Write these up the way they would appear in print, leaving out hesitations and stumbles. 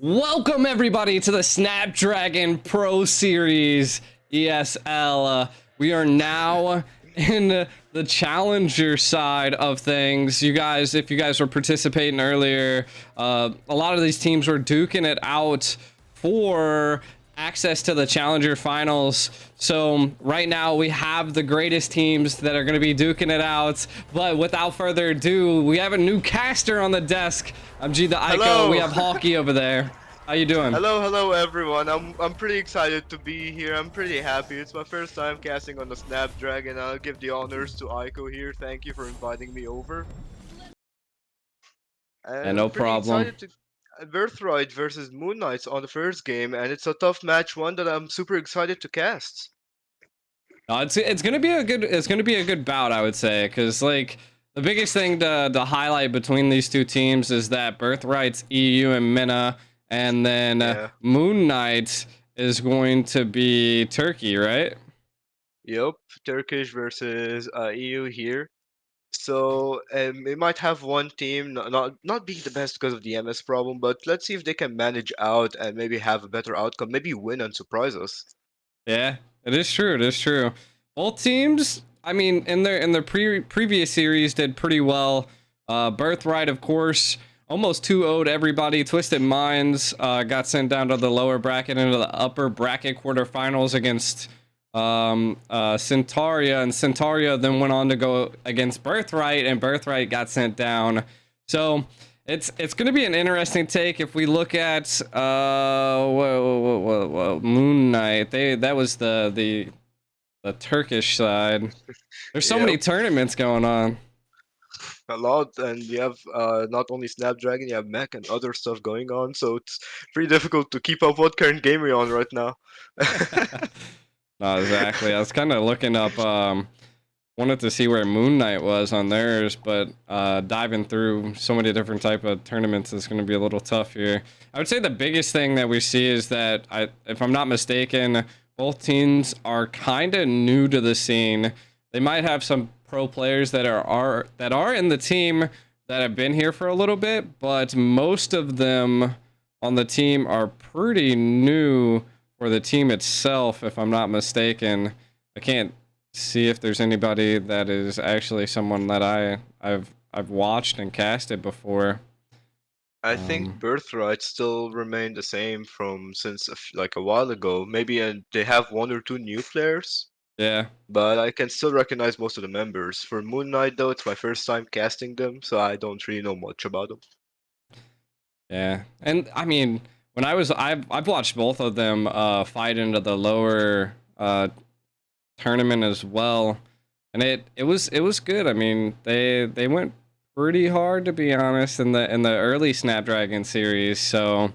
Welcome everybody to the Snapdragon Pro Series ESL. We are now in the challenger side of things. You guys, if you guys were participating earlier, a lot of these teams were duking it out for access to the challenger finals. So right now we have the greatest teams that are going to be duking it out. But without further ado, we have a new caster on the desk. I'm G the Ico. Hello. We have Hawkey over there. How you doing? Hello everyone. I'm pretty excited to be here. I'm pretty happy. It's my first time casting on the Snapdragon. I'll give the honors to Ico here. Thank you for inviting me over. And Yeah, no I'm pretty problem. excited to Birthright versus Moon Knights on the first game, and it's a tough match, one that I'm super excited to cast. It's gonna be a good bout, I would say, because like the biggest thing to highlight between these two teams is that Birthright's EU and Mina, and then Moon Knight is going to be Turkey, right? Yep, Turkish versus EU here. So it might have one team not being the best because of the MS problem, but let's see if they can manage out and maybe have a better outcome, maybe win and surprise us. Yeah, it is true. It is true. Both teams, I mean, in their previous series did pretty well. Birthright, of course, almost 2-0'd everybody. Twisted Minds got sent down to the lower bracket into the upper bracket quarterfinals against Centaria, and Centaria then went on to go against Birthright, and Birthright got sent down. So it's going to be an interesting take if we look at Moon Knight. That was the Turkish side. There's so many tournaments going on. A lot, and you have not only Snapdragon, you have Mech and other stuff going on, so it's pretty difficult to keep up what current game we're on right now. Not exactly. I was kind of looking up, wanted to see where Moon Knight was on theirs, but diving through so many different type of tournaments is going to be a little tough here. I would say the biggest thing that we see is that, if I'm not mistaken, both teams are kind of new to the scene. They might have some pro players that are in the team that have been here for a little bit, but most of them on the team are pretty new for the team itself, if I'm not mistaken. I can't see if there's anybody that is actually someone that I've watched and casted before. I think Birthright still remained the same from since like a while ago. Maybe they have one or two new players. Yeah. But I can still recognize most of the members. For Moon Knight, though, it's my first time casting them, so I don't really know much about them. Yeah, and I mean, when I've watched both of them fight into the lower tournament as well, and it was good. I mean, they went pretty hard, to be honest, in the early Snapdragon series. So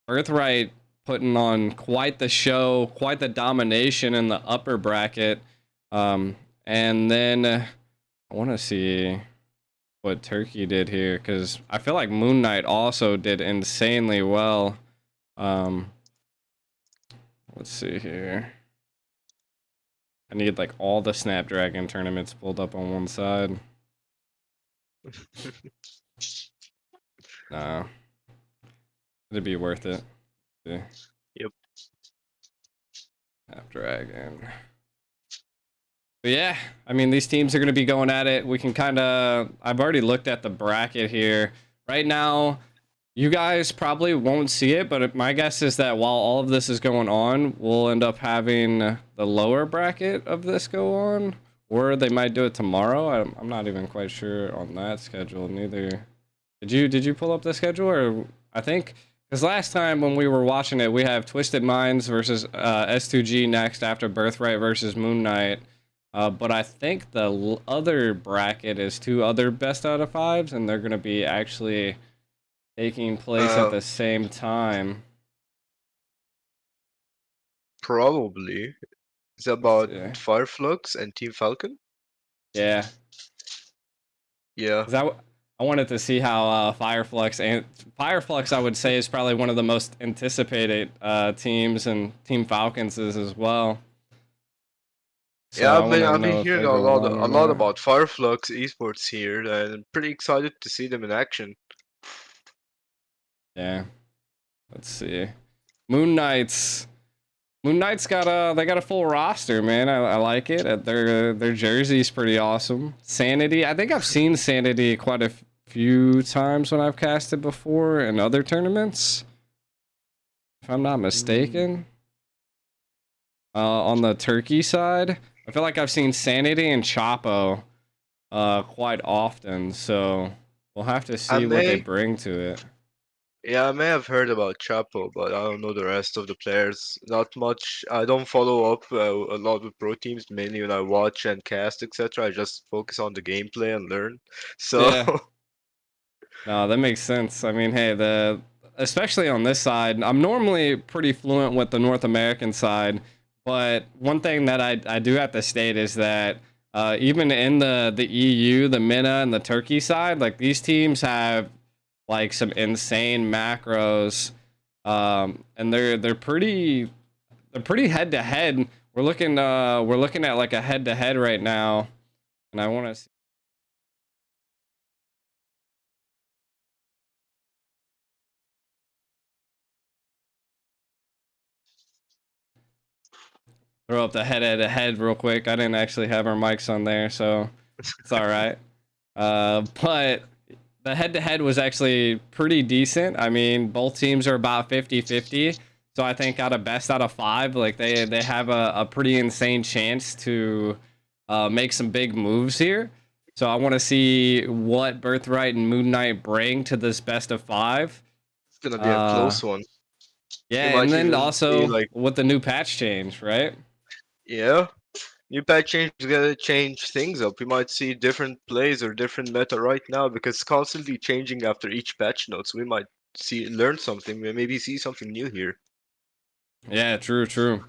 Birthright putting on quite the show, quite the domination in the upper bracket, and then I want to see what Turkey did here, because I feel like Moon Knight also did insanely well. Let's see here. I need like all the Snapdragon tournaments pulled up on one side. No, it'd be worth it. Yeah. Yep. Snapdragon. But yeah, I mean, these teams are going to be going at it. We can kind of, I've already looked at the bracket here. Right now, you guys probably won't see it, but my guess is that while all of this is going on, we'll end up having the lower bracket of this go on, or they might do it tomorrow. I'm not even quite sure on that schedule neither. Did you pull up the schedule? Or I think, because last time when we were watching it, we have Twisted Minds versus S2G next after Birthright versus Moon Knight. But I think the other bracket is 2 other best out of 5s, and they're going to be actually taking place at the same time. Probably. It's about Fireflux and Team Falcon? Yeah. Yeah. I wanted to see how Fireflux, I would say, is probably one of the most anticipated teams, and Team Falcons is as well. So yeah, I've been hearing a lot about Fireflux esports here, and I'm pretty excited to see them in action. Yeah, Let's see. Moon Knights. Moon Knight's got a full roster, man. I like it. Their jersey's pretty awesome. Sanity. I think I've seen Sanity quite a few times when I've casted before in other tournaments, if I'm not mistaken. On the Turkey side, I feel like I've seen Sanity and Chapo quite often, so we'll have to see what they bring to it. Yeah, I may have heard about Chapo, but I don't know the rest of the players. Not much. I don't follow up a lot with pro teams. Mainly when I watch and cast, etc. I just focus on the gameplay and learn. So Yeah. No, that makes sense. I mean, hey, especially on this side, I'm normally pretty fluent with the North American side, but one thing that I do have to state is that even in the EU, the MENA and the Turkey side, like these teams have like some insane macros, and they're pretty head to head. We're looking at like a head to head right now, and I want to see. Throw up the head to head real quick. I didn't actually have our mics on there, so it's all right. But the head to head was actually pretty decent. I mean, both teams are about 50-50. So I think out of 5, like they have a pretty insane chance to make some big moves here. So I want to see what Birthright and Moon Knight bring to this best of 5. it's gonna be a close one. Yeah, and then also with the new patch change, right? Yeah. New patch change is gonna change things up. We might see different plays or different meta right now because it's constantly changing after each patch note. So we might learn something, maybe see something new here. Yeah, true.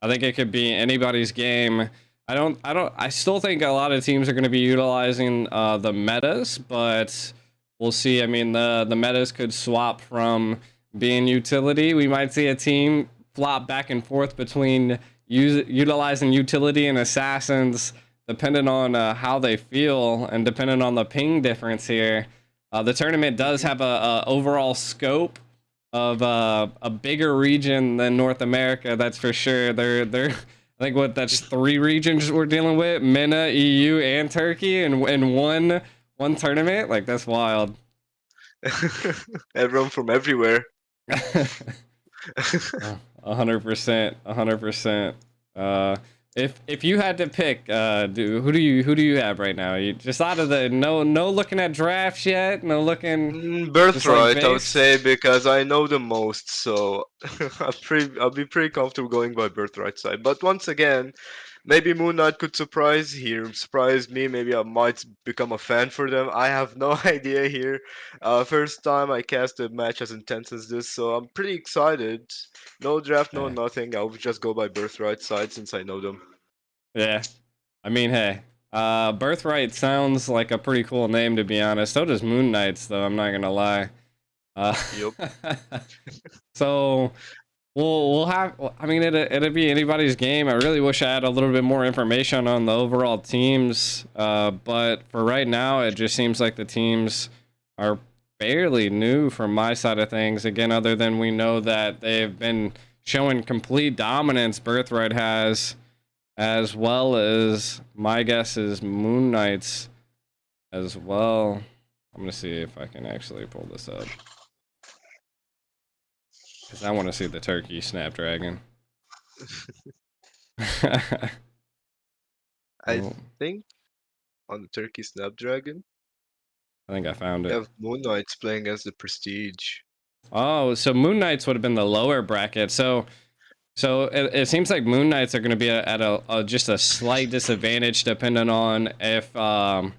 I think it could be anybody's game. I still think a lot of teams are going to be utilizing the metas, but we'll see. I mean, the metas could swap from being utility. We might see a team flop back and forth between utilizing utility and assassins, depending on how they feel and depending on the ping difference here. The tournament does have a overall scope of a bigger region than North America, that's for sure. They're I think that's 3 regions we're dealing with: MENA, EU, and Turkey, and in one tournament. Like, that's wild. Everyone from everywhere. 100%. If you had to pick, who do you have right now? You just out of the no looking at drafts yet, no looking. Birthright, like I would say, because I know the most, so I'll be pretty comfortable going by Birthright side. But once again, maybe Moon Knight could surprise me. Maybe I might become a fan for them. I have no idea here. First time I cast a match as intense as this, so I'm pretty excited. No draft, no nothing. I'll just go by Birthright side since I know them. Yeah, I mean, hey, Birthright sounds like a pretty cool name, to be honest. So does Moon Knights, though. I'm not gonna lie. Yep. So we'll have. I mean, it'd be anybody's game. I really wish I had a little bit more information on the overall teams, but for right now, it just seems like the teams are fairly new from my side of things. Again, other than we know that they've been showing complete dominance, Birthright has, as well as my guess is Moon Knights as well. I'm gonna see if I can actually pull this up, because I want to see the Turkey Snapdragon. I think on the Turkey Snapdragon, I think I found it. We have Moon Knights playing against the Prestige. Oh, so Moon Knights would have been the lower bracket. So it seems like Moon Knights are going to be at just a slight disadvantage, depending on if I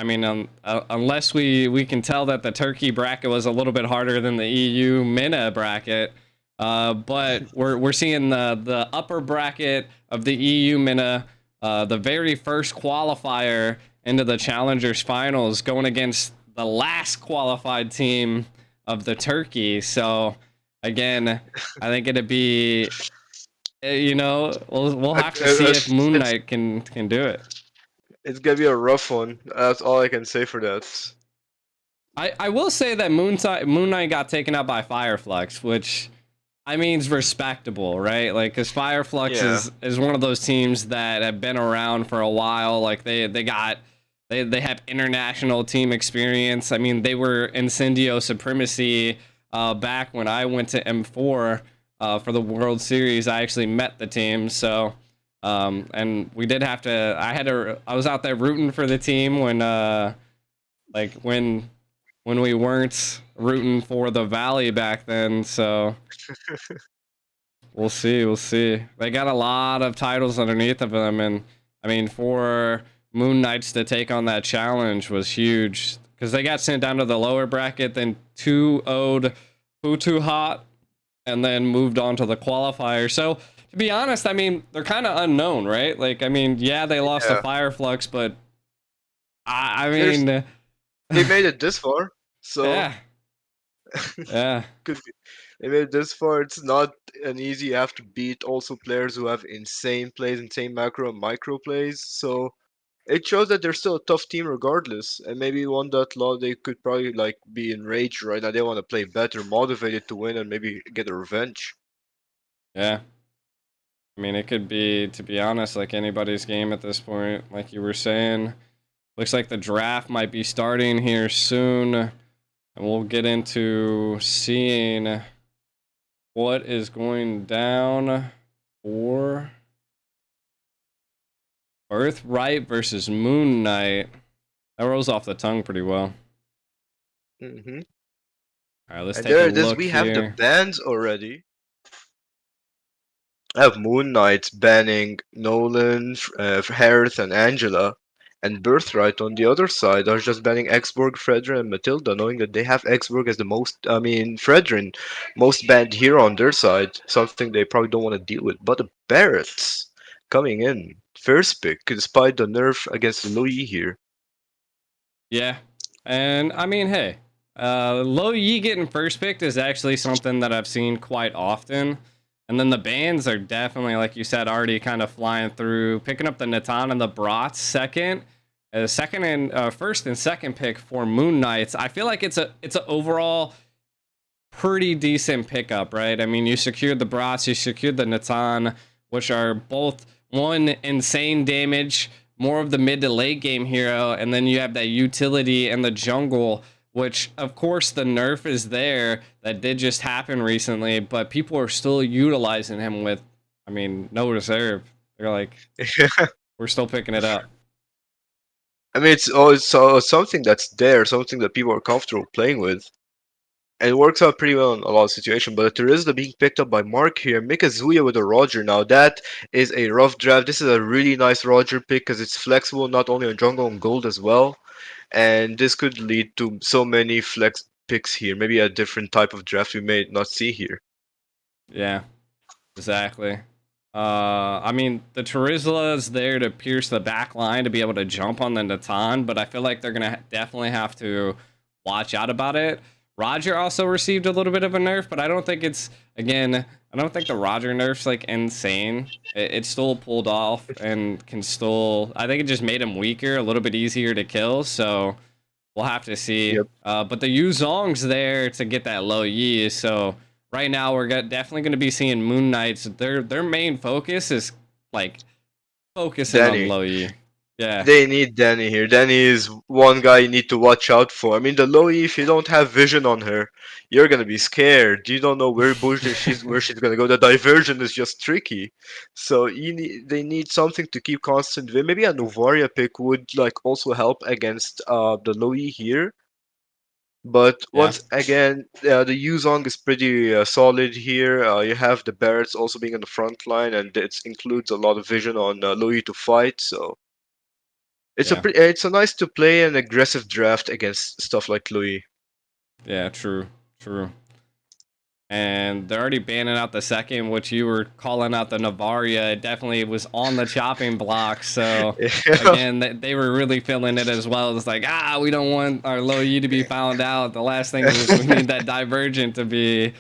mean, unless we can tell that the Turkey bracket was a little bit harder than the EU MENA bracket. But we're seeing the upper bracket of the EU MENA, the very first qualifier into the Challengers Finals, going against the last qualified team of the Turkey. So again, I think it'd be, we'll have to see if Moon Knight can do it. It's gonna be a rough one. That's all I can say for that. I will say that Moon Knight got taken out by Fireflux, which I mean is respectable, right? Like, because Fireflux Yeah. is one of those teams that have been around for a while. Like they have international team experience. I mean, they were Incendio Supremacy back when I went to M4 for the World Series. I actually met the team, so and we did have to. I was out there rooting for the team when like when we weren't rooting for the Valley back then. So we'll see. We'll see. They got a lot of titles underneath of them, and I mean, for Moon Knights to take on that challenge was huge because they got sent down to the lower bracket, then 2-0'd Futu Hot, and then moved on to the qualifier. So to be honest, I mean, they're kind of unknown, right? Like, I mean, yeah, they lost to Yeah. Fireflux, but I There's mean, they made it this far, so yeah, yeah. could be. They made it this far. It's not an easy. You have to beat also players who have insane plays, insane macro and micro plays. So it shows that they're still a tough team regardless. And maybe one that lot they could probably like be enraged right now. They want to play better, motivated to win, and maybe get a revenge. Yeah. I mean, it could be, to be honest, like anybody's game at this point. Like you were saying, looks like the draft might be starting here soon. And we'll get into seeing what is going down for Birthright versus Moon Knight. That rolls off the tongue pretty well. Hmm. All right, let's And take a there it is. look We have the here. bans already. I have Moon Knight banning Nolan, Harith, and Angela, and Birthright on the other side are just banning Exborg, Fredrin, and Matilda, knowing that they have Exborg as the most, I mean, Fredrin, most banned hero on their side, something they probably don't want to deal with. But the Barretts coming in, first pick, despite the nerf against Louis here. Yeah. And I mean, hey, Low Yi getting first picked is actually something that I've seen quite often. And then the bans are definitely, like you said, already kind of flying through, picking up the Natan and the Brats second. Second and first and second pick for Moon Knights. I feel like it's a overall pretty decent pickup, right? I mean, you secured the Brats, you secured the Natan, which are both one insane damage, more of the mid to late game hero, and then you have that utility and the jungle, which of course the nerf is there. That did just happen recently, but people are still utilizing him with, I mean, no reserve. They're like, we're still picking it up. I mean, it's also something that's there, something that people are comfortable playing with. And it works out pretty well in a lot of situations. But Terizla being picked up by Mark here, Mikazuya with a Roger. Now that is a rough draft. This is a really nice Roger pick because it's flexible not only on jungle and gold as well. And this could lead to so many flex picks here. Maybe a different type of draft we may not see here. Yeah, exactly. I mean, the Terizla is there to pierce the back line to be able to jump on the Natan, but I feel like they're gonna definitely have to watch out about it. Roger also received a little bit of a nerf, but I don't think it's, again, I don't think the Roger nerf's like insane. It's still pulled off and can still. I think it just made him weaker, a little bit easier to kill. So we'll have to see. Yep. But the Yu Zong's there to get that low Yi. So right now we're definitely going to be seeing Moon Knights. Their main focus is like focusing on Danny. low Yi. Yeah. They need Danny here. Danny is one guy you need to watch out for. I mean, the Loi, if you don't have vision on her, you're gonna be scared. You don't know where she's gonna go. The diversion is just tricky. So they need something to keep constant with. Maybe a Novaria pick would like also help against the Loi here. But Yeah. once again, the Yuzong is pretty solid here. You have the Barretts also being on the front line, and it includes a lot of vision on Loi to fight. So Yeah. it's a nice to play an aggressive draft against stuff like Louis. Yeah. True. True. And they're already banning out the second, which you were calling out the Navaria. It definitely was on the chopping block. So Yeah. again, they were really feeling it as well. It's like, we don't want our low E to be found out. The last thing is we need that divergent to be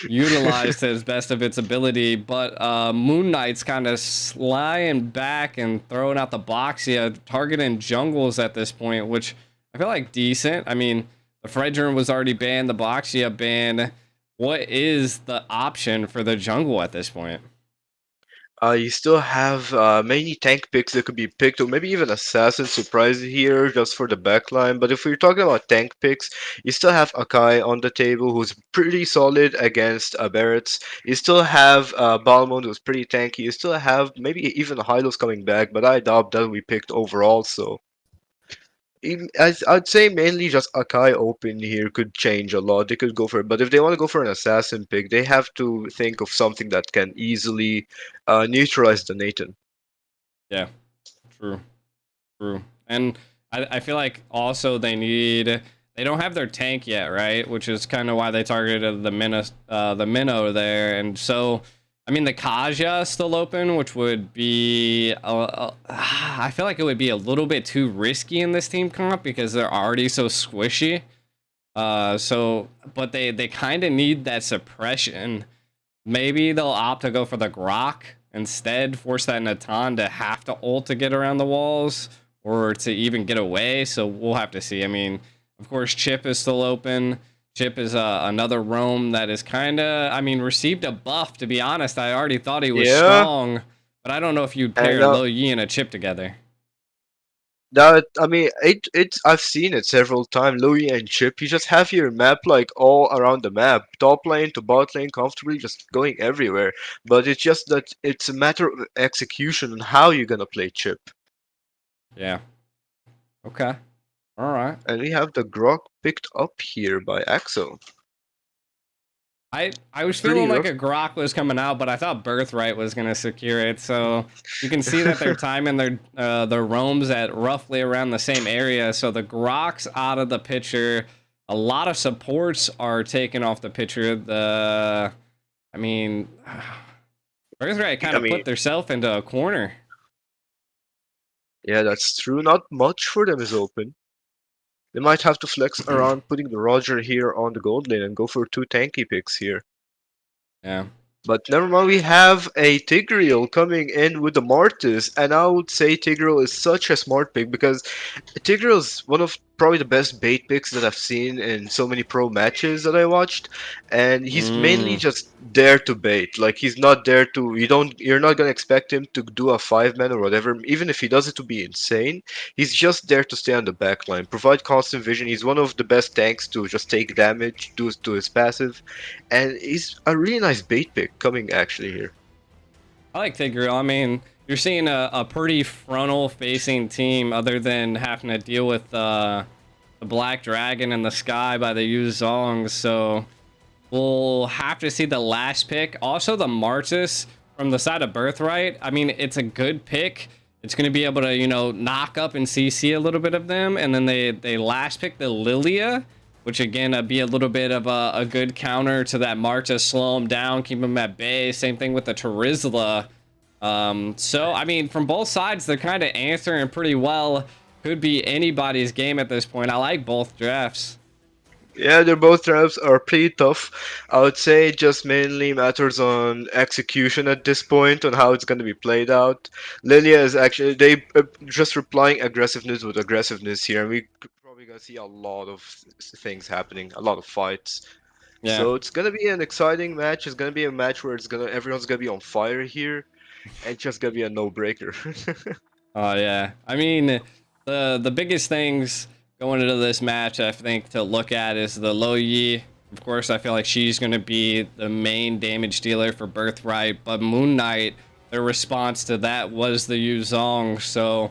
utilized to its best of its ability. But Moon Knight's kind of slying back and throwing out the box. Yeah, targeting jungles at this point, which I feel like decent. I mean, The Fredrin was already banned. The Boxia banned. What is the option for the jungle at this point? You still have many tank picks that could be picked, or maybe even assassin surprise here just for the backline. But if we're talking about tank picks, you still have Akai on the table, who's pretty solid against Barrett's. You still have Balmond, who's pretty tanky. You still have maybe even Hylos coming back, but I doubt that we picked overall. So I'd say mainly just Akai open here could change a lot. They could go for it, but if they want to go for an assassin pick, they have to think of something that can easily neutralize the Nathan. Yeah, true. True. And I feel like also they don't have their tank yet, right? Which is kind of why they targeted the Minnow there. And so I mean the Kaja is still open, which would be I feel like it would be a little bit too risky in this team comp because they're already so squishy. But they kind of need that suppression. Maybe they'll opt to go for the Grok instead, force that Natan to have to ult to get around the walls or to even get away. So we'll have to see. I mean, of course, Chip is still open. Chip is another roam that is kind of, I mean, received a buff, to be honest. I already thought he was Yeah, strong, but I don't know if you'd and pair Lo Yi and a Chip together. that I mean it's I've seen it several times. Louis and Chip, you just have your map like all around the map, top lane to bot lane, comfortably just going everywhere. But it's just that it's a matter of execution and how you're gonna play Chip. Yeah. Okay. All right. And we have the Grok picked up here by Axel. I was Pretty feeling like rough. a Grok was coming out, but I thought Birthright was gonna secure it. So you can see that they're timing their roams at roughly around the same area. So the Grok's out of the picture. A lot of supports are taken off the picture. I mean, Birthright kind I of mean, put themselves into a corner. yeah, that's true. Not much for them is open. They might have to flex around putting the Roger here on the gold lane and go for two tanky picks here. Yeah. But never mind, we have a Tigreal coming in with the Mortis, and I would say Tigreal is such a smart pick because Tigreal is one of probably the best bait picks that I've seen in so many pro matches that I watched, and he's mainly Mm, just there to bait. Like he's not there to you're not gonna expect him to do a 5-man or whatever. Even if he does it to be insane, he's just there to stay on the back line, provide constant vision. He's one of the best tanks to just take damage, do to his passive, and he's a really nice bait pick coming actually here. I like Tigreal. I mean, you're seeing a pretty frontal facing team other than having to deal with the Black Dragon in the sky by the Yu Zong. So we'll have to see the last pick. Also, the Martis from the side of Birthright. I mean, it's a good pick. It's going to be able to, knock up and CC a little bit of them. And then they last pick the Lilia, which again, be a little bit of a good counter to that Martis, slow him down, keep him at bay. Same thing with the Terizla. So, I mean, from both sides, they're kind of answering pretty well. Could be anybody's game at this point. I like both drafts. Yeah, they're both drafts are pretty tough. I would say it just mainly matters on execution at this point, on how it's going to be played out. Lilia is actually they just replying aggressiveness with aggressiveness here, and we could probably gonna see a lot of things happening, a lot of fights. Yeah. So it's gonna be an exciting match. It's gonna be a match where everyone's gonna be on fire here, and it's just gonna be a no-breaker. Oh yeah. I mean, the biggest things going into this match, I think, to look at is the Lo Yi. Of course, I feel like she's going to be the main damage dealer for Birthright, but Moon Knight, their response to that was the Yu Zong. So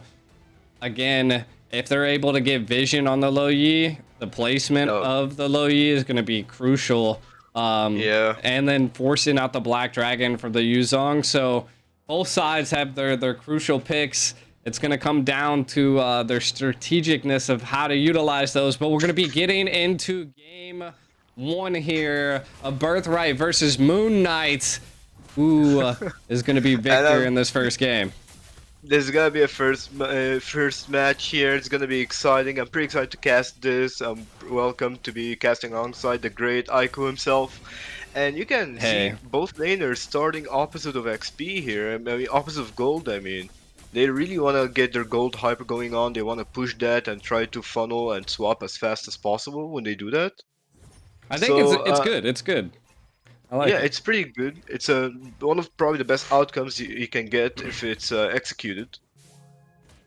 again, if they're able to get vision on the Lo Yi, the placement No, of the Lo Yi is going to be crucial. yeah. And then forcing out the Black Dragon from the Yu Zong. So both sides have their crucial picks. It's going to come down to their strategicness of how to utilize those. But we're going to be getting into game one here. A Birthright versus Moon Knight. Who is going to be And victor in this first game? There's gonna be a first match here. It's gonna be exciting. I'm pretty excited to cast this. I'm welcome to be casting alongside the great Aiko himself. And you can see Hey, both laners starting opposite of XP here. I mean, opposite of gold, I mean. They really want to get their gold hyper going on. They want to push that and try to funnel and swap as fast as possible when they do that. I think So it's good. It's good. I yeah, like it. it's pretty good. It's one of probably the best outcomes you can get if it's executed.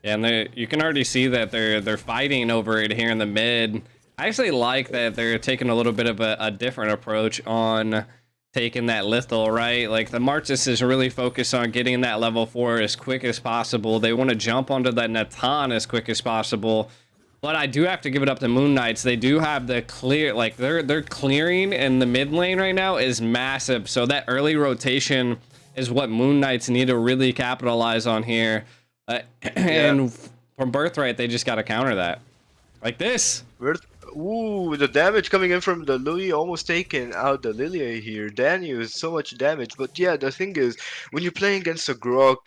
Yeah, and you can already see that they're fighting over it here in the mid. I actually like that they're taking a little bit of a different approach on taking that lethal, right? Like the Martis is really focused on getting that level 4 as quick as possible. They want to jump onto that Natan as quick as possible. But I do have to give it up to Moon Knights. They do have the clear, like their clearing in the mid lane right now is massive. So that early rotation is what Moon Knights need to really capitalize on here. Yeah. And from Birthright, they just got to counter that. Like this. Ooh, the damage coming in from the Louis almost taking out the Lilia here. Daniel so much damage. But yeah, the thing is, when you're playing against a Grok,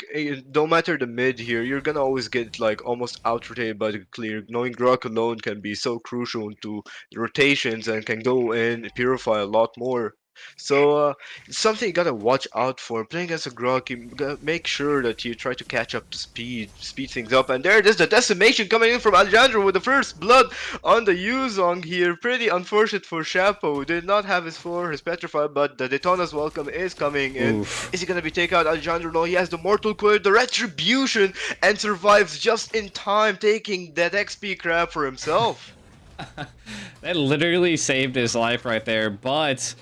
no matter the mid here, you're gonna always get like almost out rotated by the clear. Knowing Grok alone can be so crucial to rotations and can go in, purify a lot more. So it's something you gotta watch out for. Playing against a Grok, you gotta make sure that you try to catch up to speed things up. And there it is, the decimation coming in from Alejandro with the first blood on the Yuzong here. Pretty unfortunate for Shapo, who did not have his floor, his petrify, but the Daytona's welcome is coming in. Oof. Is he gonna be taken out? Alejandro, no, he has the Mortal Coil, the Retribution, and survives just in time, taking that XP crap for himself. That literally saved his life right there. But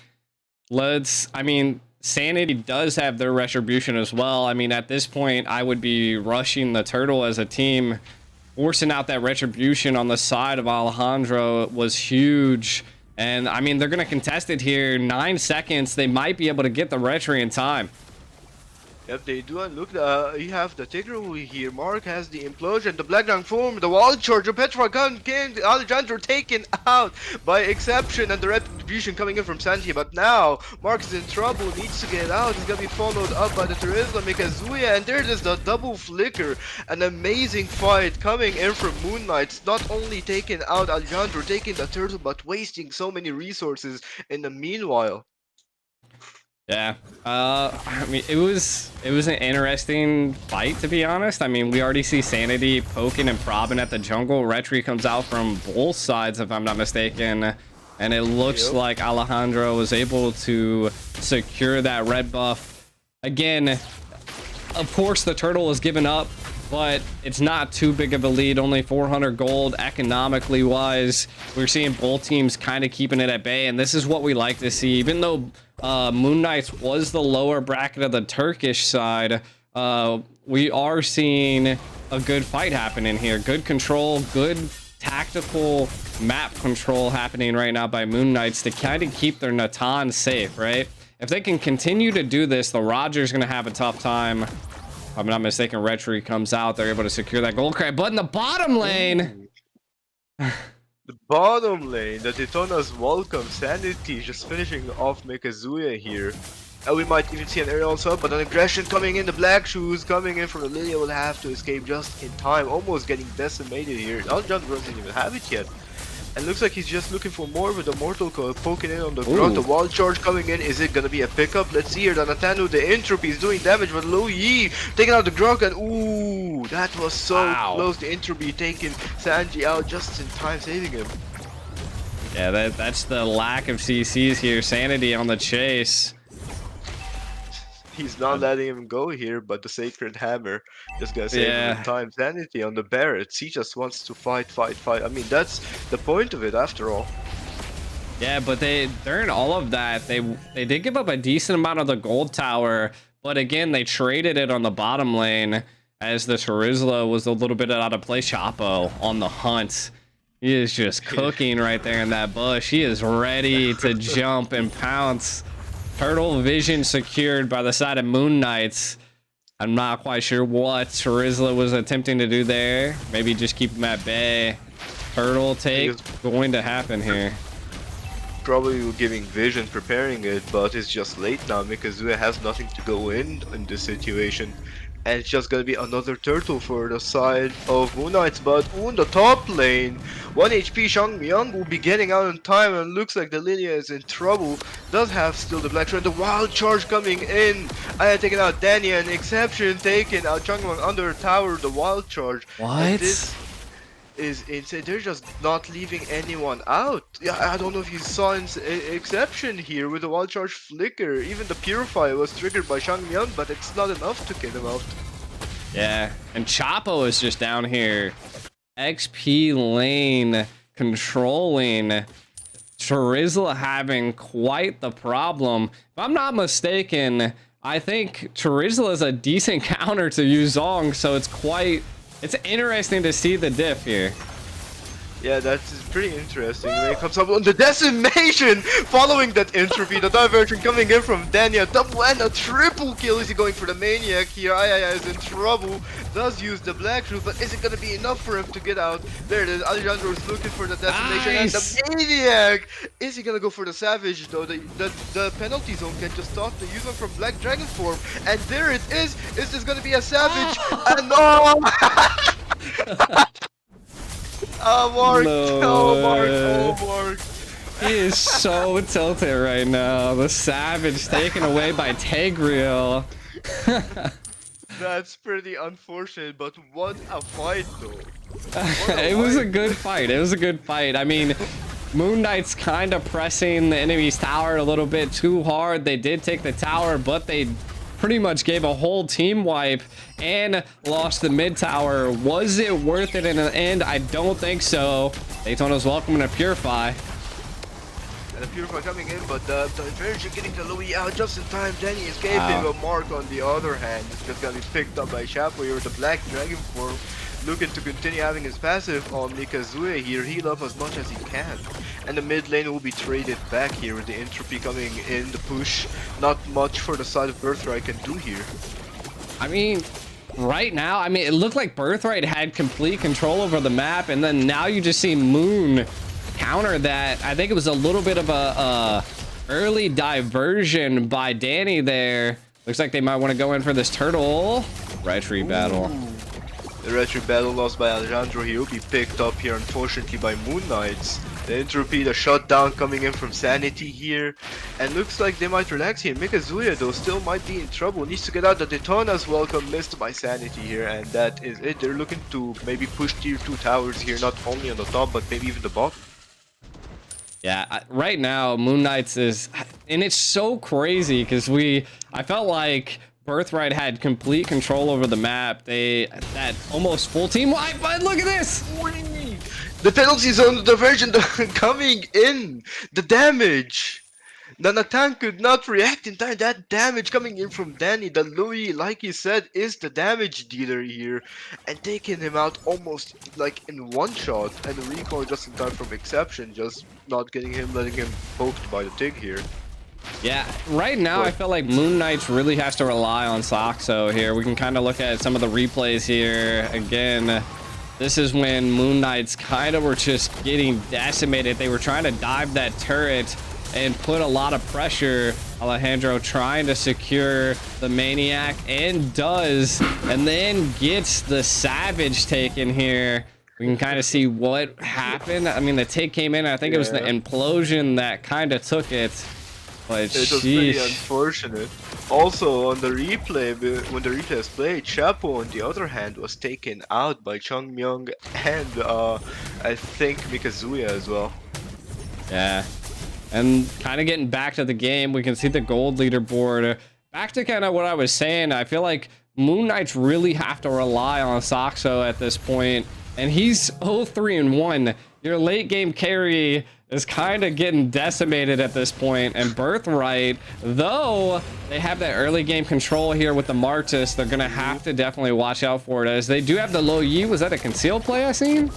I mean, Sanity does have their retribution as well. I mean, at this point, I would be rushing the turtle as a team. Forcing out that retribution on the side of Alejandro was huge. And I mean, they're going to contest it here. 9 seconds. They might be able to get the retri in time. Yep, they do. And look, you have the Tigreal here. Mark has the implosion, the Blackground form, the wall charge, the Petra gun, Alejandro taken out by exception, and the retribution coming in from Sanji. But now Mark is in trouble, needs to get out. He's gonna be followed up by the Terizla Mikazuya, and there it is, the double flicker. An amazing fight coming in from Moon Knights. Not only taking out Alejandro, taking the turtle, but wasting so many resources in the meanwhile. Yeah, I mean, it was an interesting fight, to be honest. I mean, we already see Sanity poking and probbing at the jungle. Retri comes out from both sides, if I'm not mistaken, and it looks like Alejandro was able to secure that red buff. Again, of course, the turtle is given up, but it's not too big of a lead. Only 400 gold economically wise. We're seeing both teams kind of keeping it at bay, and this is what we like to see. Even though Moon Knights was the lower bracket of the Turkish side, we are seeing a good fight happening here. Good control, good tactical map control happening right now by Moon Knights to kind of keep their Natan safe, right? If they can continue to do this, the Roger's going to have a tough time. If I'm not mistaken, Retri comes out. They're able to secure that gold crate. But in the bottom lane... The bottom lane, the Daytona's welcome. Sanity just finishing off Mikazuya here. And we might even see an aerial sub, but an aggression coming in. The Black Shoes coming in from the Lilia will have to escape just in time. Almost getting decimated here. Alejandro doesn't even have it yet. And looks like he's just looking for more with the Mortal Coil poking in on the ground. The wall charge coming in. Is it gonna be a pickup? Let's see here. The Natanu, the entropy is doing damage, but Lo Yi taking out the Grok, and ooh, that was so close. The entropy taking Sanji out just in time, saving him. Yeah, that's the lack of CCs here. Sanity on the chase. He's not letting him go here, but the Sacred Hammer just gonna save him in time. Sanity on the Barretts. He just wants to fight. I mean, that's the point of it after all. Yeah, but during all of that, they did give up a decent amount of the gold tower, but again, they traded it on the bottom lane as the Terizla was a little bit out of place. Chapo on the hunt. He is just cooking right there in that bush. He is ready to jump and pounce. Turtle vision secured by the side of Moon Knights. I'm not quite sure what Terizla was attempting to do there. Maybe just keep him at bay. Turtle take going to happen here. Probably giving vision, preparing it, but it's just late now because Zue has nothing to go in this situation. And it's just gonna be another turtle for the side of Moon Knights, but on the top lane, 1 HP Myung will be getting out in time, and looks like the Lilia is in trouble. Does have still the Black Shred, the Wild Charge coming in. I had taken out Danny, and Exception taken out Myung under tower, the Wild Charge. What? And this is insane. They're just not leaving anyone out. Yeah, I don't know if you saw Exception here with the Wild Charge Flicker. Even the Purify was triggered by Myung, but it's not enough to get him out. Yeah, and Chapo is just down here. XP lane controlling. Charizla having quite the problem. If I'm not mistaken, I think Charizla is a decent counter to Yuzong, so it's interesting to see the diff here. Yeah, that's pretty interesting when it comes up on the decimation following that entropy, the diversion coming in from Dania, double and a triple kill. Is he going for the maniac here? Ayaya is in trouble, does use the black shoes, but is it gonna be enough for him to get out? There it is, Alejandro is looking for the decimation and the maniac. Is he gonna go for the savage though? The penalty zone can just stop the user from black dragon form, and there it is. Is this gonna be a savage? And no! Mark, Mark. He is so tilted right now. The Savage taken away by Tegriel. That's pretty unfortunate, but what a fight though. It was a good fight. It was a good fight. I mean, Moon Knight's kind of pressing the enemy's tower a little bit too hard. They did take the tower, but they pretty much gave a whole team wipe and lost the mid tower. Was it worth it in the end? I don't think so. Daytona's welcoming a Purify. And the Purify coming in, but the Virgin getting the Louis out just in time. Danny escaping, a Mark on the other hand. It's just gonna be picked up by Chapo here with the Black Dragon form. Looking to continue having his passive on Mikazuya here, heal up as much as he can. And the mid lane will be traded back here with the entropy coming in, the push. Not much for the side of Birthright can do here. I mean, right now, I mean, it looked like Birthright had complete control over the map, and then now you just see Moon counter that. I think it was a little bit of a early diversion by Danny there. Looks like they might want to go in for this turtle. Retry battle. The retry battle lost by Alejandro. He will be picked up here, unfortunately, by Moon Knights. The entropy, the shutdown coming in from Sanity here. And looks like they might relax here. Mikazuya, though, still might be in trouble. Needs to get out. The Daytona's welcome missed by Sanity here. And that is it. They're looking to maybe push tier 2 towers here, not only on the top, but maybe even the bottom. Yeah, right now, Moon Knights is... And it's so crazy, because I felt like Birthright had complete control over the map. That almost full team wipe, but look at this! The penalty zone, the diversion coming in! The damage! The Natan could not react in time. That damage coming in from Danny. The Louis, like you said, is the damage dealer here. And taking him out almost like in one shot. And the recall just in time from Exception. Just not getting him, letting him poked by the Tig here. Yeah, right now I feel like Moon Knights really has to rely on Saxo here. We can kind of look at some of the replays here. Again, this is when Moon Knights kind of were just getting decimated. They were trying to dive that turret and put a lot of pressure. Alejandro trying to secure the Maniac, and does, and then gets the Savage taken here. We can kind of see what happened. I mean, the take came in. I think it was the implosion that kind of took it. But it was pretty unfortunate. Also, on the replay, when the replay was played, Chapo, on the other hand, was taken out by Myung and I think Mikazuya as well. Yeah. And kind of getting back to the game, we can see the gold leaderboard. Back to kind of what I was saying, I feel like Moon Knights really have to rely on Saxo at this point. And he's 0-3-1. Your late game carry is kind of getting decimated at this point. And Birthright, though they have that early game control here with the Martis, they're going to have to definitely watch out for it, as they do have the Lo Yi. Was that a concealed play I seen?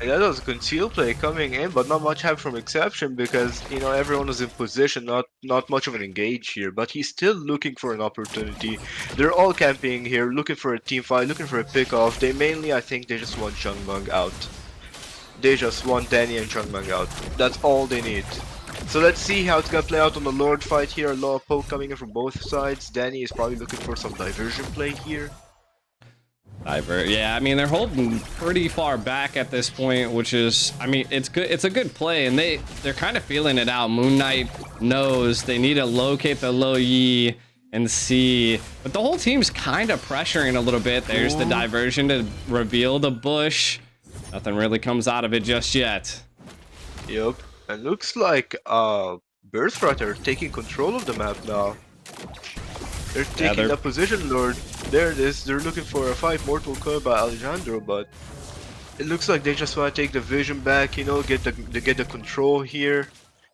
Yeah, that was a concealed play coming in, but not much help from Exception because, you know, everyone was in position, not much of an engage here, but he's still looking for an opportunity. They're all camping here, looking for a team fight, looking for a pick-off. They mainly, I think, they just want Changmeng out. They just want Danny and Changmeng out. That's all they need. So let's see how it's gonna play out on the Lord fight here. A lot of poke coming in from both sides. Danny is probably looking for some diversion play here. Yeah, I mean, they're holding pretty far back at this point, which is, I mean, it's good. It's a good play, and they're kind of feeling it out. Moon Knight knows they need to locate the low Yi and see, but the whole team's kind of pressuring a little bit. There's the diversion to reveal the bush. Nothing really comes out of it just yet. Yep, and looks like Birthright are taking control of the map now. They're taking the position, Lord. There it is. They're looking for a fight, Mortal Coil by Alejandro, but it looks like they just want to take the vision back, you know, get the control here.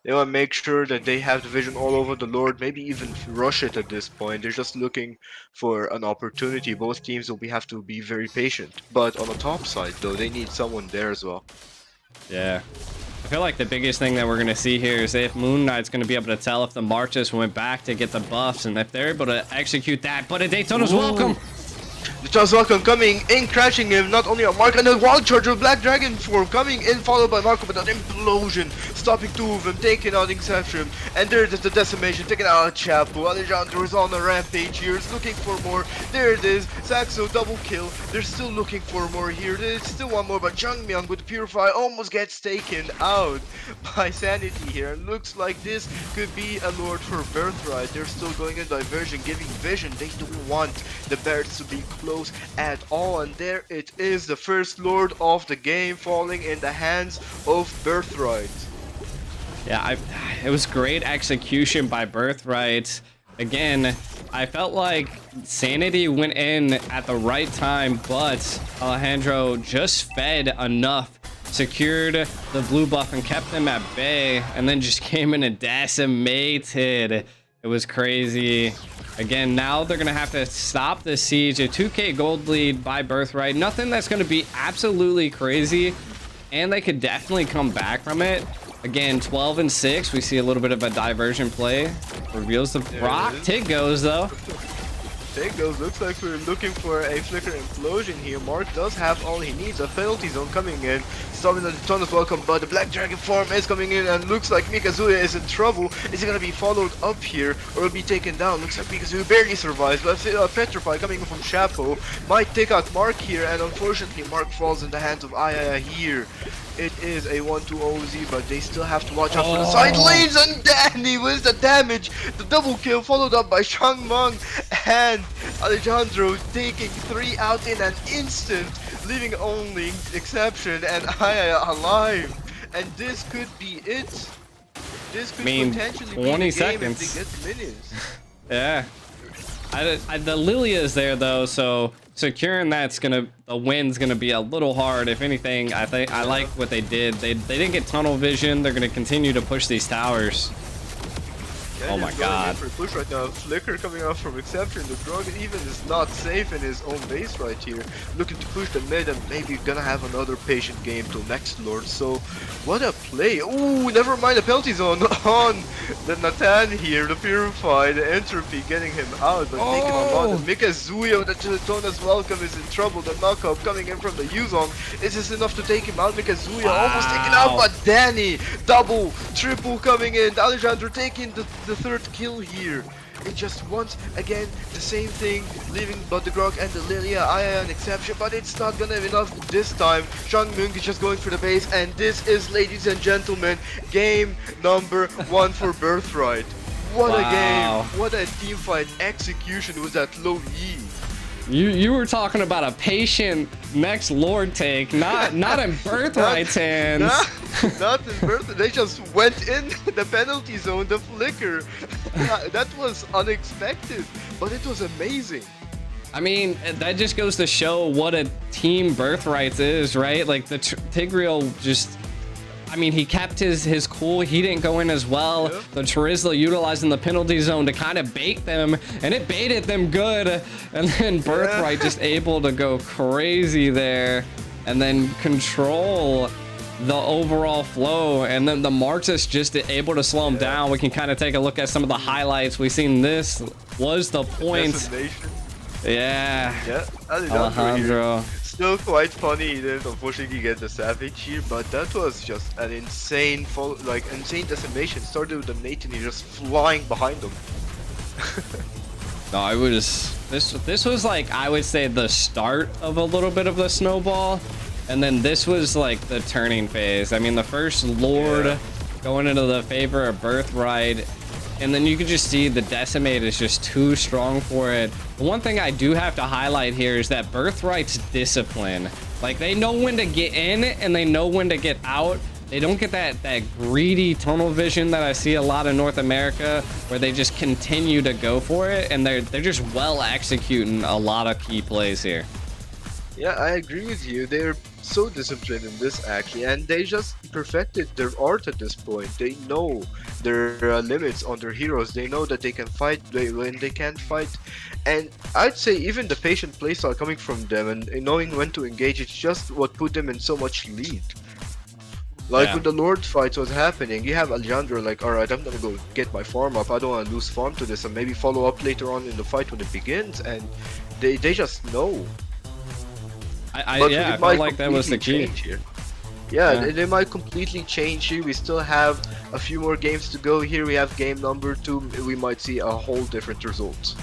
They want to make sure that they have the vision all over the Lord, maybe even rush it at this point. They're just looking for an opportunity. Both teams will have to be very patient. But on the top side, though, they need someone there as well. Yeah. I feel like the biggest thing that we're going to see here is if Moon Knight's going to be able to tell if the Marches went back to get the buffs, and if they're able to execute that. But a Daytona's welcome! Daytona's welcome coming in, crashing him, not only on Mark, and a wild charge of Black Dragon form coming in, followed by Marco, but an implosion, stopping two of them, taking out Inception, and there's the decimation, taking out Chapo. Alejandro is on a rampage here, is looking for more. There it is, Saxo double kill. They're still looking for more here. There's still one more, but Jungmyeon with the Purify almost gets taken out by Sanity here. And looks like this could be a Lord for Birthright. They're still going in diversion, giving vision. They don't want the Barrets to be close at all, and there it is, the first Lord of the game falling in the hands of Birthright. Yeah, it was great execution by Birthright. Again, I felt like Sanity went in at the right time, but Alejandro just fed enough, secured the blue buff and kept them at bay, and then just came in and decimated. It was crazy. Again, now they're going to have to stop the siege. A 2k gold lead by Birthright. Nothing that's going to be absolutely crazy, and they could definitely come back from it. Again, 12 and 6. We see a little bit of a diversion play. Reveals the rock. Tig goes, though. Tig goes. Looks like we're looking for a flicker implosion here. Mark does have all he needs. A penalty zone coming in. Stopping the Daytona's welcome, but the Black Dragon form is coming in, and looks like Mikazuya is in trouble. Is he going to be followed up here, or will be taken down? Looks like Mikazuya barely survives, but Petrify coming from Chapo might take out Mark here, and unfortunately Mark falls in the hands of Aya here. It is a 1-2 OZ, but they still have to watch out for the side lanes, and Danny with the damage. The double kill followed up by Shangmeng, and Alejandro taking 3 out in an instant, leaving only Exception and Aya alive. And this could be it. This could potentially 20 be the seconds. game if they get minions. Yeah. The Lilia is there, though, so securing the win's gonna be a little hard. If anything, I like what they did. They didn't get tunnel vision. They're gonna continue to push these towers. Yeah, oh my god. For a push right now. Flicker coming out from Exception. The Drug even is not safe in his own base right here. Looking to push the mid, and maybe gonna have another patient game till next Lord. So what a play. Ooh, never mind the penalty zone on the Nathan here. The Purify, the Entropy getting him out, but taking him on. The Mikazuya, the Daytona's welcome is in trouble. The knockup coming in from the Yuzong. Is this enough to take him out? Mikazuya almost taken out, but Danny double, triple coming in. Alejandro taking the third kill here. It just once again the same thing, leaving but the Grog and the Lilia, Aya an exception, but it's not gonna be enough this time. Shangmeng is just going for the base, and this is, ladies and gentlemen, game number 1 for Birthright. What a game! What a teamfight execution with that low Yi. You were talking about a patient next Lord take, not in Birthright's hands. Not in Birthright. They just went in the penalty zone, the flicker. That was unexpected, but it was amazing. I mean, that just goes to show what a team Birthright is, right? Like the Tigreal just, I mean, he kept his cool. He didn't go in as well. Yep. The Charizla utilizing the penalty zone to kind of bait them, and it baited them good. And then Birthright just able to go crazy there, and then control the overall flow. And then the Marxist just able to slow him down. We can kind of take a look at some of the highlights. We've seen this was the point. Yeah. Alejandro. Still quite funny. He didn't unfortunately get the Savage here, but that was just an insane insane decimation. Started with the Nathan, he just flying behind them. No, it was this was like, I would say, the start of a little bit of the snowball, and then this was like the turning phase. I mean, the first Lord going into the favor of Birthright, and then you can just see the Decimate is just too strong for it. The one thing I do have to highlight here is that Birthright's discipline. Like, they know when to get in and they know when to get out. They don't get that greedy tunnel vision that I see a lot in North America, where they just continue to go for it, and they're just well executing a lot of key plays here. Yeah, I agree with you. They're so disciplined in this actually, and they just perfected their art at this point. They know their limits on their heroes. They know that they can fight when they can't fight, and I'd say even the patient playstyle coming from them and knowing when to engage, it's just what put them in so much lead. Like when the Lord fights was happening, you have Alejandro like, alright, I'm gonna go get my farm up. I don't want to lose farm to this, and maybe follow up later on in the fight when it begins, and they just know. I felt like that was the key. Yeah, they might completely change here. We still have a few more games to go here. We have game number 2. We might see a whole different result.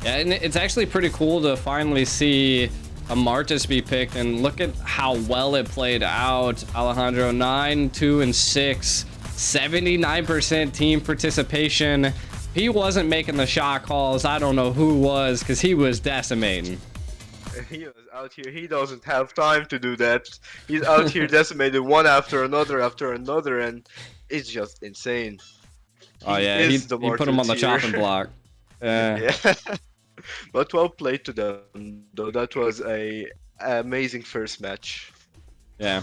Yeah, and it's actually pretty cool to finally see a Martis be picked, and look at how well it played out. Alejandro 9, 2, and 6, 79% team participation. He wasn't making the shot calls. I don't know who was, because he was decimating. He was out here. He doesn't have time to do that. He's out here decimated one after another, and it's just insane. Oh yeah, he put him on the chopping block. Yeah. But well played to them, though. That was a amazing first match. Yeah.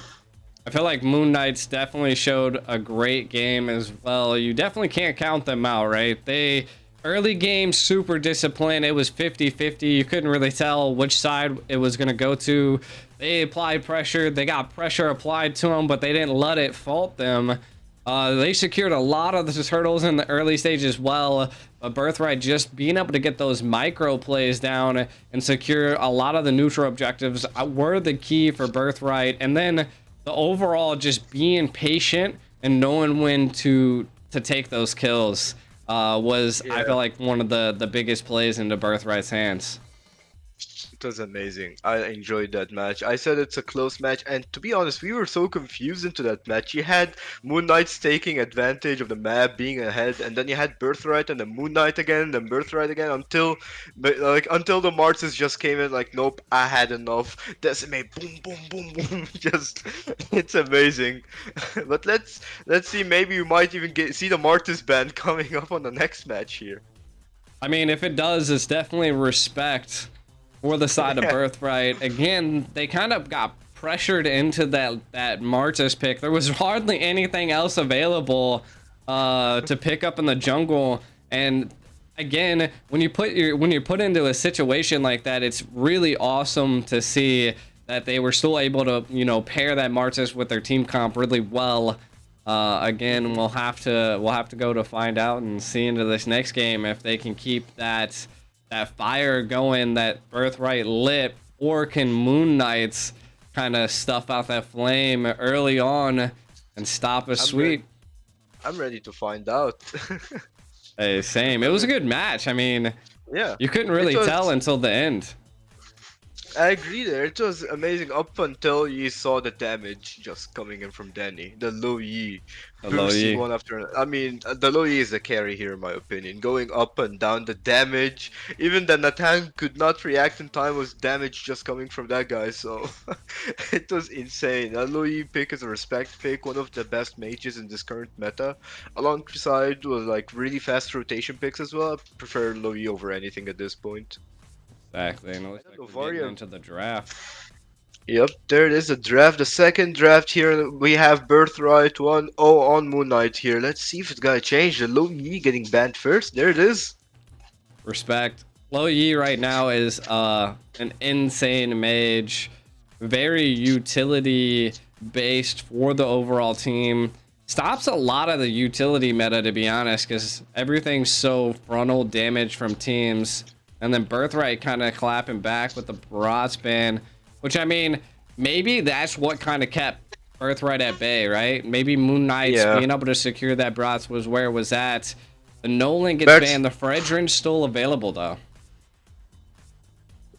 I feel like Moon Knights definitely showed a great game as well. You definitely can't count them out, right? They early game super disciplined. It was 50-50. You couldn't really tell which side it was going to go to. They applied pressure. They got pressure applied to them, but they didn't let it fault them. They secured a lot of the turtles in the early stage as well, but Birthright just being able to get those micro plays down and secure a lot of the neutral objectives were the key for Birthright. And then the overall just being patient and knowing when to take those kills was, I feel like, one of the biggest plays into Birthright's hands. It was amazing. I enjoyed that match. I said it's a close match, and to be honest, we were so confused into that match. You had Moon Knights taking advantage of the map, being ahead, and then you had Birthright and then Moon Knight again, then Birthright again, until the Martis just came in like, nope, I had enough. Decimate, boom, boom, boom, boom. Just, it's amazing. But let's see. Maybe we might even see the Martis band coming up on the next match here. I mean, if it does, it's definitely respect for the side of Birthright. Again, they kind of got pressured into that Martis pick. There was hardly anything else available to pick up in the jungle, and again, when you're put into a situation like that, it's really awesome to see that they were still able to, you know, pair that Martis with their team comp really well. Again, we'll have to go to find out and see into this next game if they can keep that fire going that Birthright lit, or can Moon Knights kind of stuff out that flame early on and stop a sweep. I'm ready to find out. Hey, same. It was a good match. I mean, yeah, you couldn't really tell until the end. I agree there. It was amazing up until you saw the damage just coming in from Danny. The low Yi. One after another. I mean, the low Yi is the carry here in my opinion. Going up and down, the damage. Even the Nathan could not react in time, was damage just coming from that guy. So it was insane. The low Yi pick is a respect pick. One of the best mages in this current meta. Alongside with like really fast rotation picks as well. I prefer low Yi over anything at this point. Exactly, and it looks like we're getting into the draft. Yep, there it is, the draft, the second draft here. We have Birthright 1-0 on Moon Knight here. Let's see if it's gonna change. The Low Yi getting banned first. There it is. Respect. Low Yi right now is an insane mage, very utility based for the overall team. Stops a lot of the utility meta, to be honest, because everything's so frontal damage from teams. And then Birthright kind of clapping back with the Barats ban, which, I mean, maybe that's what kind of kept Birthright at bay, right? Maybe Moon Knights being able to secure that Barats was where it was at. The Nolan gets But banned. The Fredrin's still available though.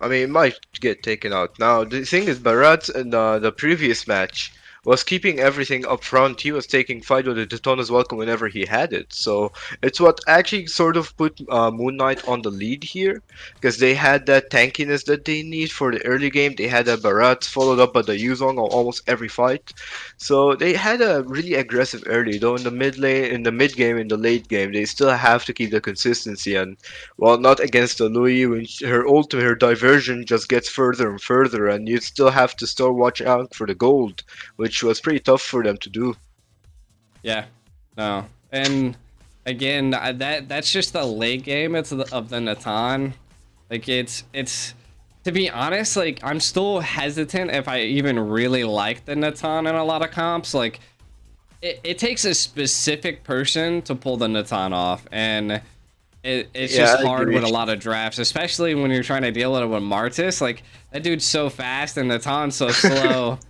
I mean, it might get taken out. Now, the thing is, Barat in the previous match was keeping everything up front. He was taking fight with the Daytona's Welcome whenever he had it. So it's what actually sort of put Moon Knight on the lead here, because they had that tankiness that they need for the early game. They had a Barat followed up by the Yuzong on almost every fight. So they had a really aggressive early, though in the mid lane, in the mid game, in the late game, they still have to keep the consistency. And well, not against the Louis, when her ult, her diversion just gets further and further, and you still have to start watching out for the gold, which was pretty tough for them to do. Yeah, no, and again, that's just the late game. It's of the Natan. Like it's to be honest, like I'm still hesitant if I even really like the Natan in a lot of comps. Like it takes a specific person to pull the Natan off, and it's Yeah, just I hard agree. with a lot of drafts, especially when you're trying to deal with it with Martis. Like that dude's so fast and Natan's so slow.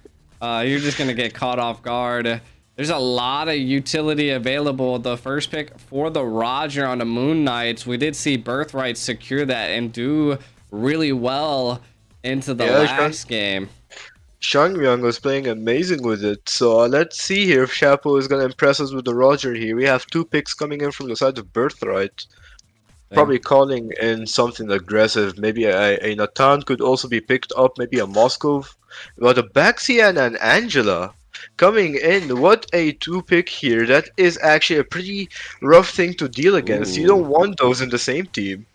You're just gonna get caught off guard. There's a lot of utility available. The first pick for the Roger on the Moon Knights, we did see Birthright secure that and do really well into the Yeah, last game. Shangyang was playing amazing with it. So let's see here if Chapo is gonna impress us with the Roger here. We have two picks coming in from the side of Birthright. Yeah. Probably calling in something aggressive. Maybe a Natan could also be picked up. Maybe a Moskov. But a Baxian and Angela coming in. What a two pick here. That is actually a pretty rough thing to deal against. You Ooh. don't want those in the same team.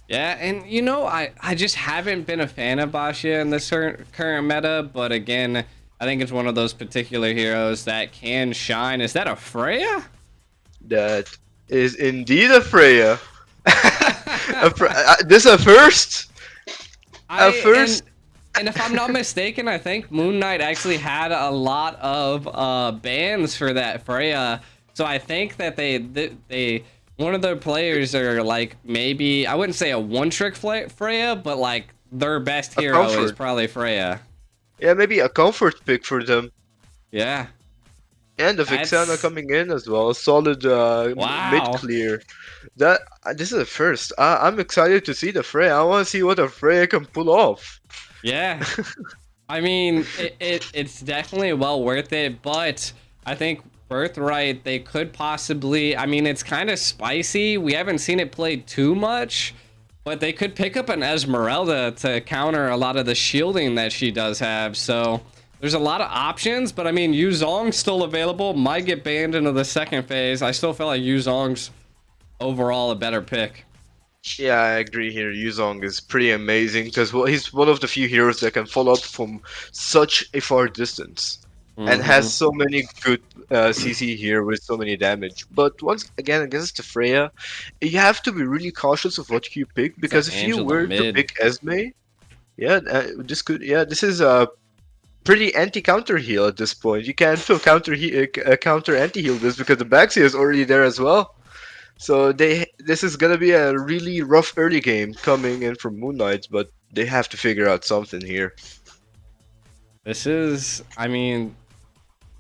Yeah, and you know, I just haven't been a fan of Bashia in this current meta, but again, I think it's one of those particular heroes that can shine. Is that a Freya? That is indeed a Freya. This a first. A first. And if I'm not mistaken, I think Moon Knight actually had a lot of bans for that Freya. So I think that they one of their players are like, maybe I wouldn't say a one-trick Freya, but like their best A hero is comfort. probably Freya. Yeah, maybe a comfort pick for them. Yeah. And the Vixana That's coming in as well. Solid mid wow. clear. That this is a first. I'm excited to see the Freya. I want to see what a Freya can pull off. Yeah. I mean, it's definitely well worth it, but I think Birthright, they could possibly, I mean, it's kind of spicy. We haven't seen it played too much, but they could pick up an Esmeralda to counter a lot of the shielding that she does have. So there's a lot of options, but I mean, Yuzong's still available. Might get banned into the second phase. I still feel like Yuzong's overall a better pick. Yeah, I agree here. Yuzong is pretty amazing because he's one of the few heroes that can follow up from such a far distance and has Mm-hmm. so many good CC here with so many damage. But once again, against the Freya, you have to be really cautious of what you pick It's that because if you Angela were to mid. pick Esme, yeah, this is a pretty anti-counter heal at this point. You can't feel counter anti-heal this because the Baxi is already there as well. So this is gonna be a really rough early game coming in from Moon Knight, but they have to figure out something here. This is, I mean,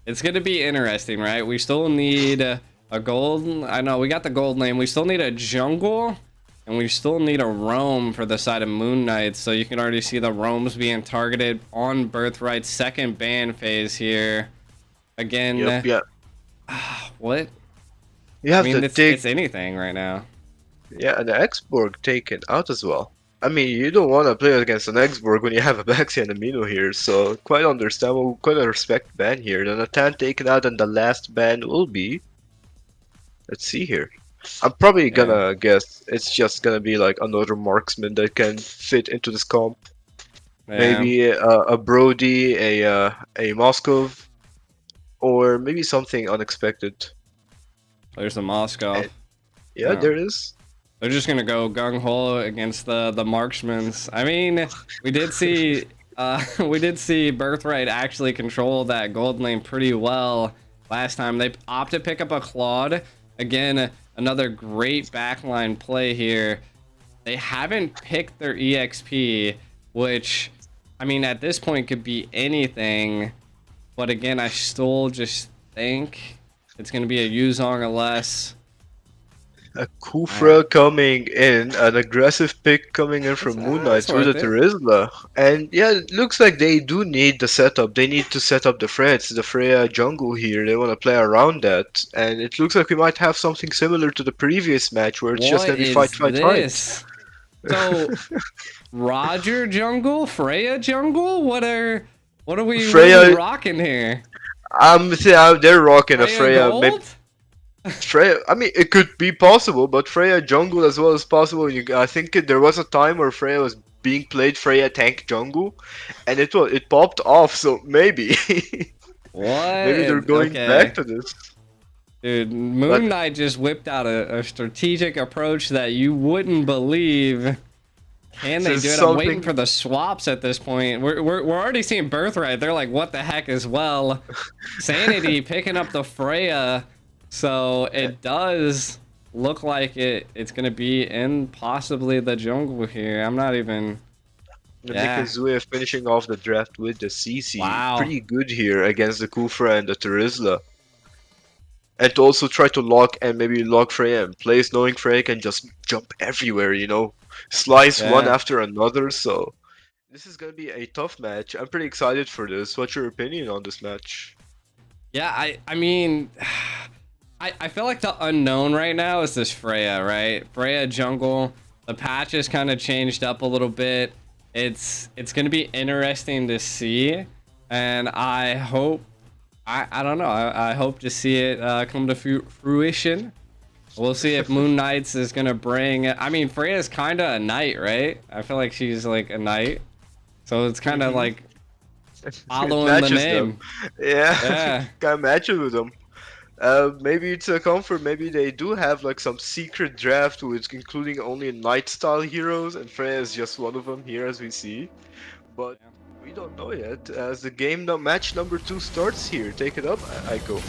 it's going to be interesting, right? We still need a gold. I know we got the gold lane. We still need a jungle, and we still need a roam for the side of Moon Knight. So you can already see the roams being targeted on Birthright's second ban phase here. Again, Yep, yeah. what? You I have mean, to it's take anything right now. yeah, and the Xborg taken out as well. I mean, you don't want to play against an Xborg when you have a Baxi and a Mino here, so quite understandable, quite a respect ban here. The Natan taken out, and the last ban will be. Let's see here. I'm probably Yeah, gonna guess it's just gonna be like another marksman that can fit into this comp. yeah. Maybe a Brody, a Moskov, or maybe something unexpected. There's the Moscow. And yeah, Yeah. there it is. They're just gonna go gung ho against the marksmans. I mean, we did see we did see Birthright actually control that gold lane pretty well last time. They opted to pick up a Claude. Again, another great backline play here. They haven't picked their EXP, which I mean at this point could be anything. But again, I still just think it's gonna be a Yuzong or less. A Kufra coming in, an aggressive pick coming in from Moon Knight That's through the worth it. Terizla. And yeah, it looks like they do need the setup. They need to set up the Freds, the Freya jungle here. They want to play around that. And it looks like we might have something similar to the previous match where it's just What going to be fight, is fight, fight. this? So Roger jungle, Freya jungle. What are we Freya, rocking here? they're rocking a Freya Freya. Maybe gold? Freya, I mean, it could be possible, but Freya jungle as well as possible. I think there was a time where Freya was being played Freya tank jungle, and it popped off. So maybe, What? maybe they're going back Okay. to this. Dude, But Moon Knight just whipped out a strategic approach that you wouldn't believe. Can this they is do it? I'm waiting something. for the swaps at this point. We're already seeing Birthright. They're like, what the heck as well. Sanity picking up the Freya. So it does look like it's going to be in possibly the jungle here. I'm not even... Yeah. Mikazuya finishing off the draft with the CC. Wow. Pretty good here against the Kufra and the Terizla. And to also try to lock and maybe lock Freya in place, knowing Freya can just jump everywhere, slice one Yeah. after another. So this is gonna be a tough match. I'm pretty excited for this. What's your opinion on this match? Yeah, I mean... I feel like the unknown right now is this Freya, right? Freya jungle. The patch has kind of changed up a little bit. It's gonna be interesting to see, and I hope I don't know. I hope to see it come to fruition. We'll see if Moon Knights is gonna bring. I mean, Freya's kind of a knight, right? I feel like she's like a knight, so it's kind of Hmm. like It following the matches them. name. Yeah, Yeah. kind of matches with them. Maybe it's a comfort. Maybe they do have like some secret draft with including only knight style heroes, and Freya is just one of them here as we see. But we don't know yet. As the game match number 2 starts here, take it up, Aiko.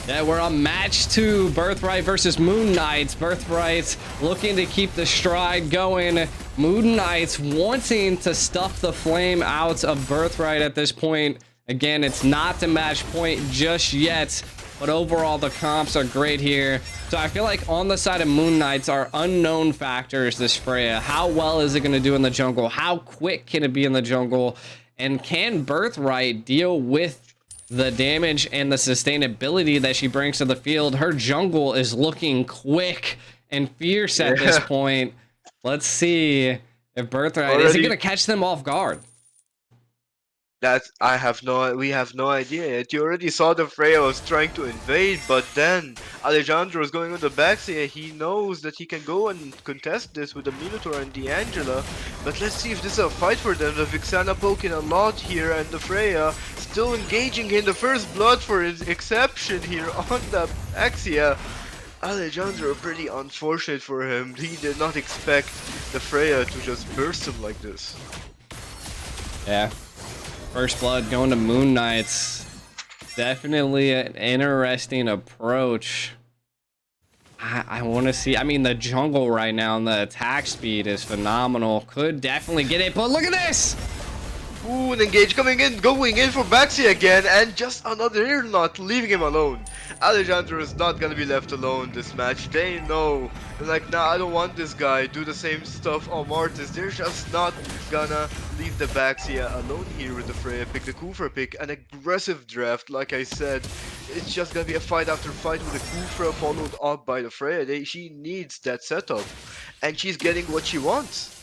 Yeah, we're on match 2, Birthright versus Moon Knights. Birthright looking to keep the stride going. Moon Knights wanting to stuff the flame out of Birthright at this point. Again, it's not the match point just yet, but overall the comps are great here. So I feel like on the side of Moon Knights, our unknown factors, this Freya. How well is it going to do in the jungle? How quick can it be in the jungle? And can Birthright deal with the damage and the sustainability that she brings to the field? Her jungle is looking quick and fierce at this Yeah, point. Let's see if Birthright is it already. gonna catch them off guard. We have no idea yet. You already saw the Freya was trying to invade, but then Alejandro is going on the backside. He knows that he can go and contest this with the Minotaur and the Angela. But let's see if this is a fight for them. The Vixana poking a lot here, and the Freya still engaging in the first blood for his exception here on the Axia. Alejandro, pretty unfortunate for him. He did not expect the Freya to just burst him like this. Yeah. First blood going to Moon Knights. Definitely an interesting approach. I want to see. I mean, the jungle right now and the attack speed is phenomenal. Could definitely get it, but look at this. Ooh, and Engage coming in, going in for Baxi again, and just another ear knot, leaving him alone. Alejandro is not gonna be left alone this match. They know. They're like, nah, I don't want this guy. Do the same stuff on Martis. They're just not gonna leave the Baxia alone here with the Freya pick, the Kufra pick, an aggressive draft. Like I said, it's just gonna be a fight after fight with the Kufra followed up by the Freya. She needs that setup, and she's getting what she wants.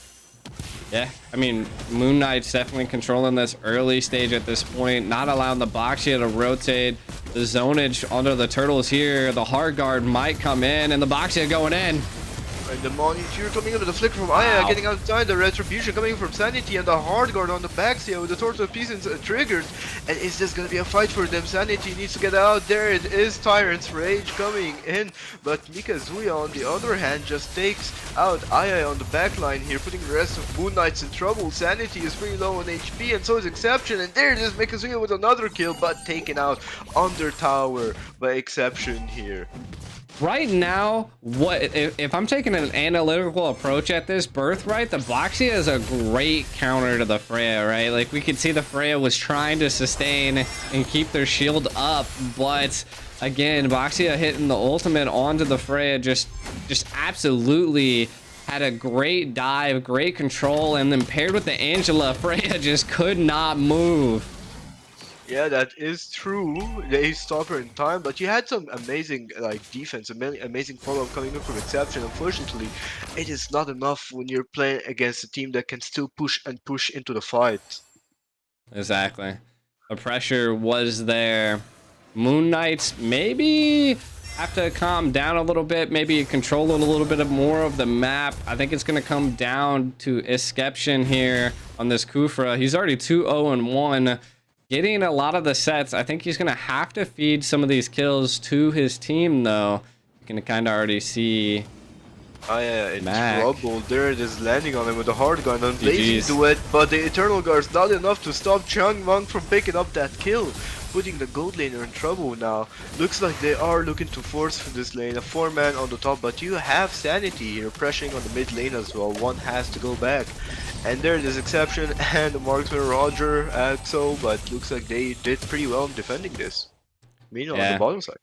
Yeah, I mean, Moon Knight's definitely controlling this early stage at this point, not allowing the Boxia to rotate. The zonage under the turtles here. The hard guard might come in, and the Boxia going in. And the Monitor coming in with the flicker from Aya, Wow. getting outside, the Retribution coming from Sanity, and the Hard Guard on the backseat with the Tortoise Pieces triggered. And is this gonna be a fight for them? Sanity needs to get out. There it is, Tyrant's Rage coming in. But Mikazuya, on the other hand, just takes out Aya on the backline here, putting the rest of Moon Knights in trouble. Sanity is pretty low on HP, and so is Exception. And there it is, Mikazuya with another kill, but taken out under tower by Exception here. Right now, what if I'm taking an analytical approach at this Birthright, the Boxia is a great counter to the Freya, right? Like we could see the Freya was trying to sustain and keep their shield up, but Again, Boxia hitting the ultimate onto the Freya, just absolutely had a great dive, great control, and then paired with the Angela, Freya just could not move. Yeah, that is true. They stopped her in time, but you had some amazing like defense, amazing follow-up coming in from Exception. Unfortunately, it is not enough when you're playing against a team that can still push and push into the fight. Exactly. The pressure was there. Moon Knights maybe have to calm down a little bit, maybe control a little bit more of the map. I think it's going to come down to Esception here on this Kufra. He's already 2-0-1. Getting a lot of the sets. I think he's going to have to feed some of these kills to his team, though. You can kind of already see. Oh yeah, in trouble. There it is, landing on him with a hard gun on Blazing GG's. Duet, but the Eternal Guard's not enough to stop Chung Mong from picking up that kill, putting the gold laner in trouble now. Looks like they are looking to force for this lane, a 4-man on the top, but you have Sanity here pressuring on the mid lane as well. One has to go back. And there it is, Exception and the marksman Roger Axo, but looks like they did pretty well in defending this. Meanwhile, on the bottom side.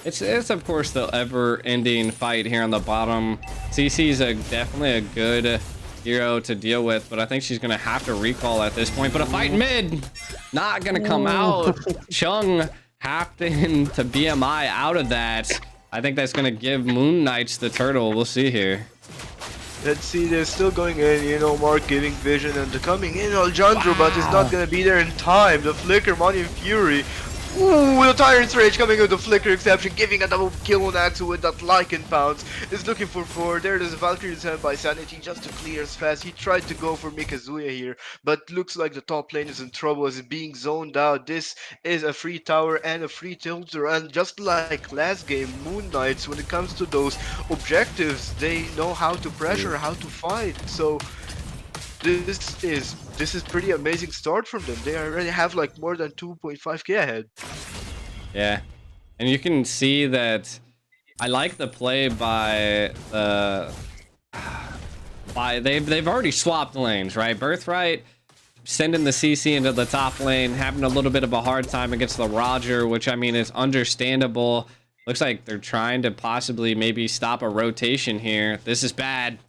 It's of course the ever-ending fight here on the bottom. CC's definitely a good hero to deal with, but I think she's gonna have to recall at this point. But a fight mid, not gonna come out. Chung having to BMI out of that. I think that's gonna give Moon Knights the turtle. We'll see here. Let's see, they're still going in, you know, Mark giving vision and coming in Alejandro, but he's not gonna be there in time. The flicker, Money and Fury. Ooh, the Tyrant's Rage coming with the Flicker Exception, giving a double kill on Axel with that Lycan Pounce. Is looking for 4. There it is, Valkyrie's hand by Sanity just to clear as fast. He tried to go for Mikazuya here, but looks like the top lane is in trouble as it's being zoned out. This is a free tower and a free tilter, and just like last game, Moon Knights, when it comes to those objectives, they know how to pressure, how to fight. So this is pretty amazing start from them. They already have like more than 2.5k ahead. Yeah, and you can see that I like the play by they've already swapped lanes, right? Birthright sending the CC into the top lane, having a little bit of a hard time against the Roger, which I mean is understandable. Looks like they're trying to possibly maybe stop a rotation here. This is bad.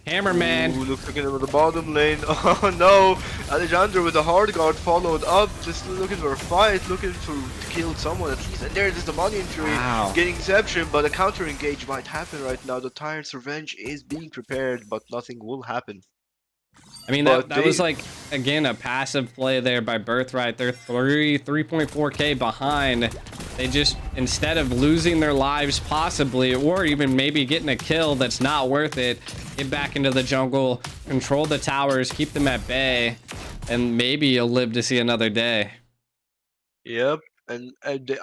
Hammerman. Ooh, looks like in the bottom lane. Oh no! Alejandro with the hard guard followed up, just looking for a fight, looking to kill someone at least. And there it is, the Money and Fury getting Exception, but a counter engage might happen right now. The Tyrant's Revenge is being prepared, but nothing will happen. I mean, that was like, again, a passive play there by Birthright. They're 3.4k behind. They just, instead of losing their lives possibly, or even maybe getting a kill that's not worth it, get back into the jungle, control the towers, keep them at bay, and maybe you'll live to see another day. Yep. And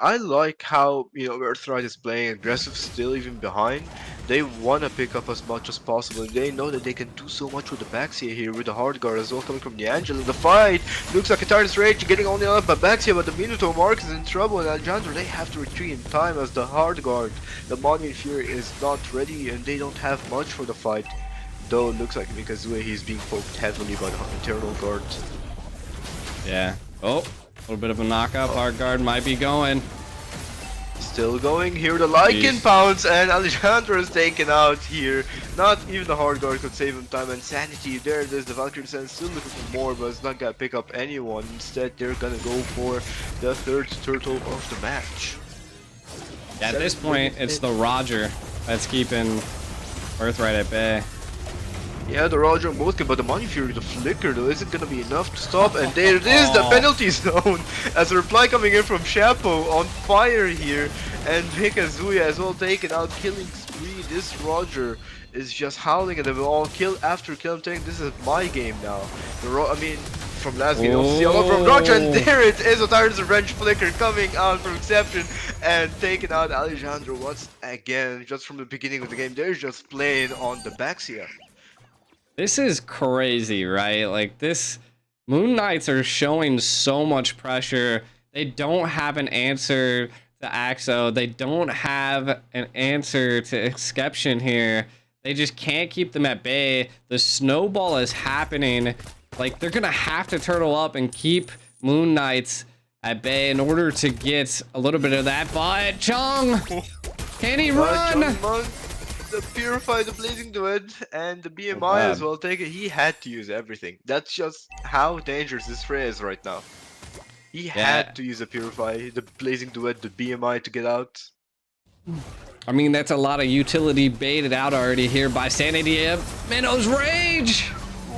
I like how, you know, Birthright is playing aggressive still even behind. They want to pick up as much as possible. And they know that they can do so much with the Baxia here, with the hard guard as well coming from the Angela. The fight looks like a Tyrant's Rage getting only up by Baxia, but the Minotaur Mark is in trouble. And Alejandro, they have to retreat in time as the hard guard, the Money and Fury, is not ready and they don't have much for the fight. Though it looks like Mikazuya, he's being poked heavily by the Eternal Guard. Yeah. Oh. A little bit of a knockup. Hard guard might be going. Still going here. The Lycan Pounce and Alejandro is taken out here. Not even the hard guard could save him time. And Sanity, there it is. The Valkyrie Descent still looking for more, but it's not gonna pick up anyone. Instead, they're gonna go for the third turtle of the match. Yeah, at this point, it's the Roger that's keeping Birthright at bay. Yeah, the Roger Motka, but the Money Fury, the Flicker, though, isn't gonna be enough to stop. And there it is, the penalty zone. As a reply coming in from Chapo on fire here. And Mikazuya as well taken out, killing spree. This Roger is just howling at them all, kill after kill. I'm saying this is my game now. From last game, you'll see a lot from Roger, and there it is, a Tyrant's Revenge Flicker coming out from Exception and taking out Alejandro once again. Just from the beginning of the game, they're just playing on the Baxia. This is crazy, right? Like, this Moon Knights are showing so much pressure. They don't have an answer to Axo. They don't have an answer to Exception here. They just can't keep them at bay. The snowball is happening. Like, they're gonna have to turtle up and keep Moon Knights at bay in order to get a little bit of that. But Chung, can he run? The Purify, the Blazing Duet, and the BMI as well. Take it. He had to use everything. That's just how dangerous this Freya is right now. He had to use the Purify, the Blazing Duet, the BMI to get out. I mean, that's a lot of utility baited out already here by Sanity. Minnow's Rage!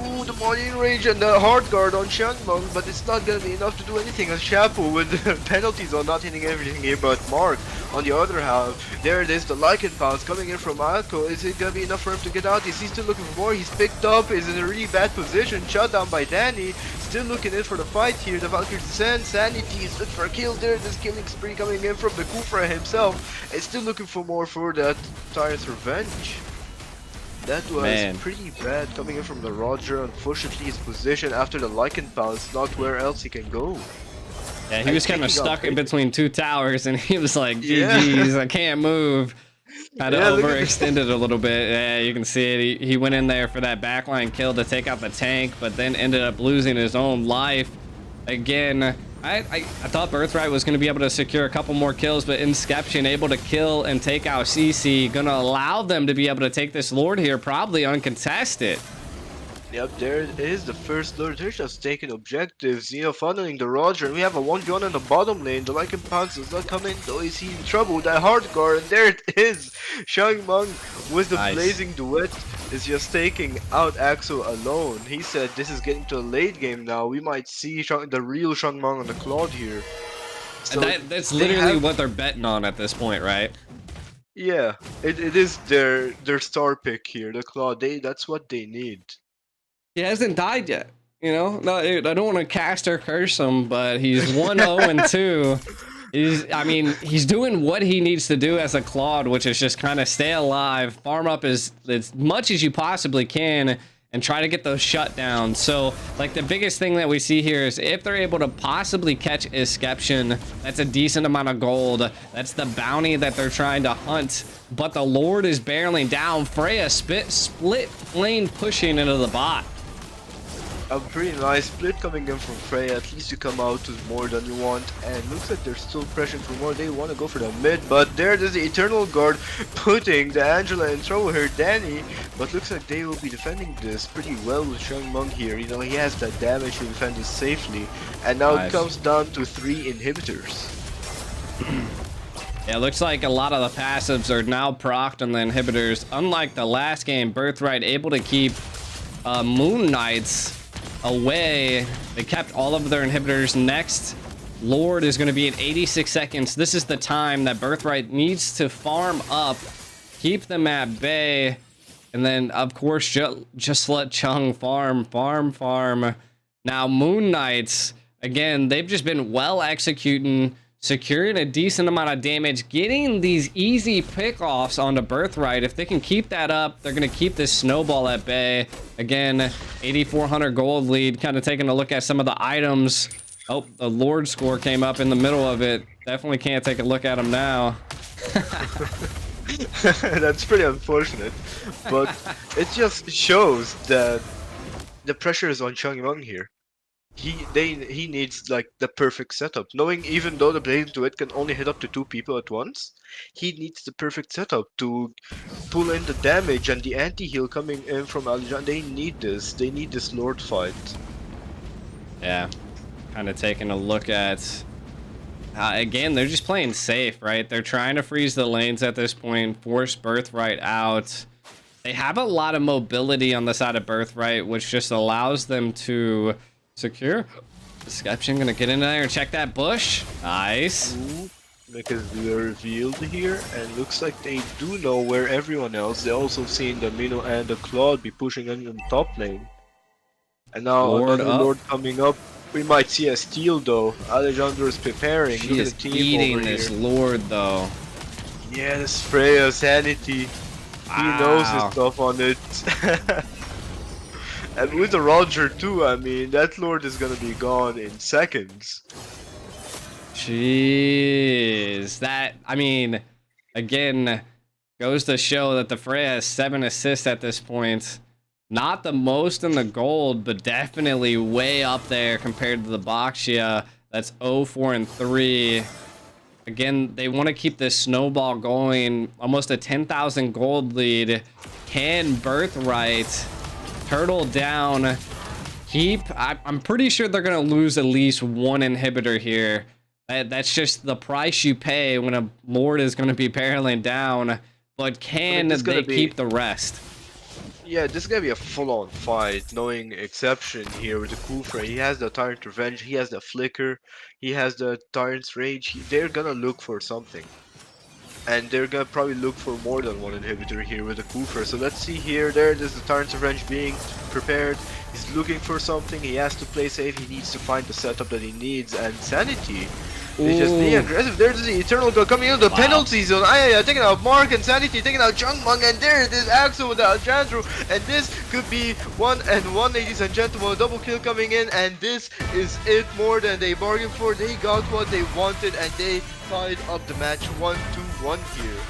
Ooh, the Marine Rage and the Hard Guard on Shanmong, but it's not gonna be enough to do anything on Shapu with penalties on not hitting everything here. But Mark, on the other hand, there it is, the Lycan Pounce coming in from Alco. Is it gonna be enough for him to get out? Is he still looking for more? He's picked up, is in a really bad position, shut down by Danny. Still looking in for the fight here, the Valkyrie's Descent, Sanity is looking for a kill there, this killing spree coming in from the Kufra himself. Is still looking for more for that Tyrant's Revenge. That was pretty bad coming in from the Roger. Unfortunately, his position after the Lycan Pounce, not where else he can go. Yeah, he was kind of stuck in between two towers, and he was like, GG's, I can't move. Kind of overextended a little bit. Yeah, you can see it. He went in there for that backline kill to take out the tank, but then ended up losing his own life. Again, I thought Birthright was going to be able to secure a couple more kills, but Inception able to kill and take out CC, going to allow them to be able to take this Lord here, probably uncontested. Yep, there it is, the first Lord. They're just taking objectives, you know, funneling the Roger, and we have a 1v1 in the bottom lane. The Lycan Pounce does not come in, though is he in trouble with that Hard Guard, and there it is! Shangmeng with the Blazing Duet is just taking out Axo alone. He said this is getting to a late game now. We might see the real Shangmeng on the Claude here. So that's literally what they're betting on at this point, right? Yeah, it is their star pick here, the Claude. That's what they need. He hasn't died yet, you know. No, I don't want to cast or curse him, but he's 1-0-2. I mean, he's doing what he needs to do as a Claude, which is just kind of stay alive, farm up as much as you possibly can, and try to get those shutdowns. So, like, the biggest thing that we see here is if they're able to possibly catch Esception, that's a decent amount of gold. That's the bounty that they're trying to hunt. But the Lord is barreling down. Freya split lane pushing into the bot. A pretty nice split coming in from Freya. At least you come out with more than you want, and looks like they're still pressuring for more. They want to go for the mid, but there it is, the Eternal Guard putting the Angela in trouble here, Danny. But looks like they will be defending this pretty well with Shangmeng here. You know, he has that damage to defend this safely, and now it comes down to 3 inhibitors. Yeah, it looks like a lot of the passives are now procced on the inhibitors. Unlike the last game, Birthright able to keep Moon Knights away. They kept all of their inhibitors. Next Lord is going to be at 86 seconds. This is the time that Birthright needs to farm up, keep them at bay, and then of course just let Chung farm. Now Moon Knights, again, they've just been well executing, securing a decent amount of damage, getting these easy pickoffs onto Birthright. If they can keep that up, they're going to keep this snowball at bay. Again, 8,400 gold lead. Kind of taking a look at some of the items. Oh, the Lord score came up in the middle of it. Definitely can't take a look at them now. That's pretty unfortunate, but it just shows that the pressure is on Shangmeng here. He needs like the perfect setup, knowing even though the Blazing Duet can only hit up to 2 people at once, he needs the perfect setup to pull in the damage and the anti-heal coming in from Alijan. They need this Lord fight. Yeah, kind of taking a look at again, they're just playing safe, right? They're trying to freeze the lanes at this point, force Birthright out. They have a lot of mobility on the side of Birthright, which just allows them to secure. Deception gonna get in there and check that bush. Nice. Because they're revealed here, and looks like they do know where everyone else. They also seen the Minnow and the Claude be pushing in the top lane. And now another Lord coming up. We might see a steal though. Alejandro is preparing. She is eating this Lord though. Yeah, this Freya Sanity. Wow. He knows his stuff on it. And with the Roger too, I mean, that Lord is gonna be gone in seconds. Jeez. That, I mean, again, goes to show that the Freya has 7 assists at this point. Not the most in the gold, but definitely way up there compared to the Baxia. That's 0-4-3. Again, they want to keep this snowball going. Almost a 10,000 gold lead. Can Birthright turtle down? I'm pretty sure they're going to lose at least one inhibitor here. That's just the price you pay when a Lord is going to be barreling down. But can they keep the rest? Yeah, this is gonna be a full-on fight, knowing exception here with the Kufra. He has the Tyrant Revenge, he has the Flicker, he has the Tyrant's Rage. They're gonna look for something. And they're gonna probably look for more than one inhibitor here with the Kufra. So let's see here, there it is, the Tyrant's Revenge being prepared. He's looking for something, he has to play safe, he needs to find the setup that he needs, and Sanity. They just being aggressive. There's the Eternal Girl coming in, the penalty zone. Taking out Mark and Sanity, taking out Jungmung, and there it is, Axel with the Alejandro. And this could be 1-1, ladies and gentlemen. A double kill coming in, and this is it. More than they bargained for. They got what they wanted, and they tied up the match 1-1 here.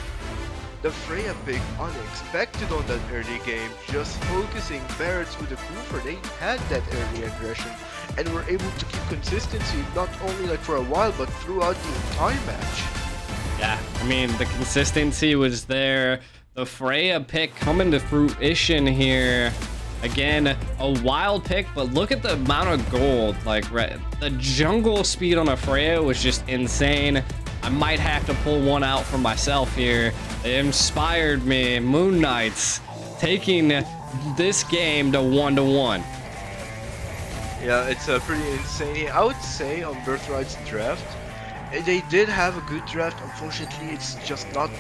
The Freya pick unexpected on that early game, just focusing Barretts with the Cooper. They had that early aggression and were able to keep consistency not only like for a while but throughout the entire match. Yeah, I mean the consistency was there. The Freya pick coming to fruition here. Again, a wild pick, but look at the amount of gold. Like the jungle speed on a Freya was just insane. I might have to pull one out for myself here. It inspired me. Moon Knights taking this game to 1-1. Yeah, it's pretty insane. I would say on Birthright's draft, they did have a good draft. Unfortunately, it's just not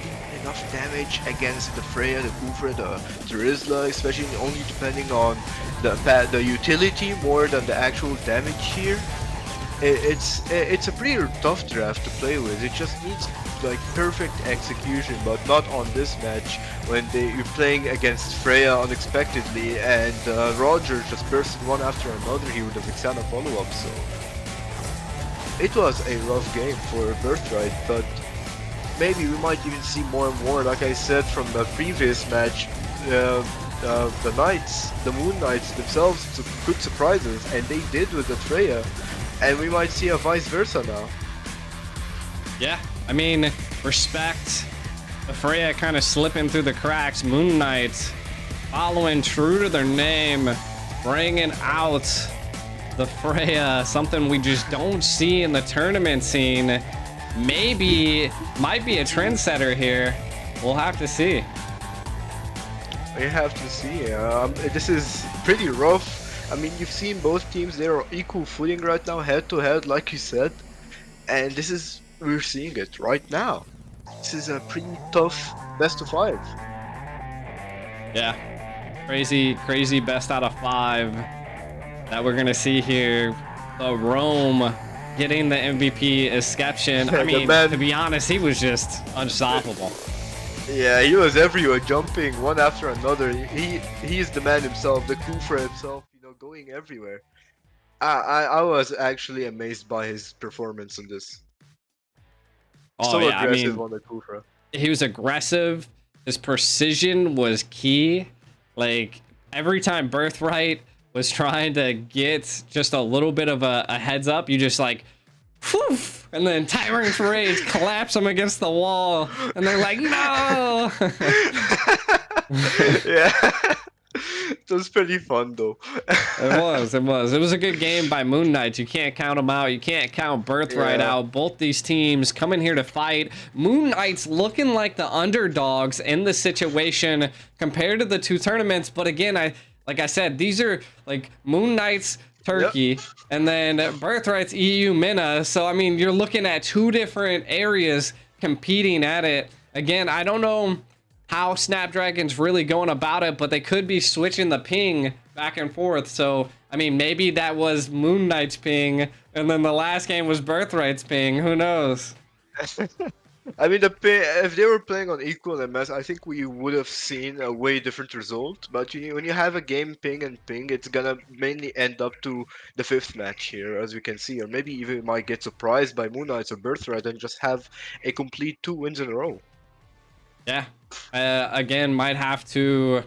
enough damage against the Freya, the Kufra, the Terizla, especially only depending on the utility more than the actual damage here. It's a pretty tough draft to play with. It just needs like perfect execution, but not on this match when you're playing against Freya unexpectedly and Roger just bursted one after another here with the Vixana follow-up. So it was a rough game for Birthright, but maybe we might even see more and more. Like I said from the previous match, the Knights, the Moon Knights themselves could surprise us, and they did with the Freya. And we might see a vice versa now. Yeah, I mean, respect. The Freya kind of slipping through the cracks. Moon Knights following true to their name, bringing out the Freya, something we just don't see in the tournament scene. Might be a trendsetter here. We'll have to see. We have to see. This is pretty rough. I mean, you've seen both teams, they're equal footing right now, head to head, like you said. And we're seeing it right now. This is a pretty tough best of 5. Yeah, crazy best out of 5 that we're gonna see here. The Rome getting the MVP exception. I mean, to be honest, he was just unstoppable. Yeah, he was everywhere, jumping one after another. He's the man himself, the Kufra himself, you know, going everywhere. I was actually amazed by his performance in this. Oh, So yeah, aggressive I mean, on the Kufra. he was aggressive. His precision was key. Like every time Birthright was trying to get just a little bit of a heads up, you just like, whew, and then Tyrant's Rage collapse them against the wall, and they're like, no. Yeah. It was pretty fun though. It was a good game by Moon Knights. You can't count them out. You can't count Birthright out. Both these teams coming here to fight. Moon Knights looking like the underdogs in the situation compared to the two tournaments. But again, like I said, these are like Moon Knights Turkey, and then Birthright's EU Mina. So I mean, you're looking at two different areas competing at it. Again, I don't know how Snapdragon's really going about it, but they could be switching the ping back and forth. So I mean, maybe that was Moon Knight's ping, and then the last game was Birthright's ping. Who knows? I mean, if they were playing on equal MS, I think we would have seen a way different result. But when you have a game ping and ping, it's gonna mainly end up to the 5th match here, as we can see. Or maybe even we might get surprised by Moon Knights or Birthright and just have a complete 2 wins in a row. Yeah. Again, might have to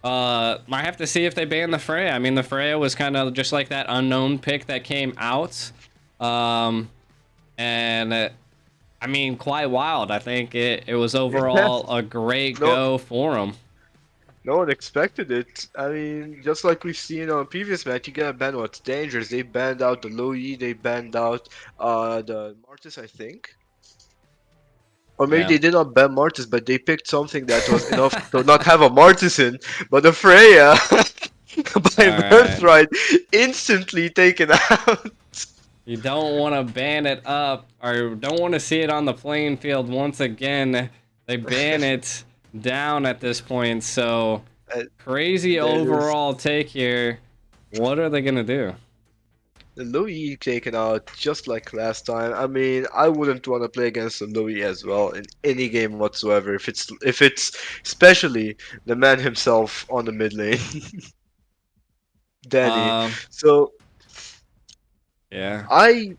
see if they ban the Freya. I mean, the Freya was kind of just like that unknown pick that came out. Um, and I mean, quite wild. I think it was Yeah, overall a great no, go for him. no one expected it. I mean, just like we've seen on previous match, you gotta ban what's dangerous. They banned out the low E, they banned out the Martis, I think. Or maybe Yeah. they did not ban Martis, but they picked something that was enough to not have a Martisan, but a Freya All by right. Birthright instantly taken out. You don't want to ban it up, or don't want to see it on the playing field once again. They ban it down at this point. So Uh, crazy There's overall take here. What are they gonna do? the Louis taken out just like last time. I mean, I wouldn't want to play against the Louis as well in any game whatsoever. If it's especially the man himself on the mid lane, Danny. Um, So yeah, I,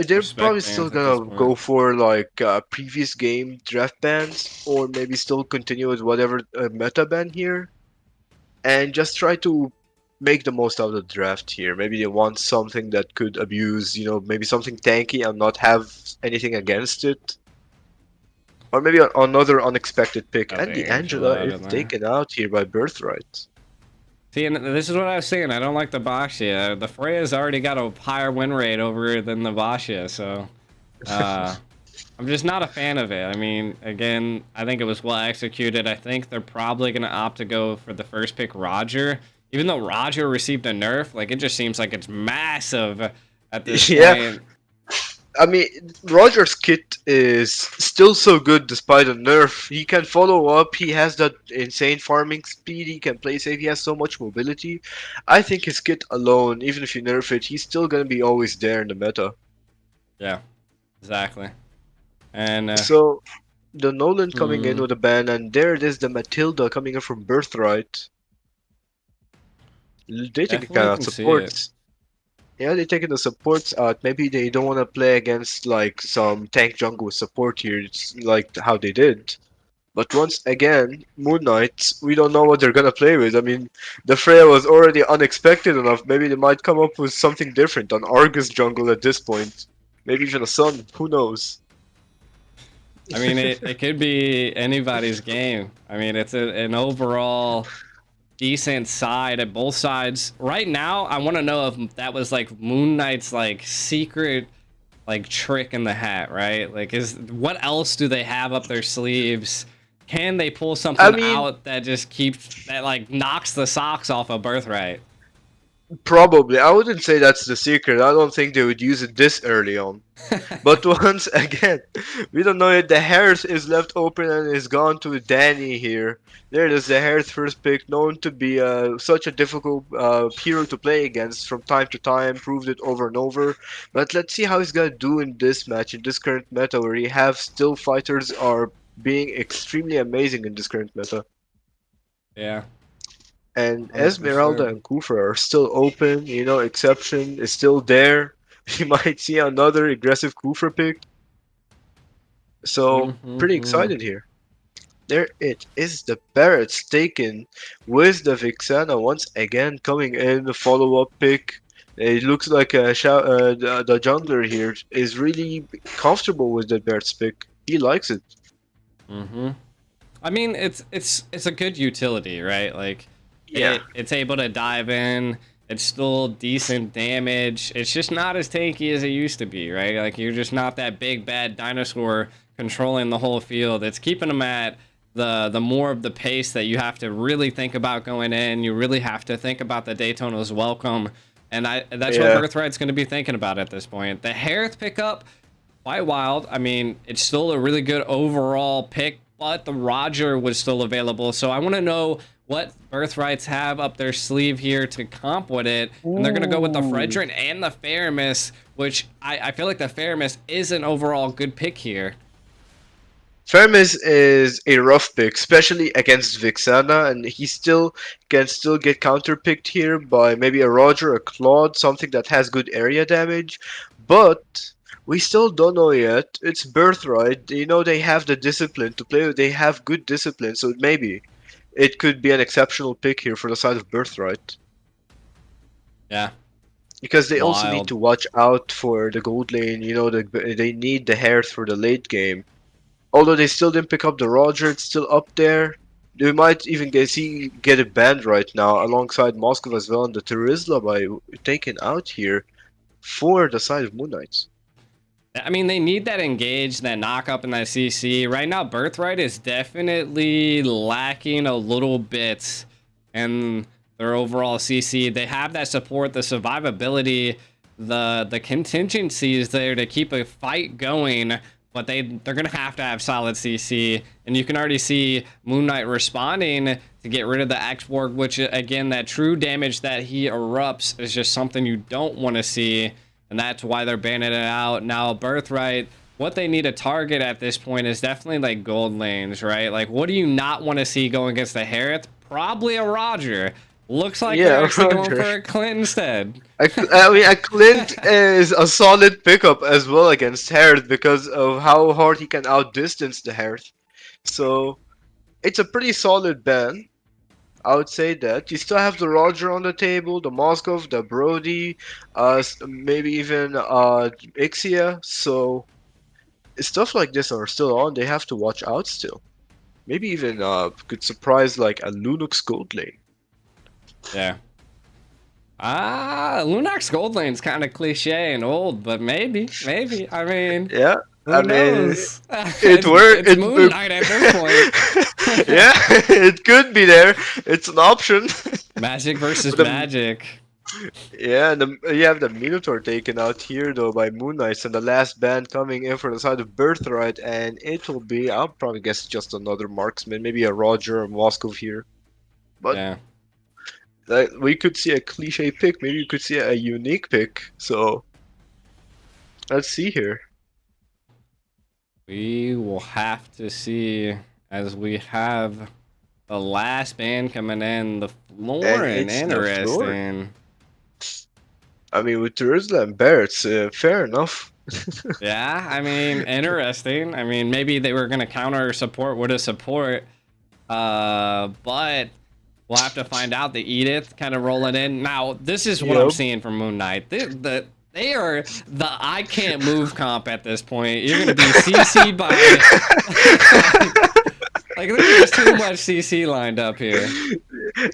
they're respect probably still bans at this gonna point. go for like previous game draft bans, or maybe still continue with whatever meta ban here, and just try to make the most out of the draft here. Maybe they want something that could abuse, maybe something tanky and not have anything against it. Or maybe another unexpected pick. Oh, And the the Angela Angela is out in there. taken out here by Birthright. See, and this is what I was saying. I don't like the Bashia. The Freya's already got a higher win rate over than the Bashia, so uh, I'm just not a fan of it. I mean, again, I think it was well executed. I think they're probably going to opt to go for the first pick, Roger. Even though Roger received a nerf, like it just seems like it's massive at this Yeah, point. I mean, Roger's kit is still so good despite a nerf. He can follow up, he has that insane farming speed, he can play safe, he has so much mobility. I think his kit alone, even if you nerf it, he's still gonna be always there in the meta. Yeah, exactly. And So, the Nolan coming in hmm, with a ban, and there it is, the Matilda coming in from Birthright. They take it kind definitely of can see it. supports. Yeah, they're taking the supports out. Maybe they don't want to play against like some tank jungle support here, it's like how they did. But once again, Moon Knight, we don't know what they're gonna play with. I mean, the Freya was already unexpected enough. Maybe they might come up with something different, an Argus jungle at this point. Maybe even a Sun, who knows? I mean, it could be anybody's game. I mean, it's an overall decent side at both sides. Right now, I want to know if that was like Moon Knight's like secret like trick in the hat, right? Like is what else do they have up their sleeves? Can they pull I something mean, out that just keeps that like knocks the socks off of Birthright? probably. I wouldn't say that's the secret. I don't think they would use it this early on. But once again, we don't know yet. The Harris is left open and is gone to Danny here. There it is, the Harris first pick, known to be such a difficult hero to play against from time to time, proved it over and over. But let's see how he's gonna do in this match, in this current meta, where you have still fighters are being extremely amazing in this current meta. Yeah, And 100%. Esmeralda and Kufra are still open, exception is still there. You might see another aggressive Kufra pick. So pretty Mm-hmm. excited here. There it is, the Barrett's taken with the Vixana once again coming in, the follow-up pick. It looks like the jungler here is really comfortable with the Barrett's pick. He likes it. Mm-hmm. I mean, it's a good utility, right? Like, Yeah. it's able to dive in. It's still decent damage. It's just not as tanky as it used to be, right? Like you're just not that big bad dinosaur controlling the whole field. It's keeping them at the more of the pace that you have to really think about going in. You really have to think about the Daytona's welcome, and that's what Yeah. Birthright's going to be thinking about at this point. The Harith pickup quite wild. I mean, it's still a really good overall pick, but the Roger was still available. So I want to know what Birthrights have up their sleeve here to comp with it. And they're going to go with the Ooh. Fredrin and the Faramis, which I feel like the Faramis is an overall good pick here. Fermis is a rough pick, especially against Vixana, and he still can still get counterpicked here by maybe a Roger, a Claude, something that has good area damage. But we still don't know yet. It's Birthright. They have the discipline to play. They have good discipline, so maybe it could be an exceptional pick here for the side of Birthright. Yeah. because they also need Wild. to watch out for the gold lane. You know, they need the Hearth for the late game. Although they still didn't pick up the Roger, it's still up there. They might even get it banned right now alongside Moscow as well and the Terizla by taken out here for the side of Moon Knights. I mean, they need that engage, that knock up, and that CC. Right now, Birthright is definitely lacking a little bit in their overall CC. They have that support, the survivability, the contingencies there to keep a fight going, but they're gonna have to have solid CC. And you can already see Moon Knight responding to get rid of the X-Borg, which again, that true damage that he erupts is just something you don't want to see. And that's why they're banning it out. Now, Birthright, what they need to target at this point is definitely like gold lanes, right? Like, what do you not want to see going against the Harith? Probably a Roger. Looks like they're Yeah, actually going Roger. for a Clint instead. I mean, a Clint is a solid pickup as well against Hearth because of how hard he can outdistance the Hearth. So it's a pretty solid ban. I would say that you still have the Roger on the table, the Moskov, the Brody, maybe even Ixia. So stuff like this are still on. They have to watch out still. Maybe even could surprise like a Lunux gold lane. Yeah. Lunox gold lane's kind of cliche and old, but maybe. I mean, Yeah, I who mean knows? it worked. It's Moon Knight at this point. Yeah, it could be there. It's an option. Magic versus But the magic. Yeah, and you have the Minotaur taken out here though by Moon Knights, and the last band coming in for the side of Birthright, and it will be, I'll probably guess, just another marksman, maybe a Roger or Moskov here. But Yeah. we could see a cliche pick, maybe you could see a unique pick. So let's see here. We will have to see as we have the last band coming in. The And Florin, it's the floor. interesting. I mean, with Terizla and Bear, it's fair enough. Yeah, I mean, interesting. I mean, maybe they were gonna counter support with a support, but we'll have to find out. The Edith kind of rolling in. Now, this is what I'm Yep. seeing from Moon Knight. They are the I can't move comp at this point. You're gonna be CC'd by like there's too much CC lined up here.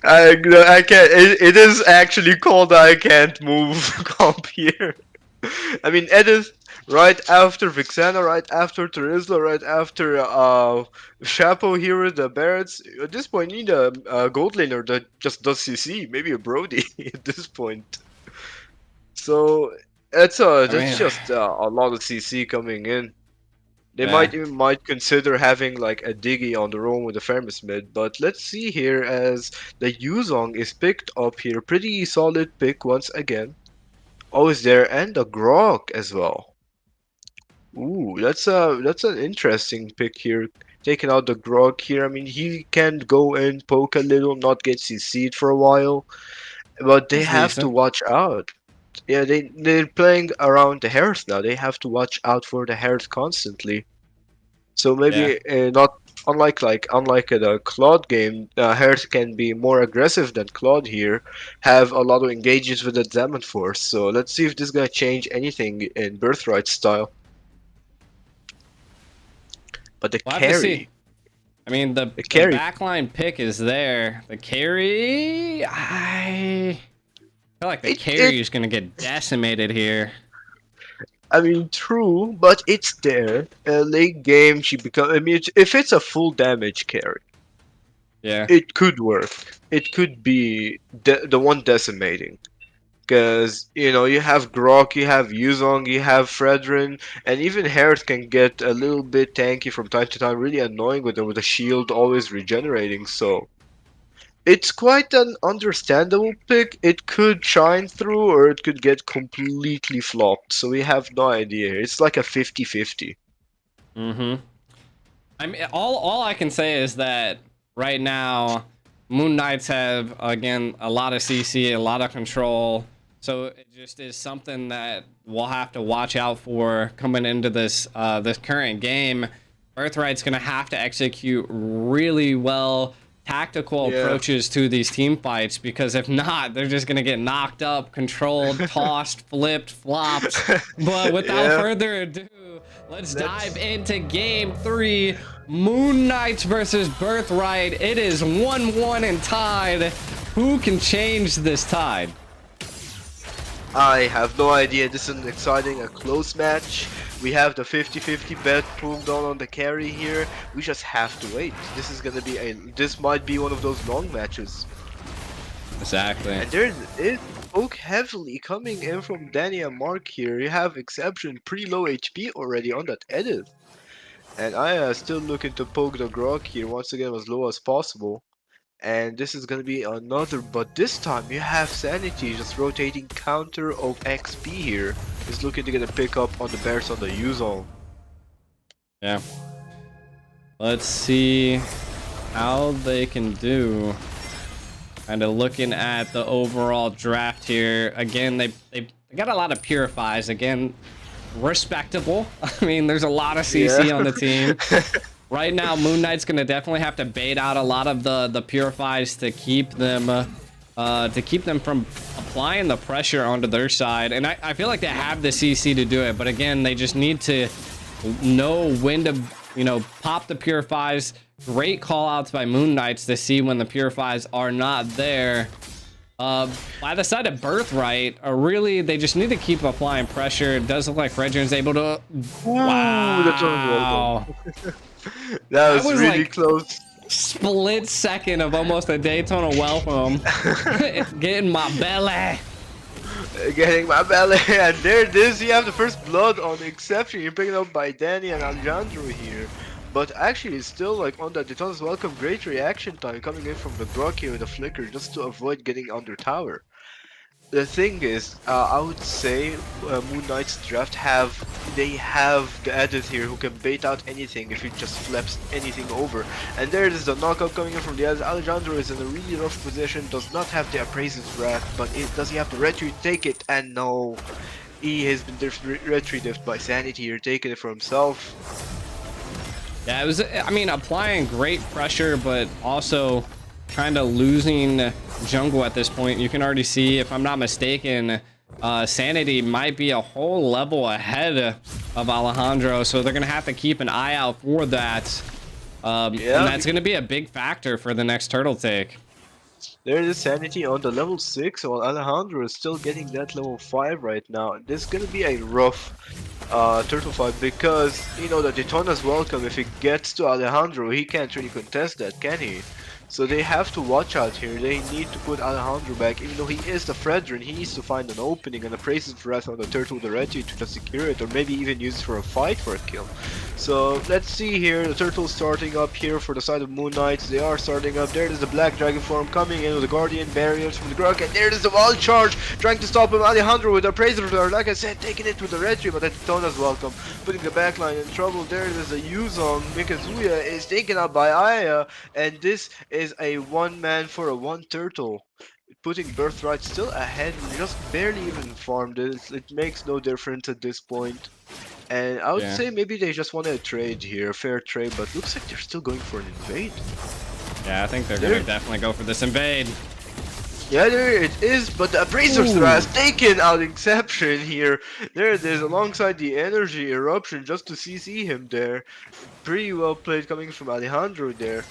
I can't. It is actually called I can't move comp here. I mean, Edith right after Vixana, right after Terizla, right after Chapo here with the Barretts. At this point, you need a gold laner that just does CC, maybe a Brody at this point. So I that's mean, just a lot of CC coming in. They yeah, might consider having like a Diggy on the roam with the Fairness mid, but let's see here as the Yuzong is picked up here. Pretty solid pick once again. Always there, and the Grok as well. Ooh, that's an interesting pick here. Taking out the Grok here. I mean, he can go and poke a little, not get CC'd for a while, but they that's have to decent. watch out. Yeah, they're playing around the Hearth now. They have to watch out for the Hearth constantly. So Yeah. maybe not unlike the Claude game, Hearth can be more aggressive than Claude here, have a lot of engages with the Demon Force. So let's see if this gonna change anything in Birthright style. But We'll have to see. I mean, the the the carry, backline pick is there. The carry, I feel like the it carry is gonna get decimated here. I mean true, but it's there. Late game, she become. I mean, if it's a full damage carry, Yeah. it could work. It could be the one decimating. Because, you know, you have Grok, you have Yuzong, you have Fredrin, and even Herod can get a little bit tanky from time to time, really annoying with them with the shield always regenerating, so it's quite an understandable pick. It could shine through or it could get completely flopped, so we have no idea. It's like a 50-50. Mm-hmm. I mean, all I can say is that right now, Moon Knights have again a lot of CC, a lot of control. So it just is something that we'll have to watch out for coming into this current game. Birthright's gonna have to execute really well tactical approaches to these team fights, because if not, they're just gonna get knocked up, controlled, tossed, flipped, flopped. But without further ado, let's dive into game 3. Moon Knights versus Birthright. It is 1-1 and tied. Who can change this tide? I have no idea. This is an exciting, a close match. We have the 50-50 bet pulled on the carry here. We just have to wait. This is gonna be this might be one of those long matches. Exactly. And there is poke heavily coming in from Danny and Mark here. You have Exception pretty low HP already on that edit. And I still looking to poke the Grok here once again as low as possible. And this is gonna be another, but this time you have Sanity just rotating counter of XP here. He's looking to get a pick up on the Bears on the U-Zone. Yeah. Let's see how they can do. Kind of looking at the overall draft here. Again, they got a lot of purifies. Again, respectable. I mean, there's a lot of CC on the team. Right now, Moon Knight's gonna definitely have to bait out a lot of the purifies to keep them from applying the pressure onto their side. And I feel like they have the CC to do it, but again, they just need to know when to, you know, pop the purifies. Great call outs by Moon Knights to see when the purifies are not there. By the side of Birthright, really, they just need to keep applying pressure. It does look like Fredrin's able to. Wow. That was really like close. Split second of almost a Daytona welcome. Getting my belly. Getting my belly. And there it is. You have the first blood on the Exception. You're picking up by Danny and Alejandro here. But actually, it's still like on that Daytona's welcome. Great reaction time coming in from the Grok here with a flicker just to avoid getting under tower. The thing is, I would say Moon Knight's draft they have the edit here who can bait out anything if he just flips anything over. And there is the knockup coming in from the edit. Alejandro is in a really rough position, does not have the Appraiser's Wrath, but does he have the retreat? Take it, and no. He has been retreated by Sanity here, taking it for himself. Yeah, it was, I mean, applying great pressure, but also kind of losing jungle at this point. You can already see, if I'm not mistaken, Sanity might be a whole level ahead of Alejandro, so they're gonna have to keep an eye out for that. And that's gonna be a big factor for the next turtle take. There is Sanity on the level 6, while Alejandro is still getting that level 5 right now. This is gonna be a rough turtle fight, because you know that Daytona's welcome. If it gets to Alejandro, he can't really contest that, can he? So they have to watch out here. They need to put Alejandro back. Even though he is the Fredrin, he needs to find an opening and a Appraiser's Wrath on the turtle with the retreat to secure it, or maybe even use it for a fight for a kill. So let's see here. The turtle's starting up here for the side of Moon Knights. They are starting up. There is the Black Dragon form coming in with the Guardian barriers from the Grok, and there is the wall charge trying to stop him. Alejandro with the Appraiser's Wrath, like I said, taking it with the retreat, but that's Daytona's welcome, putting the backline in trouble. There is a U-Zone. Mikazuya is taken out by Aya, and this is a one man for a one turtle, putting Birthright still ahead. Just barely even farmed it. It makes no difference at this point. And I would say maybe they just want a trade here, a fair trade, but looks like they're still going for an invade. Yeah, I think they're gonna definitely go for this invade. Yeah, there it is, but the Appraiser's Wrath taken out Exception here. There it is, alongside the Energy Eruption, just to CC him there. Pretty well played coming from Alejandro there.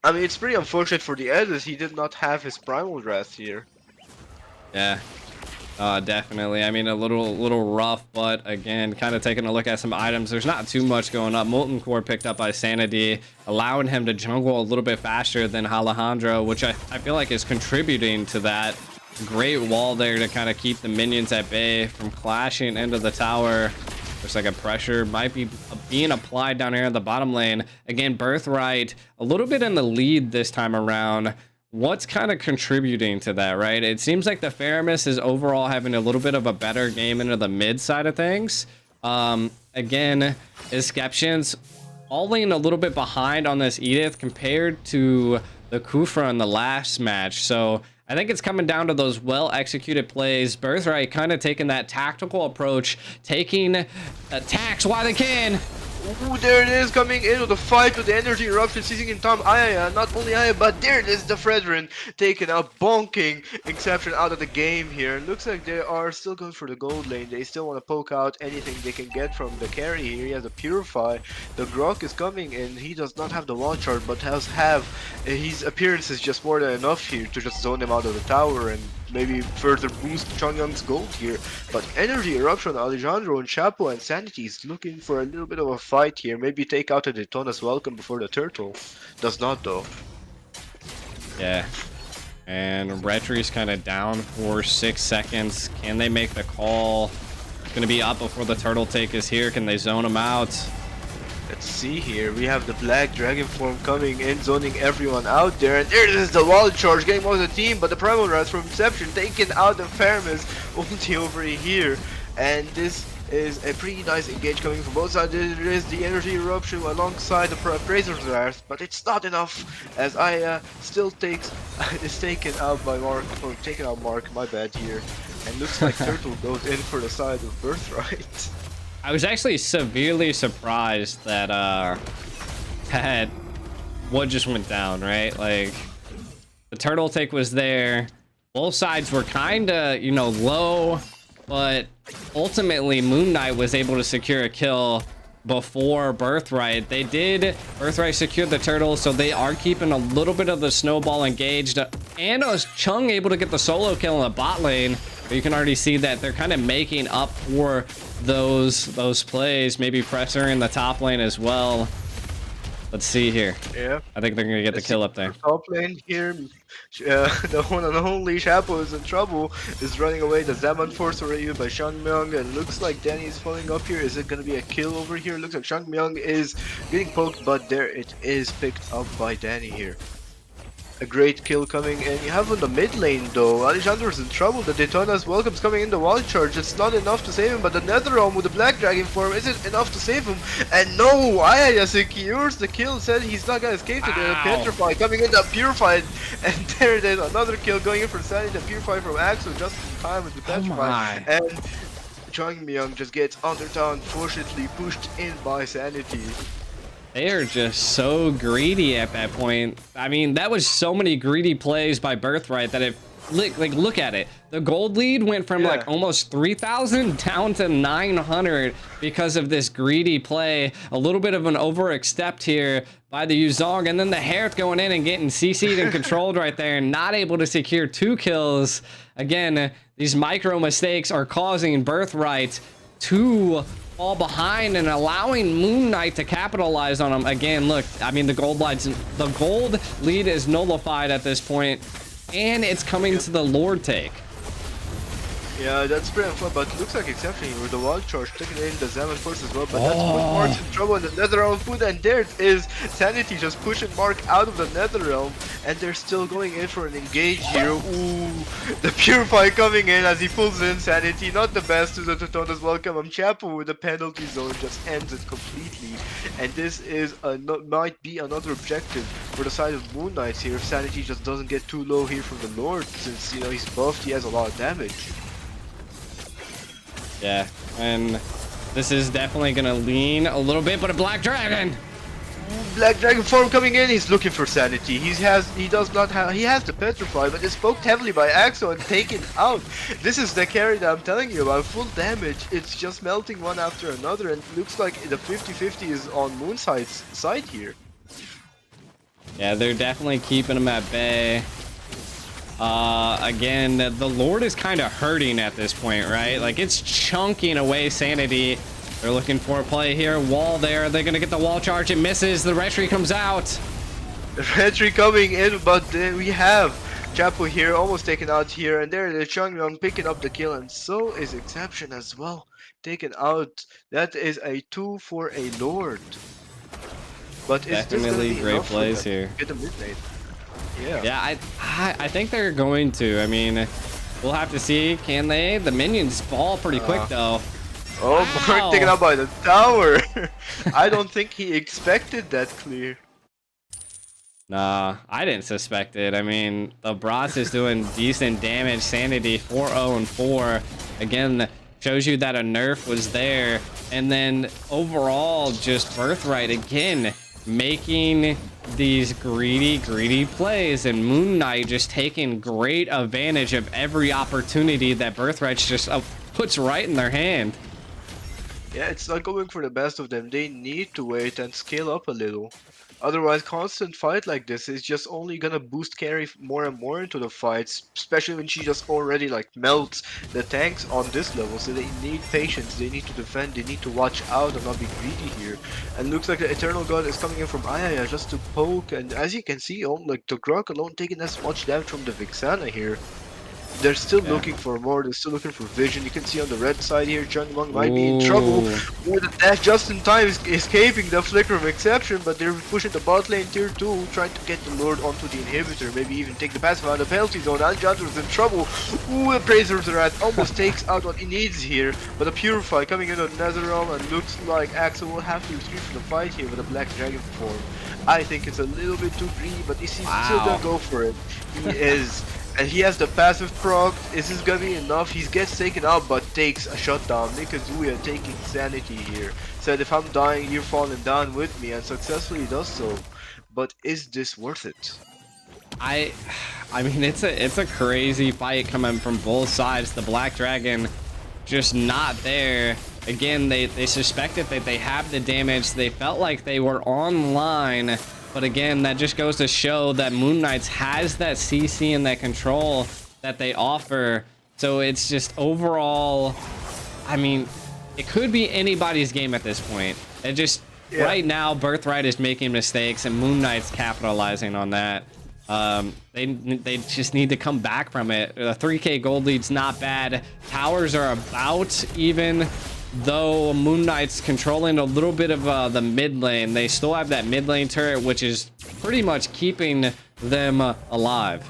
I mean, it's pretty unfortunate for the editors, he did not have his Primal Wrath here. Yeah, definitely. I mean, a little rough, but again, kind of taking a look at some items. There's not too much going up. Molten Core picked up by Sanity, allowing him to jungle a little bit faster than Alejandro, which I feel like is contributing to that. Great wall there to kind of keep the minions at bay from clashing into the tower. Looks like a pressure might be being applied down here in the bottom lane. Again, Birthright a little bit in the lead this time around. What's kind of contributing to that, right? It seems like the Faramis is overall having a little bit of a better game into the mid side of things. Again, Exception's falling a little bit behind on this Edith compared to the Kufra in the last match. So I think it's coming down to those well-executed plays. Birthright kind of taking that tactical approach, taking attacks while they can. Ooh, there it is, coming in with a fight with the energy eruption, seizing in time. Aya, not only Aya, but there it is, the Fredrin taking out, bonking Exception out of the game here. Looks like they are still going for the gold lane. They still want to poke out anything they can get from the carry here. He has a Purify. The Grok is coming in. He does not have the wall chart, but his appearance is just more than enough here to just zone him out of the tower and maybe further boost Chongyang's gold here. But Energy Eruption, Alejandro and Chapo and Sanity is looking for a little bit of a fight here. Maybe take out a Daytona's Welcome before the turtle. Does not though. Yeah. And Retri's kind of down for 6 seconds. Can they make the call? It's going to be up before the turtle take is here. Can they zone him out? Let's see here. We have the Black Dragon form coming in, zoning everyone out there. And there it is, the wall charge getting most of the team. But the Primal Rats from Inception taking out the Fermis ulti over here. And this is a pretty nice engage coming from both sides. There is the Energy Eruption alongside the Appraiser's Wrath, but it's not enough as Aya still is taken out by Mark, or taken out Mark, my bad here. And looks like Turtle goes in for the side of Birthright. I was actually severely surprised that that what just went down, right? Like, the turtle take was there. Both sides were kind of, you know, low, but ultimately Moon Knight was able to secure a kill before Birthright. Birthright secured the turtle, so they are keeping a little bit of the snowball engaged. And was Chung able to get the solo kill in the bot lane? But you can already see that they're kind of making up for those plays. Maybe Presser in the top lane as well. Let's see here. Yeah. I think they're gonna get the kill up there. Top lane here. The one and only Chapo is in trouble. Is running away. The Zaman Force already by Shangmyeong, and looks like Danny is falling up here. Is it gonna be a kill over here? Looks like Shangmyeong is getting poked, but there it is, picked up by Danny here. A great kill coming in. You have on the mid lane though. Alejandro's in trouble. The Daytona's Welcome's coming in the wall charge. It's not enough to save him, but the Netherrealm with the Black Dragon form isn't enough to save him. And no, Aya secures the kill. Said he's not gonna escape to the Petrify coming in the Purified. And there it is, another kill going in for Sanity. The Purify from Axel just in time with the Petrify. And Changmyeong just gets undertown, unfortunately pushed in by Sanity. They are just so greedy at that point. I mean, that was so many greedy plays by Birthright that look at it. The gold lead went from like almost 3,000 down to 900 because of this greedy play. A little bit of an overstep here by the Yuzong, and then the Hereth going in and getting CC'd and controlled right there and not able to secure 2 kills. Again, these micro mistakes are causing Birthright to fall behind and allowing Moon Knight to capitalize on them. Again, look, I mean, the gold lead is nullified at this point, and it's coming to the Lord take. Yeah, that's pretty fun, but it looks like Exception with the wall charge taking in the Zaman Force as well, but that's put Mark in trouble in the Netherrealm food, and there it is, Sanity just pushing Mark out of the Netherrealm, and they're still going in for an engage here. Ooh, the Purify coming in as he pulls in Sanity, not the best to the Daytona's Welcome. Chapo with the penalty zone just ends it completely, and this is might be another objective for the side of Moon Knights here if Sanity just doesn't get too low here from the Lord, since, you know, he's buffed, he has a lot of damage. Yeah, and this is definitely gonna lean a little bit, but a Black Dragon. Black Dragon form coming in. He's looking for Sanity. He has the Petrify, but it's poked heavily by Axo and taken out. This is the carry that I'm telling you about. Full damage. It's just melting one after another, and it looks like the 50-50 is on Moonside's side here. Yeah, they're definitely keeping him at bay. Again, the Lord is kind of hurting at this point, right? Like, it's chunking away Sanity. They're looking for a play here. Wall there. They're going to get the wall charge. It misses. The Retri comes out. The Retri coming in, but then we have Chapo here, almost taken out here. And there, the Changmyeong picking up the kill, and so is Exception as well. Taken out. That is a 2 for a Lord. But it's definitely great plays here. Get the mid lane. Yeah, I think they're going to. I mean, we'll have to see. Can they? The minions fall pretty quick, though. Oh, wow. Mark taken out by the tower. I don't think he expected that clear. Nah, I didn't suspect it. I mean, the Bros is doing decent damage. Sanity 4-0-4. Again, shows you that a nerf was there. And then overall, just Birthright again making these greedy plays, and Moon Knight just taking great advantage of every opportunity that Birthright's just puts right in their hand. Yeah, it's not going for the best of them. They need to wait and scale up a little. Otherwise, constant fight like this is just only gonna boost carry more and more into the fights, especially when she just already like melts the tanks on this level. So they need patience, they need to defend, they need to watch out and not be greedy here. And looks like the Eternal God is coming in from Ayaya just to poke, and as you can see, like the Grok alone taking as much damage from the Vixana here. They're still looking for more, they're still looking for vision. You can see on the red side here, Changmeng might be in trouble with the dash just in time, escaping the flicker of exception, but they're pushing the bot lane tier 2, trying to get the Lord onto the inhibitor, maybe even take the passive out of the penalty zone. Anjandra's in trouble. Ooh, the Praisers Rat almost takes out what he needs here, but a Purify coming in on Netherrealm, and looks like Axel will have to retreat from the fight here with a Black Dragon form. I think it's a little bit too greedy, but he's still gonna go for it. He is. And he has the passive proc. Is this gonna be enough? He gets taken out but takes a shutdown. Mikazuya taking sanity here. Said if I'm dying, you're falling down with me, and successfully does so. But is this worth it? I mean, it's a crazy fight coming from both sides. The Black Dragon just not there. Again, they suspected that they have the damage. They felt like they were online. But again, that just goes to show that Moon Knights has that CC and that control that they offer. So it's just overall, I mean, it could be anybody's game at this point. It just, right now, Birthright is making mistakes and Moon Knight's capitalizing on that. They just need to come back from it. The 3K gold lead's not bad. Towers are about even. Though Moon Knight's controlling a little bit of the mid lane, they still have that mid lane turret, which is pretty much keeping them alive.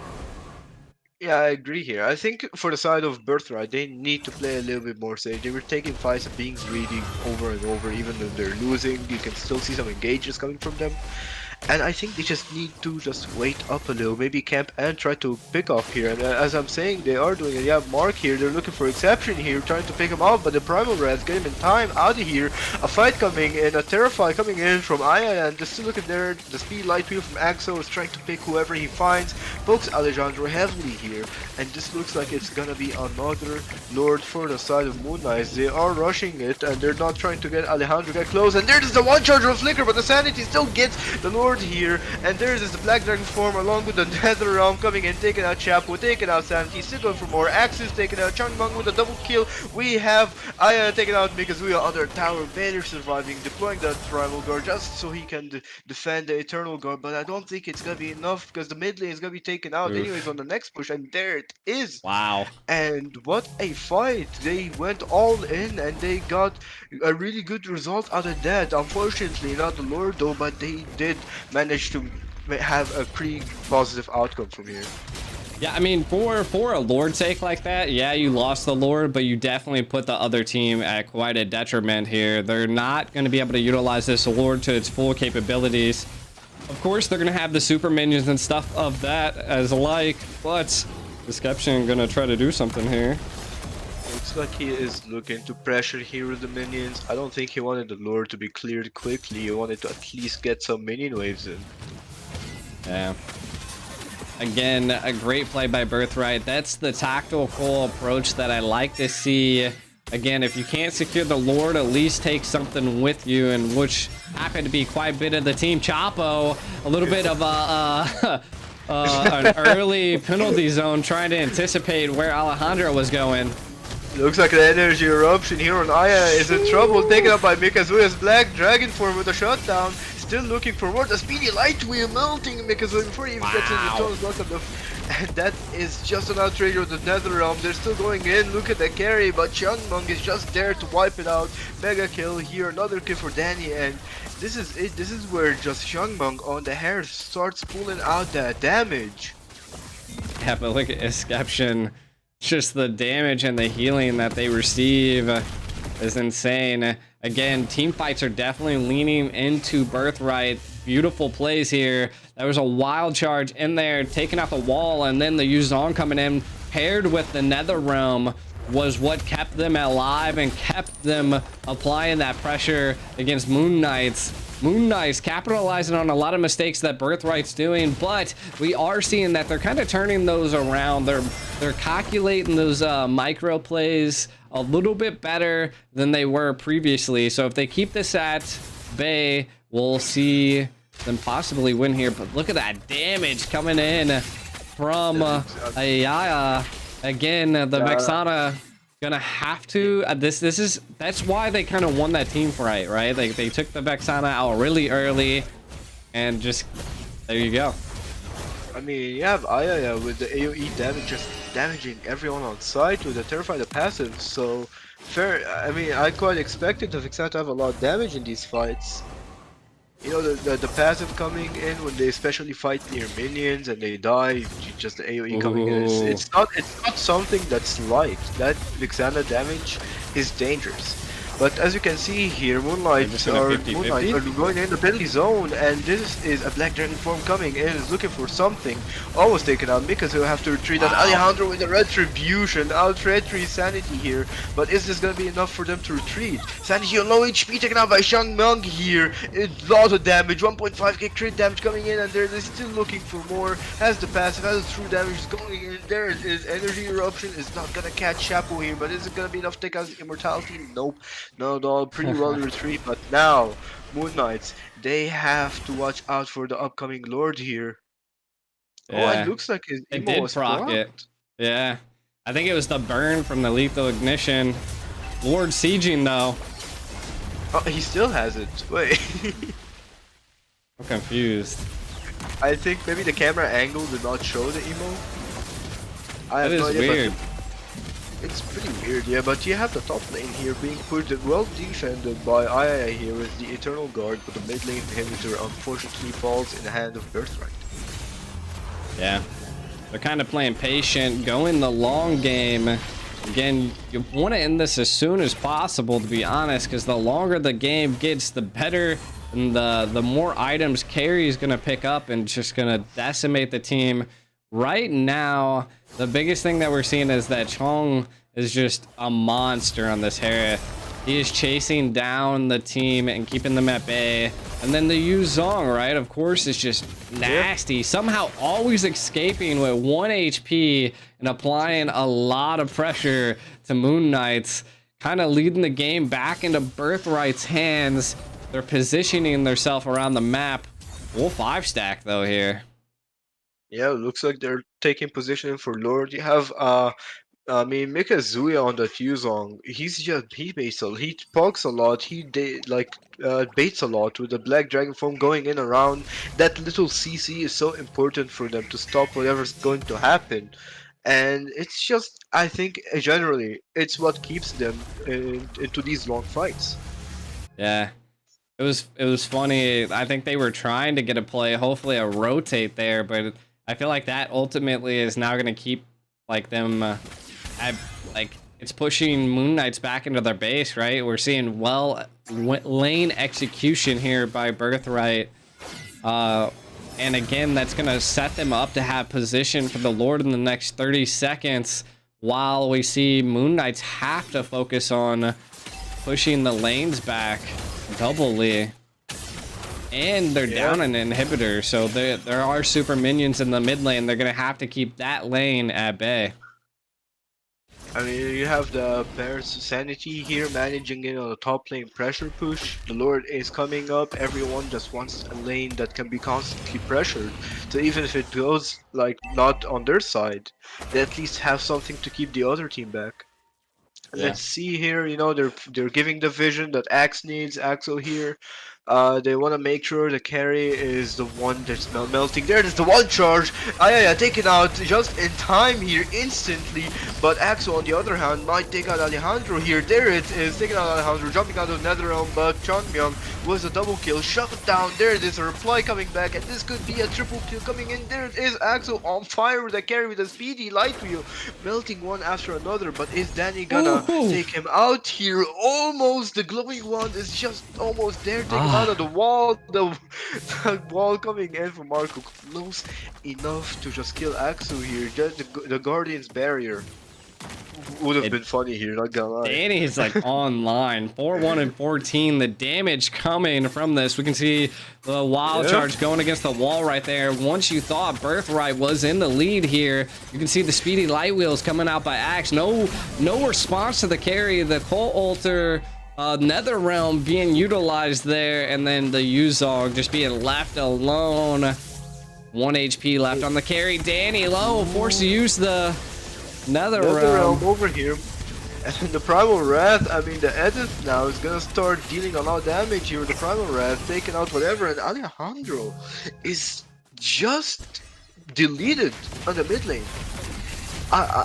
Yeah, I agree here. I think for the side of Birthright, they need to play a little bit more safe. They were taking fights and being greedy over and over, even though they're losing. You can still see some engages coming from them. And I think they just need to just wait up a little, maybe camp and try to pick off here. And as I'm saying, they are doing it. You have Mark here, they're looking for exception here, trying to pick him off, but the Primal Rats get him in time out of here. A fight coming in, a Terrify coming in from Aya, and just look at there, the Speed Light Wheel from Axo is trying to pick whoever he finds, pokes Alejandro heavily here, and this looks like it's gonna be another Lord for the side of Moon Knights. They are rushing it, and they're not trying to get Alejandro get close, and there's the one charge of Flicker, but the Sanity still gets the Lord here, and there's the Black Dragon form along with the Netherrealm coming in, taking out Chapo, taking out Sanity, still going for more. Axis taking out Changmeng with a double kill. We have Aya taking out Mikazuya, other tower, Vader surviving, deploying the Primal Guard just so he can defend the Eternal Guard, but I don't think it's gonna be enough because the mid lane is gonna be taken out anyways on the next push, and there it is. Wow. And what a fight. They went all in and they got a really good result out of that. Unfortunately, not the Lord though, but they did manage to have a pretty positive outcome from here. Yeah, I mean, for a Lord sake like that, yeah, you lost the Lord, but you definitely put the other team at quite a detriment here. They're not going to be able to utilize this Lord to its full capabilities. Of course, they're going to have the super minions and stuff of that as like, but Deception going to try to do something here. Looks like he is looking to pressure here with the minions. I don't think he wanted the Lord to be cleared quickly. He wanted to at least get some minion waves in. Yeah. Again, a great play by Birthright. That's the tactical approach that I like to see. Again, if you can't secure the Lord, at least take something with you, and which happened to be quite a bit of the team. Chapo, a little bit of an early penalty zone, trying to anticipate where Alejandro was going. Looks like the energy eruption here on Aya is in trouble, taken up by Mikazuya's Black Dragon form with a shutdown. Still looking for more. The Speedy Light Wheel melting Mikazuya before he even gets in the tones. Welcome. And that is just an outrage of the Netherrealm. They're still going in. Look at the carry, but Changmeng is just there to wipe it out. Mega kill here, another kill for Danny, and this is it. This is where just Changmeng on the hair starts pulling out that damage. Yeah, but look at Esception. Just the damage and the healing that they receive is insane. Again, team fights are definitely leaning into Birthright. Beautiful plays here. There was a wild charge in there, taking out the wall, and then the Yuzong coming in, paired with the Netherrealm. was what kept them alive and kept them applying that pressure against Moon Knights. Moon Knights capitalizing on a lot of mistakes that Birthright's doing, but we are seeing that they're kind of turning those around. They're calculating those micro plays a little bit better than they were previously. So if they keep this at bay, we'll see them possibly win here. But look at that damage coming in from Ayaya. Again, the Vexana gonna have to that's why they kind of won that team fight, right? They took the Vexana out really early, and just there you go. I mean, you have Ayaya with the AoE damage just damaging everyone on site with the Terrify the passive, so fair. I mean, I quite expected the Vexana to have a lot of damage in these fights. You know, the passive coming in when they especially fight near minions and they die, just the AoE coming in. It's not something that's light. That Vexana damage is dangerous. But as you can see here, Moonlight are going in the penalty zone, and this is a Black Dragon form coming in, is looking for something. Almost taken out because he'll have to retreat on Alejandro with the Retribution. Out Retri Sanity here, but is this gonna be enough for them to retreat? Sanity on low HP taken out by Shang Meng here. It's a lot of damage, 1.5k crit damage coming in, and they're still looking for more. Has the passive, has the true damage going in. There it is. Energy Eruption is not gonna catch Chapo here, but is it gonna be enough to take out Immortality? Nope. No, pretty well retreat, but now, Moon Knights, they have to watch out for the upcoming Lord here. Yeah. Oh, it looks like his emo was proc it. Yeah, I think it was the burn from the lethal ignition. Lord sieging though. Oh, he still has it. Wait. I'm confused. I think maybe the camera angle did not show the emo. That is weird. It's pretty weird, yeah, but you have the top lane here being put well defended by Ayaya here with the Eternal Guard, but the mid lane inhibitor unfortunately falls in the hand of Birthright. Yeah, they're kind of playing patient, going the long game. Again, you want to end this as soon as possible, to be honest, because the longer the game gets, the better, and the more items Carry is going to pick up and just going to decimate the team. Right now, the biggest thing that we're seeing is that Chong is just a monster on this Harith. He is chasing down the team and keeping them at bay. And then the Yu Zong, right, of course, is just nasty. Somehow always escaping with 1 HP and applying a lot of pressure to Moon Knights, kind of leading the game back into Birthright's hands. They're positioning themselves around the map. Full 5-stack, though, here. Yeah, it looks like they're taking position for Lord. You have I mean, Mikazuya on the Fuzong. He pokes a lot. He baits a lot with the Black Dragon form going in around. That little CC is so important for them to stop whatever's going to happen. And it's just, I think, generally, it's what keeps them into these long fights. Yeah. It was funny. I think they were trying to get a play, hopefully a rotate there, but I feel like that ultimately is now going to keep like them it's pushing Moon Knights back into their base, right? We're seeing lane execution here by Birthright. And again, that's going to set them up to have position for the Lord in the next 30 seconds, while we see Moon Knights have to focus on pushing the lanes back doubly. And they're down an inhibitor, so there are super minions in the mid lane. They're going to have to keep that lane at bay. I mean, you have the Bear's Sanity here managing in on the top lane pressure push. The Lord is coming up. Everyone just wants a lane that can be constantly pressured. So even if it goes like not on their side, they at least have something to keep the other team back. Yeah. Let's see here, you know, they're giving the vision that Axe needs. Axel here. They want to make sure the carry is the one that's melting. There it is, the one charge. Yeah, taken out just in time here, instantly. But Axel, on the other hand, might take out Alejandro here. There it is, taking out Alejandro, jumping out of Netherrealm. But Changmyung was a double kill, shut it down. There it is, a reply coming back, and this could be a triple kill coming in. There it is, Axel on fire with a carry with a speedy light wheel, melting one after another. But is Danny gonna take him out here? Almost, the glowing one is just almost there. Take him out of the wall, the wall coming in from Marco, close enough to just kill Axel here. The Guardian's barrier would have It been funny here, not gonna lie. Danny's like online 4-1 and 14. The damage coming from this, we can see the wild charge going against the wall right there. Once you thought Birthright was in the lead here, you can see the speedy light wheels coming out by Axe. No response to the carry. The Cult Altar Nether Realm being utilized there, and then the Yuzong just being left alone. 1 HP left on the carry. Danny low, forced to use the Nether Realm over here. And the Primal Wrath, I mean, the edit now is gonna start dealing a lot of damage here. The Primal Wrath taking out whatever, and Alejandro is just deleted on the mid lane.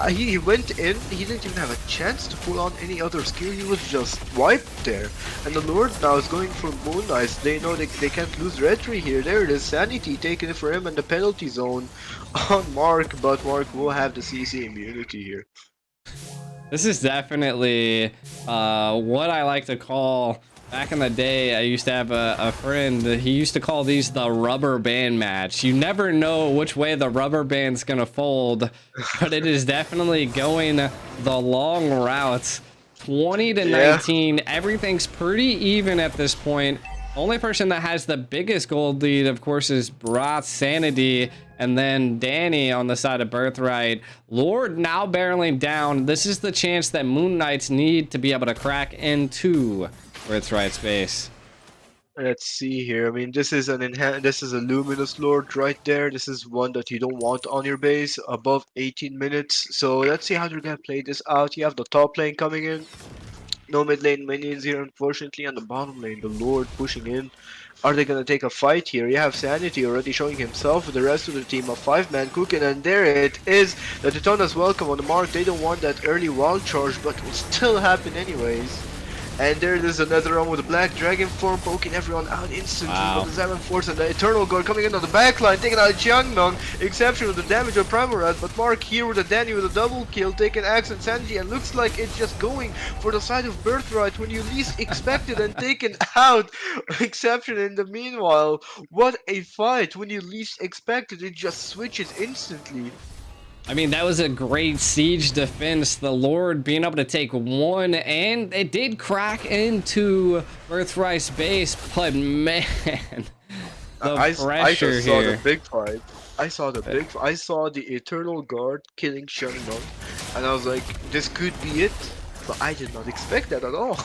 He went in, he didn't even have a chance to pull on any other skill, he was just wiped there. And the Lord now is going for Moon Knights. They know they can't lose Red Tree here. There it is, Sanity taking it for him and the penalty zone on Mark, but Mark will have the CC immunity here. This is definitely what I like to call, back in the day, I used to have a friend, he used to call these the rubber band match. You never know which way the rubber band's gonna fold, but it is definitely going the long route. 20 to 19, everything's pretty even at this point. Only person that has the biggest gold lead, of course, is Brat's Sanity, and then Danny on the side of Birthright. Lord now barreling down. This is the chance that Moon Knights need to be able to crack into Birthright's base. Let's see here. I mean, this is a Luminous Lord right there. This is one that you don't want on your base above 18 minutes. So let's see how they're gonna play this out. You have the top lane coming in. No mid lane minions here, unfortunately. On the bottom lane, the Lord pushing in. Are they gonna take a fight here? You have Sanity already showing himself with the rest of the team, a 5-man cooking, and there it is. The Teutona's welcome on the mark. They don't want that early wild charge, but it will still happen anyways. And there it is, another one with the Black Dragon form poking everyone out instantly. Wow. With the Zeman Force and the Eternal Guard coming in on the backline, taking out Jiangmeng. Exception with the damage of Primal Wrath, but Mark here with a Danny with a double kill, taking Axe and Sanity, and looks like it's just going for the side of Birthright when you least expect it, and taken out Exception in the meanwhile. What a fight! When you least expect it, it just switches instantly. I mean, that was a great siege defense. The Lord being able to take one, and it did crack into Birthright's base, but man, the pressure I saw here. the big fight. I saw the Eternal Guard killing Xiangmeng, and I was like, this could be it, but I did not expect that at all.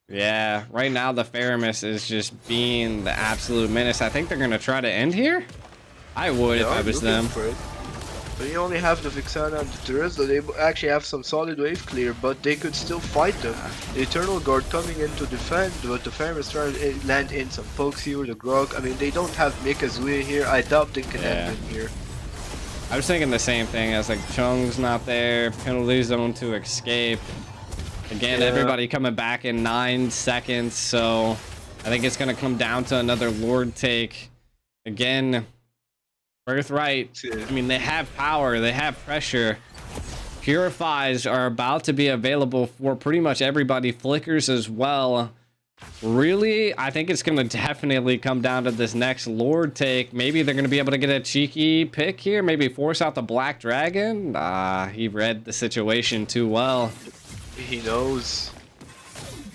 Yeah, right now the Faramis is just being the absolute menace. I think they're gonna try to end here. I would if I was them. But you only have the Vixana and the Teresa. They actually have some solid wave clear, but they could still fight them. The Eternal Guard coming in to defend, but the Faramis trying to land in some pokes here with the Grog. I mean, they don't have Mikazue here. I doubt they can end him here. I was thinking the same thing. I was like, Chung's not there, penalty zone to escape. Again, everybody coming back in 9 seconds, so I think it's gonna come down to another Lord take. Again, Birthright, I mean, they have power, they have pressure. Purifies are about to be available for pretty much everybody. Flickers as well. Really, I think it's going to definitely come down to this next Lord take. Maybe they're going to be able to get a cheeky pick here. Maybe force out the Black Dragon. He read the situation too well. He knows.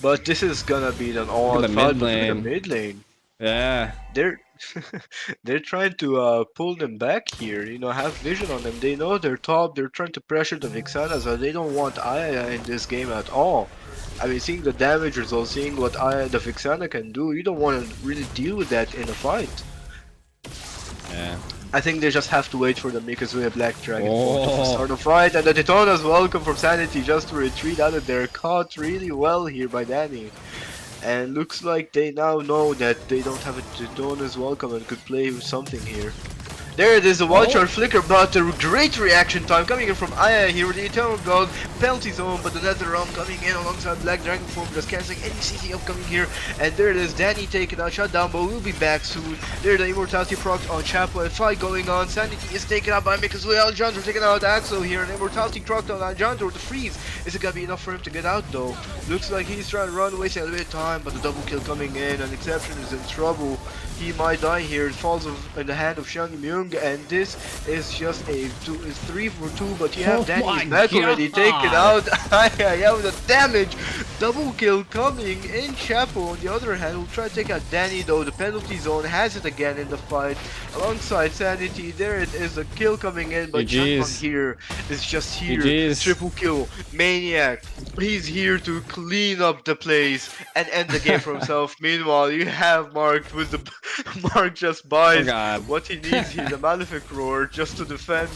But this is going to be an all-out fight between the mid lane. Yeah. They're trying to pull them back here, you know, have vision on them. They know they're top, they're trying to pressure the Vixana, so they don't want Aya in this game at all. I mean, seeing the damage results, seeing what the Vixana can do, you don't want to really deal with that in a fight. Yeah. I think they just have to wait for the Mikazue Black Dragon to start the fight, and the Teutona's welcome from Sanity just to retreat out of there. Caught really well here by Danny. And looks like they now know that they don't have a Teutona's welcome and could play with something here. There it is, the wild charge flicker, but a great reaction time coming in from Aya here with the Eternal God, penalty zone, but the Nether Realm coming in alongside Black Dragon form, just cancelling any CC upcoming here. And there it is, Danny taken out, shut down, but we'll be back soon. There the Immortality proc on Chapel, a fight going on. Sanity is taken out by Mikazue. Alejandro taking out Axel here, and Immortality proc on Alejandro with the freeze. Is it gonna be enough for him to get out though? Looks like he's trying to run, wasting a bit of time, but the double kill coming in, and Exception is in trouble. He might die here. It falls in the hand of Shang Myung, and this is just a 3 for 2. But you have Oh Danny's my back already taken God. out. I have the damage. Double kill coming in. Chapo on the other hand will try to take out Danny, though the penalty zone has it again in the fight alongside Sanity. There it is, a kill coming in, but Changmang GG's. here is just here. GG's. Triple kill. Maniac. He's here to clean up the place and end the game for himself. Meanwhile, you have Mark with the Mark just Oh buys God. what he needs here, the Malefic Roar, just to defend.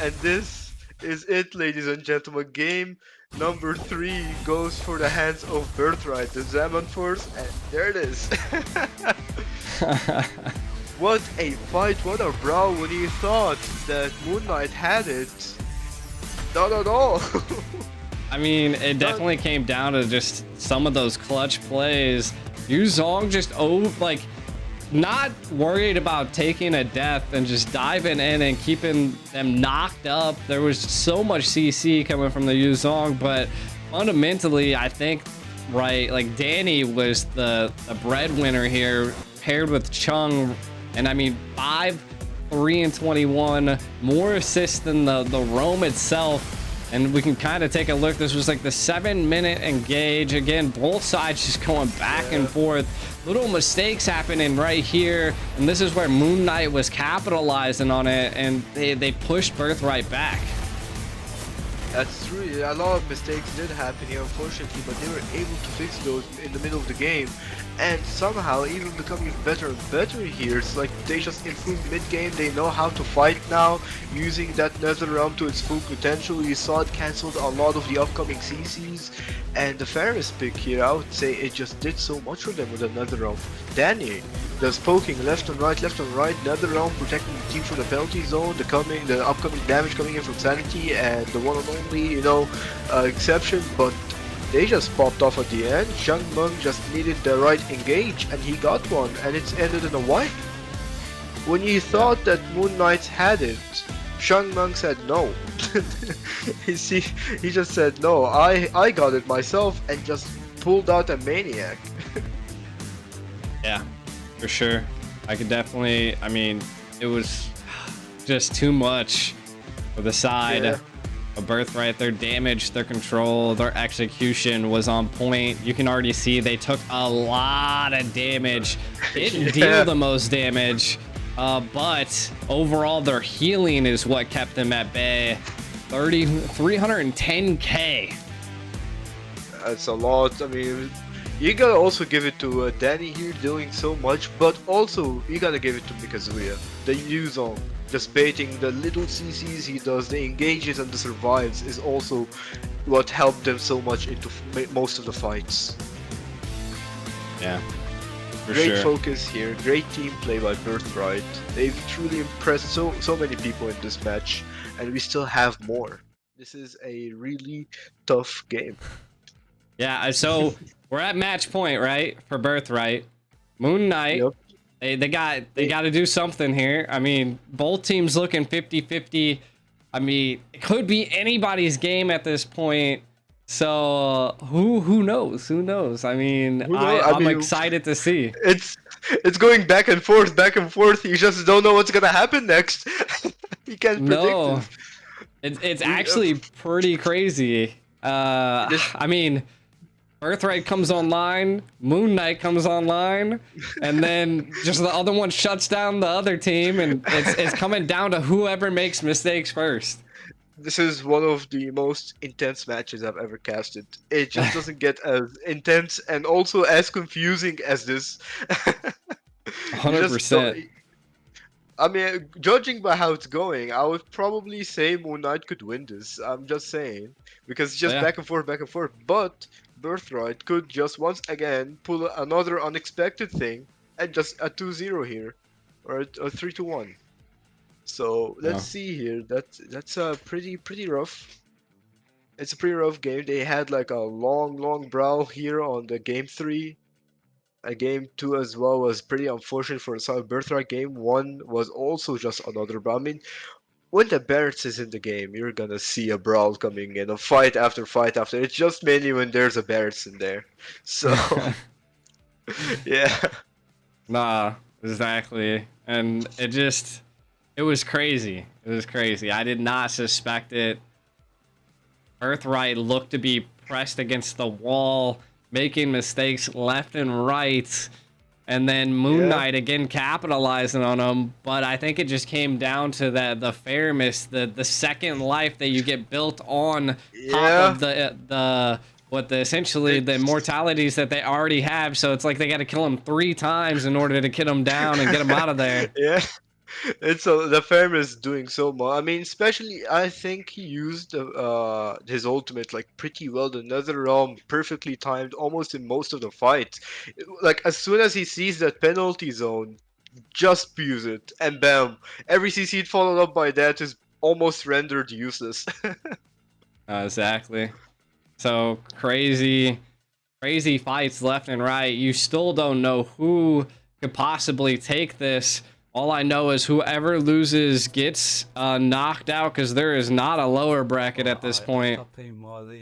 And this is it, ladies and gentlemen. Game number 3 goes for the hands of Birthright, the Zaman Force, and there it is. What a fight, what a brawl when you thought that Moon Knight had it. Not at all. I mean, it definitely came down to just some of those clutch plays. Yu Zhong just not worried about taking a death and just diving in and keeping them knocked up. There was so much CC coming from the Yu Zhong, but fundamentally, I think, right, like Danny was the breadwinner here, paired with Chung, and I mean 5, 3, and 21, more assists than the roam itself. And we can kind of take a look. This was like the 7-minute engage. Again, both sides just going back and forth. Little mistakes happening right here. And this is where Moon Knight was capitalizing on it. And they pushed Birthright back. That's true. A lot of mistakes did happen here, unfortunately, but they were able to fix those in the middle of the game, and somehow even becoming better and better here. It's like they just improved mid-game. They know how to fight now, using that Nether Realm to its full potential. You saw it canceled a lot of the upcoming CCs, and the Ferris pick here, I would say it just did so much for them with the Nether Realm. Danny does poking left and right, Nether Realm protecting the team from the penalty zone, the upcoming damage coming in from Sanity, and the one and only, exception, but they just popped off at the end. Changmeng just needed the right engage, and he got one, and it's ended in a wipe. When you thought that Moon Knight had it, Changmeng said no. he just said no, I got it myself, and just pulled out a Maniac. Yeah, for sure. I could definitely, I mean, it was just too much for the side of Birthright. Their damage, their control, their execution was on point. You can already see they took a lot of damage. Didn't deal the most damage, but overall their healing is what kept them at bay. 310k. That's a lot. I mean, you gotta also give it to Danny here doing so much, but also you gotta give it to Mikazuya. The Yu Zhong, just baiting the little CCs he does, the engages and the survives is also what helped them so much into most of the fights. Yeah, for great sure. Focus here, great team play by Birthright. They've truly impressed so many people in this match, and we still have more. This is a really tough game. Yeah, so we're at match point, right, for Birthright. Moon Knight, they got to do something here. I mean, both teams looking 50-50. I mean, it could be anybody's game at this point. So who knows? Who knows? I mean, I'm excited to see. It's going back and forth, back and forth. You just don't know what's gonna happen next. You can't predict it. It's actually pretty crazy. I mean, Birthright comes online, Moon Knight comes online, and then just the other one shuts down the other team, and it's coming down to whoever makes mistakes first. This is one of the most intense matches I've ever casted. It just doesn't get as intense and also as confusing as this. 100%. I mean, judging by how it's going, I would probably say Moon Knight could win this. I'm just saying. Because it's just back and forth, back and forth. But Birthright could just once again pull another unexpected thing and just a 2-0 here. Or a 3-1. So let's see here. That's a pretty rough. It's a pretty rough game. They had like a long brawl here on the game 3. Game 2 as well was pretty unfortunate for the Birthright. Game 1 was also just another brawl. I mean, when the Barretts is in the game, you're gonna see a brawl coming in, a fight after fight after. It's just mainly when there's a Barretts in there. So yeah. Nah, exactly. And it was crazy. It was crazy. I did not suspect it. Birthright looked to be pressed against the wall, making mistakes left and right. And then Moon Yeah, Knight again capitalizing on them, but I think it just came down to the fairness, the second life that you get built on top yeah. of the essentially the It's immortalities that they already have. So it's like they got to kill him 3 times in order to get him down and get him out of there. yeah. It's the farmer is doing so much. I mean, especially I think he used his ultimate like pretty well. The Nether Realm perfectly timed, almost in most of the fights. Like as soon as he sees that penalty zone, just use it, and bam! Every CC followed up by that is almost rendered useless. Exactly. So crazy fights left and right. You still don't know who could possibly take this. All I know is whoever loses gets knocked out because there is not a lower bracket at this point.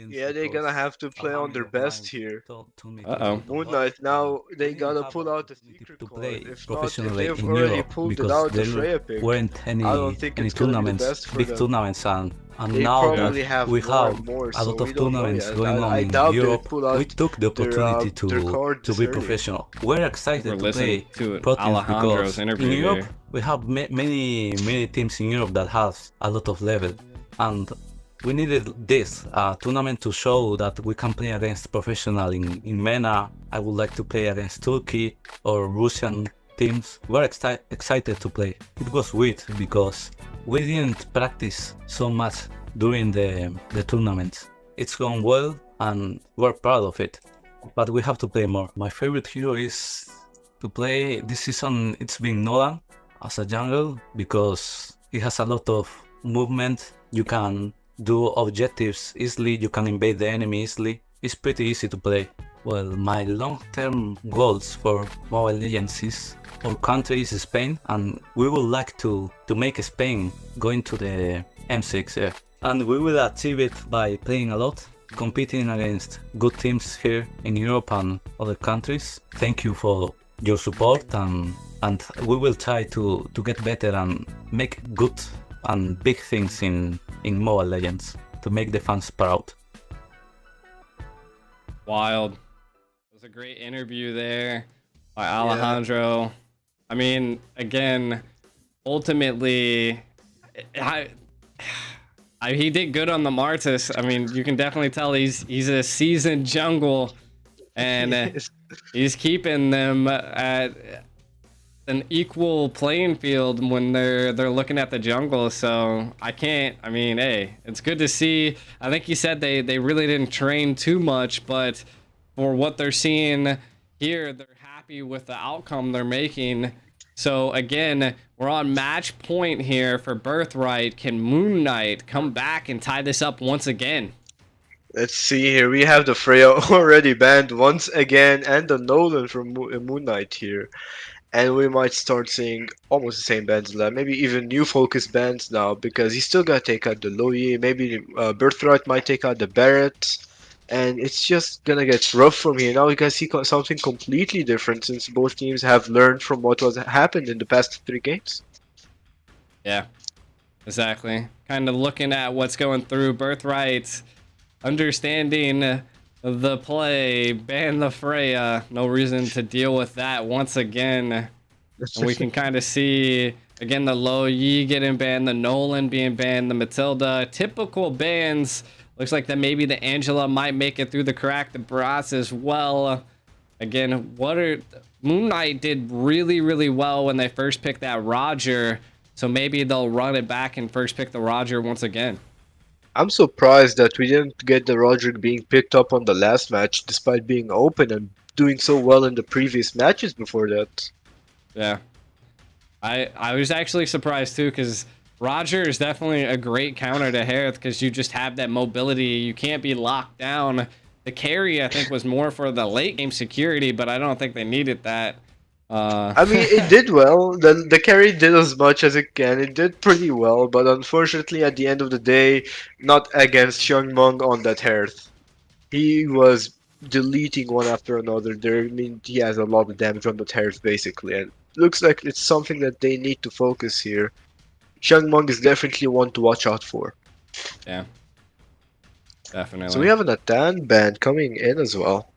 Yeah, they're gonna have to play on their best here. Uh-oh. Moon Knight, now they gotta pull out the secret to card. play If not, if professionally they've in already Europe pulled it because out, the there Freya pick, weren't I don't think any it's gonna be the tournaments, best for big them. tournaments, and They now probably that have we more have and more, a so lot we of don't know tournaments yet. going on I in doubt they Europe, pull out we took the opportunity their card to this be early. professional. We're We're excited to listening play to pro teams Alejandro's because interview in Europe here. we have many teams in Europe that have a lot of level, and we needed this tournament to show that we can play against professional in MENA. I would like to play against Turkey or Russian teams. We're excited to play. It was weird because we didn't practice so much during the tournament. It's gone well and we're proud of it, but we have to play more. My favorite hero is to play this season. It's been Nolan as a jungle because he has a lot of movement. You can do objectives easily, you can invade the enemy easily. It's pretty easy to play. Well, my long-term goals for Mobile Legends is our country is Spain, and we would like to make Spain going to the M6, yeah. And we will achieve it by playing a lot, competing against good teams here in Europe and other countries. Thank you for your support, and we will try to get better and make good and big things in Mobile Legends to make the fans proud. Wild. It was a great interview there by Alejandro. I mean, again, ultimately, he did good on the Martis. I mean, you can definitely tell he's a seasoned jungle, and he's keeping them at an equal playing field when they're looking at the jungle. So I mean, hey, it's good to see. I think he said they really didn't train too much, but for what they're seeing here, they're happy with the outcome they're making. So again, we're on match point here for Birthright. Can Moon Knight come back and tie this up once again? Let's see here. We have the Freya already banned once again, and the Nolan from Moon Knight here. And we might start seeing almost the same bands left, maybe even new focus bands now, because he's still got to take out the Loyi, maybe Birthright might take out the Barrett, and it's just gonna get rough from here. Now we can see something completely different since both teams have learned from what was happened in the past 3 games. Yeah, exactly. Kind of looking at what's going through Birthright, understanding the play, ban the Freya. No reason to deal with that once again. And we can kind of see, again, the Lo Yi getting banned, the Nolan being banned, the Matilda. Typical bans. Looks like that maybe the Angela might make it through the crack, the Brass as well. Again, Moon Knight did really well when they first picked that Roger. So maybe they'll run it back and first pick the Roger once again. I'm surprised that we didn't get the Roderick being picked up on the last match, despite being open and doing so well in the previous matches before that. Yeah. I was actually surprised too, because Roger is definitely a great counter to Harith because you just have that mobility. You can't be locked down. The carry, I think, was more for the late game security, but I don't think they needed that. I mean, it did well. The carry did as much as it can. It did pretty well, but unfortunately, at the end of the day, not against Xiangmeng on that Hearth. He was deleting one after another. There, I mean, he has a lot of damage on the Hearth, basically, and looks like it's something that they need to focus here. Xiangmeng is definitely one to watch out for. Yeah, So we definitely. have an Atan band coming in as well.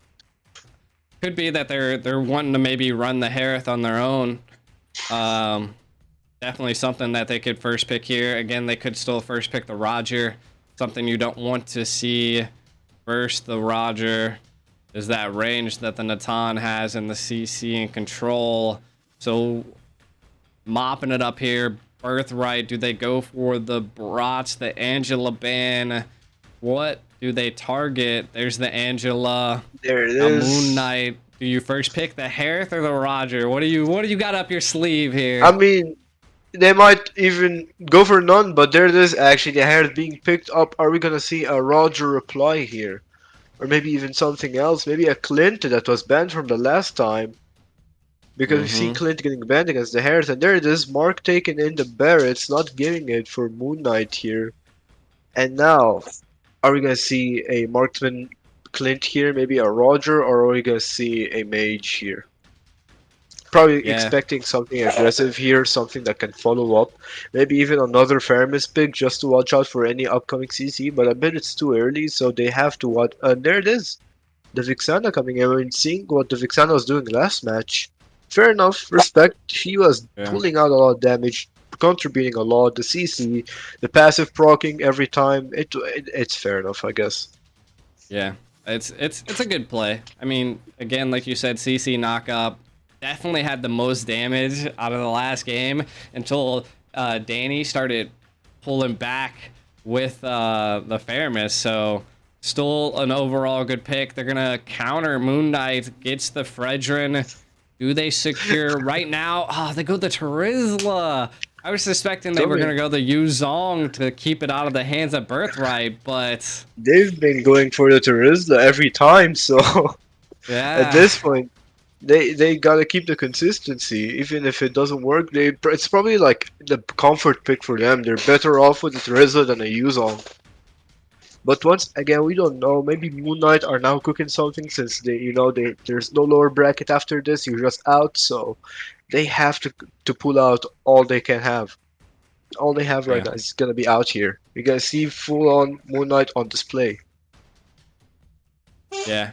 Could be that they're wanting to maybe run the Harith on their own. Um, Definitely something that they could first pick here. Again, they could still first pick the Roger. Something you don't want to see versus the Roger is that range that the Natan has in the CC and control. So mopping it up here. Birthright. Do they go for the Brats, the Angela ban? What do they target? There's the Angela. There it A Moon is. Knight. Do you first pick the Harith or the Roger? What do you got up your sleeve here? I mean, they might even go for none, but there it is actually. The hair is being picked up. Are we gonna see a Roger reply here? Or maybe even something else? Maybe a Clint that was banned from the last time. Because we see Mm-hmm. Clint getting banned against the Harris, and there it is, Mark taking in the Barretts, not giving it for Moon Knight here. And now, are we gonna see a Marksman Clint here, maybe a Roger, or are we gonna see a Mage here? Probably Yeah. expecting something aggressive here, something that can follow up. Maybe even another Faramis pick just to watch out for any upcoming CC, but I bet it's too early, so they have to watch. And there it is, the Vixana coming in. I mean, seeing what the Vixana was doing last match, fair enough, respect. She was Yeah. pulling out a lot of damage, contributing a lot. The CC, the passive proccing every time. It's fair enough, I guess. Yeah. It's a good play. I mean, again, like you said, CC knockup definitely had the most damage out of the last game until Danny started pulling back with the Faramis. So still an overall good pick. They're gonna counter Moon Knight, gets the Fredrin. Do they secure right now? Oh, they go the Terizla. I was suspecting they So, I were mean, gonna go the Yuzong to keep it out of the hands of Birthright, but they've been going for the Terizla every time, so at yeah, this point, they gotta keep the consistency. Even if it doesn't work, it's probably like the comfort pick for them. They're better off with the Terizla than a Yuzong. But once again, we don't know. Maybe Moon Knight are now cooking something since there's no lower bracket after this. You're just out, so they have to pull out all they can have. All they have right yeah, now is gonna be out here. You're gonna see full on Moon Knight on display. yeah.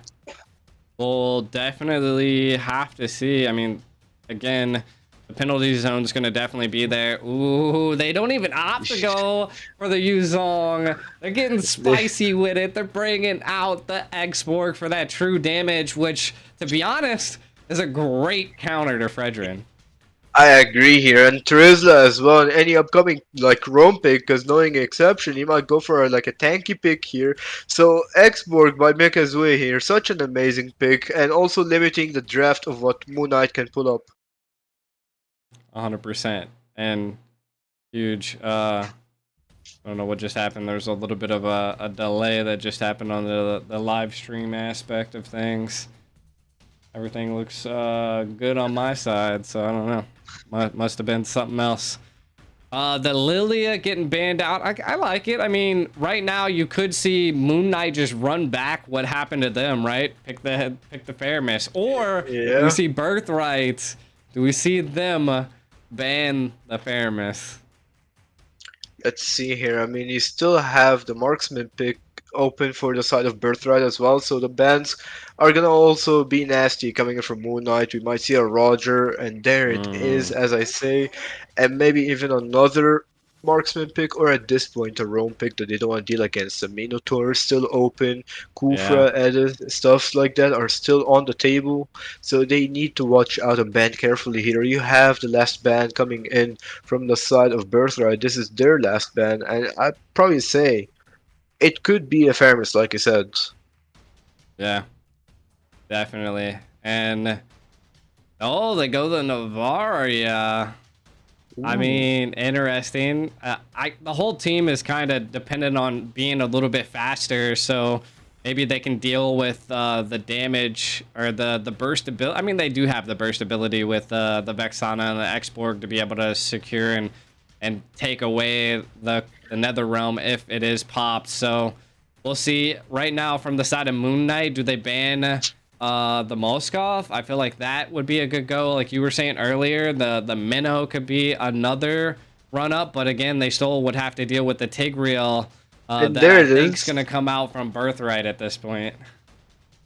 We'll definitely have to see. I mean, again, the penalty zone is going to definitely be there. Ooh, they don't even opt to go for the Yuzong. They're getting They, spicy with it. They're bringing out the X-Borg for that true damage, which, to be honest, is a great counter to Fredrin. I agree here, and Terizla as well. And any upcoming like Rome pick, because knowing exception, he might go for like a tanky pick here. So Xborg might make his way here. Such an amazing pick, and also limiting the draft of what Moon Knight can pull up. 100%. And huge. I don't know what just happened. There's a little bit of a delay that just happened on the live stream aspect of things. Everything looks good on my side, so I don't know. Must have been something else. The Lilia getting banned out. I like it. I mean, right now you could see Moon Knight just run back what happened to them, right? Pick the Faramis. Or Yeah. we see Birthright. Do we see them ban the Faramis? Let's see here. I mean, you still have the marksman pick open for the side of Birthright as well, so the bans are gonna also be nasty coming in from Moon Knight. We might see a Roger, and there it is, Mm, as I say, and maybe even another marksman pick, or at this point a roam pick that they don't want to deal against. The Minotaur is still open, yeah, Kufra, Edith, stuff like that are still on the table, so they need to watch out and ban carefully here. You have the last ban coming in from the side of Birthright. This is their last ban, and I'd probably say it could be a Faramis, like I said. yeah, definitely. And oh, they go the Navaria. I Ooh. mean, interesting. The whole team is kind of dependent on being a little bit faster, so maybe they can deal with the damage or the burst ability. I mean, they do have the burst ability with the Vexana and the X-Borg to be able to secure and take away the Nether Realm if it is popped. So we'll see. Right now, from the side of Moon Knight, do they ban the Moskov. I feel like that would be a good go. Like you were saying earlier, the Minnow could be another run up, but again, they still would have to deal with the Tigreal And that there I it think's is. gonna come out from Birthright at this point.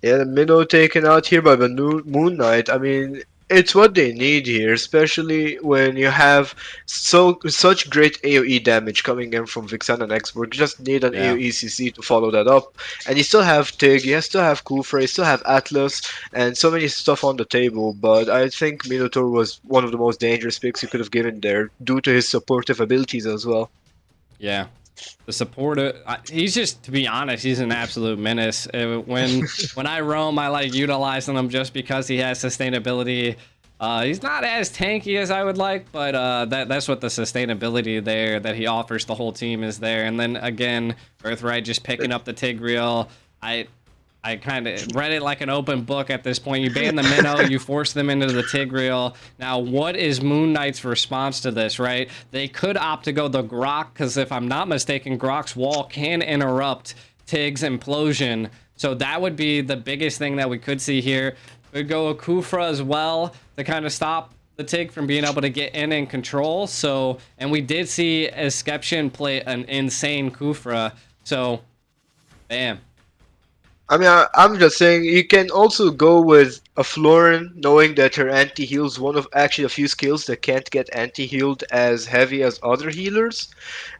Yeah, the Minnow taken out here by the Moon Knight. I mean, it's what they need here, especially when you have such great AoE damage coming in from Vixen and Exborg. You just need an Yeah. AoE CC to follow that up. And you still have Tig, you still have Kufra, you still have Atlas, and so many stuff on the table. But I think Minotaur was one of the most dangerous picks you could have given there, due to his supportive abilities as well. Yeah. The supporter, he's just, to be honest, he's an absolute menace. When I roam, I like utilizing him just because he has sustainability. He's not as tanky as I would like, but that's what the sustainability there that he offers the whole team is there. And then again, Birthright just picking up the Tigreal. I kind of read it like an open book at this point. You ban the Minnow, you force them into the Tigreal. Now, what is Moon Knight's response to this, right? They could opt to go the Grok, because if I'm not mistaken, Grok's wall can interrupt Tig's implosion. So that would be the biggest thing that we could see here. Could go a Kufra as well to kind of stop the Tig from being able to get in and control. So, and we did see Esception play an insane Kufra. So, bam. I mean, I'm just saying you can also go with a Florin, knowing that her anti-heal's one of actually a few skills that can't get anti-healed as heavy as other healers.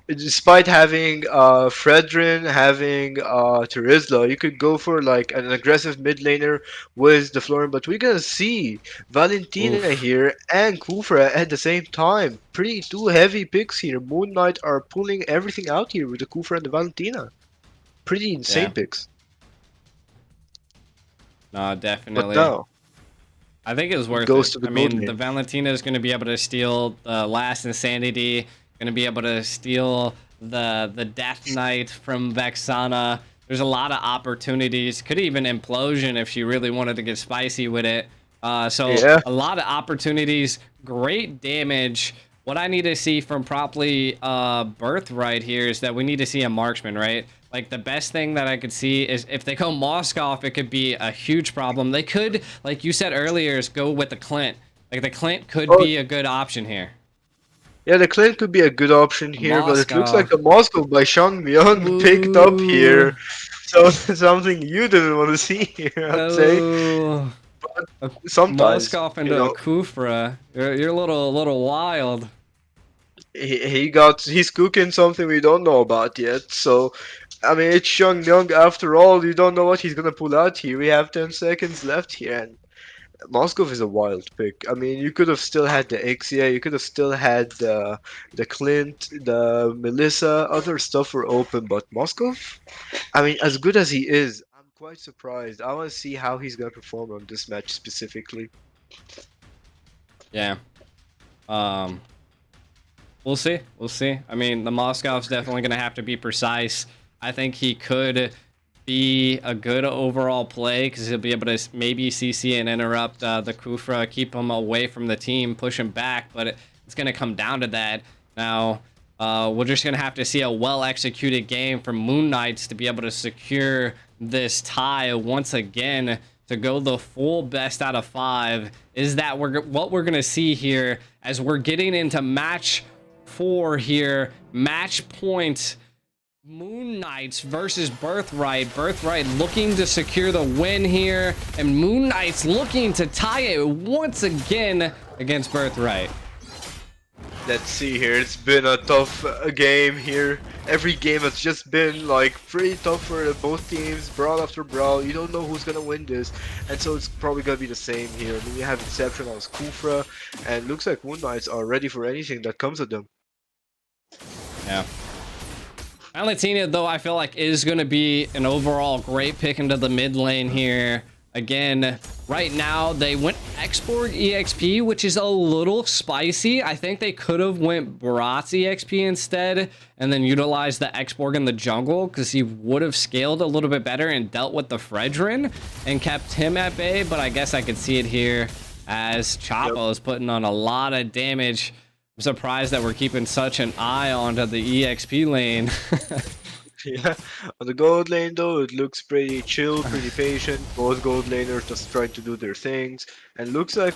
Despite having Fredrin, having Terizla, you could go for like an aggressive mid laner with the Florin, but we're gonna see Valentina Oof. here and Kufra at the same time. Pretty two heavy picks here. Moon Knight are pulling everything out here with the Kufra and the Valentina. Pretty insane Yeah. picks. No, But definitely. no. I think it was It worth goes it. to the I gold mean, lane. the Valentina is going to be able to steal the last Insanity, going to be able to steal the Death Knight from Vexana. There's a lot of opportunities. Could even Implosion if she really wanted to get spicy with it. So Yeah. a lot of opportunities, great damage. What I need to see from probably Birthright here is that we need to see a marksman, right? Like, the best thing that I could see is if they go Moskov, it could be a huge problem. They could, like you said earlier, is go with the Clint. Like, the Clint could Oh, be a good option here. yeah, the Clint could be a good option The here, but it looks like Moskov. the Moscow by Shang Myung picked up Ooh. here. So something you didn't want to see here, I'd say. Oh. A Sometimes, Moskov you into a know, Kufra. You're a little wild. he's cooking something we don't know about yet. So, I mean, it's Shang Myung after all. You don't know what he's gonna pull out here. We have 10 seconds left here, and Moskov is a wild pick. I mean, you could have still had the Ixia, you could have still had the Clint, the Melissa, other stuff were open, but Moskov, I mean, as good as he is, I'm quite surprised. I want to see how he's gonna perform on this match specifically. Yeah. Um. We'll see. We'll see. I mean, the Moskov's definitely going to have to be precise. I think he could be a good overall play because he'll be able to maybe CC and interrupt the Kufra, keep him away from the team, push him back. But it's going to come down to that. Now, we're just going to have to see a well-executed game from Moon Knights to be able to secure this tie once again, to go the full best out of 5. Is that what we're going to see here as we're getting into match 4 here. Match point. Moon Knights versus Birthright. Birthright looking to secure the win here, and Moon Knights looking to tie it once again against Birthright. Let's see here. It's been a tough game here. Every game has just been like pretty tough for both teams, brawl after brawl. You don't know who's gonna win this, and so it's probably gonna be the same here. I mean, you have Inception as Kufra, and looks like Moon Knights are ready for anything that comes at them. Yeah. Valentina, though, I feel like is going to be an overall great pick into the mid lane here. Again, right now, they went Exborg EXP, which is a little spicy. I think they could have went Barat's EXP instead and then utilized the Exborg in the jungle because he would have scaled a little bit better and dealt with the Fredrin and kept him at bay. But I guess I could see it here as Chapo is putting on a lot of damage. I'm surprised that we're keeping such an eye onto the EXP lane. Yeah, on the gold lane though, it looks pretty chill, pretty patient. Both gold laners just trying to do their things, and looks like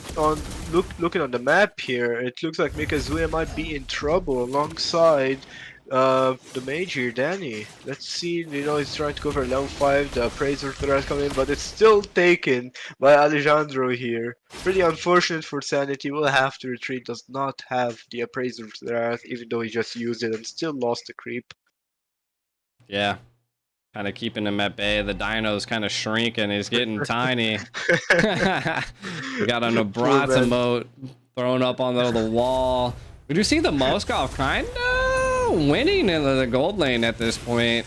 looking on the map here, it looks like Mikazuya might be in trouble alongside the mage here, Danny. Let's see, he's trying to go for level 5, the Appraiser threat coming in, but it's still taken by Alejandro here. Pretty unfortunate for Sanity, will have to retreat, does not have the Appraiser threat, even though he just used it and still lost the creep. Yeah. Kind of keeping him at bay. The dino's kind of shrinking. He's getting tiny. We got a Nebrata emote thrown up on the wall. We do see the Moskov kind of winning in the gold lane at this point.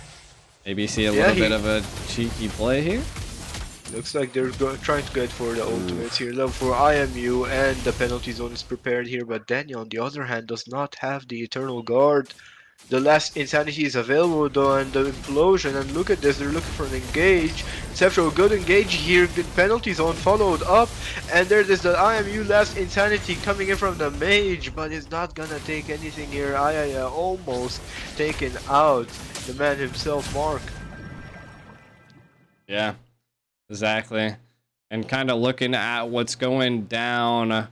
Maybe see a little bit of a cheeky play here. Looks like they're trying to get for the ultimates here. Level 4 IMU and the penalty zone is prepared here, but Daniel on the other hand does not have the Eternal Guard. The last Insanity is available though, and the Implosion, and look at this, they're looking for an engage. Exceptional good engage here, good penalty zone followed up, and there is the IMU last Insanity coming in from the Mage, but it's not gonna take anything here. Almost taken out. The man himself, Mark. Yeah, exactly. And kind of looking at what's going down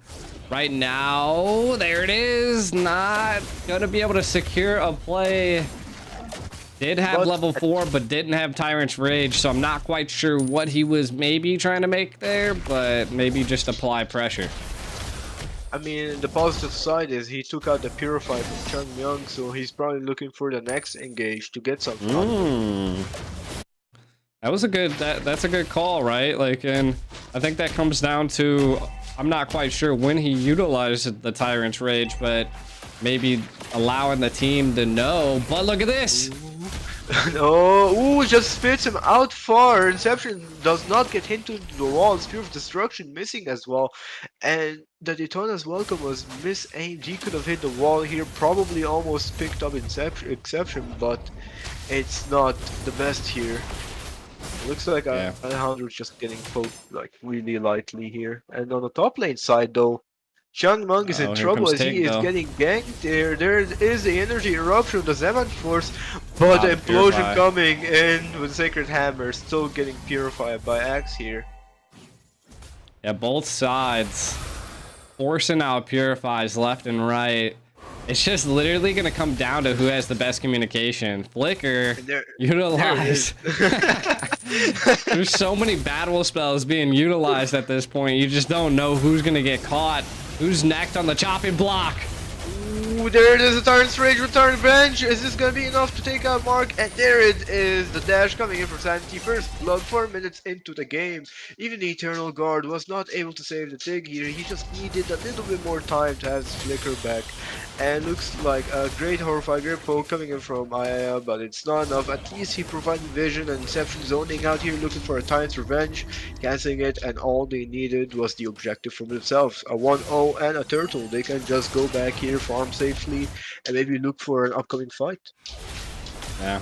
right now. There it is. Not gonna be able to secure a play. Did have level 4, but didn't have Tyrant's Rage, so I'm not quite sure what he was maybe trying to make there, but maybe just apply pressure. I mean, the positive side is he took out the Purify from Chung Myung, so he's probably looking for the next engage to get some fun. That was a good, that's a good call, right? Like, and I think that comes down to, I'm not quite sure when he utilized the Tyrant's Rage, but maybe allowing the team to know. But look at this. Ooh, just spits him out far. Inception does not get into the wall. Spear of Destruction missing as well. And the Daytona's welcome was misaimed. He could have hit the wall here, probably almost picked up Exception, but it's not the best here. Looks like Alejandro's just getting poked like really lightly here. And on the top lane side though, Chung Mung is in trouble as he is getting ganked there. There is the energy eruption of the Zeman Force, but the implosion coming in with Sacred Hammer, still getting purified by Axe here. Yeah, both sides forcing out purifies left and right. It's just literally gonna come down to who has the best communication. Flicker, utilize. There's so many battle spells being utilized at this point. You just don't know who's gonna get caught. Who's next on the chopping block? Ooh, there it is, the Tyrant's Rage return bench. Is this gonna be enough to take out Mark? And there it is, the dash coming in for Sanity. First blood 4 minutes into the game. Even the Eternal Guard was not able to save the Tig here. He just needed a little bit more time to have his flicker back. And looks like a great Horrify, great poke coming in from Aya, but it's not enough. At least he provided vision and Inception zoning out here looking for a Tyrant's Revenge, cancelling it, and all they needed was the objective for themselves. A 1-0 and a turtle. They can just go back here, farm safely, and maybe look for an upcoming fight. Yeah.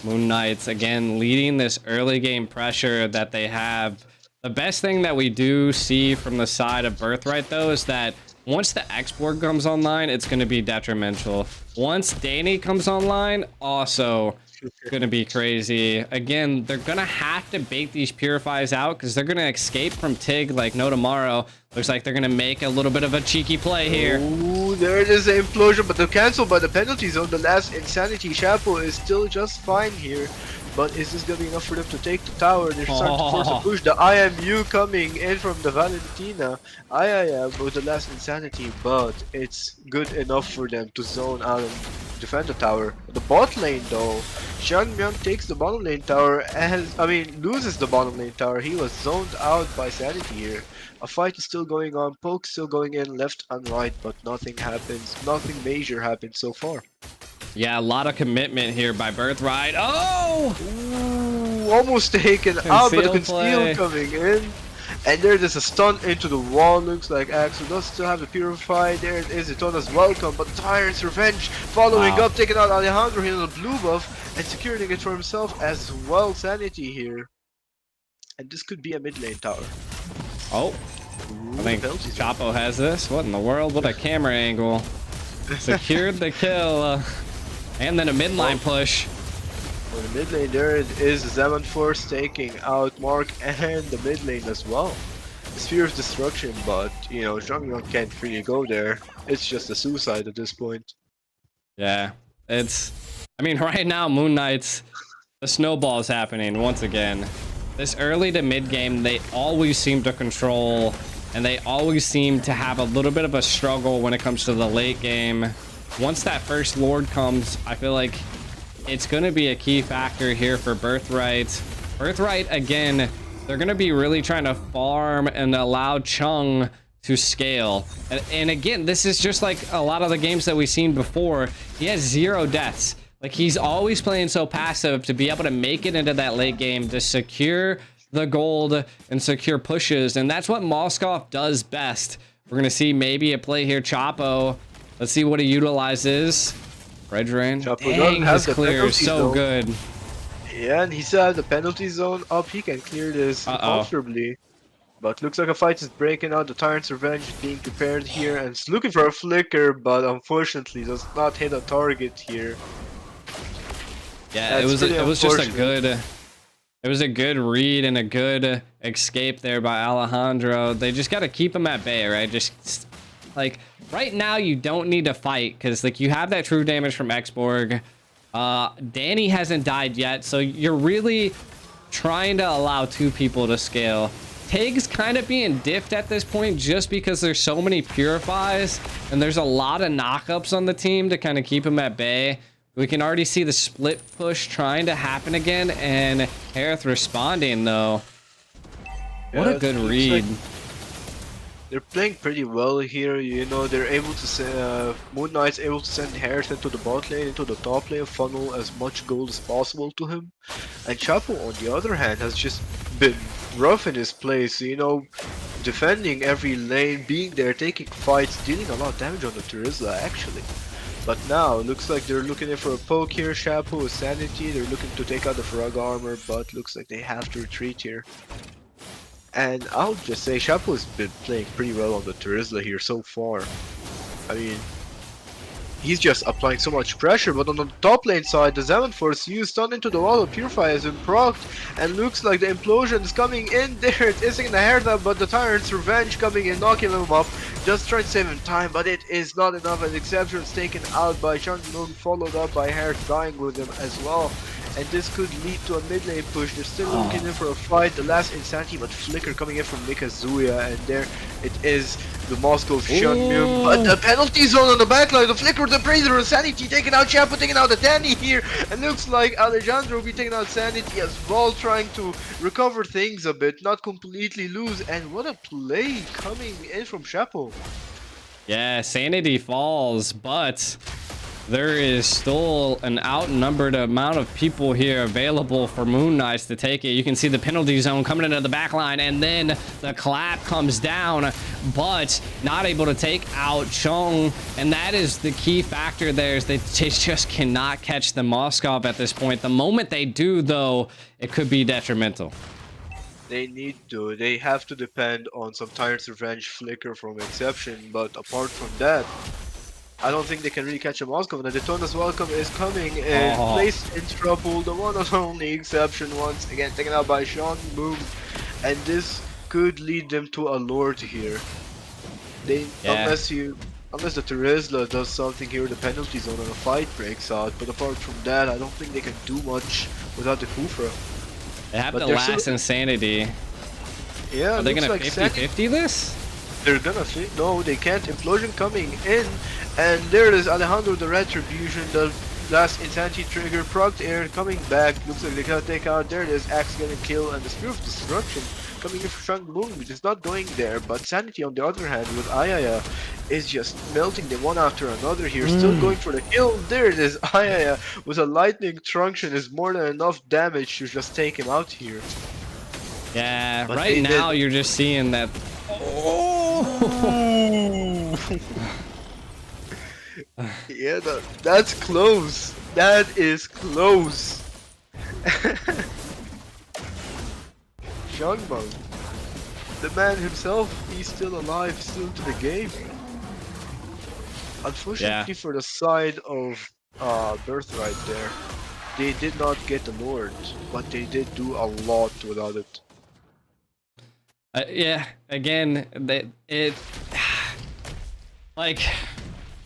Moon Knights, again, leading this early game pressure that they have. The best thing that we do see from the side of Birthright, though, is that once the export comes online, it's going to be detrimental. Once Danny comes online, also going to be crazy. Again, they're going to have to bait these Purifies out because they're going to escape from Tig like no tomorrow. Looks like they're going to make a little bit of a cheeky play here. Ooh, there it is, the implosion, but they're cancelled by the penalty zone. The last Insanity Chapo is still just fine here. But is this going to be enough for them to take the tower? They're starting to force a push. The IMU coming in from the Valentina. With the last Insanity, but it's good enough for them to zone out and defend the tower. The bot lane though, Xiang Myung takes the bottom lane tower and, loses the bottom lane tower. He was zoned out by Sanity here. A fight is still going on, poke still going in left and right, but nothing happens. Nothing major happens so far. Yeah, a lot of commitment here by Birthright. Oh! Ooh, almost taken out, but the conceal coming in. And there is a stun into the wall. Looks like Axel does still have the Purify. There it is, Itona's welcome, but Tyrant's Revenge following up, taking out Alejandro here on the blue buff and securing it for himself as well. Sanity here. And this could be a mid lane tower. Oh, I think Chapo has this. What in the world? What a camera angle. Secured the kill. And then a midline push. For the mid lane, there it is Zaman Force taking out Mark and the mid lane as well. Sphere of Destruction, but you know, Jungle can't really go there. It's just a suicide at this point. Yeah, it's. I mean, right now, Moon Knights, the snowball's happening once again. This early to mid game, they always seem to control, and they always seem to have a little bit of a struggle when it comes to the late game. Once that first Lord comes, I feel like it's going to be a key factor here for Birthright. Birthright, again, they're going to be really trying to farm and allow Chung to scale. And again, this is just like a lot of the games that we've seen before. He has 0 deaths. Like, he's always playing so passive to be able to make it into that late game to secure the gold and secure pushes. And that's what Moskov does best. We're going to see maybe a play here. Chapo. Let's see what he utilizes. Red Rain. Dang, his clear is so good. Yeah, and he still has the penalty zone up. He can clear this comfortably. But looks like a fight is breaking out. The Tyrant's Revenge is being prepared here. And it's looking for a flicker, but unfortunately does not hit a target here. Yeah, it was just a good... It was a good read and a good escape there by Alejandro. They just got to keep him at bay, right? Just... Like, right now, you don't need to fight, because, like, you have that true damage from Xborg. Danny hasn't died yet, so you're really trying to allow 2 people to scale. Tig's kind of being diffed at this point just because there's so many Purifies, and there's a lot of knockups on the team to kind of keep him at bay. We can already see the split push trying to happen again, and Harith responding, though. What a good read. They're playing pretty well here, you know, they're able to send, Moon Knight's able to send Harith into the bot lane, into the top lane, funnel as much gold as possible to him. And Chapo, on the other hand, has just been rough in his place, you know, defending every lane, being there, taking fights, dealing a lot of damage on the Terizla, actually. But now, looks like they're looking in for a poke here, Chapo with Sanity, they're looking to take out the Frog armor, but looks like they have to retreat here. And I'll just say Chapo has been playing pretty well on the Terizla here so far. I mean, he's just applying so much pressure, but on the top lane side, the Zaman Force used stun into the wall of Purify has been procced, and looks like the implosion is coming in there. It isn't gonna hurt them, but the Tyrant's Revenge coming in, knocking him up, just trying to save him time, but it is not enough, and Exception is taken out by Shannon, followed up by Harith dying with him as well. And this could lead to a mid lane push. They're still looking in for a fight. The last Insanity, but Flicker coming in from Mikazuya, and there it is, the Moscow Shunmyung. But the penalty zone on the backline, the Flicker, the Praiser, Sanity taking out Chapo, taking out the Danny here, and looks like Alejandro will be taking out Sanity as well, trying to recover things a bit, not completely lose. And what a play coming in from Chapo. Yeah, Sanity falls, but there is still an outnumbered amount of people here available for Moon Knights to take it. You can see the penalty zone coming into the back line, and then the clap comes down, but not able to take out Chung. And that is the key factor there, is they just cannot catch the Moskov at this point. The moment they do, though, it could be detrimental. They need to. They have to depend on some Tyrant's Revenge Flicker from Exception, but apart from that, I don't think they can really catch a Moskov. And the Daytona's Welcome is coming and placed in trouble. The one and only Exception once again taken out by Sean Boom. And this could lead them to a Lord here. Unless the Terizla does something here, the penalty zone and a fight breaks out. But apart from that, I don't think they can do much without the Kufra. They have the last Insanity. Yeah, are they gonna 50-50 this? They're gonna no, they can't. Implosion coming in, and there is Alejandro the Retribution, the last Insanity trigger, procced air coming back. Looks like they gotta take out. There it is, Axe gonna kill, and the Spear of Destruction coming in for Shang Moon, which is not going there. But Sanity, on the other hand, with Ayaya, is just melting them one after another here. Still going for the kill. There it is, Ayaya with a lightning trunction is more than enough damage to just take him out here. Yeah, but right now you're just seeing that. Yeah, that's close. That is close. Xiangmeng, the man himself, he's still alive, still to the game. Unfortunately for the side of Birthright there. They did not get the Lord, but they did do a lot without it. Yeah, again, like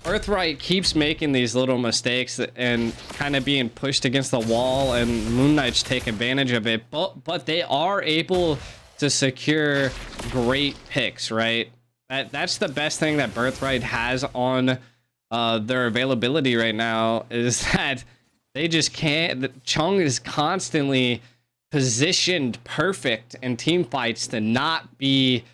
Birthright keeps making these little mistakes and kind of being pushed against the wall, and Moon Knights take advantage of it. But they are able to secure great picks, right? That's the best thing that Birthright has on their availability right now, is that they just can't. Chung is constantly positioned perfect in team fights to not be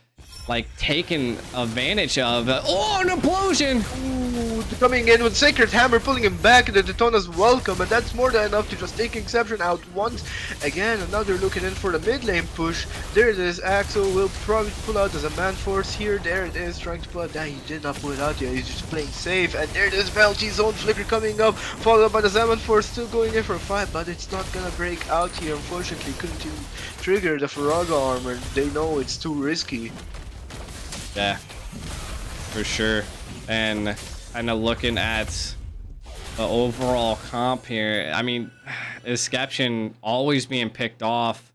like taken advantage of. Oh, an implosion! Ooh, coming in with Sacred Hammer, pulling him back into Daytona's welcome, and that's more than enough to just take Exception out once. Again, another looking in for the mid lane push. There it is. Axel will probably pull out as a man force here. There it is, trying to pull it down. He did not pull it out yet. He's just playing safe. And there it is, Penalty Zone Flicker coming up, followed up by the Zaman Force, still going in for a fight, but it's not gonna break out here. Unfortunately, couldn't even trigger the Faraga armor. They know it's too risky. Yeah, for sure. And kind of looking at the overall comp here, I mean, Esception always being picked off.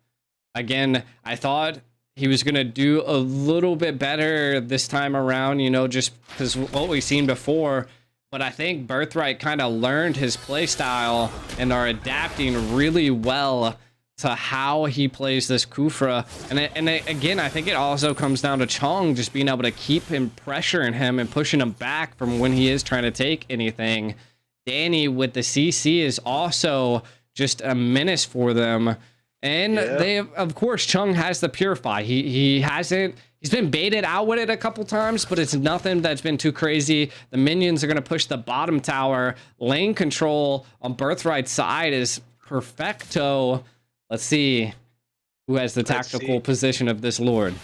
Again, I thought he was going to do a little bit better this time around, you know, just because what we've seen before. But I think Birthright kind of learned his play style and are adapting really well to how he plays this Kufra. And again, I think it also comes down to Chung just being able to keep him, pressuring him and pushing him back from when he is trying to take anything. Danny with the CC is also just a menace for them. And they, of course, Chung has the Purify. He's been baited out with it a couple times, but it's nothing that's been too crazy. The minions are going to push the bottom tower. Lane control on Birthright's side is perfecto. Let's see who has the tactical position of this Lord.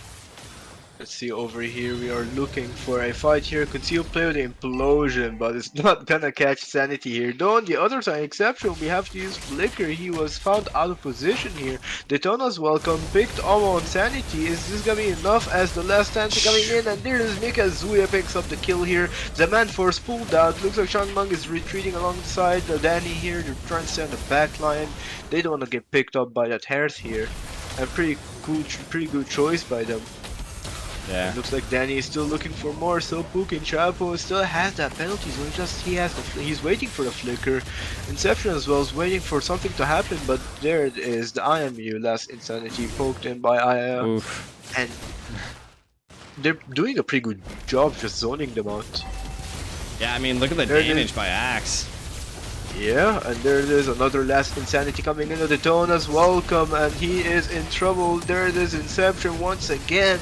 Let's see, over here we are looking for a fight here. Conceal play with the Implosion, but it's not gonna catch Sanity here. Though on the other side, Exception, we have to use Flicker. He was found out of position here. Daytona's welcome, picked Omo on Sanity. Is this gonna be enough as the last stanza coming in? And there is Mikazuya picks up the kill here. The Man Force pulled out. Looks like Shangmang is retreating alongside Danny here. They're trying to stay on the back line. They don't want to get picked up by that Hearth here. And pretty good choice by them. Yeah. Looks like Danny is still looking for more. So Pukin Chapo still has that penalty zone. He's waiting for the flicker. Inception as well is waiting for something to happen, but there it is. The IMU last Insanity poked in by Aya, and they're doing a pretty good job just zoning them out. Yeah, I mean, look at the damage by Axe. Yeah, and there it is, another last Insanity coming into Daytona's welcome, and he is in trouble. There it is, Inception once again.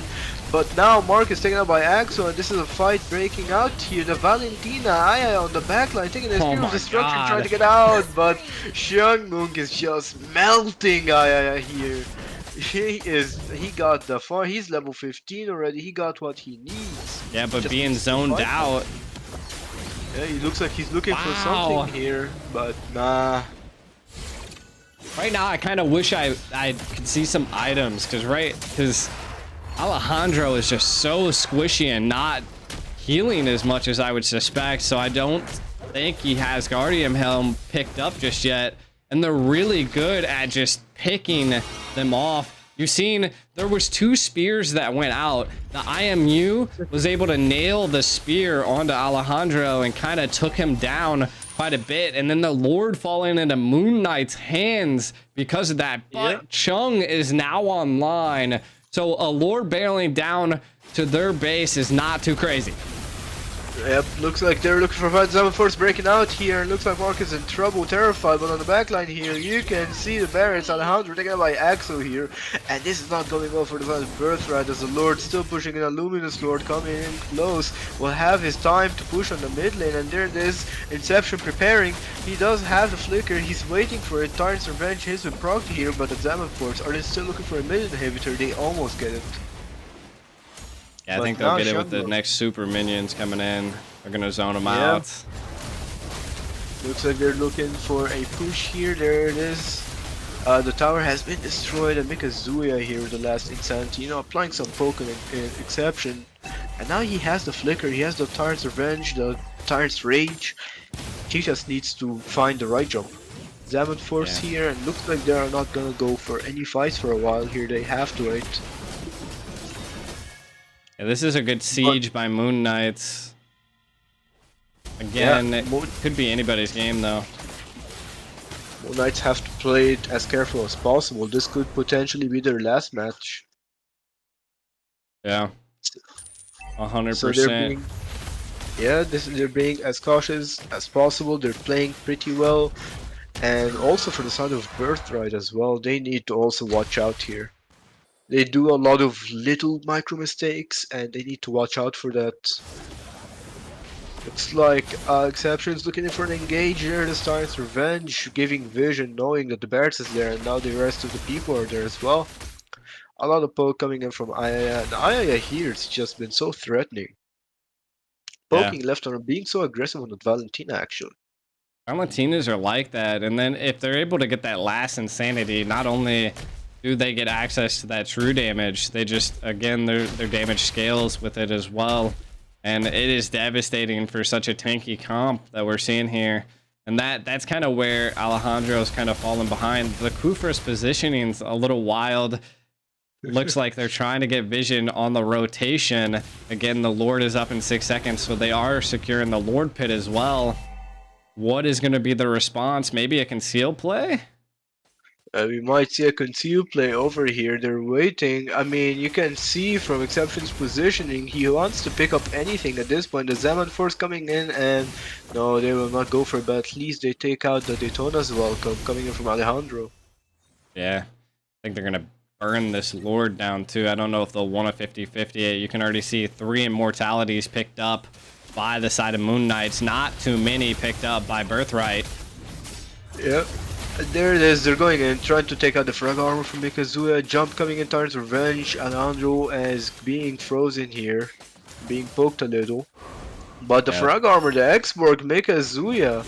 But now Mark is taken out by Axo, and this is a fight breaking out here. The Valentina Aya on the backline taking his Spear of Destruction, trying to get out, but Xiangmung is just melting Aya here. He got the far. He's level 15 already. He got what he needs. Yeah, but being zoned out. Yeah, he looks like he's looking for something here, but nah. Right now, I kind of wish I could see some items, because Alejandro is just so squishy and not healing as much as I would suspect, so I don't think he has Guardian Helm picked up just yet. And they're really good at just picking them off. You've seen there was 2 spears that went out. The IMU was able to nail the spear onto Alejandro and kind of took him down quite a bit. And then the Lord falling into Moon Knight's hands because of that. But Chung is now online. So a Lord barreling down to their base is not too crazy. Yep, looks like they're looking for fight. Zaman Force breaking out here. Looks like Mark is in trouble, terrified. But on the backline here, you can see the barrels. Alejandro taken out by Axo here. And this is not going well for the Birthright, as the Lord still pushing in. A Luminous Lord coming in close. Will have his time to push on the mid lane. And there it is, Inception preparing. He does have the flicker. He's waiting for it. Tyrant's Revenge hits with proc here. But the Zaman Force, are they still looking for a mid inhibitor? They almost get it. Yeah, I think they'll get it with the next super minions coming in. They're gonna zone them out. Looks like they're looking for a push here. There it is. The tower has been destroyed, and Mikazuya here with the last Insanity, you know, applying some poke in Exception. And now he has the flicker, he has the Tyrant's Revenge, the Tyrant's Rage. he just needs to find the right jump. Zaman Force here, and looks like they are not gonna go for any fights for a while here. They have to wait. Yeah, this is a good siege by Moon Knights. Again, it could be anybody's game though. Moon Knights have to play it as careful as possible. This could potentially be their last match. Yeah, 100%. So they're being as cautious as possible. They're playing pretty well, and also for the side of Birthright as well, they need to also watch out here. They do a lot of little micro mistakes, and they need to watch out for that. Looks like Exception's looking for an engager this time. It's Revenge, giving vision, knowing that the Barretts is there, and now the rest of the people are there as well. A lot of poke coming in from Ayaya, and Ayaya here has just been so threatening. Poking left on being so aggressive on that Valentina actually. Valentinas are like that, and then if they're able to get that last insanity, not only do they get access to that true damage, they just, again, their damage scales with it as well. And it is devastating for such a tanky comp that we're seeing here. And that's kind of where Alejandro's kind of fallen behind. The Kufra's positioning's a little wild. Looks like they're trying to get vision on the rotation. Again, the Lord is up in 6 seconds, so they are securing the Lord pit as well. What is going to be the response? Maybe a conceal play? We might see a concealed play over here. They're waiting. I mean, you can see from Exception's positioning, he wants to pick up anything at this point. The Zaman Force coming in, and no, they will not go for it, but at least they take out the Daytona's welcome coming in from Alejandro. Yeah, I think they're going to burn this Lord down too. I don't know if they'll want a 50-50. You can already see 3 immortalities picked up by the side of Moon Knights. Not too many picked up by Birthright. Yep. There it is, they're going in, trying to take out the frag armor from Mikazuya. Jump coming in towards Revenge. Alejandro is being frozen here, being poked a little. But the frag armor, the X-Borg Mikazuya,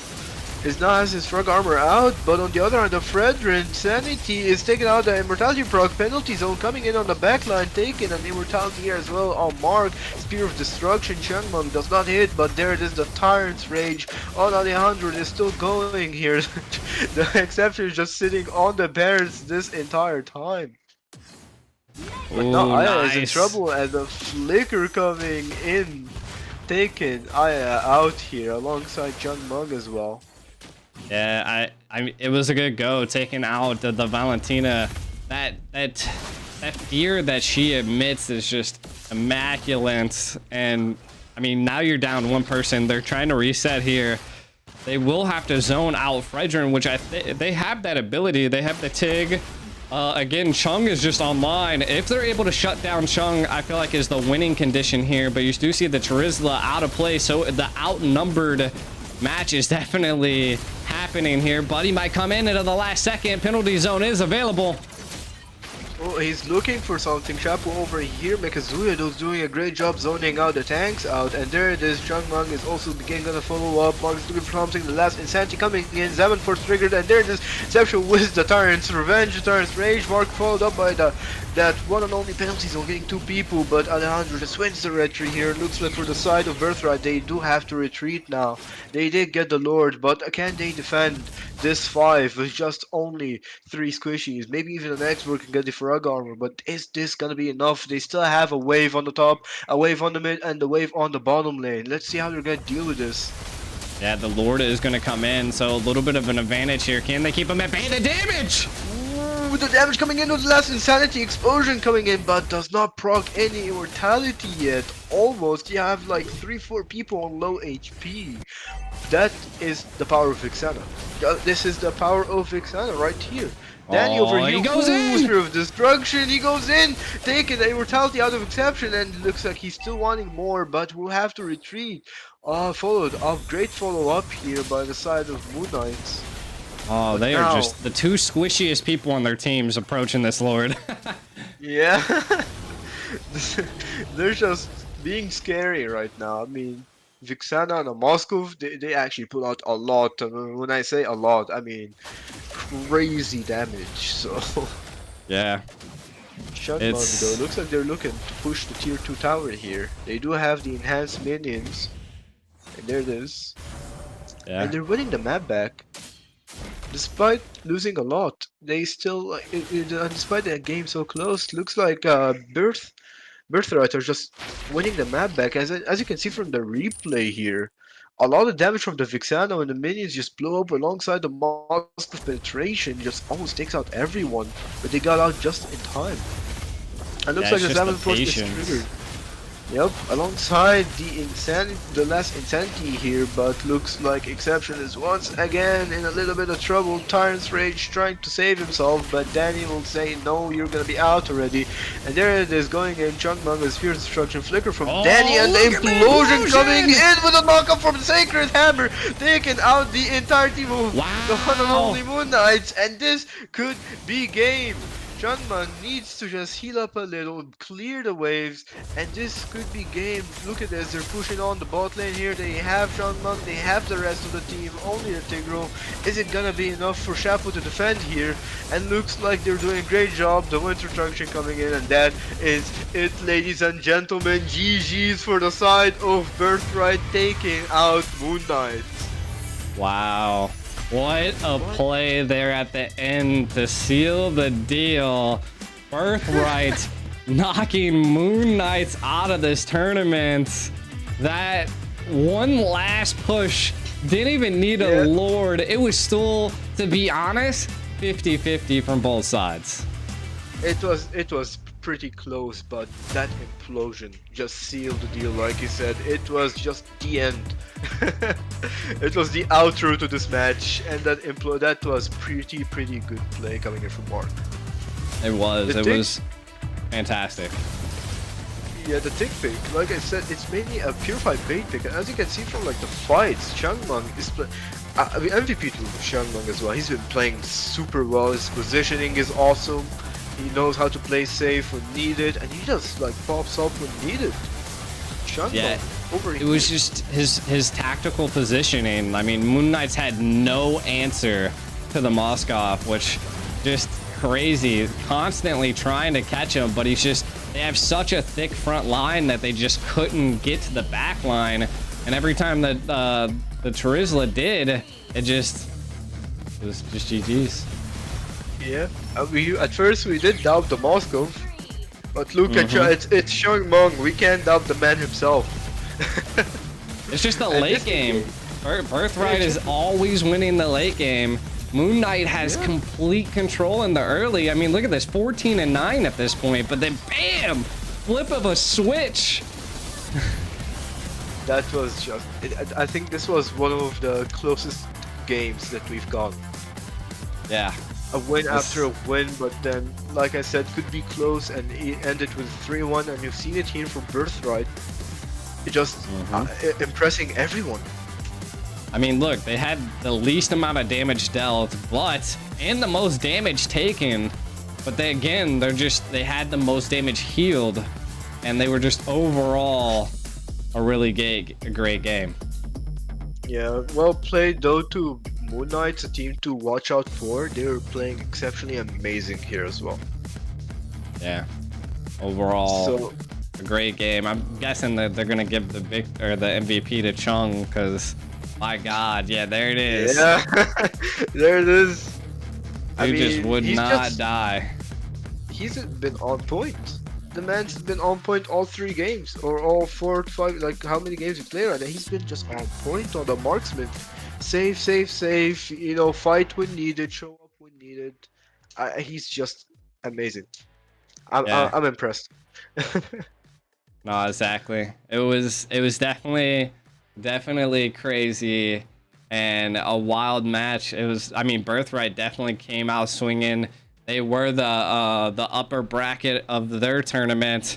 is now has his frag armor out, but on the other hand, the Fredrin Sanity is taking out the Immortality proc penalty zone, coming in on the backline, taking an Immortality here as well on Mark. Spear of Destruction, Changmeng does not hit, but there it is, the Tyrant's Rage on Alejandro is still going here. The Exception is just sitting on the Barretts this entire time. But now Aya is in trouble, and the Flicker coming in, taking Aya out here alongside Changmeng as well. Yeah, I mean, it was a good go taking out the Valentina. That fear that she emits is just immaculate. And I mean, now you're down 1 person. They're trying to reset here. They will have to zone out Fredrin, which they have that ability. They have the TIG. Again, Chung is just online. If they're able to shut down Chung, I feel like is the winning condition here. But you do see the Charizla out of play, so the outnumbered match is definitely happening here. Buddy might come in at the last second. Penalty zone is available. Oh, he's looking for something. Chapo over here. Mikazuya is doing a great job zoning out the tanks out. And there it is. Changmeng is also again gonna follow up. Mark is looking for something. The last Insanity coming in. Zaman Force triggered. And there it is. Exception with the Tyrant's Revenge, Tyrant's Rage. Mark followed up by that one and only penalty zone, getting 2 people. But Alejandro just wins the retreat here. Looks like for the side of Birthright, they do have to retreat now. They did get the Lord, but can they defend this 5 with just only 3 squishies? Maybe even an X-Borg can get the frag armor, but is this gonna be enough? They still have a wave on the top, a wave on the mid, and the wave on the bottom lane. Let's see how they're gonna deal with this. Yeah, the Lord is gonna come in, so a little bit of an advantage here. Can they keep him at bay? The damage! With the damage coming in with the last Insanity explosion coming in, but does not proc any immortality yet. Almost, you have like 3-4 people on low HP. That is the power of Vixana. This is the power of Vixana right here. Danny over here, he goes in! Spear of Destruction, he goes in, taking the immortality out of Exception, and it looks like he's still wanting more, but will have to retreat. Followed up, great follow-up here by the side of Moon Knights. Oh, but they are just the 2 squishiest people on their teams approaching this Lord. Yeah. They're just being scary right now. I mean, Vixana and Moskov, they actually put out a lot. When I say a lot, I mean crazy damage. So yeah. Changmeng though, looks like they're looking to push the tier 2 tower here. They do have the enhanced minions. And there it is. Yeah. and they're winning the map back. Despite losing a lot, they still, despite the game so close, looks like Birthright are just winning the map back. As you can see from the replay here, a lot of damage from the Vixano and the minions just blow up alongside the Mask of Penetration, just almost takes out everyone, but they got out just in time. And looks Yeah, like it's the just the Salmon Force is patience. triggered. Yep, alongside the last insanity here, but looks like Exception is once again in a little bit of trouble. Tyrant's Rage trying to save himself, but Danny will say, no, you're gonna be out already. And there it is going in, Chungmanga's Fierce Destruction Flicker from Oh, Danny, and the look at the implosion coming implosion! in with a knockup from Sacred Hammer, taking out the entire team of the one and Wow. only Moon Knights, and this could be game. Chunman needs to just heal up a little, clear the waves, and this could be game. Look at this, they're pushing on the bot lane here. They have Chunman, they have the rest of the team, only the Tigro. Is it gonna be enough for Shapu to defend here? And looks like they're doing a great job. The Winter Junction coming in, and that is it, ladies and gentlemen. GG's for the side of Birthright, taking out Moon Knight. Wow. What a play there at the end to seal the deal. Birthright knocking Moon Knights out of this tournament. That one last push didn't even need a Lord. It was still, to be honest, 50-50 from both sides. It was pretty close, but that implosion just sealed the deal. Like you said, it was just the end. It was the outro to this match, and that was pretty good play coming in from Mark. It was. The It tick- was fantastic. Yeah, the tick pick, like I said, it's mainly a purified bait pick, and as you can see from like the fights, Changmeng is I mean, MVP to Changmeng as well. He's been playing super well. His positioning is awesome. He knows how to play safe when needed, and he just like pops up when needed. Changmeng, Yeah, over it was just his tactical positioning. I mean, Moon Knights had no answer to the Moskov, which just crazy, constantly trying to catch him, but they have such a thick front line that they just couldn't get to the back line, and every time that the Terizla did, it was just GG's. Yeah, at first we did doubt the Moskov, but look at you, it's Changmeng. We can't doubt the man himself. It's just the And late this game. Birthright is always winning the late game. Moon Knight has complete control in the early. I mean, look at this, 14-9 at this point, but then bam, flip of a switch. That was just, I think this was one of the closest games that we've got. Yeah. A win after a win, but then, like I said, could be close, and it ended with 3-1, and you've seen it here from Birthright. It just impressing everyone. I mean, look, they had the least amount of damage dealt, and the most damage taken. But they had the most damage healed, and they were just overall a really great game. Yeah, well played though to Moon Knights, a team to watch out for. They were playing exceptionally amazing here as well. Yeah, overall So a great game. I'm guessing that they're gonna give the MVP to Chung, because my God, yeah, there it is. yeah, there it is. Dude just would not die. He's been on point. The man's been on point all 3 games, or all 4 to 5, like how many games he played right now. He's been just on point on the marksman. Safe, you know, fight when needed, show up when needed. He's just amazing. I'm impressed. No, exactly. It was definitely crazy and a wild match. I mean, Birthright definitely came out swinging. They were the upper bracket of their tournament,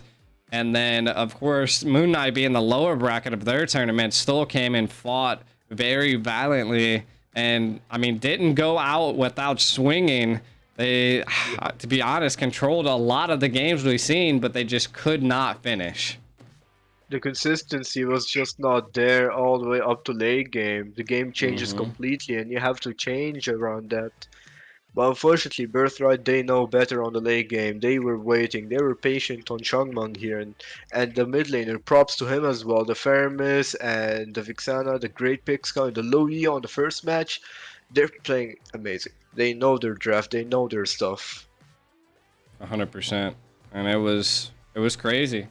and then of course Moon Knight, being the lower bracket of their tournament, still came and fought very valiantly, and I mean, didn't go out without swinging. They, to be honest, controlled a lot of the games we've seen, but they just could not finish. The consistency was just not there all the way up to late game. The game changes completely, and you have to change around that. But unfortunately, Birthright, they know better on the late game. They were waiting. They were patient on Changmang here. And the mid laner, props to him as well. The Feramis and the Vixana, the great picks coming. The low E on the first match. They're playing amazing. They know their draft. They know their stuff. 100%. And it was crazy.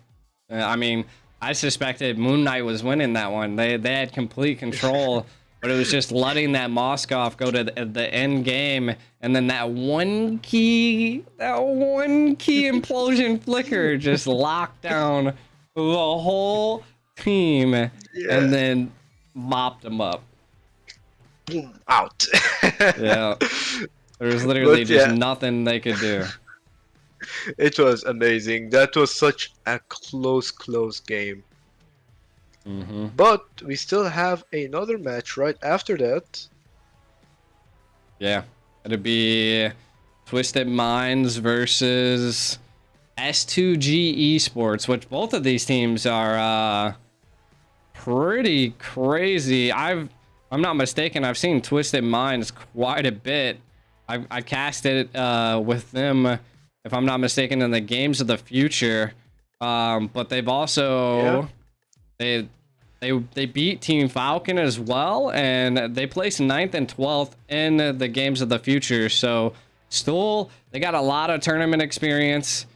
I mean, I suspected Moon Knight was winning that one. They had complete control, but it was just letting that Moskov go to the end game, and then that one key implosion flicker just locked down the whole team, and then mopped them up. Boom, out. Yeah, there was literally just nothing they could do. It was amazing. That was such a close game. But we still have another match right after that. Yeah, it'd be Twisted Minds versus S2G Esports, which both of these teams are pretty crazy. I'm not mistaken, I've seen Twisted Minds quite a bit. I casted with them, if I'm not mistaken, in the Games of the Future. But they've also they beat Team Falcon as well, and they placed 9th and 12th in the Games of the Future. So still, they got a lot of tournament experience.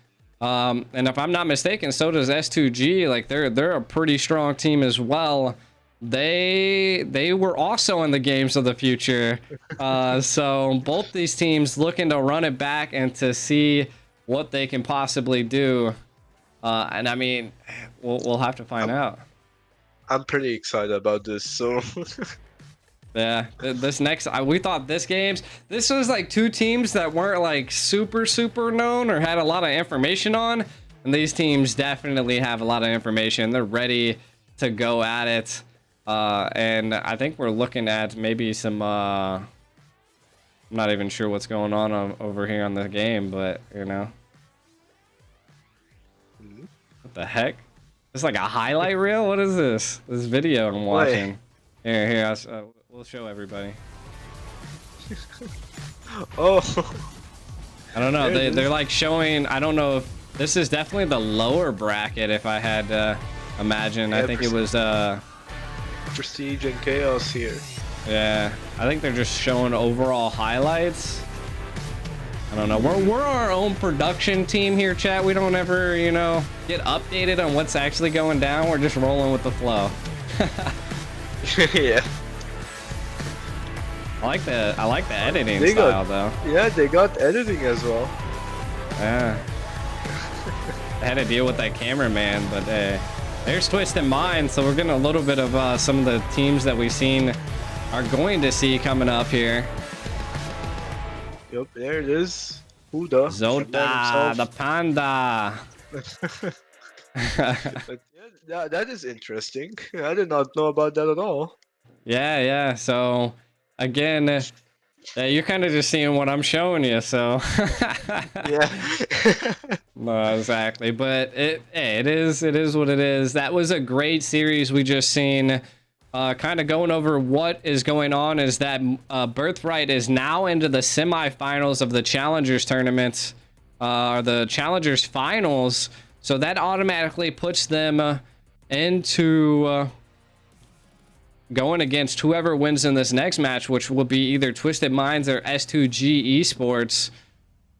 And if I'm not mistaken, so does S2G. Like they're a pretty strong team as well. They were also in the Games of the Future. So both these teams looking to run it back and to see what they can possibly do. And I mean, we'll have to find out. I'm pretty excited about this. So yeah, this next, we thought this was like two teams that weren't like super known or had a lot of information on, and these teams definitely have a lot of information. They're ready to go at it. And I think we're looking at maybe some I'm not even sure what's going on over here on the game, but you know, what the heck? It's like a highlight reel. What is this video I'm watching? Here, we'll show everybody. Oh, I don't know, they're like showing, I don't know if this is definitely the lower bracket, if I had to imagine. I think it was Prestige and Chaos here. Yeah, I think they're just showing overall highlights. I don't know. We're our own production team here, chat. We don't ever, you know, get updated on what's actually going down. We're just rolling with the flow. Yeah. I like the editing style though. Yeah, they got editing as well. Yeah. I had to deal with that cameraman, but there's Twisted Minds, so we're getting a little bit of some of the teams that we've seen are going to see coming up here. Yep, there it is. Huda. Zoda, the panda. But yeah, that is interesting. I did not know about that at all. Yeah. So, again, you're kind of just seeing what I'm showing you, so. Yeah. No, exactly. But it is what it is. That was a great series we just seen. Kind of going over what is going on is that Birthright is now into the semifinals of the Challengers tournament, or the Challengers finals. So that automatically puts them into going against whoever wins in this next match, which will be either Twisted Minds or S2G Esports.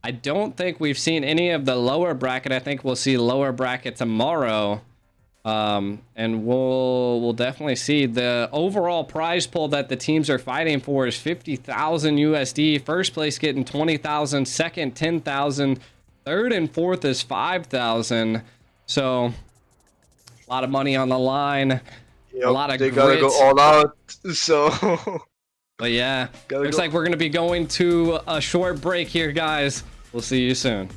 I don't think we've seen any of the lower bracket. I think we'll see lower bracket tomorrow. And we'll definitely see. The overall prize pool that the teams are fighting for is 50,000 USD. First place getting 20,000, second 10,000, third and fourth is 5,000. So a lot of money on the line. Yep, a lot of they grit. gotta go all out. So but yeah, looks like we're gonna be going to a short break here, guys. We'll see you soon.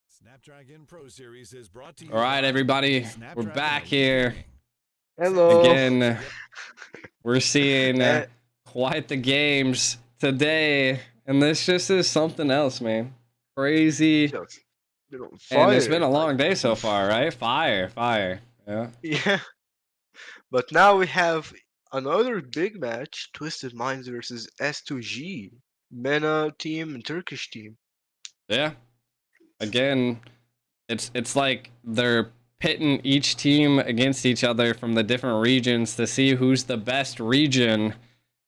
Snapdragon Pro Series is brought to you. All right, everybody, we're back here Hello. again. We're seeing Eh. quite the games today, and this just is something else, man. Crazy, Just been on and it's fire, been a long like- day so far, right? Fire. Yeah. Yeah. But now we have another big match: Twisted Minds versus S2G, MENA team and Turkish team. Yeah. Again, it's like they're pitting each team against each other from the different regions to see who's the best region.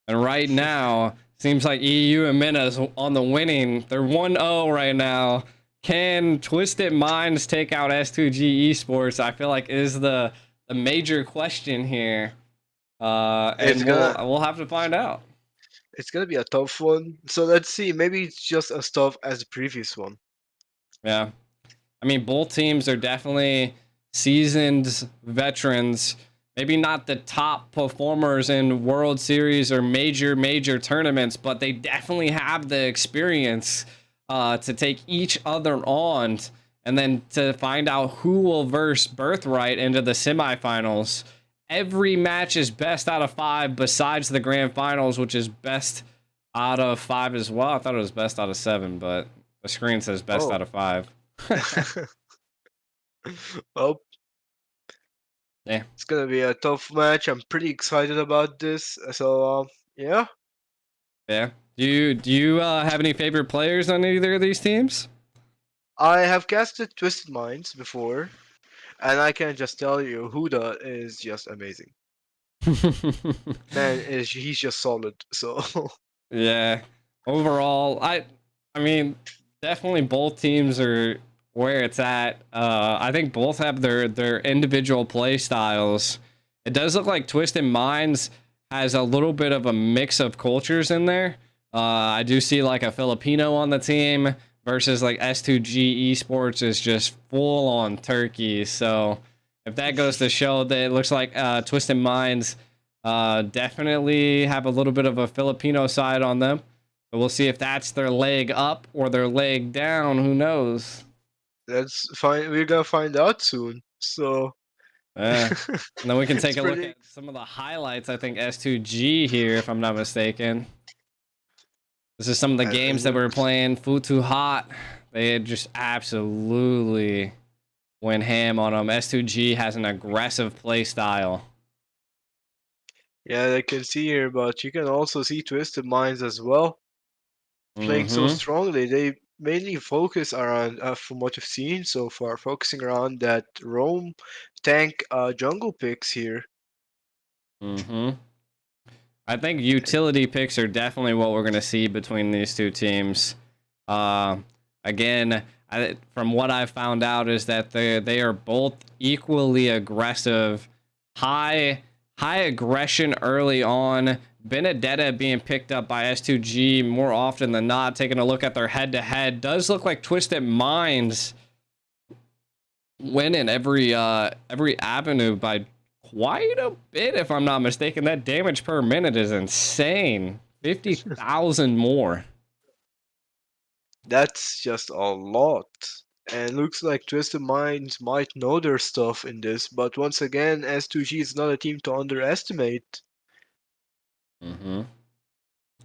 And right now, seems like EU and MENA's on the winning. They're 1-0 right now. Can Twisted Minds take out S2G Esports? I feel like is the major question here. And we'll have to find out. It's gonna be a tough one. So let's see. Maybe it's just as tough as the previous one. Yeah. I mean, both teams are definitely seasoned veterans. Maybe not the top performers in World Series or major tournaments, but they definitely have the experience to take each other on and then to find out who will verse Birthright into the semifinals. Every match is best out of 5 besides the grand finals, which is best out of 5 as well. I thought it was best out of 7, but the screen says best out of 5. Well, Yeah. it's gonna be a tough match. I'm pretty excited about this. So yeah. Yeah. Do you have any favorite players on either of these teams? I have casted Twisted Minds before, and I can just tell you, Huda is just amazing. Man, he's just solid. So Yeah. Overall, I mean, definitely both teams are where it's at. I think both have their individual play styles. It does look like Twisted Minds has a little bit of a mix of cultures in there. I do see like a Filipino on the team versus like S2G Esports is just full on Turkey. So if that goes to show that it looks like Twisted Minds definitely have a little bit of a Filipino side on them. But we'll see if that's their leg up or their leg down. Who knows? that's fine. We're gonna find out soon. So And then we can take It's a look pretty- at some of the highlights. I think S2G here, if I'm not mistaken. This is some of the And games that we're playing. Futu Hot. They just absolutely went ham on them. S2G has an aggressive play style. yeah, I can see here, but you can also see Twisted Minds as well. Playing so Mhm. strongly. They mainly focus around, from what you've seen so far, focusing around that roam tank jungle picks here. I think utility picks are definitely what we're going to see between these two teams. Again, from what I've found out is that they are both equally aggressive. High aggression early on. Benedetta being picked up by S2G more often than not. Taking a look at their head-to-head, does look like Twisted Minds winning every avenue by quite a bit, if I'm not mistaken. That damage per minute is insane. 50,000 more. That's just a lot. And looks like Twisted Minds might know their stuff in this, but once again, S2G is not a team to underestimate.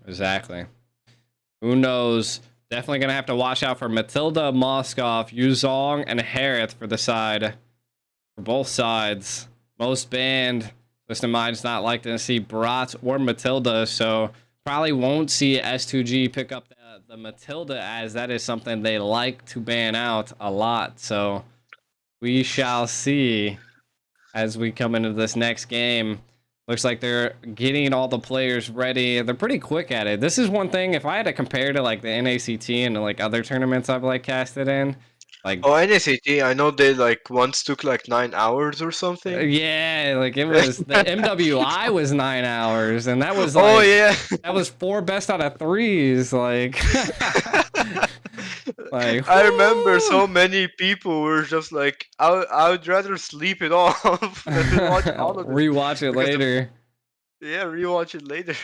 Exactly. Who knows? Definitely gonna have to watch out for Matilda, Moskov, Yuzong, and Harith for the side. For both sides. Most banned. Twisted Minds not like to see Brat or Matilda, so probably won't see S2G pick up the Matilda, as that is something they like to ban out a lot. So We shall see as we come into this next game. Looks like they're getting all the players ready. They're pretty quick at it. This is one thing, if I had to compare to like the NACT and like other tournaments I've like casted in, like Oh, NSAT, I know they like once took like 9 hours or something. yeah, like it was the MWI was 9 hours, and that was Oh like yeah. that was 4 best out of 3s. Like, like I remember whoo! so many people were just like, I would rather sleep it off than watch all of this Rewatch it because later. yeah, rewatch it later.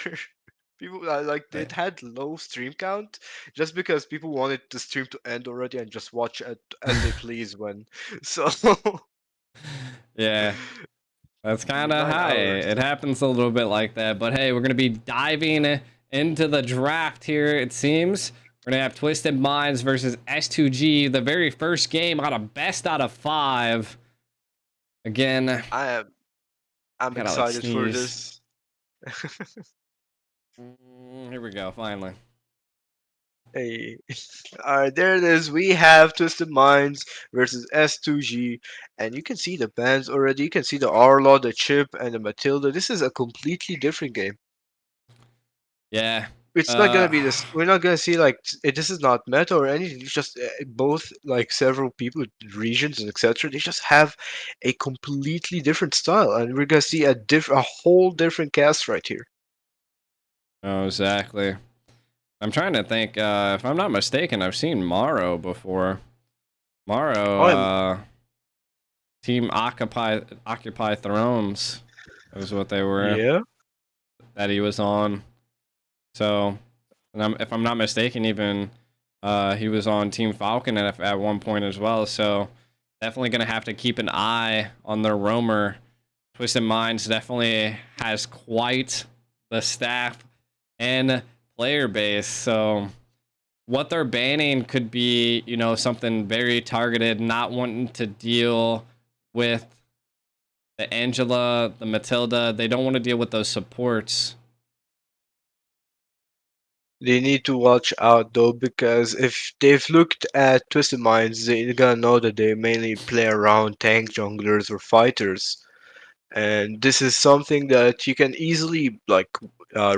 People like they Like, had low stream count just because people wanted the stream to end already and just watch it as they please when. So yeah. That's kind of nine high. hours. It happens a little bit like that. But hey, we're going to be diving into the draft here, it seems. We're going to have Twisted Minds versus S2G, the very first game out of best out of 5. Again, I'm gotta like excited for sneeze. this. Here we go, finally. Hey, all right, there it is. We have Twisted Minds versus S2G, and you can see the bands already. You can see the Arlaw, the Chip, and the Matilda. This is a completely different game. Yeah. It's not gonna be this. We're not gonna see like this is not meta or anything. It's just both like several people, regions, and etc. They just have a completely different style, and we're gonna see a whole different cast right here. Oh, exactly. I'm trying to think. If I'm not mistaken, I've seen Morrow before. Morrow, Oh, and Team Occupy Thrones was what they were yeah. that he was on. So, and if I'm not mistaken, even he was on Team Falcon at one point as well. So, definitely gonna have to keep an eye on their roamer. Twisted Minds definitely has quite the staff and player base. So, what they're banning could be, you know, something very targeted, not wanting to deal with the Angela, the Matilda. They don't want to deal with those supports. They need to watch out though, because if they've looked at Twisted Minds, they're gonna know that they mainly play around tank junglers or fighters. And this is something that you can easily like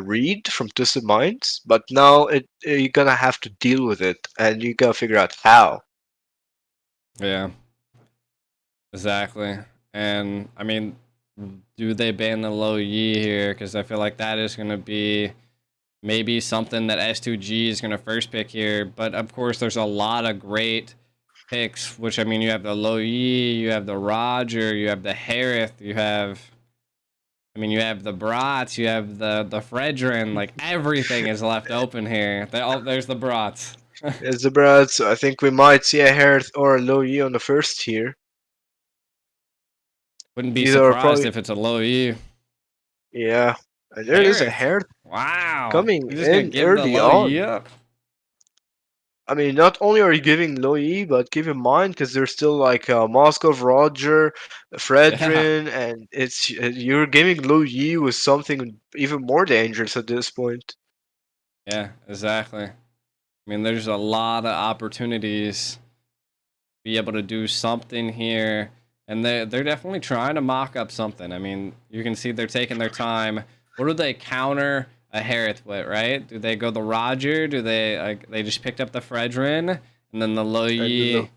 read from Twisted Minds, but now you're gonna have to deal with it, and you gotta figure out how. Yeah, exactly. And I mean, do they ban the low Yi here? Because I feel like that is going to be maybe something that S2G is going to first pick here. But of course, there's a lot of great picks, which I mean, you have the low Yi, you have the Roger, you have the Harith, you have. I mean, you have the Brats, you have the Fredrin, like everything is left open here. There's the Brats. As the Brad, so I think we might see a Herth or a Low Yi on the first tier. Wouldn't be These are surprised probably if it's a low E. yeah. And there it is, a Harith. Herth Wow. coming You're just gonna in give the early low E on. up? I mean, not only are you giving low E, but keep in mind because there's still like Moskov, Roger, Yeah. Fredrin, and it's you're giving low E with something even more dangerous at this point. Yeah, exactly. I mean, there's a lot of opportunities to be able to do something here. And they're definitely trying to mock up something. I mean, you can see they're taking their time. What do they counter a Harith with, right? Do they go the Roger? Do they like they just picked up the Fredrin and then the Lo And you know, Yi?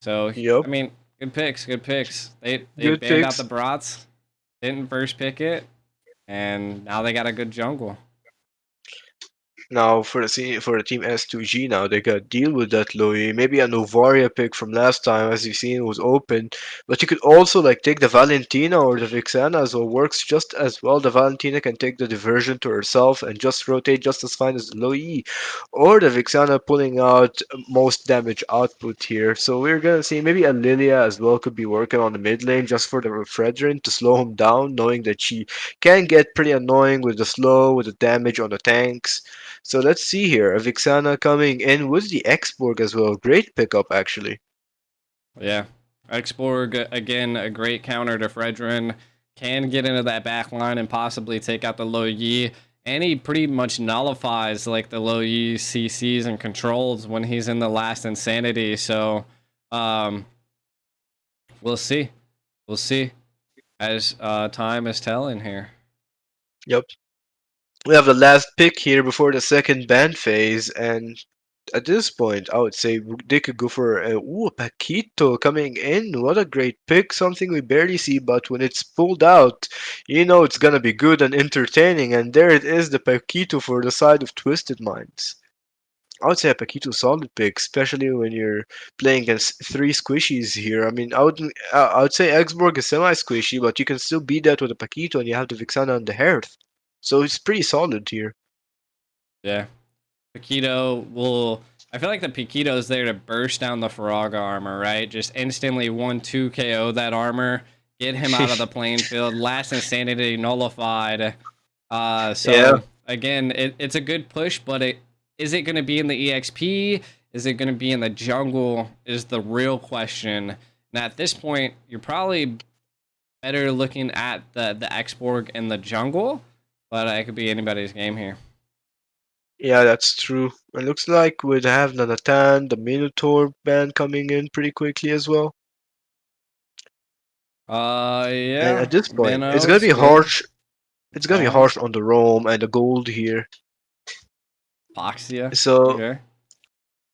So yep, I mean, good picks, good picks. They good banned out the picks. Brats, didn't first pick it, and now they got a good jungle. Now for the team S2G now they gotta deal with that Louis. Maybe a Novaria pick from last time as you've seen was open. But you could also like take the Valentina or the Vixana as well. Works just as well. The Valentina can take the diversion to herself and just rotate just as fine as the Louis. Or the Vixana pulling out most damage output here. So we're gonna see maybe a Lilia as well could be working on the mid lane just for the Fredrin to slow him down, knowing that she can get pretty annoying with the slow, with the damage on the tanks. So let's see here. A Vixana coming in with the Xborg as well. Great pickup, actually. Yeah. Xborg, again, a great counter to Fredrin. Can get into that back line and possibly take out the low Yi. And he pretty much nullifies like the low Yi CCs and controls when he's in the last Insanity. So, we'll see. We'll see as time is telling here. Yep. We have the last pick here before the second ban phase, and at this point, I would say they could go for a Paquito coming in. What a great pick! Something we barely see, but when it's pulled out, you know it's gonna be good and entertaining. And there it is, the Paquito for the side of Twisted Minds. I would say a Paquito solid pick, especially when you're playing against three squishies here. I mean, I would say Exborg is semi squishy, but you can still beat that with a Paquito, and you have the Vixana and the Hearth. So it's pretty solid here. Yeah. Paquito will. I feel like the Paquito is there to burst down the Faraga armor, right? Just instantly 1-2 KO that armor, get him out of the playing field. Last Insanity nullified. So Yeah. again, it's a good push, but is it going to be in the EXP? Is it going to be in the jungle? Is the real question. And at this point, you're probably better looking at the Exborg in the jungle, but it could be anybody's game here. Yeah, that's true. It looks like we'd have Nanatan, the Minotaur band coming in pretty quickly as well. And Yeah. at this point, it's gonna Minos, be good. harsh. It's gonna be harsh on the Rome and the gold here. Foxia. So, Okay.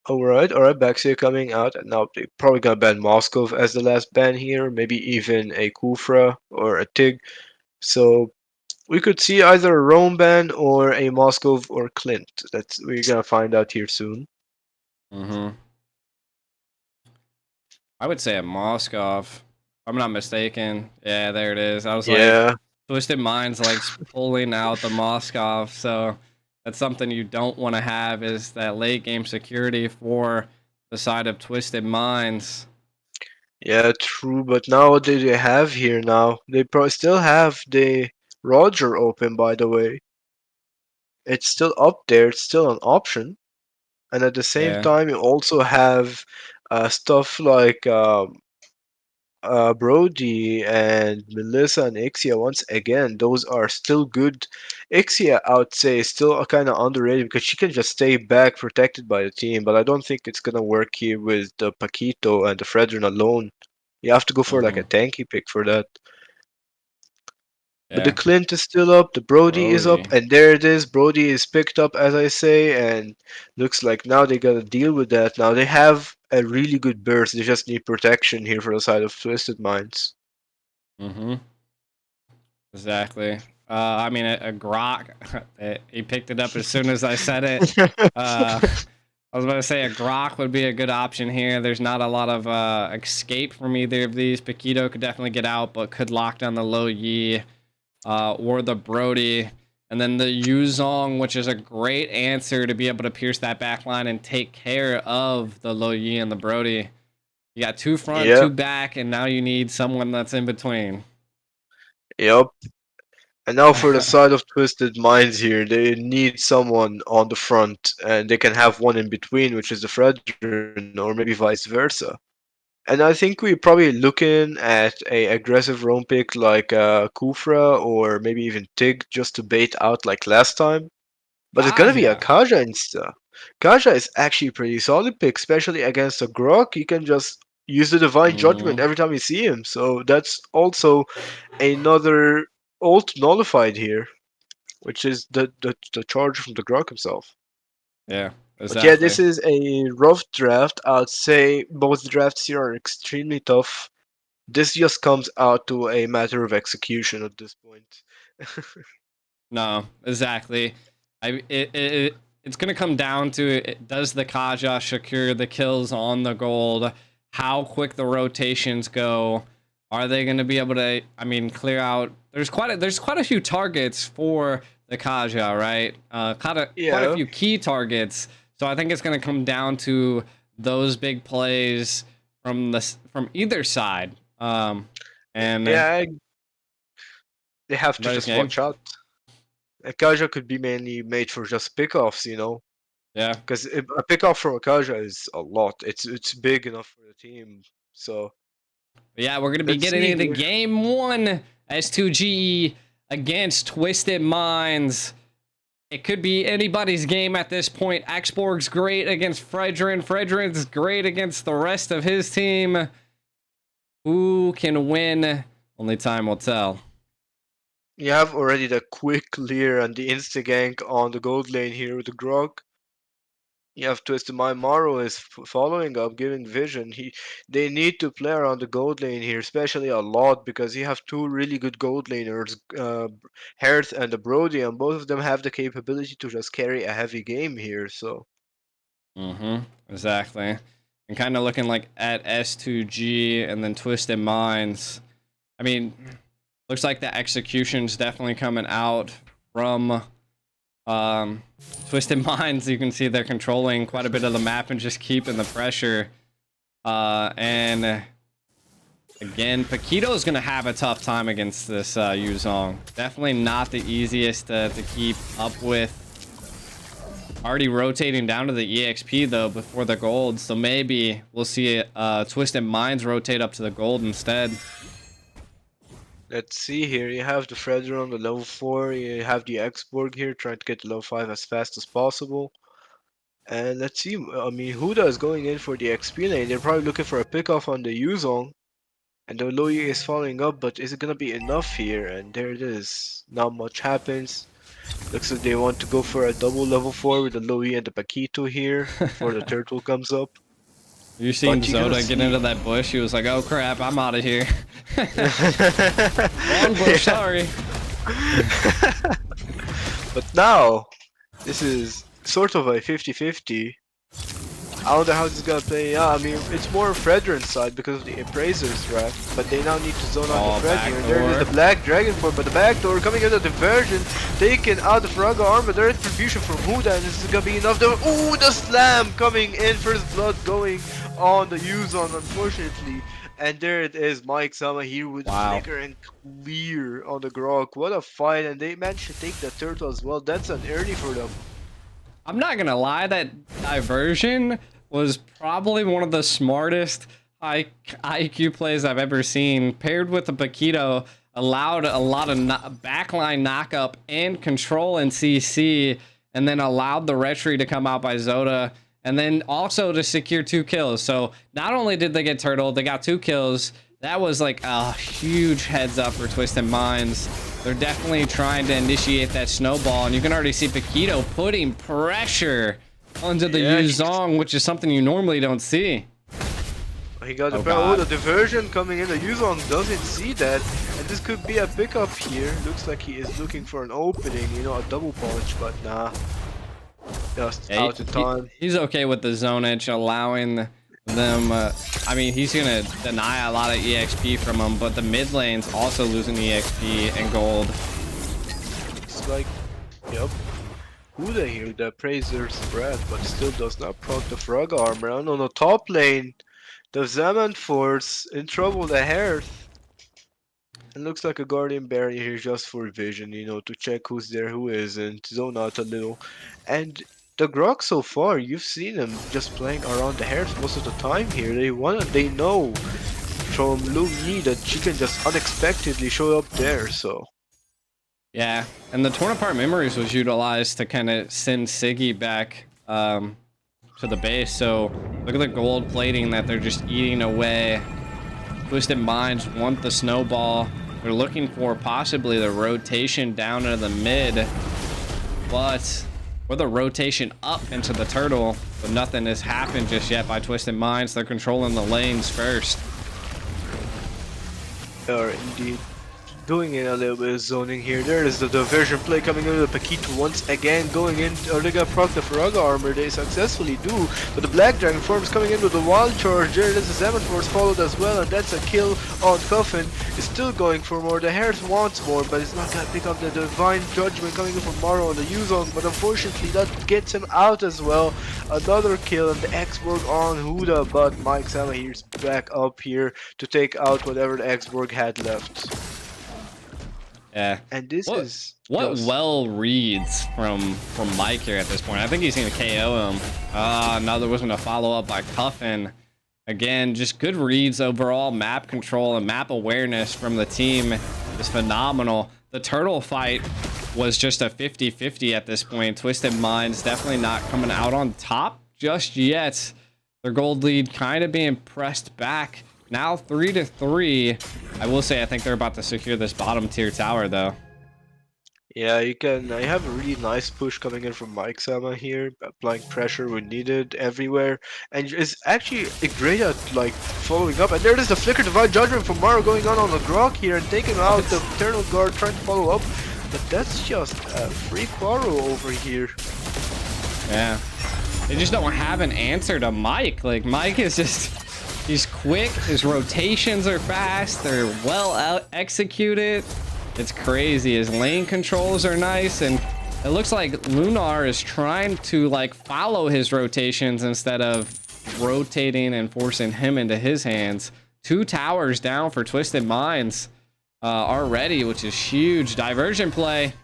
alright, Baxia coming out, and now they're probably gonna ban Moskov as the last ban here, maybe even a Kufra or a Tig. So we could see either a Rome ban or a Moskov or Clint. We're gonna find out here soon. Mm-hmm. I would say a Moskov. I'm not mistaken. Yeah, there it is. I was Yeah. like, Twisted Minds like pulling out the Moskov. So that's something you don't want to have, is that late game security for the side of Twisted Minds. Yeah, true, but now what do they have here now? They probably still have the Roger open, by the way. It's still up there, it's still an option. And at the same Yeah. time, you also have stuff like Brody and Melissa and Ixia. Once again, those are still good. Ixia, I would say, is still kind of underrated because she can just stay back protected by the team, but I don't think it's gonna work here with the Paquito and the Fredrin alone. You have to go for like a Mm-hmm. tanky pick for that. But the Yeah. Clint is still up, the Brody is up, Brody. and there it is. Brody is picked up, as I say, and looks like now they gotta deal with that. Now they have a really good burst. They just need protection here for the side of Twisted Minds. Mm-hmm. Exactly. I mean, a Grok. He picked it up as soon as I said it. I was about to say a Grok would be a good option here. There's not a lot of escape from either of these. Paquito could definitely get out, but could lock down the Lo Yi or the Brody. And then the Yuzong, which is a great answer to be able to pierce that back line and take care of the Lo Yi and the Brody. You got two front, Yeah, two back, and now you need someone that's in between. yep. And now for the side of Twisted Minds here, they need someone on the front, and they can have one in between, which is the Fredrin, or maybe vice versa. And I think we're probably looking at a aggressive roam pick like Kufra or maybe even Tig just to bait out like last time. But it's gonna be a Kaja. Kaja instead. Kaja is actually a pretty solid pick, especially against a Grok. You can just use the Divine Judgment Mm-hmm. every time you see him. So that's also another ult nullified here, which is the charge from the Grok himself. Yeah, But yeah, this exactly. is a rough draft. I'd say both drafts here are extremely tough. This just comes out to a matter of execution at this point. No, exactly. It's gonna come down to does the Kaja secure the kills on the gold? How quick the rotations go? Are they gonna be able to? I mean, clear out. There's quite a few targets for the Kaja, right? Quite a Yeah, few key targets. So I think it's gonna come down to those big plays from either side. And yeah, they have to everybody's just game. watch out. Akaja could be mainly made for just pickoffs, Yeah. because a pickoff from Akaja is a lot. It's big enough for the team. So Yeah, we're gonna be let's getting see into here. game one S2G against Twisted Minds. It could be anybody's game at this point. Exborg's great against Fredrin. Fredrin's great against the rest of his team. Who can win? Only time will tell. You have already the quick clear and the insta gank on the gold lane here with the Grog. You have Twisted Mind. Maro is following up, giving vision. They need to play around the gold lane here, especially a lot because you have two really good gold laners, Hearth and the Brody, and both of them have the capability to just carry a heavy game here. So Exactly. And kind of looking like at S2G and then Twisted Minds. I mean, looks like the execution's definitely coming out from Twisted Minds. You can see they're controlling quite a bit of the map and just keeping the pressure. And again, Paquito's gonna have a tough time against this Yuzong. Definitely not the easiest to keep up with. Already rotating down to the EXP though before the gold, so maybe we'll see Twisted Minds rotate up to the gold instead. let's see here. You have the Fredder on the level 4. You have the Xborg here trying to get to level 5 as fast as possible. And let's see. I mean, Huda is going in for the XP lane. They're probably looking for a pickoff on the Yuzong. And the Loyi is following up, but is it gonna be enough here? And there it is. Not much happens. Looks like they want to go for a double level 4 with the Loyi and the Paquito here before the turtle comes up. You seen But you gotta Zoda get see- into that bush? He was like, "Oh crap, I'm out of here." Wrong bush, sorry. But now, this is sort of a 50-50. I don't know how this is gonna play out. I mean, it's more Fredrin's side because of the Appraiser's draft, but they now need to zone out the Fredrin. And there is the Black Dragon Form, but the backdoor coming in the diversion, taking out the Faraga armor, the retribution from Huda, and this is gonna be enough. Ooh, the slam coming in, first blood going on the Yuzon, unfortunately. And there it is, Mike Sama here with Flicker and Clear on the Grok. What a fight, and they managed to take the turtle as well. That's an early for them. I'm not gonna lie, that diversion was probably one of the smartest IQ plays I've ever seen. Paired with the Paquito, allowed a lot of backline knockup and control in CC, and then allowed the retry to come out by Zoda, and then also to secure 2 kills. So not only did they get turtle, they got 2 kills. That was like a huge heads up for Twisted Minds. They're definitely trying to initiate that snowball, and you can already see Paquito putting pressure onto the Yuzong, which is something you normally don't see. He got the diversion coming in. The Yuzong doesn't see that, and this could be a pickup here. Looks like he is looking for an opening, you know, a double punch, but nah. Just out of time. He's okay with the zonage, allowing them. I mean, he's gonna deny a lot of EXP from them, but the mid lane's also losing EXP and gold. It's like, yep. Huda here, the Appraiser's breath, but still does not proc the Frog armor. And on the top lane, the Zaman Force in trouble, the Hearth. It looks like a Guardian Barrier here just for vision, you know, to check who's there, who isn't, zone out a little. And the Grok so far, you've seen them just playing around the Hearth most of the time here. They know from Lumi that she can just unexpectedly show up there, so. Yeah, and the torn apart memories was utilized to kind of send Siggy back to the base. So look at the gold plating that they're just eating away. Twisted Minds want the snowball. They're looking for possibly the rotation down into the mid, but or the rotation up into the turtle, but nothing has happened just yet by Twisted Minds. They're controlling the lanes first. Indeed. Doing in a little bit of zoning here. There is the diversion play coming into the Paquito once again, going in. Are they gonna proc the Faraga armor? They successfully do, but the Black Dragon Form is coming in with the Wild Charge. There is the Zaman Force followed as well, and that's a kill on Coffin. Is still going for more. The Hearth wants more, but it's not gonna pick up the Divine Judgment coming in from Maro on the Yuzong, but unfortunately that gets him out as well. Another kill, and the Xborg on Huda, but Mike Sama here's back up here to take out whatever the Xborg had left. Yeah. And this is what well reads from Mike here at this point. I think he's gonna KO him. No, there wasn't a follow-up by Cuffin. Again, just good reads overall. Map control and map awareness from the team is phenomenal. The turtle fight was just a 50-50 at this point. Twisted Minds definitely not coming out on top just yet. Their gold lead kind of being pressed back. Now 3-3. I will say I think they're about to secure this bottom tier tower though. Yeah, you can. I have a really nice push coming in from Mike Sama here, applying pressure when needed everywhere, and is actually great at like following up. And there is the flicker divine judgment from Maro going on the Grok here and taking out the Eternal Guard, trying to follow up, but that's just a free quarrel over here. Yeah, they just don't have an answer to Mike. Like Mike is just, he's quick. His rotations are fast. They're well out executed. It's crazy. His lane controls are nice, and it looks like Lunar is trying to like follow his rotations instead of rotating and forcing him into his hands. 2 towers down for Twisted Minds already, which is huge. Diversion play.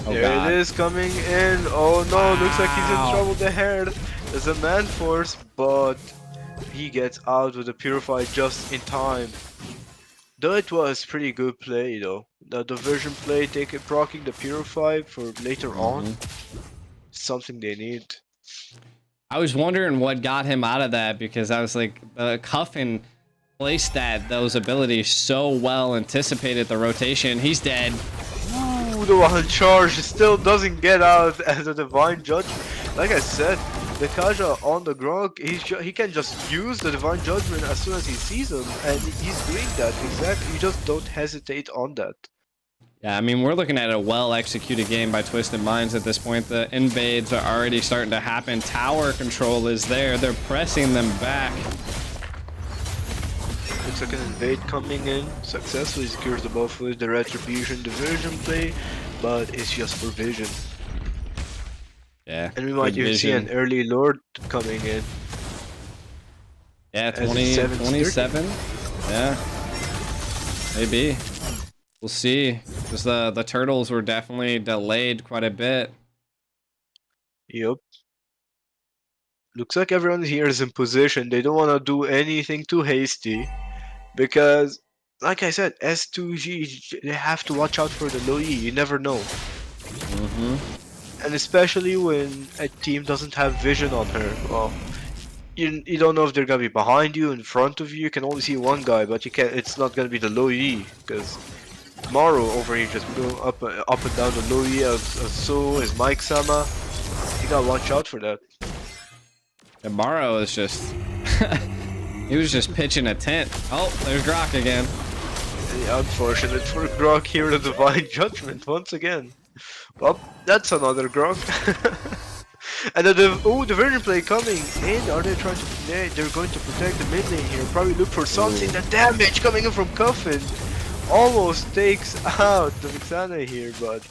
Oh, there God. it is coming in. Oh no, wow. Looks like he's in trouble there. There's a man force, but he gets out with a Purify just in time. Though it was pretty good play though. The diversion play, proccing the Purify for later on. Something they need. I was wondering what got him out of that, because I was like, Cuffin placed those abilities so well, anticipated the rotation. He's dead. Ooh, the one charge still doesn't get out as a Divine Judgment. Like I said, the Kaja on the Grok, he can just use the Divine Judgment as soon as he sees him, and he's doing that exactly. You just don't hesitate on that. Yeah, I mean, we're looking at a well-executed game by Twisted Minds at this point. The invades are already starting to happen. Tower control is there. They're pressing them back. Looks like an invade coming in. Successfully secures the buff with the Retribution diversion play, but it's just for vision. Yeah. And we might even see an early Lord coming in. Yeah, 27. Yeah. Maybe. We'll see. Because the turtles were definitely delayed quite a bit. Yup. Looks like everyone here is in position. They don't want to do anything too hasty. Because, like I said, S2G, they have to watch out for the low E. You never know. And especially when a team doesn't have vision on her. Well, you don't know if they're gonna be behind you, in front of you. You can only see one guy, but you can't. It's not gonna be the low E, because Maro over here just going up and down the low E. So is Mike Sama. You gotta watch out for that. And Maro is just he was just pitching a tent. Oh, there's Grok again. Yeah, unfortunate for Grok here, the Divine Judgment once again. Well, that's another Grok. And the diversion play coming in. Are they trying to? They're going to protect the mid lane here. Probably look for something. The damage coming in from Cuffin almost takes out the Vixana here, but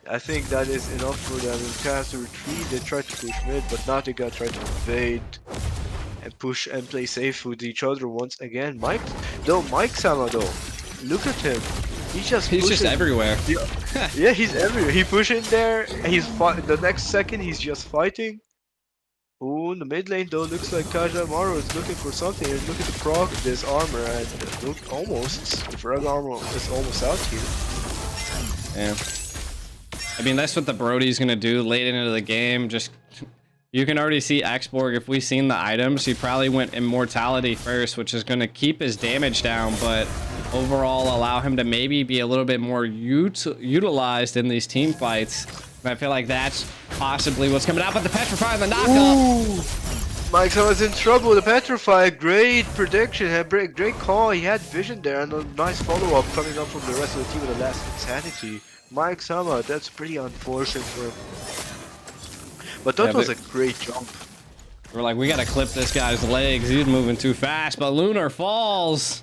I think that is enough for them. They have to retreat. They try to push mid, but now they gotta try to invade and push and play safe with each other once again. Mike Sama though, look at him. He's just everywhere. Yeah, he's everywhere. He pushing there. He's the next second he's just fighting. Ooh, in the mid lane though, looks like Kaja Maro is looking for something. He's looking to proc this armor, and look, almost the frag armor is almost out here. Yeah. I mean, that's what the Brody's gonna do late into the game. Just, you can already see Xborg. If we've seen the items, he probably went Immortality first, which is gonna keep his damage down, but overall allow him to maybe be a little bit more utilized in these team fights. And I feel like that's possibly what's coming out. But the Petrify and the knockup. Mike was in trouble. The Petrify, great prediction, great call. He had vision there, and a nice follow-up coming up from the rest of the team with the last Insanity. Mike Sama, that's pretty unfortunate for him. But that was a great jump. We're like, we gotta clip this guy's legs. He's moving too fast. But Lunar falls.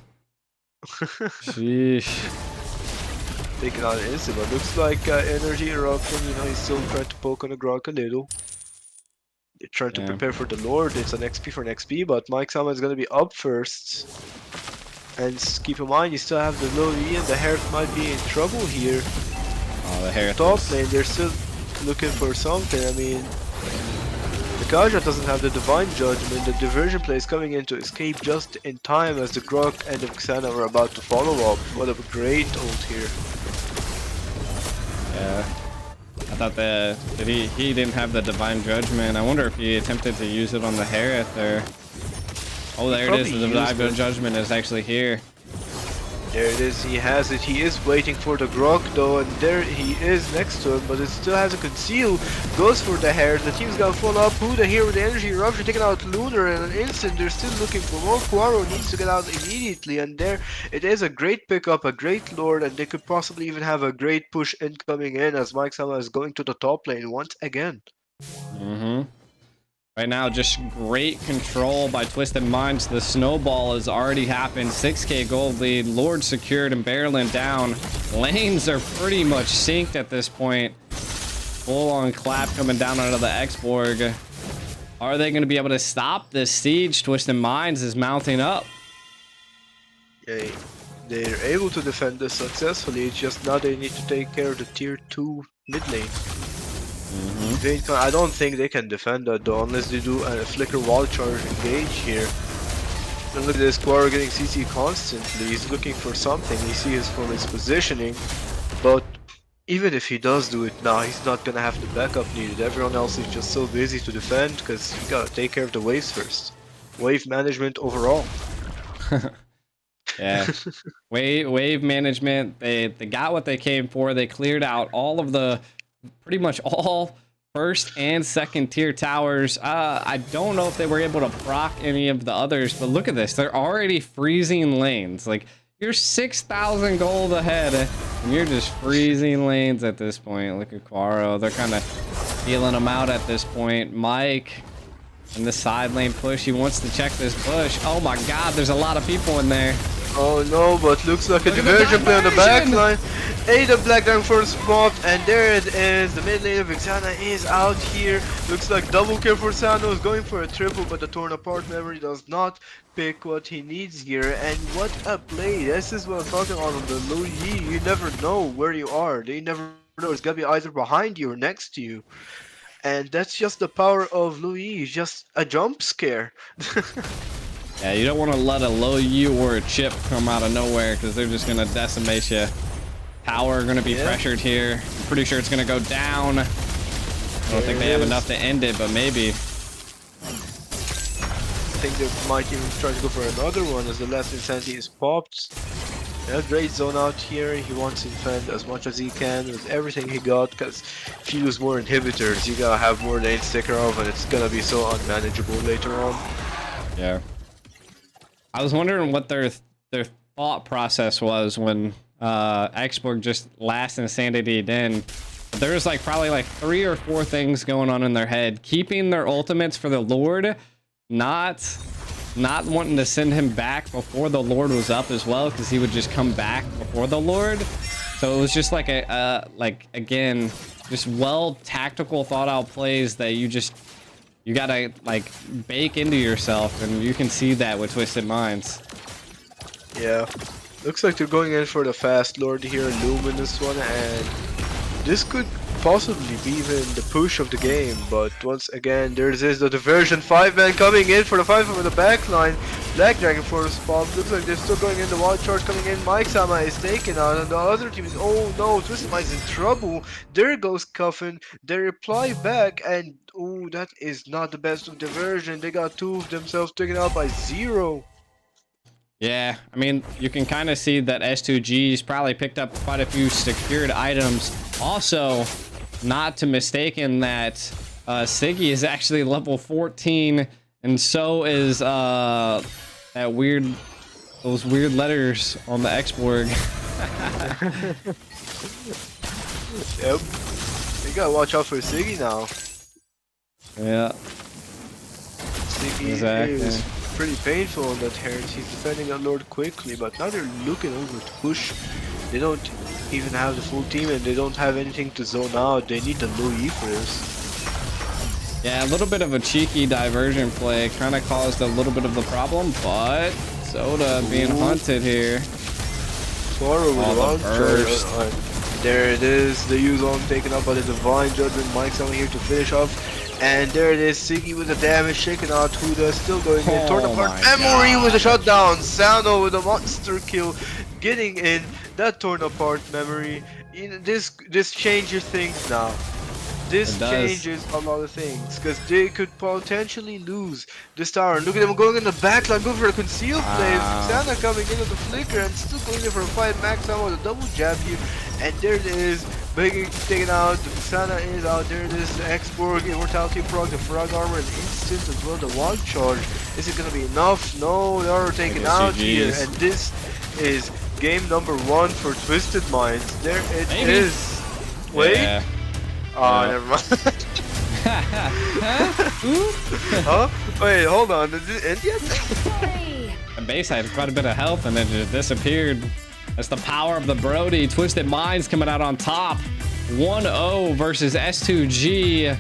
Sheesh. Taking out an instant, but looks like energy eruption. You know, he's still trying to poke on the Grok a little. They're trying to prepare for the Lord. It's an XP for an XP, but Mike Sama is gonna be up first. And keep in mind, you still have the low E, and the Herald might be in trouble here. Oh, the Herald. Top lane, they're still looking for something. I mean, the Kaja doesn't have the Divine Judgment. The diversion play is coming in to escape just in time as the Grok and the Xana are about to follow up. What a great ult here. Yeah. I thought that he didn't have the Divine Judgment. I wonder if he attempted to use it on the Herald there. Oh, there it is. The Divine Judgment is actually here. There it is, he has it. He is waiting for the Grok though, and there he is next to him, but it still has a conceal. Goes for the hair. The team's gonna full up. Huda here with the energy eruption, taking out Lunar in an instant. They're still looking for more. Quaro needs to get out immediately, and there it is, a great pickup, a great lord, and they could possibly even have a great push incoming in as Mike Sama is going to the top lane once again. Right now, just great control by Twisted Minds. The snowball has already happened. 6k gold lead. Lord secured and barreling down. Lanes are pretty much synced at this point. Full on clap coming down out of the X-Borg. Are they going to be able to stop this siege? Twisted Minds is mounting up. Yeah, they're able to defend this successfully. It's just now they need to take care of the tier 2 mid lane. I don't think they can defend that though, unless they do a flicker wall charge engage here. And look at this, Quaro getting CC constantly. He's looking for something. He sees from his positioning, but even if he does do it now, he's not gonna have the backup needed. Everyone else is just so busy to defend because you gotta take care of the waves first. Wave management overall. Yeah, wave management. They got what they came for. They cleared out all of the, pretty much all first and second tier towers. I don't know if they were able to proc any of the others, but look at this. They're already freezing lanes. Like, you're 6,000 gold ahead and you're just freezing lanes at this point. Look at Quaro. They're kind of feeling them out at this point. Mike in the side lane push. He wants to check this bush. Oh my god, there's a lot of people in there. Oh no, but looks like a diversion play on the back line. The Black Dragon first popped, and there it is. The mid lane of Vixana is out here. Looks like double kill for Sanos, going for a triple, but the torn apart memory does not pick what he needs here. And what a play. This is what I'm talking about on the low Yi. You never know where you are. They never know. It's gonna be either behind you or next to you. And that's just the power of Louis. It's just a jump scare. Yeah, you don't want to let a low U or a chip come out of nowhere because they're just going to decimate you. Tower going to be pressured here. I'm pretty sure it's going to go down. I don't think they have enough to end it, but maybe. I think they might even try to go for another one as the last Insanity is popped. Yeah, great zone out here. He wants to defend as much as he can with everything he got, because if you use more inhibitors, you gotta have more lanes to take care of, and it's gonna be so unmanageable later on. Yeah. I was wondering what their thought process was when X-Borg just last Insanity'd in. There was like probably like 3 or 4 things going on in their head. Keeping their ultimates for the Lord, not wanting to send him back before the Lord was up as well, because he would just come back before the Lord. So it was just like again, just well tactical thought out plays that you gotta like bake into yourself, and you can see that with Twisted Minds. Yeah, looks like they're going in for the fast Lord here, Luminous one, and this could possibly be even the push of the game. But once again, there's the diversion 5-man coming in for the 5 over the back line. Black Dragon force pop. Looks like they're still going in. The wild charge coming in. Mike Sama is taken out, and the other team is, oh no, Twisted Minds in trouble. There goes Coffin. They reply back, and oh, that is not the best of diversion. They got 2 of themselves taken out by 0. Yeah, I mean, you can kind of see that S2G's probably picked up quite a few secured items. Also, not to mistaken that Siggy is actually level 14, and so is those weird letters on the X-Borg. Yep. You gotta watch out for Siggy now. Yeah. Siggy is pretty painful on that heritage. He's defending that Lord quickly, but now they're looking over to push. They don't even have the full team, and they don't have anything to zone out. They need the low E for this. Yeah, a little bit of a cheeky diversion play kind of caused a little bit of the problem, but Soda being hunted here. Quaro with the burst. There it is. The U-Zone taken up by the Divine Judgment. Mike's on here to finish off. And there it is, Siggy with the damage, shaking out Huda, still going in, torn apart, Emory with a shutdown, Sano with a monster kill, getting in, that torn apart memory. This changes things now. this It does. changes a lot of things because they could potentially lose this tower. Look at them going in the back line, going for a concealed play. Sana coming in with the flicker and still going in for a fight. Max out with a double jab here, and there it is. Being taken out. Sana is out. There it is. The X-Borg, Immortality proc, the frog armor, and instant as well. The wild charge. Is it gonna be enough? No, they are taken out here, and this is game number 1 for Twisted Minds. There it is. Wait. Yeah. Oh, never mind. Huh? Wait, hold on. Did it end yet? The base had quite a bit of health and then just disappeared. That's the power of the Brody. Twisted Minds coming out on top. 1-0 versus S2G.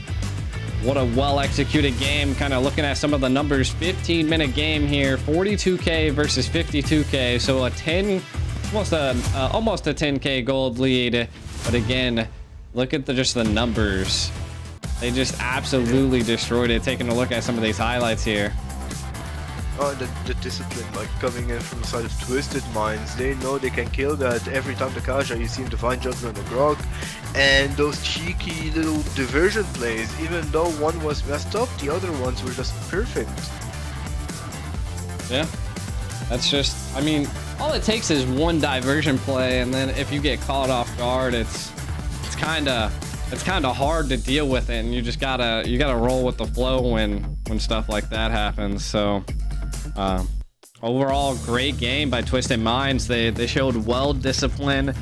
What a well-executed game. Kind of looking at some of the numbers. 15-minute game here. 42K versus 52K. So a 10, almost a 10K gold lead. But again, look at just the numbers. They just absolutely destroyed it. Taking a look at some of these highlights here. Oh, the discipline, like coming in from the side of Twisted Minds. They know they can kill that every time the Kaja. You see him Divine Juggler on the Grog. And those cheeky little diversion plays, even though one was messed up, the other ones were just perfect. Yeah. That's just, I mean, all it takes is one diversion play, and then if you get caught off guard, it's kind of hard to deal with it, and you gotta roll with the flow when stuff like that happens. So overall, great game by Twisted Minds. They showed well discipline,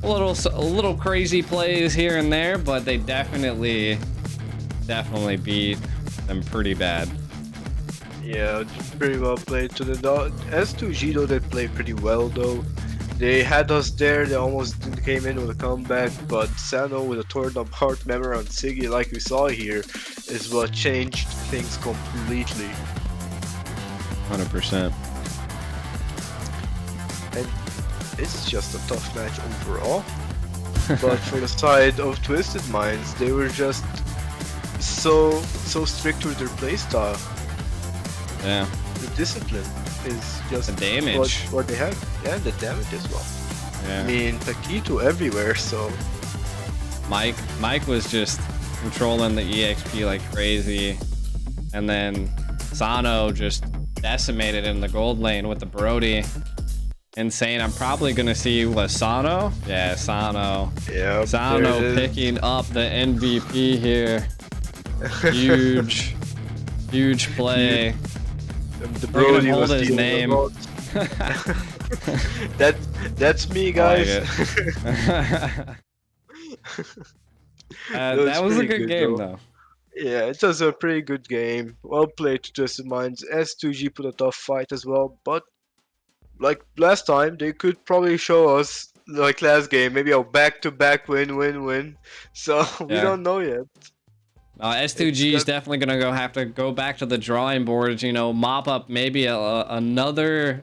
a little crazy plays here and there, but they definitely beat them pretty bad. Yeah, pretty well played. To the S2G though, they played pretty well though. They had us there, they almost came in with a comeback, but Sano with a torn up heart member on Siggy, like we saw here, is what changed things completely. 100%. And it's just a tough match overall. But for the side of Twisted Minds, they were just so strict with their playstyle. Yeah. The discipline is just The damage. what they have. Yeah, and the damage as well. Yeah. I mean, Taquito everywhere, so... Mike was just controlling the EXP like crazy, and then Sano just decimated in the gold lane with the Brody. Insane. I'm probably gonna see Sano. Yeah, Sano. Yeah. Sano picking up the MVP here. Huge play. The Brody hold was his dealing name. a lot. That's me, guys. That was a good game, though. Yeah, it was a pretty good game. Well played to Twisted Minds. S2G put a tough fight as well, but like last time, they could probably show us, like last game, maybe a back-to-back win. So we Yeah. don't know yet. S2G is definitely gonna have to go back to the drawing boards. You know, mop up maybe another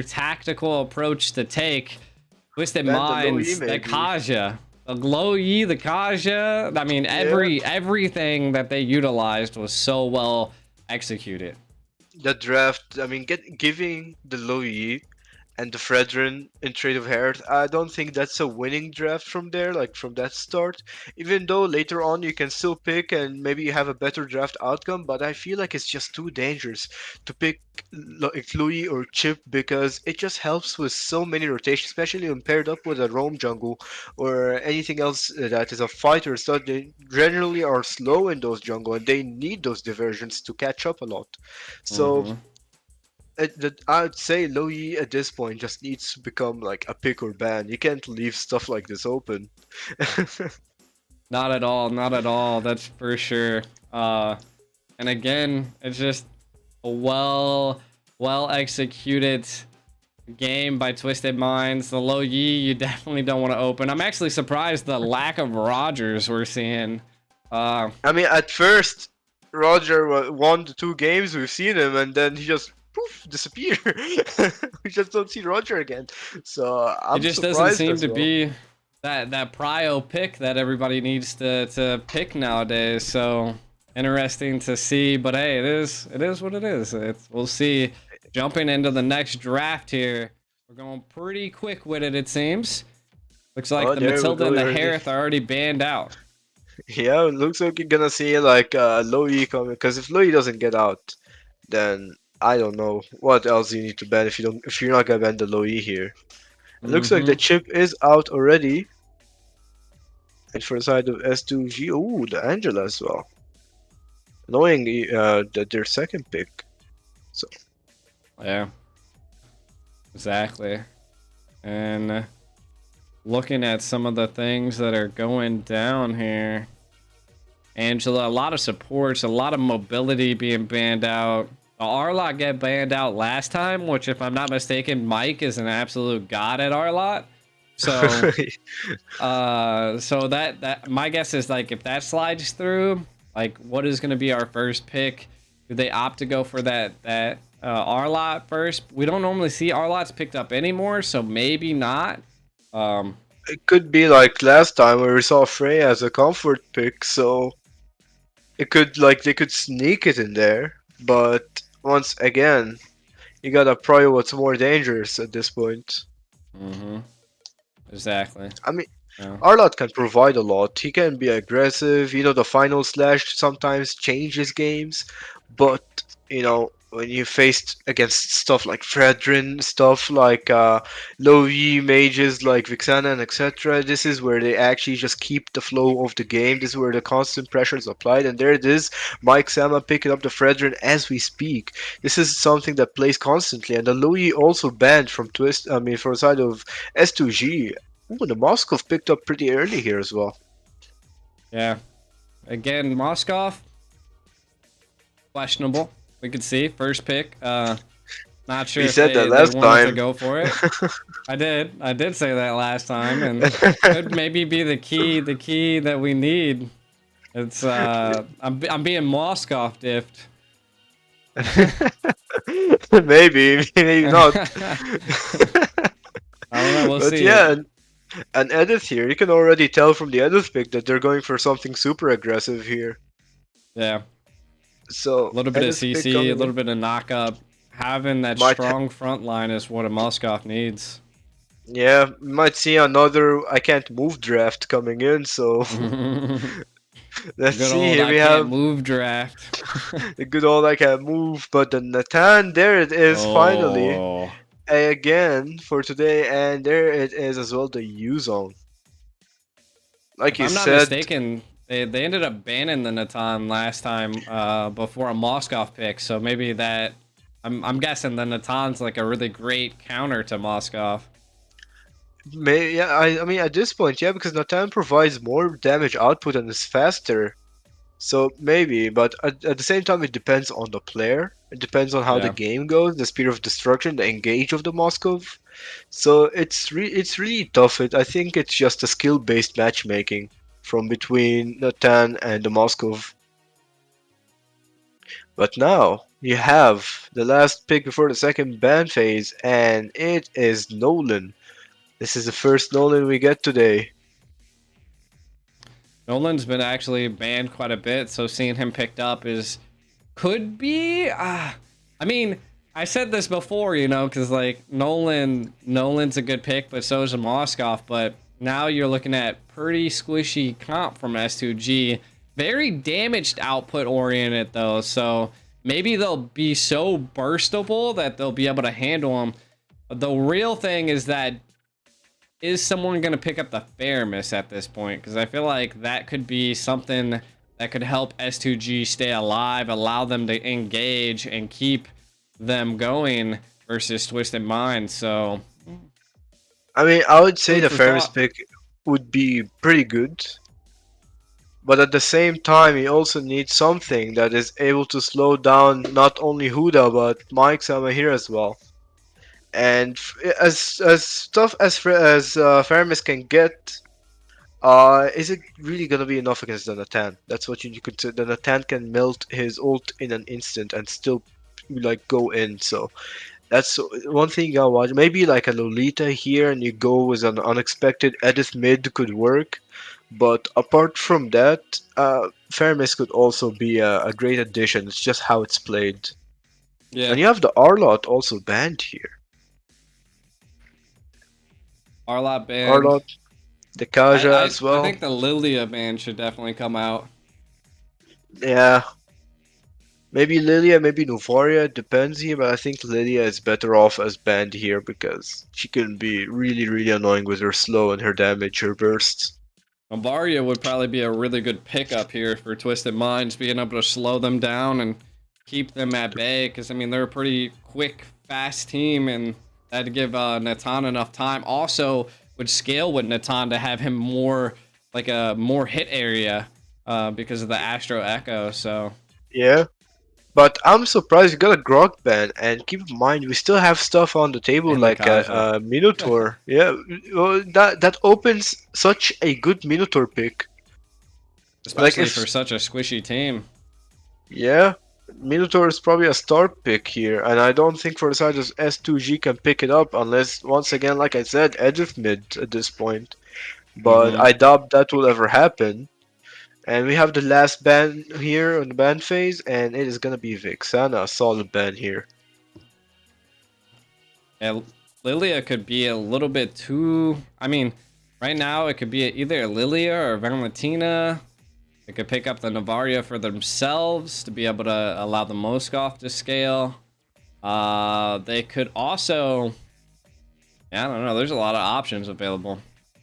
tactical approach to take. Twisted Minds, the Kaja, the Glow Yi, the Kaja. I mean, everything that they utilized was so well executed. The draft, I mean, giving the Lo Yi and the Fredrin in Trade of Heart, I don't think that's a winning draft from there, like from that start. Even though later on you can still pick and maybe you have a better draft outcome, but I feel like it's just too dangerous to pick like Louis or Chip because it just helps with so many rotations, especially when paired up with a roam jungle or anything else that is a fighter. So they generally are slow in those jungle and they need those diversions to catch up a lot. So I'd say Lo Yi at this point just needs to become like a pick or ban. You can't leave stuff like this open. Not at all. That's for sure. And again, it's just a well executed game by Twisted Minds. The Lo Yi, you definitely don't want to open. I'm actually surprised the lack of Rogers we're seeing. I mean, at first, Roger won the 2 games. We've seen him, and then he just poof, disappear. We just don't see Roger again. So I'm it just surprised doesn't seem as to well. be that prio pick that everybody needs to pick nowadays. So interesting to see, but hey, it is what it is. We'll see. Jumping into the next draft here, we're going pretty quick with it seems. Looks like the there we Matilda go, and the there it is. Harith are already banned out. Yeah, it looks like you're gonna see like low E coming. Because if low E doesn't get out, then I don't know what else you need to ban if you're not gonna ban the low E here. It looks like the Mm-hmm. chip is out already. And for the side of S2G, ooh, the Angela as well. Knowing that their second pick. So Yeah, exactly. And looking at some of the things that are going down here, Angela, a lot of supports, a lot of mobility being banned out. The R-Lot get banned out last time, which, if I'm not mistaken, Mike is an absolute god at R-Lot. So, so that my guess is, like, if that slides through, like, what is going to be our first pick? Do they opt to go for that R-Lot first? We don't normally see R-Lots picked up anymore, so maybe not. it could be like last time where we saw Frey as a comfort pick, so it could like they could sneak it in there. But once again, you gotta pry what's more dangerous at this point. Mm-hmm. Exactly. I mean, Yeah. Arlott can provide a lot. He can be aggressive. The final slash sometimes changes games, but when you faced against stuff like Fredrin, stuff like low E mages like Vixana and etc., this is where they actually just keep the flow of the game. This is where the constant pressure is applied, and there it is. Mike Sama picking up the Fredrin as we speak. This is something that plays constantly, and the low E also banned from Twist. I mean, for the side of S2G. Ooh, the Moskov picked up pretty early here as well. Yeah. Again, Moskov, questionable. We could see first pick. Not sure We if said that they last wanted to time. go for it. I did say that last time, and could maybe be the key that we need. It's I'm being Moskov diffed. Maybe not. I don't know. We'll But see. yeah, and Edith here, you can already tell from the Edith pick that they're going for something super aggressive here. Yeah, So a little bit of Edith pick CC, a coming little in bit of knockup. Having that might strong front line is what a Moskov needs. yeah, we might see another I can't move draft coming in. So let's Good see. old Here I we can't have move draft. the good old I can move, but the Natan there it is finally. Oh, Again for today, and there it is as well, the U zone. Like if you I'm not said, mistaken, they ended up banning the Natan last time before a Moskov pick. So maybe that I'm guessing the Natan's like a really great counter to Moskov. yeah, I mean at this point, yeah, because Natan provides more damage output and is faster. So maybe, but at the same time, it depends on the player. It depends on how the Yeah. game goes, the speed of destruction, the engage of the Moskov. So it's really tough. I think it's just a skill-based matchmaking from between Natan and the Moskov. But now you have the last pick before the second ban phase, and it is Nolan. This is the first Nolan we get today. Nolan's been actually banned quite a bit, so seeing him picked up could be. I mean, I said this before, because like Nolan's a good pick, but so is a Moskov. But now you're looking at pretty squishy comp from S2G. Very damaged output oriented though, so maybe they'll be so burstable that they'll be able to handle them. But the real thing is that is someone going to pick up the Fairness at this point? Because I feel like that could be something that could help S2G stay alive, allow them to engage and keep them going versus Twisted Mind. So, I mean, I would say food the for fairness thought. pick would be pretty good, but at the same time, you also need something that is able to slow down not only Huda but Mike Sama here as well. And as tough as Fairness can get, is it really gonna be enough against the Natan? That's what you could say. The Natan can melt his ult in an instant and still like go in. So that's one thing you gotta watch. Maybe like a Lolita here, and you go with an unexpected Edith mid could work. But apart from that, Fairness could also be a great addition. It's just how it's played. Yeah, And you have the Arlot also banned here. Arlot banned. Arlot, The Kaja as I well. think the Lilia ban should definitely come out. Yeah. Maybe Lilia, maybe Novaria, depends here, but I think Lilia is better off as banned here because she can be really, really annoying with her slow and her damage, her bursts. Novaria would probably be a really good pickup here for Twisted Minds, being able to slow them down and keep them at bay. Because I mean, they're a pretty quick, fast team, and that'd give Natan enough time. Also, would scale with Natan to have him more like a more hit area because of the Astro Echo. So Yeah. But I'm surprised you got a Grog ban, and keep in mind we still have stuff on the table And the like Kaja. a Minotaur. Yeah, well, that opens such a good Minotaur pick. Like especially if for such a squishy team. yeah, Minotaur is probably a start pick here, and I don't think for the side of S2G can pick it up unless once again, like I said, Edith mid at this point. But I doubt that will ever happen. And we have the last ban here on the ban phase, and it is gonna be Vixana, a solid ban here. Yeah, Lilia could be a little bit too. I mean, right now it could be either Lilia or Valentina. They could pick up the Novaria for themselves to be able to allow the Moskov to scale. They could also. Yeah, I don't know. There's a lot of options available.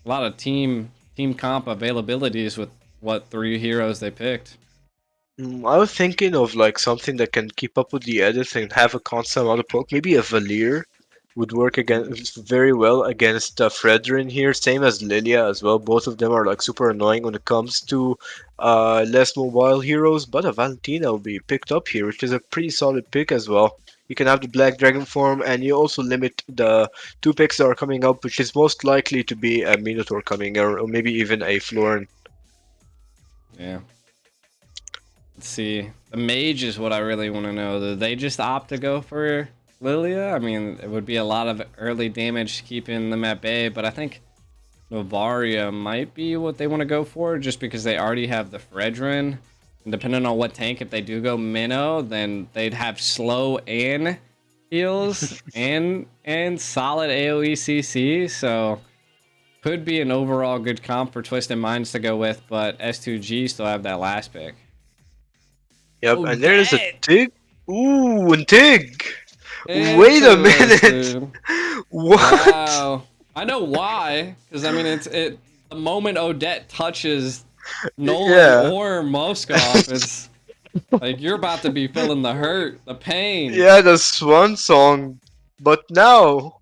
A lot of team comp availabilities with what 3 heroes they picked. I was thinking of like something that can keep up with the edits and have a constant amount of poke. Maybe a Valir would work against very well against Fredrin here. Same as Lilia as well. Both of them are like super annoying when it comes to less mobile heroes. But a Valentina will be picked up here, which is a pretty solid pick as well. You can have the Black Dragon form, and you also limit the 2 picks that are coming up, which is most likely to be a Minotaur coming, or maybe even a Florin. Yeah. Let's see. The mage is what I really want to know. Did they just opt to go for Lilia? I mean, it would be a lot of early damage keeping them at bay, but I think Novaria might be what they want to go for just because they already have the Fredrin. And depending on what tank, if they do go Minnow, then they'd have slow and heals and solid AoE CC. So could be an overall good comp for Twisted Minds to go with, but S2G still have that last pick. Yep, Oh, and there's a dead. Tig. Ooh, and Tig! Wait a minute! Interesting. What? Wow. I know why, because I mean the moment Odette touches Nolan Yeah. or Moskov, it's like you're about to be feeling the hurt, the pain. Yeah, the Swan Song. But now,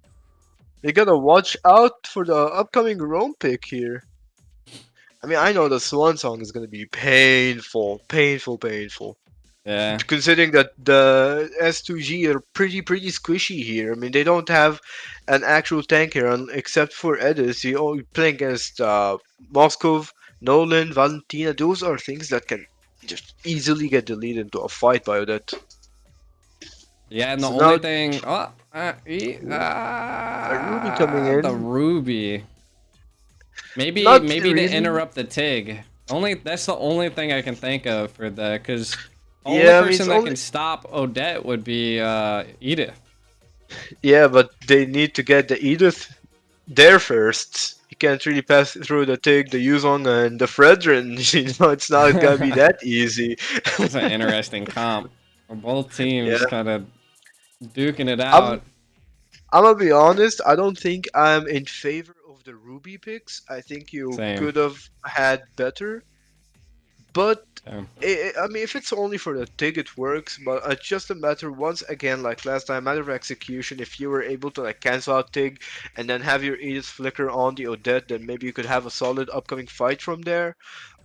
you gotta watch out for the upcoming Rome pick here. I mean, I know the Swan Song is gonna be painful. Painful. Yeah. Considering that the S2G are pretty squishy here. I mean, they don't have an actual tank here, except for Edis. You're playing against Moskov, Nolan, Valentina. Those are things that can just easily get deleted into a fight by Odette. Yeah, and the So only now- thing, Ruby coming in. the Ruby. Maybe Not to really. interrupt the Tig. That's the only thing I can think of for the, because the Yeah, only I mean, person it's that only- can stop Odette would be Edith. Yeah, but they need to get the Edith there first. You can't really pass through the Tig, the Yuzong, and the Fredrin. It's not gonna be that easy. That's an interesting comp. Both teams Yeah. kind of duking it out. I'm gonna be honest, I don't think I'm in favor of the Ruby picks. I think you Same. could have had better. But, Yeah. I mean, if it's only for the Tig, it works. But it's just a matter, once again, like last time, matter of execution. If you were able to like cancel out Tig and then have your Edith flicker on the Odette, then maybe you could have a solid upcoming fight from there.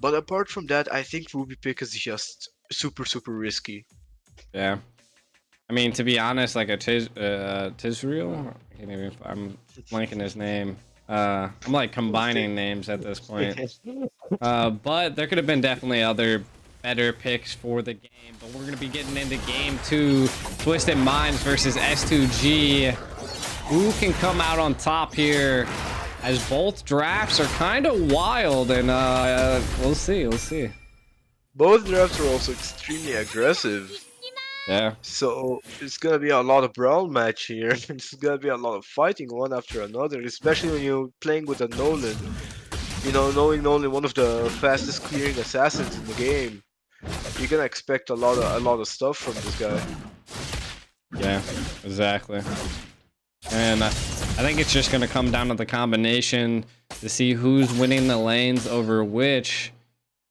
But apart from that, I think Ruby pick is just super risky. Yeah. I mean, to be honest, like a Tisreal? I can't even, I'm blanking his name. I'm like combining names at this point. But there could have been definitely other better picks for the game. But we're going to be getting into game 2. Twisted Minds versus S2G. Who can come out on top here? As both drafts are kind of wild. And we'll see. Both drafts are also extremely aggressive. Yeah. So it's gonna be a lot of brawl match here. It's gonna be a lot of fighting one after another, especially when you're playing with a Nolan. You know, knowing only one of the fastest clearing assassins in the game, you're gonna expect a lot of stuff from this guy. Yeah, exactly. And I think it's just gonna come down to the combination to see who's winning the lanes over which.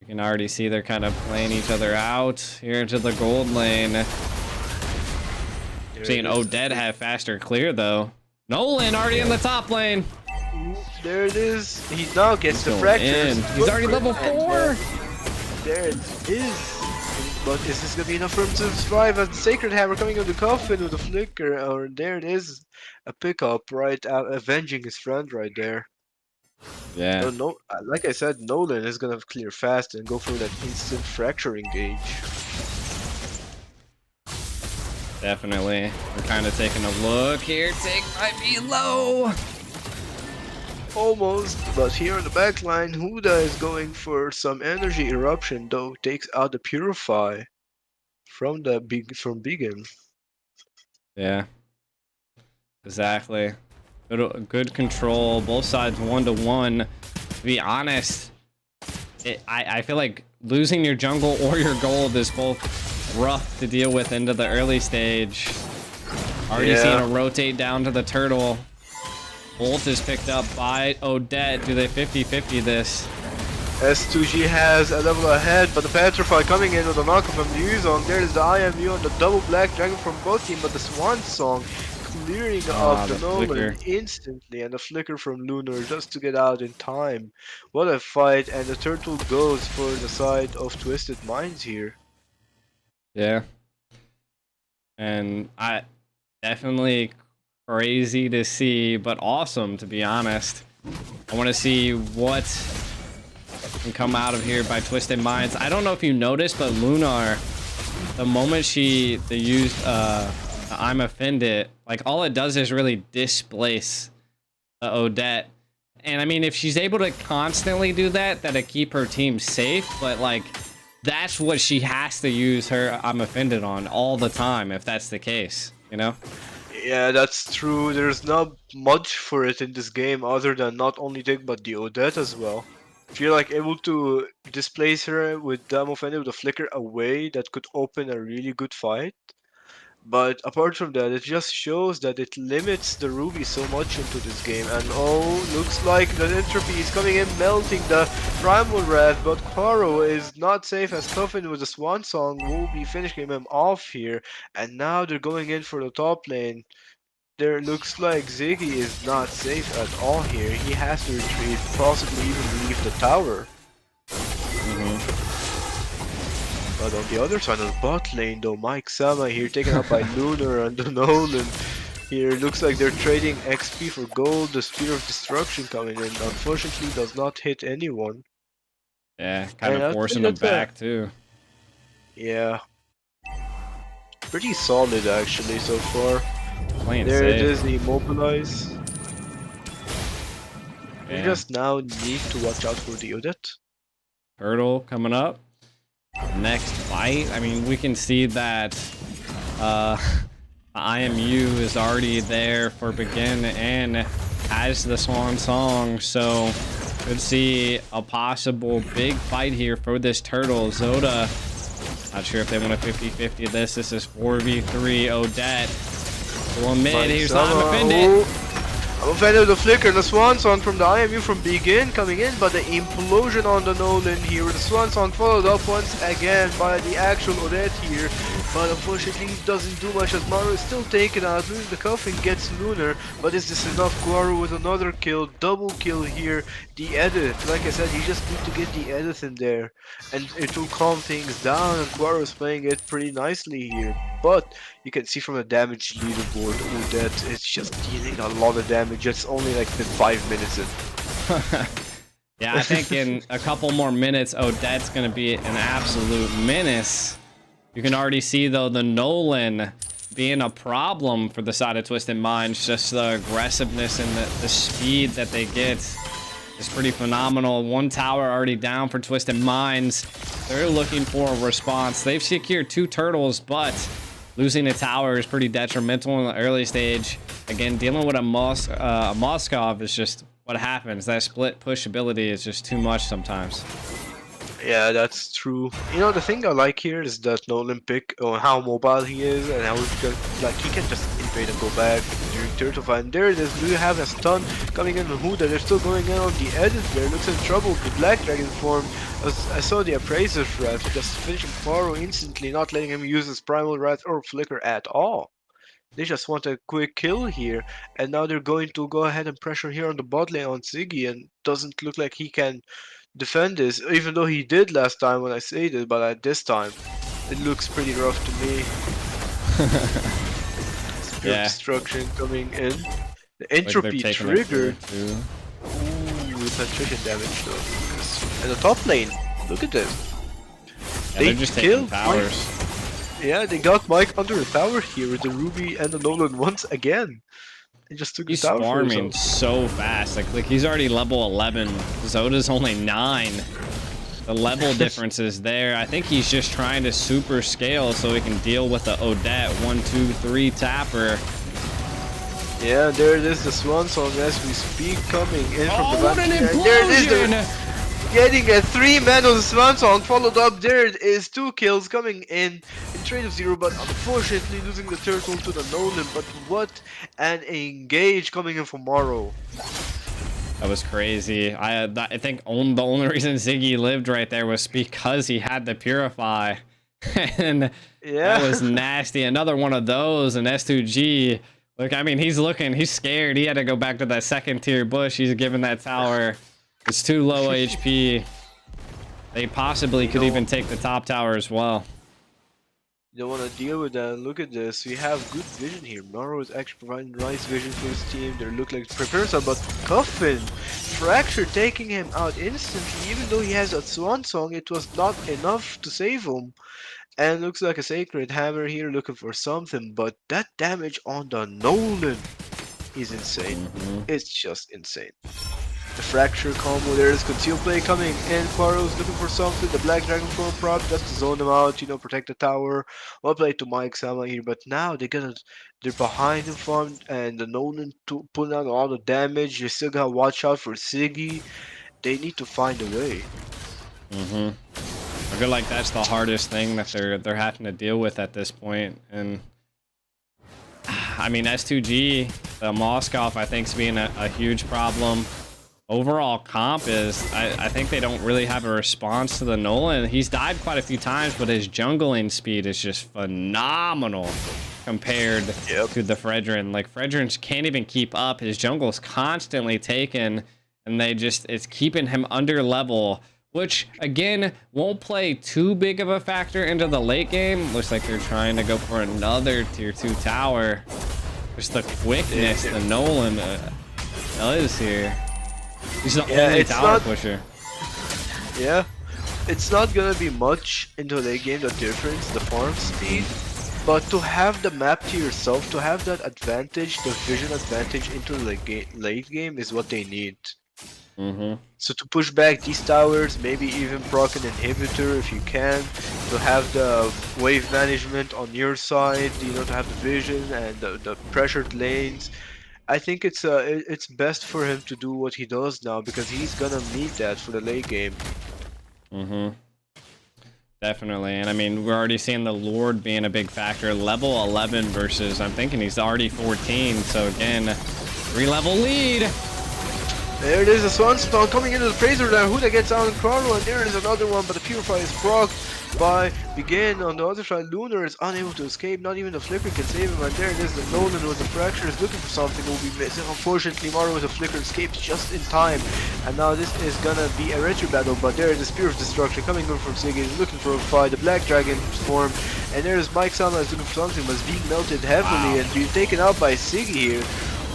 You can already see they're kind of playing each other out here into the gold lane. Seeing Odette have faster clear though. Nolan already in the top lane. There it is. He now gets the fractures. He's already level 4. There it is. But is this gonna be enough for him to survive? As the Sacred Hammer coming out of the coffin with a flicker, or there it is, a pickup right out, avenging his friend right there. Yeah. No, like I said, Nolan is gonna clear fast and go for that instant fracture engage. Definitely. We're kind of taking a look here. Tick might be low. Almost, but here on the back line, Huda is going for some energy eruption, though takes out the Purify from Begin. Yeah. Exactly. Good control. Both sides 1-1. To be honest, I feel like losing your jungle or your gold is both rough to deal with into the early stage. Already seeing a rotate down to the turtle. Ult is picked up by Odette. Do they 50-50 this? S2G has a level ahead, but the Petrify coming in with a knockup from the Yuzong. There is the IMU on the double black dragon from both teams, but the Swan Song clearing up the Nolan instantly, and a flicker from Lunar just to get out in time. What a fight, and the turtle goes for the side of Twisted Minds here. Yeah. And I definitely crazy to see, but awesome to be honest. I want to see what can come out of here by Twisted Minds. I don't know if you noticed, but Lunar, the moment they used I'm Offended, like all it does is really displace Odette. And I mean, if she's able to constantly do that, that'll keep her team safe, but like that's what she has to use her I'm Offended on all the time if that's the case, you know? Yeah, that's true. There's not much for it in this game other than not only Dick but the Odette as well. If you're like able to displace her with Dam Offended with a flicker away, that could open a really good fight. But apart from that, it just shows that it limits the Ruby so much into this game. And oh, looks like the Entropy is coming in, melting the Primal Wrath, but Quaro is not safe as Coffin with the Swan Song will be finishing him off here. And now they're going in for the top lane. There looks like Ziggy is not safe at all here. He has to retreat, possibly even leave the tower. But on the other side of the bot lane though, Mike Sama here taken out by Lunar and the Nolan. Here looks like they're trading XP for gold, the Spear of Destruction coming in. Unfortunately does not hit anyone. Yeah, kind of forcing them back too. Yeah. Pretty solid actually so far. Playing there safe. It is, the Immobilize. Yeah. You just now need to watch out for the Odette. Turtle coming up. Next fight, I mean, we can see that IMU is already there for Begin and has the Swan Song, so could see a possible big fight here for this turtle. Zoda, not sure if they want to 50-50 this. This is 4v3 Odette. Well, mid, here's not Offended. I'm offended with the flicker, the Swan Song from the IMU from Begin coming in, but the implosion on the Nolan here with the Swan Song followed up once again by the actual Odette here. But unfortunately it doesn't do much as Maru is still taken out, losing the Coffin gets Lunar, but is this enough? Guaru with another kill, double kill here. The edit, like I said, you just need to get the edit in there and it will calm things down, and Guaru is playing it pretty nicely here. But you can see from the damage leaderboard, Odette is just dealing a lot of damage. It's only like been 5 minutes in. Yeah, I think in a couple more minutes, Odette's going to be an absolute menace. You can already see, though, the Nolan being a problem for the side of Twisted Minds. Just the aggressiveness and the speed that they get is pretty phenomenal. One tower already down for Twisted Minds. They're looking for a response. They've secured 2 turtles, but losing a tower is pretty detrimental in the early stage. Again, dealing with a Moskov is just what happens. That split push ability is just too much sometimes. Yeah, that's true. You know, the thing I like here is that Nolan pick on how mobile he is and how he can just invade and go back during turtle fight. And there it is. Do you have a stun coming in on Huda? They're still going in on the edit there. Looks in trouble. The Black Dragon form. I saw the Appraiser's Wrath just finishing Faro instantly, not letting him use his Primal Wrath or Flicker at all. They just want a quick kill here, and now they're going to go ahead and pressure here on the bot lane on Ziggy, and doesn't look like he can defend this, even though he did last time when I said it, but at this time, it looks pretty rough to me. Spear of Destruction coming in. The Entropy triggered. Ooh, penetration damage though. And the top lane, look at this. Yeah, they just killed towers. Yeah, they got Mike under a tower here with the Ruby and the Nolan once again. They just took he's the tower farming so fast. Like he's already level 11. Zoda's only 9. The level difference is there. I think he's just trying to super scale so he can deal with the Odette 1, 2, 3 tapper. Yeah, there it is, the Swan Song as we speak, coming in from the what an implosion! There it is, getting a 3-man on the Swan Song, followed up. There it is, 2 kills coming in trade of 0, but unfortunately losing the turtle to the Nolan. But what an engage coming in from Morrow. That was crazy. I think the only reason Ziggy lived right there was because he had the Purify. And that was nasty. Another one of those, and S2G. Look, I mean, he's scared. He had to go back to that second tier bush. He's given that tower. It's too low HP. They possibly could even take the top tower as well. You don't want to deal with that. Look at this. We have good vision here. Morrow is actually providing nice vision for his team. They look like prepared, but Coffin, Fracture taking him out instantly. Even though he has a Swan Song, it was not enough to save him. And looks like a Sacred Hammer here looking for something. But that damage on the Nolan is insane. It's just insane. The Fracture combo, there is Conceal Play coming in. Quaro's looking for something. The Black Dragon Pro prop just to zone them out, you know, protect the tower. Well played to Mike Sama here, but now they're behind him farm, and the Nolan pulling out all the damage. You still gotta watch out for Ziggy. They need to find a way. I feel like that's the hardest thing that they're having to deal with at this point. And I mean, S2G, the Moskov, I think is being a huge problem. Overall comp is, I think they don't really have a response to the Nolan. He's died quite a few times, but his jungling speed is just phenomenal compared to the Fredrin. Like, Fredrin can't even keep up. His jungle's constantly taken, and it's keeping him under level, which, again, won't play too big of a factor into the late game. Looks like they're trying to go for another tier 2 tower. Just the quickness the Nolan is here. He's the only tower pusher. Yeah, it's not gonna be much into late game, the difference, the farm speed, but to have the map to yourself, to have that advantage, the vision advantage into the late game is what they need. So to push back these towers, maybe even proc an inhibitor if you can, to have the wave management on your side, you know, to have the vision and the pressured lanes. I think it's best for him to do what he does now, because he's gonna need that for the late game. Definitely, and I mean, we're already seeing the Lord being a big factor. Level 11 versus, I'm thinking he's already 14, so again, 3-level lead. There it is, a Swan Song coming into the Fraser there. Huda gets out in Chrono, and there is another one, but the Purify is procced by Begin. On the other side, Lunar is unable to escape, not even the Flicker can save him, and there it is, the Nolan with the Fracture is looking for something, will be missing. Unfortunately, Mario with the Flicker escapes just in time, and now this is gonna be a retro battle, but there is the Spear of Destruction coming in from Ziggy, looking for a fight, the Black Dragon form, and there is Mike Sama is looking for something, but is being melted heavily and being taken out by Ziggy here.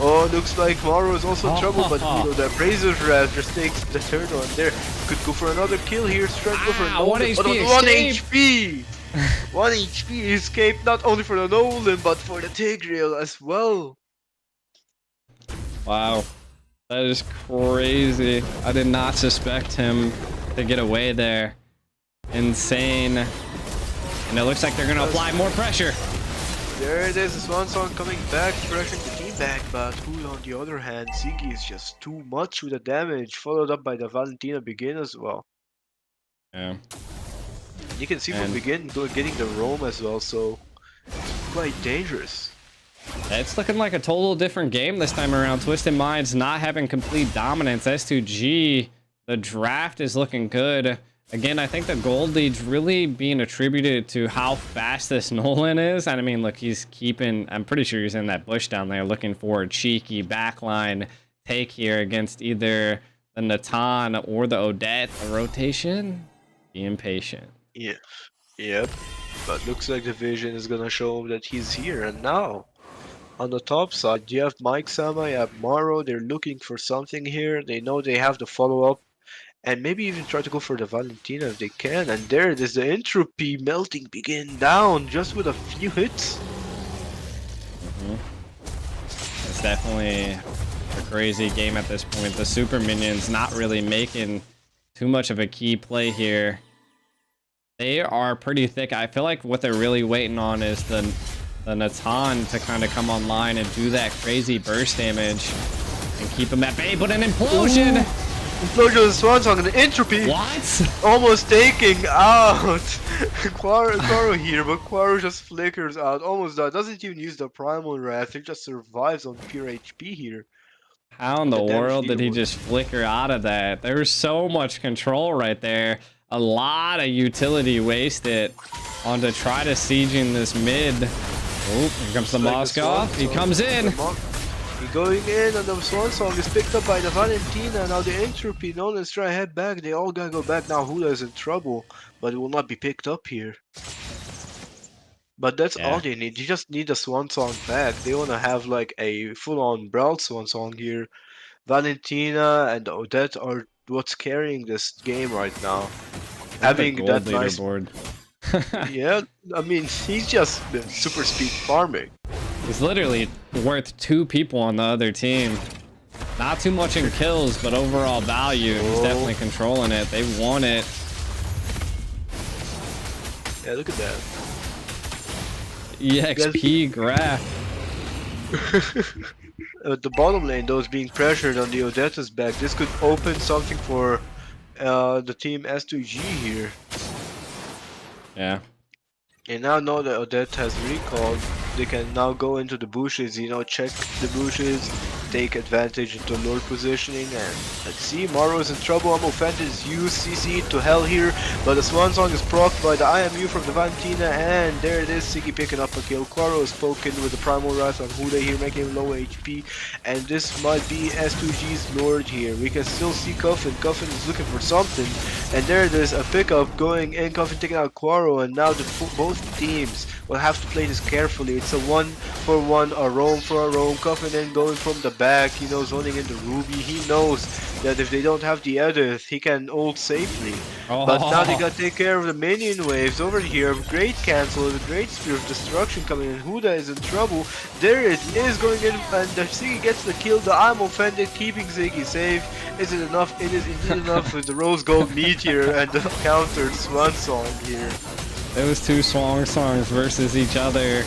Oh, looks like Morrow is also in trouble, but you know, the Appraiser's Wrath just takes the turtle, and there could go for another kill here. Trying to go for a Nolan, 1 HP 1 HP! 1 HP escape, not only for the Nolan, but for the Tigreal as well. Wow, that is crazy. I did not suspect him to get away there. Insane. And it looks like they're gonna apply more pressure. There it is, the Swan Song coming back, pressuring the team back, but who on the other hand, Ziggy is just too much with the damage, followed up by the Valentina Begin as well. Yeah. You can see from And- Begin getting the roam as well, so it's quite dangerous. It's looking like a total different game this time around. Twisted Minds not having complete dominance. S2G, the draft is looking good. Again, I think the gold lead's really being attributed to how fast this Nolan is. And I mean, look, he's keeping, I'm pretty sure he's in that bush down there looking for a cheeky backline take here against either the Natan or the Odette. The rotation, be impatient. Yeah, yep. But looks like the vision is gonna show him that he's here. And now, on the top side, you have Mike Sama, you have Maro. They're looking for something here. They know they have the follow-up. And maybe even try to go for the Valentina if they can. And there it is, the entropy melting Begin down just with a few hits. It's definitely a crazy game at this point. The super minions not really making too much of a key play here. They are pretty thick. I feel like what they're really waiting on is the Natan to kind of come online and do that crazy burst damage and keep them at bay. But an implosion! Ooh. Implosion of the Swan Song and the entropy What? almost taking out Quaro here, but Quaro just flickers out, almost died. Doesn't even use the primal wrath, he just survives on pure HP here. How in the damage world did he leaderboard. just flicker out of that? There's so much control right there. A lot of utility wasted on to try to sieging this mid. Oh, here comes the Like the Moskov. Swan He Song. comes in. He going in, and the Swan Song is picked up by the Valentina. Now the entropy, Nolan's trying to head back. They all gotta go back now. Huda is in trouble, but it will not be picked up here. But that's Yeah. all they need. You just need the Swan Song back. They wanna have like a full-on Brawl Swan Song here. Valentina and Odette are what's carrying this game right now. Having Gold that nice, leaderboard. yeah. I mean, he's just been super speed farming. He's literally worth 2 people on the other team. Not too much in kills, but overall value, he's Oh. definitely controlling it. They want it. Yeah, look at that. EXP graph. At the bottom lane, those being pressured on the Odette's back, this could open something for the team S2G here. Yeah. And now know that Odette has recalled, they can now go into the bushes, you know, check the bushes, take advantage into lord positioning, and let's see, Maro is in trouble. Amofant is used CC to hell here, but the Swan Song is procced by the IMU from the Valentina, and there it is, Siggy picking up a kill. Quaro is poking with the Primal Wrath on Huda here, making him low HP, and this might be S2G's lord here. We can still see Coffin. Coffin is looking for something, and there it is, a pickup going in, Coffin taking out Quaro, and now both teams will have to play this carefully. It's a 1-for-1, a roam for a roam. Coffin then going from the back, he knows zoning into Ruby. He knows that if they don't have the Edith, he can ult safely. But now they gotta take care of the minion waves over here. Great cancel, the great spear of destruction coming in. Huda is in trouble. There it is going in, and the Ziggy gets the kill. The I'm offended, keeping Ziggy safe. Is it enough? It is indeed enough with the Rose Gold Meteor and the countered Swan Song here. Those 2 Swan Songs versus each other.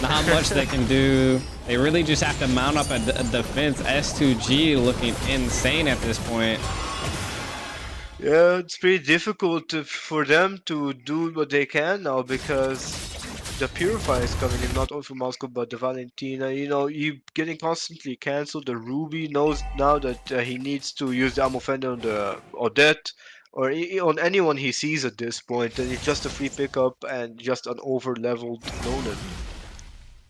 Not much they can do. They really just have to mount up a defense. S2G looking insane at this point. Yeah, it's pretty difficult for them to do what they can now because the Purify is coming in, not only for Moscow but the Valentina. You know, you getting constantly cancelled. The Ruby knows now that he needs to use the Amofender on the Odette or on anyone he sees at this point, and it's just a free pickup and just an over-leveled Nolan.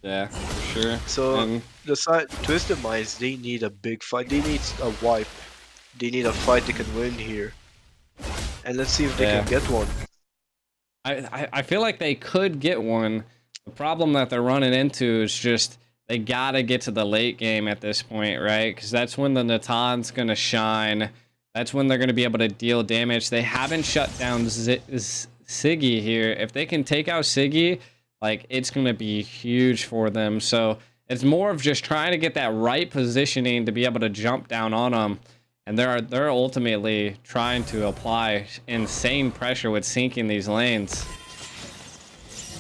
Yeah, for sure. So the side Twisted Minds, they need a big fight. They need a wipe. They need a fight they can win here. And let's see if they can get one. I feel like they could get one. The problem that they're running into is just they gotta get to the late game at this point, right? Because that's when the Natan's gonna shine. That's when they're gonna be able to deal damage. They haven't shut down Siggy here. If they can take out Siggy, like, it's gonna be huge for them. So it's more of just trying to get that right positioning to be able to jump down on them. And they're ultimately trying to apply insane pressure with sinking these lanes.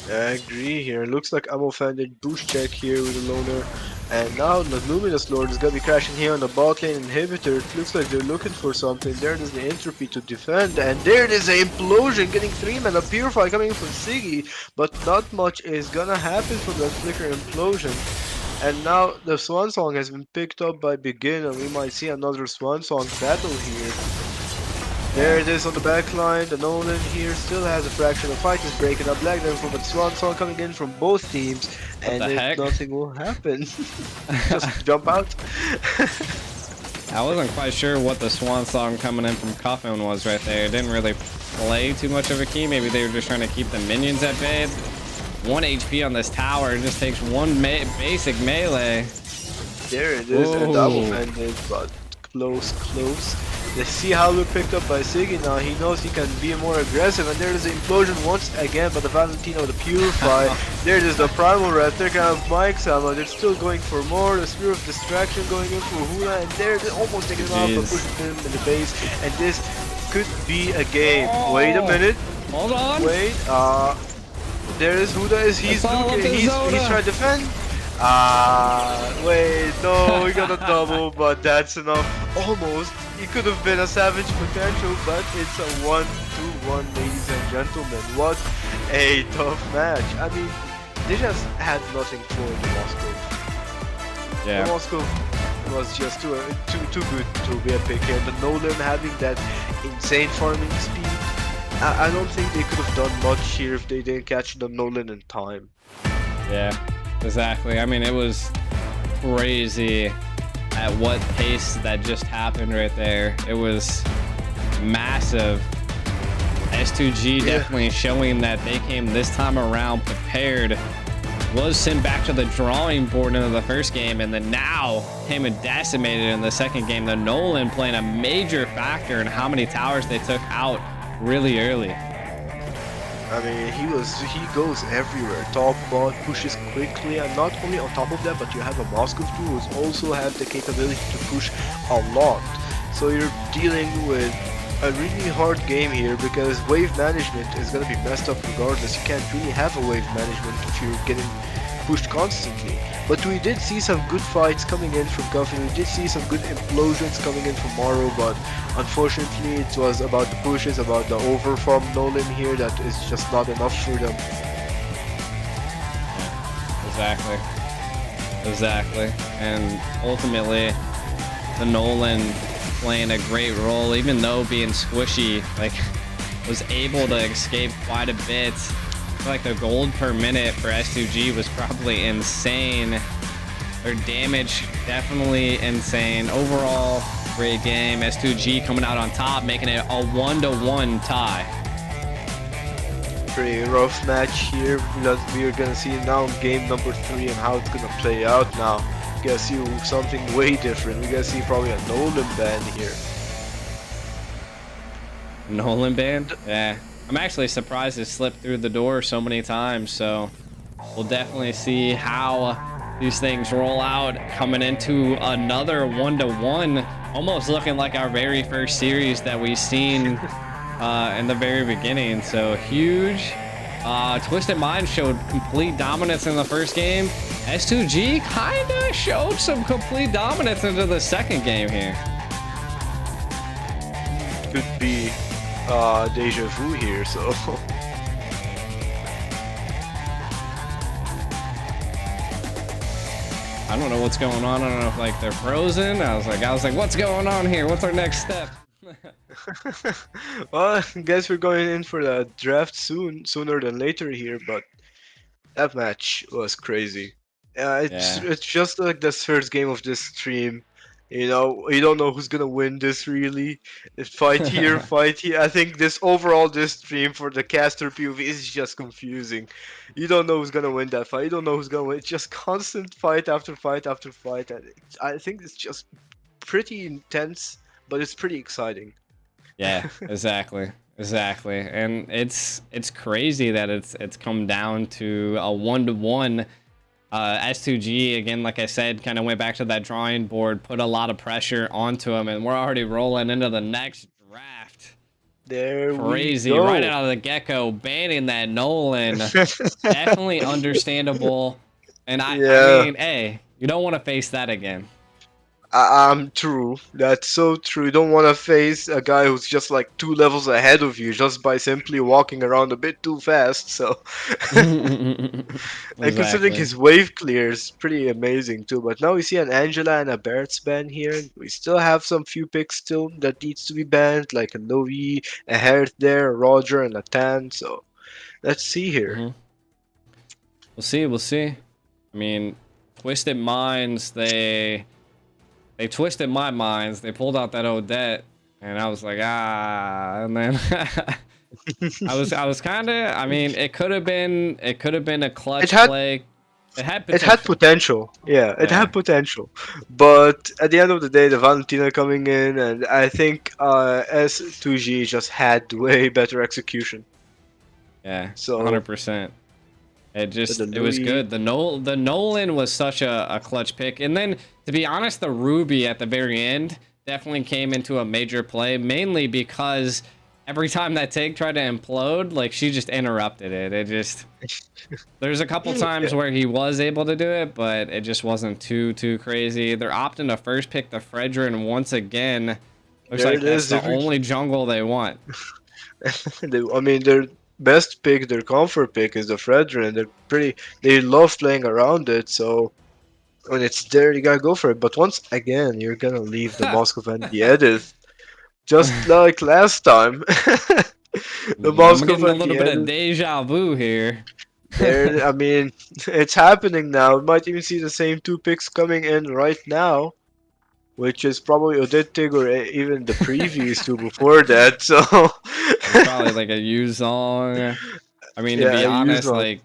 I agree here. Looks like I'm offended. Boost check here with the loner. And now the Luminous Lord is gonna be crashing here on the bot lane inhibitor. It looks like they're looking for something. There is the entropy to defend. And there it is, the implosion getting 3 mana. Purify coming in from Siggy. But not much is gonna happen from that flicker implosion. And now the Swan Song has been picked up by Begin, and we might see another Swan Song battle here. There it is on the back line. The Nolan here still has a fraction. The fight is breaking up. Black Devil from a Swan Song coming in from both teams, and the heck? nothing will happen. Just jump out. I wasn't quite sure what the Swan Song coming in from Coffin was right there. It didn't really play too much of a key. Maybe they were just trying to keep the minions at bay. 1 HP on this tower. It just takes one basic melee. There it is, and double ended, but close. Let's see how we're picked up by Siggy now. He knows he can be more aggressive, and there is the implosion once again by the Valentino, the Purify. There it is, the Primal Rat. They're kind of Mike's ammo. They're still going for more. The Spear of Distraction going in for Hula, and there it is, almost taking him off, but pushing him in the base. And this could be a game. Wait a minute. Hold on. Wait. There is Huda. He's trying to defend. Wait, no, we got a double, but that's enough. Almost. It could have been a savage potential, but it's a 1-2-1, ladies and gentlemen. What a tough match. I mean, they just had nothing for the Moscow. Yeah. The Moscow was just too good to be a pick here. The Nolan having that insane farming speed. I don't think they could have done much here if they didn't catch the Nolan in time. Yeah, exactly. I mean, it was crazy at what pace that just happened right there. It was massive. S2G definitely showing that they came this time around prepared. Was sent back to the drawing board into the first game, and then now came and decimated in the second game. The Nolan playing a major factor in how many towers they took out really early. I mean, he goes everywhere. Top bot pushes quickly, and not only on top of that, but you have a Moscow too, who also have the capability to push a lot. So you're dealing with a really hard game here, because wave management is gonna be messed up regardless. You can't really have a wave management if you're getting pushed constantly. But we did see some good fights coming in from Coffee. We did see some good implosions coming in from Morrow, but unfortunately it was about the pushes, about the overfarm Nolan here that is just not enough for them. Exactly. And ultimately, the Nolan playing a great role, even though being squishy, like, was able to escape quite a bit. I feel like the gold per minute for S2G was probably insane. Their damage definitely insane. Overall, great game. S2G coming out on top, making it a 1-1 tie. Pretty rough match here that we are gonna see now in game number 3 and how it's gonna play out now. We're gonna see something way different. We're gonna see probably a Nolan ban here. Nolan ban? Yeah. I'm actually surprised it slipped through the door so many times, so we'll definitely see how these things roll out coming into another 1-1, almost looking like our very first series that we've seen in the very beginning. So huge. Twisted Mind showed complete dominance in the first game. S2G kind of showed some complete dominance into the second game here. Could be deja vu here, so I don't know what's going on. I don't know if like they're frozen. I was like, what's going on here? What's our next step? well, I guess we're going in for the draft sooner than later here, but that match was crazy. It's just like this first game of this stream. You know, you don't know who's gonna win this really. It's fight here, fight here. I think this stream for the caster POV is just confusing. You don't know who's gonna win that fight. You don't know who's gonna win. It's just constant fight after fight after fight. And I think it's just pretty intense, but it's pretty exciting. Yeah, exactly. And it's crazy that it's come down to a 1-1. S2G, again, like I said, kind of went back to that drawing board, put a lot of pressure onto him, and we're already rolling into the next draft. There Crazy. we go. Right out of the get-go, banning that Nolan. Definitely understandable. And I Yeah. mean, hey, you don't want to face that again. I'm true. That's so true. You don't want to face a guy who's just like 2 levels ahead of you just by simply walking around a bit too fast. So, and considering Exactly. his wave clear is pretty amazing too. But now we see an Angela and a Barrett's ban here. We still have some few picks still that needs to be banned, like a Novi, a Herth there, a Roger, and a Tan. So let's see here. Hmm. We'll see. We'll see. I mean, Twisted Minds, they twisted my minds. They pulled out that Odette, and I was like, ah. And then I was kind of. I mean, it could have been a It clutch had play. It had It had potential. potential, yeah, it Yeah. had potential, but at the end of the day, the Valentina coming in, and I think S2G just had way better execution. Yeah. So 100%. It the it was Louis, good. The Nolan was such a clutch pick, and then to be honest, the Ruby at the very end definitely came into a major play, mainly because every time that Tig tried to implode, like she just interrupted it. It just there's a couple times yeah, where he was able to do it, but it just wasn't too crazy. They're opting to first pick the Fredrin once again. Looks there like it that's is. the only jungle they want. I mean, their best pick, their comfort pick is the Fredrin. They love playing around it, so when it's there, you gotta go for it. But once again, you're gonna leave the Moskov and the Edith, just like last time. The I'm Moskov getting a and little the bit of Edith. deja vu here. There, I mean, it's happening now. We might even see the same two picks coming in right now, which is probably Odettig or even the previous two before that. So, It's probably like a U song. I mean, to yeah, be I use honest, them. like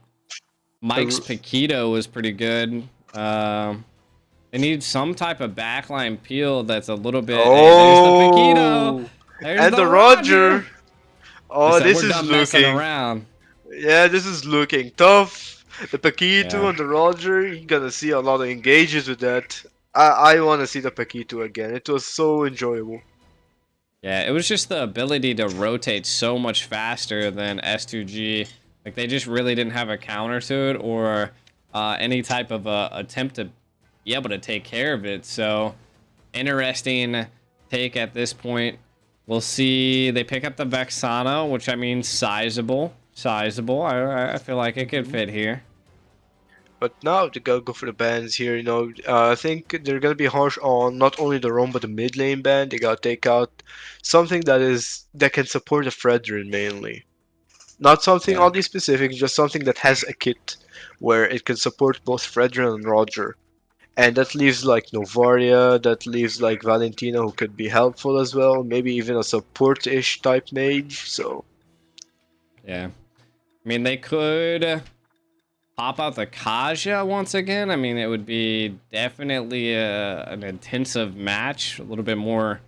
Mike's Paquito was pretty good. They need some type of backline peel that's a little bit. Hey, there's the Paquito. Oh, There's and the the Roger. Roger. They Oh, said this we're is done messing looking. around. Yeah, this is looking tough. The Paquito Yeah. and the Roger, you're gonna see a lot of engages with that. I want to see the Paquito again. It was so enjoyable. Yeah, it was just the ability to rotate so much faster than S2G. Like they just really didn't have a counter to it or any type of attempt to be able to take care of it. So interesting take at this point. We'll see. They pick up the Vexana, which I mean sizable. Sizable. I feel like it could fit here. But now they gotta go for the bans here. I think they're gonna be harsh on not only the roam but the mid lane ban. They gotta take out something that can support the Fredrin mainly. Not something Yeah. oddly specific, just something that has a kit where it can support both Fredrin and Roger. And that leaves like Novaria, that leaves like Valentina who could be helpful as well. Maybe even a support-ish type mage. So Yeah. I mean, they could pop out the Kaja once again. I mean, it would be definitely an intensive match, a little bit more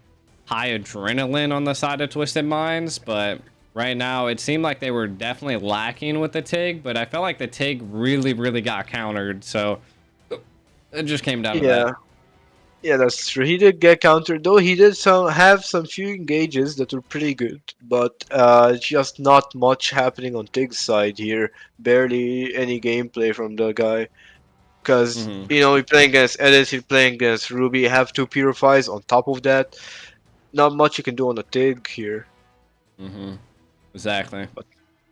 high adrenaline on the side of Twisted Minds, but right now it seemed like they were definitely lacking with the TIG, but I felt like the TIG really got countered, so it just came down to yeah, that. yeah, that's true. He did get countered, though. He did have some few engages that were pretty good, but just not much happening on Tig's side here. Barely any gameplay from the guy. Because, Hmm. you're playing against Edis, you're playing against Ruby, you have two Purifies on top of that. Not much you can do on the Tig here. Hmm. Exactly. But,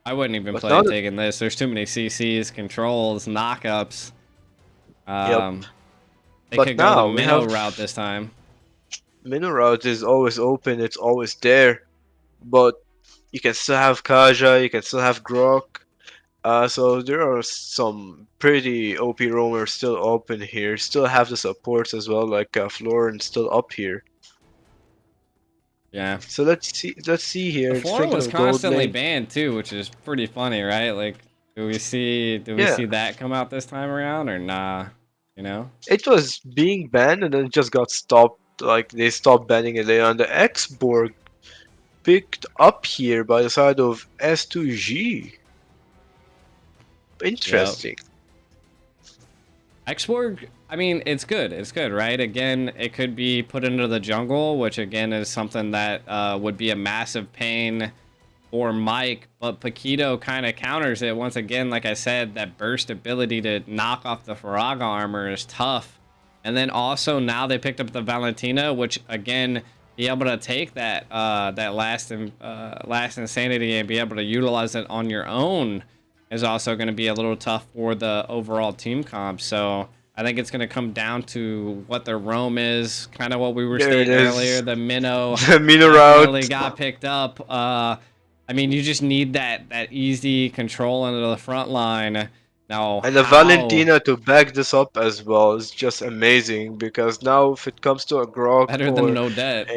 I wouldn't even but play now a that, TIG in this. There's too many CCs, controls, knockups. yep. They But could go the now we minnow have route this time. Minu route is always open, it's always there. But you can still have Kaja, you can still have Grok. So there are some pretty OP roamers still open here. Still have the supports as well, like Florin still up here. Yeah. So let's see The here. It's floor thinking was of gold constantly lane. banned too, which is pretty funny, right? Like, do we Yeah, see that come out this time around or nah? You know? it was being banned and then it just got stopped. Like they stopped banning it later. And the X-Borg picked up here by the side of S2G. Yep. Interesting. Xborg, I mean, it's good. It's good, right? Again, it could be put into the jungle, which again is something that would be a massive pain for Mike. But Paquito kind of counters it. Once again, like I said, that burst ability to knock off the Faraga armor is tough. And then also now they picked up the Valentina, which again, be able to take that that last insanity and be able to utilize it on your own is also going to be a little tough for the overall team comp. So I think it's going to come down to what the roam is, kind of what we were stating earlier. The minnow, the minnow route really got picked up. I mean, you just need that easy control into the front line. Now, and the Valentina to back this up as well is just amazing, because now if it comes to a Grok better or than no debt.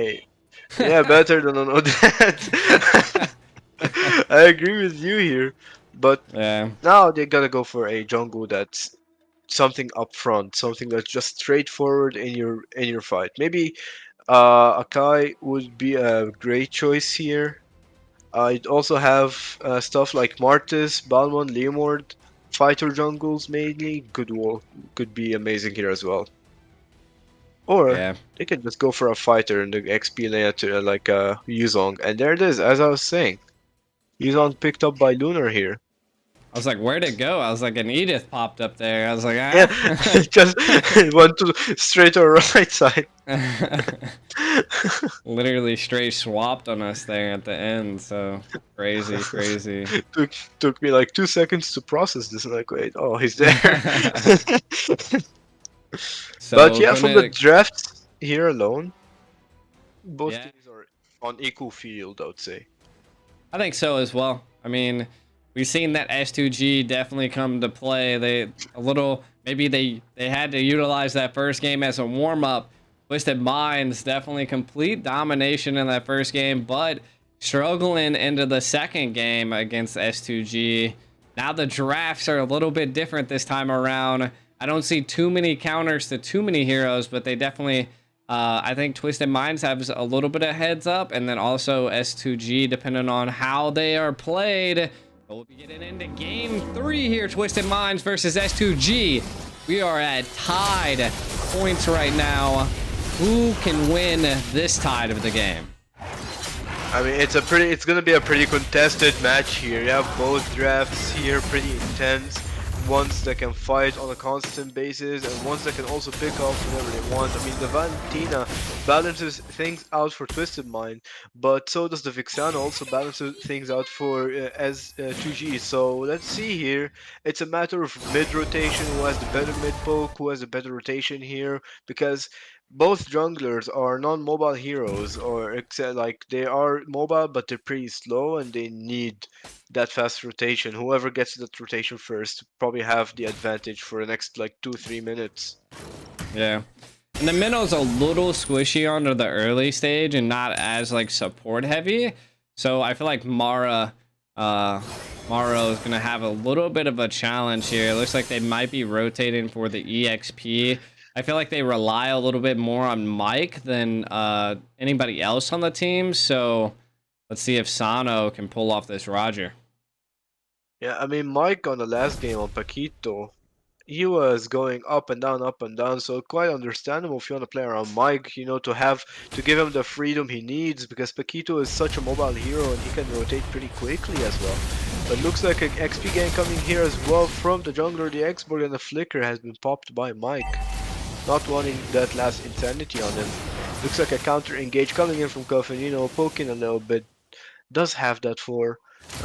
yeah, better than a no debt. I agree with you here, but Yeah. now they gotta go for a jungle that's something up front, something that's just straightforward in your fight. Maybe Akai would be a great choice here. I'd also have stuff like Martis, Balmon, Leomord, fighter jungles mainly could be amazing here as well. Or Yeah. they can just go for a fighter in the XP lane to like Yuzong, and there it is. As I was saying, Yuzong picked up by Lunar here. I was like, where'd it go? I was like, an Edith popped up there. I was like, ah. Yeah, just went to straight to our right side. Literally straight swapped on us there at the end. So crazy, crazy. Took me like 2 seconds to process this. And like, wait, oh, he's there. So but yeah, from the drafts here alone, both teams are on equal field, I would say. I think so as well. I mean, we've seen that S2G definitely come to play. Maybe they had to utilize that first game as a warm-up. Twisted Minds definitely complete domination in that first game, but struggling into the second game against S2G. Now the drafts are a little bit different this time around. I don't see too many counters to too many heroes, but they definitely, I think Twisted Minds have a little bit of heads up, and then also S2G, depending on how they are played. We'll be getting into game 3 here, Twisted Minds versus S2G. We are at tied points right now. Who can win this tide of the game? I mean, it's gonna be a pretty contested match here. You have both drafts here pretty intense. Ones that can fight on a constant basis, and ones that can also pick off whenever they want. I mean, the Valentina balances things out for Twisted Mind, but so does the Vixana also balances things out for S2G. So let's see here. It's a matter of mid rotation, who has the better mid poke, who has the better rotation here, because both junglers are non-mobile heroes, or except like they are mobile, but they're pretty slow, and they need that fast rotation. Whoever gets that rotation first probably have the advantage for the next like 2-3 minutes. Yeah, and the minnow's a little squishy onto the early stage and not as like support heavy, so I feel like Mara is gonna have a little bit of a challenge here. It looks like they might be rotating for the EXP. I feel like they rely a little bit more on Mike than anybody else on the team, so let's see if Sano can pull off this Roger. Yeah, I mean, Mike on the last game on Paquito, he was going up and down, so quite understandable if you want to play around Mike, you know, to give him the freedom he needs, because Paquito is such a mobile hero and he can rotate pretty quickly as well. But looks like an XP gang coming here as well from the jungler. The Xborg and the Flicker has been popped by Mike, not wanting that last insanity on him. Looks like a counter engage coming in from Coffin, you know, poking a little bit. Does have that for.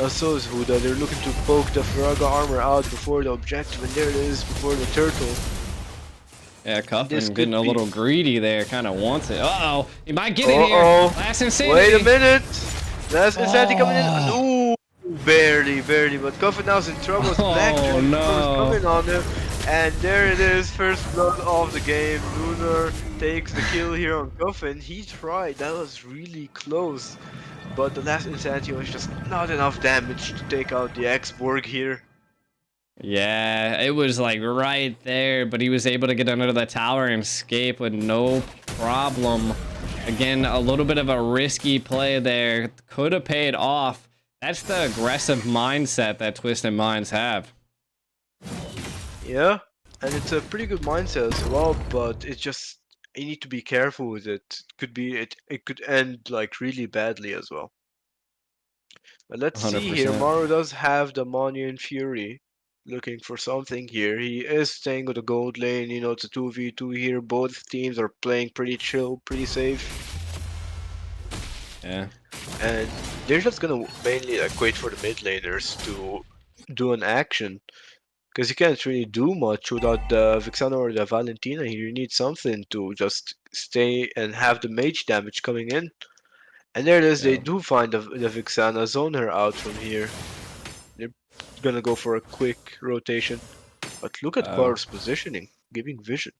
So is Huda. They're looking to poke the Faraga armor out before the objective, and there it is, before the turtle. Yeah, Cuffin getting a little greedy there, kind of wants it. Uh-oh, he might get it here. Last insanity. Wait a minute. Last insanity coming in. Ooh, barely, but Cuffin now's in trouble. Oh no. Coming on him. And there it is, first blood of the game. Lunar takes the kill here on Cuffin. He tried, that was really close. But the last insanity was just not enough damage to take out the Xborg here. Yeah, it was like right there, but he was able to get under the tower and escape with no problem. Again, a little bit of a risky play there. Could have paid off. That's the aggressive mindset that Twisted Minds have. Yeah, and it's a pretty good mindset as well. But it's just you need to be careful with it. It could end like really badly as well. But let's see here. 100%. Maru does have the Monian Fury. Looking for something here. He is staying with the gold lane. You know, it's a 2v2 here. Both teams are playing pretty chill, pretty safe. Yeah. And they're just gonna mainly like wait for the mid laners to do an action. Because you can't really do much without the Vixana or the Valentina here. You need something to just stay and have the mage damage coming in. And there it is, they Yeah. do find the Vixana, zone her out from here. They're gonna go for a quick rotation. But look at Oh. Quar's positioning, giving vision.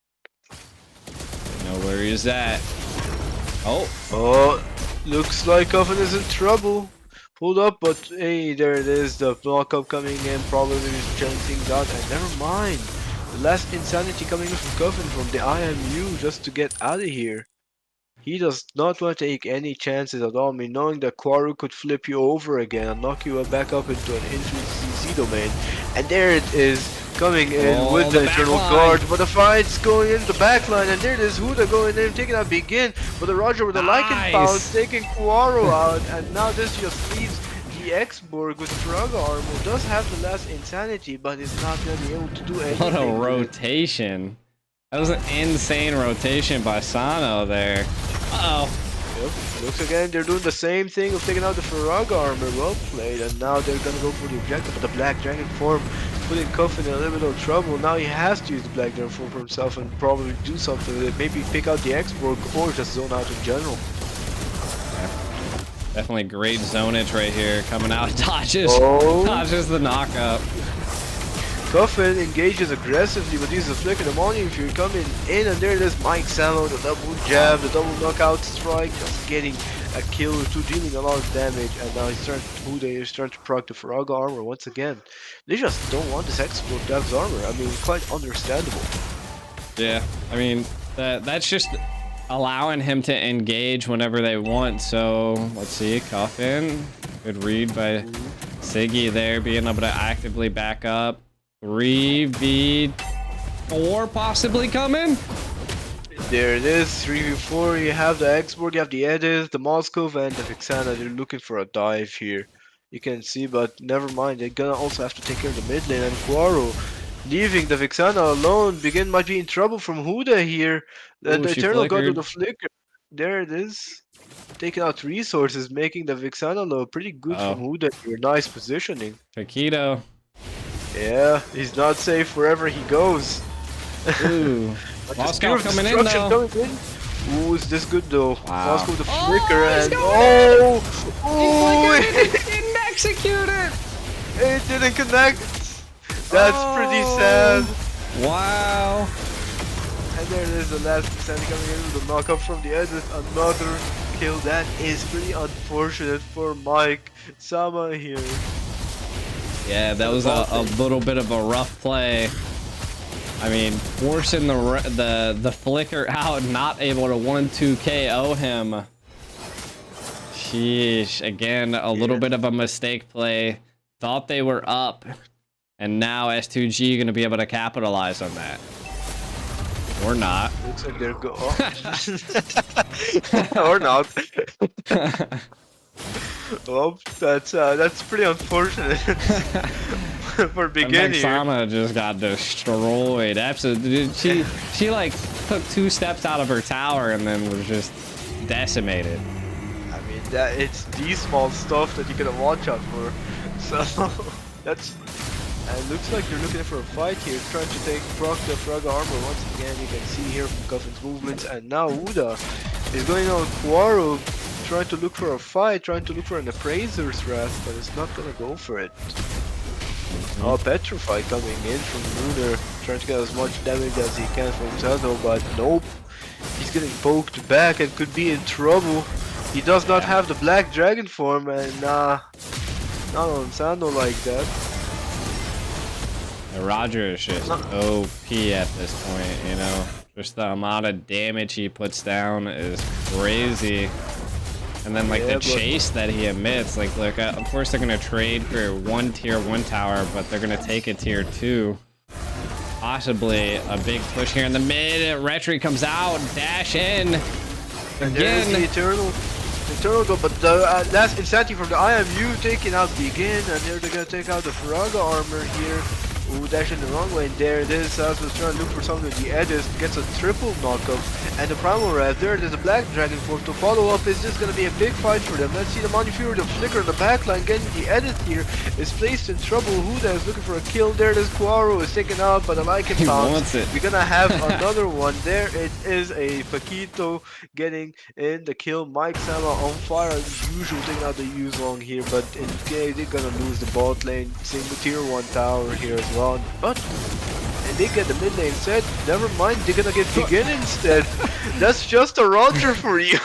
Know where he's at. Oh. Oh, looks like Coffin is in trouble. Hold up, but hey, there it is, the knockup coming in, probably chilling things out, and never mind. The last insanity coming in from Coffin from the IMU just to get out of here. He does not want to take any chances at all. I mean, knowing that Quaru could flip you over again and knock you back up into an infinite CC domain. And there it is, coming in with the Eternal Guard. But the fight's going in the backline, and there it is, Huda going in, taking out Begin. But the Roger with the Lycan Pound, taking Quaru out. And now this just leaves the X-Borg with the Faraga armor. Does have the last insanity, but is not going to be able to do anything. What a rotation. That was an insane rotation by Sano there. Uh-oh. Yep. Looks again, they're doing the same thing of taking out the Faraga armor. Well played, and now they're gonna go for the objective. But the Black Dragon form putting Coffin in a little bit of trouble. Now he has to use the Black Dragon form for himself and probably do something with it. Maybe pick out the X-Borg or just zone out in general. Yeah. Definitely great zonage right here coming out. Dodges. Oh. Dodges the knockup. Coffin engages aggressively, but uses a flicker. The Monian Fury coming in, and there it is, Mike Samo, the double jab, the double knockout strike, just getting a kill or two, dealing a lot of damage, and now he's starting to proc the Faraga armor once again. They just don't want this X-Borg Dev's armor. I mean, quite understandable. Yeah, I mean, that's just allowing him to engage whenever they want. So, let's see, Coffin. Good read by Siggy there, being able to actively back up. 3v4 possibly coming. There it is, 3v4. You have the X-Borg, you have the Edith, the Moskov, and the Vixana. They're looking for a dive here. You can see, but never mind. They're gonna also have to take care of the mid lane, and Quaru leaving the Vixana alone. Begin might be in trouble from Huda here. And the Eternal God with the flicker. There it is. Taking out resources, making the Vixana low pretty good from Huda here. Nice positioning. Paquito. Yeah, he's not safe wherever he goes. Ooh. Moscow coming in though. Coming in. Ooh, is this good though? Wow. Moscow with the flicker and It didn't execute it. It didn't connect. That's pretty sad. Wow. And there it is, the last Sandy coming in with a knockup from the edge. Another kill. That is pretty unfortunate for Mike Sama here. Yeah, that was a little bit of a rough play. I mean, forcing the flicker out, not able to 1-2 KO him. Sheesh. Again, a little bit of a mistake play. Thought they were up, and now S2G going to be able to capitalize on that. Or not. Looks like they're or not. Well, that's pretty unfortunate for beginning. Sama just got destroyed. Absolutely. She like took 2 steps out of her tower and then was just decimated. I mean, it's the small stuff that you gotta watch out for. So that's. And it looks like they're looking for a fight here, trying to take proc the Fraga armor once again. You can see here from Coffin's movements, and now Uda is going on Quaru, trying to look for a fight, trying to look for an Appraiser's Wrath, but it's not gonna go for it. Oh, Petrify coming in from Lunar, trying to get as much damage as he can from Zano, but nope. He's getting poked back and could be in trouble. He does not have the Black Dragon form, and not on Zano like that. Roger is just OP at this point, you know. Just the amount of damage he puts down is crazy. And then like the chase that he emits, like look, of course they're gonna trade for 1 tier 1 tower, but they're gonna take a tier 2. possibly a big push here in the mid. Retry comes out, dash in. And there's the Again. Eternal go, but the last Insanity from the IMU taking out Begin, and here they're gonna take out the Faraga armor here. Ooh, dashing the wrong way, and there it is. Saz was trying to look for something at the edges, gets a triple knockup, and the Primal Red, there's a Black Dragon Force to follow up. Is just gonna be a big fight for them. Let's see the Montefiore, the Flicker in the backline, getting the edit here, is placed in trouble. Huda is looking for a kill. There it is, Quaro is taken out, but I like it. He wants it. We're gonna have another one. There it is, a Paquito getting in the kill. Mike Sama on fire as usual, taking out the Yuzong here, but in case they're gonna lose the bot lane. Same with tier 1 tower here as well. But and they get the mid lane set. Never mind, they're gonna get Begin instead. That's just a Roger for you.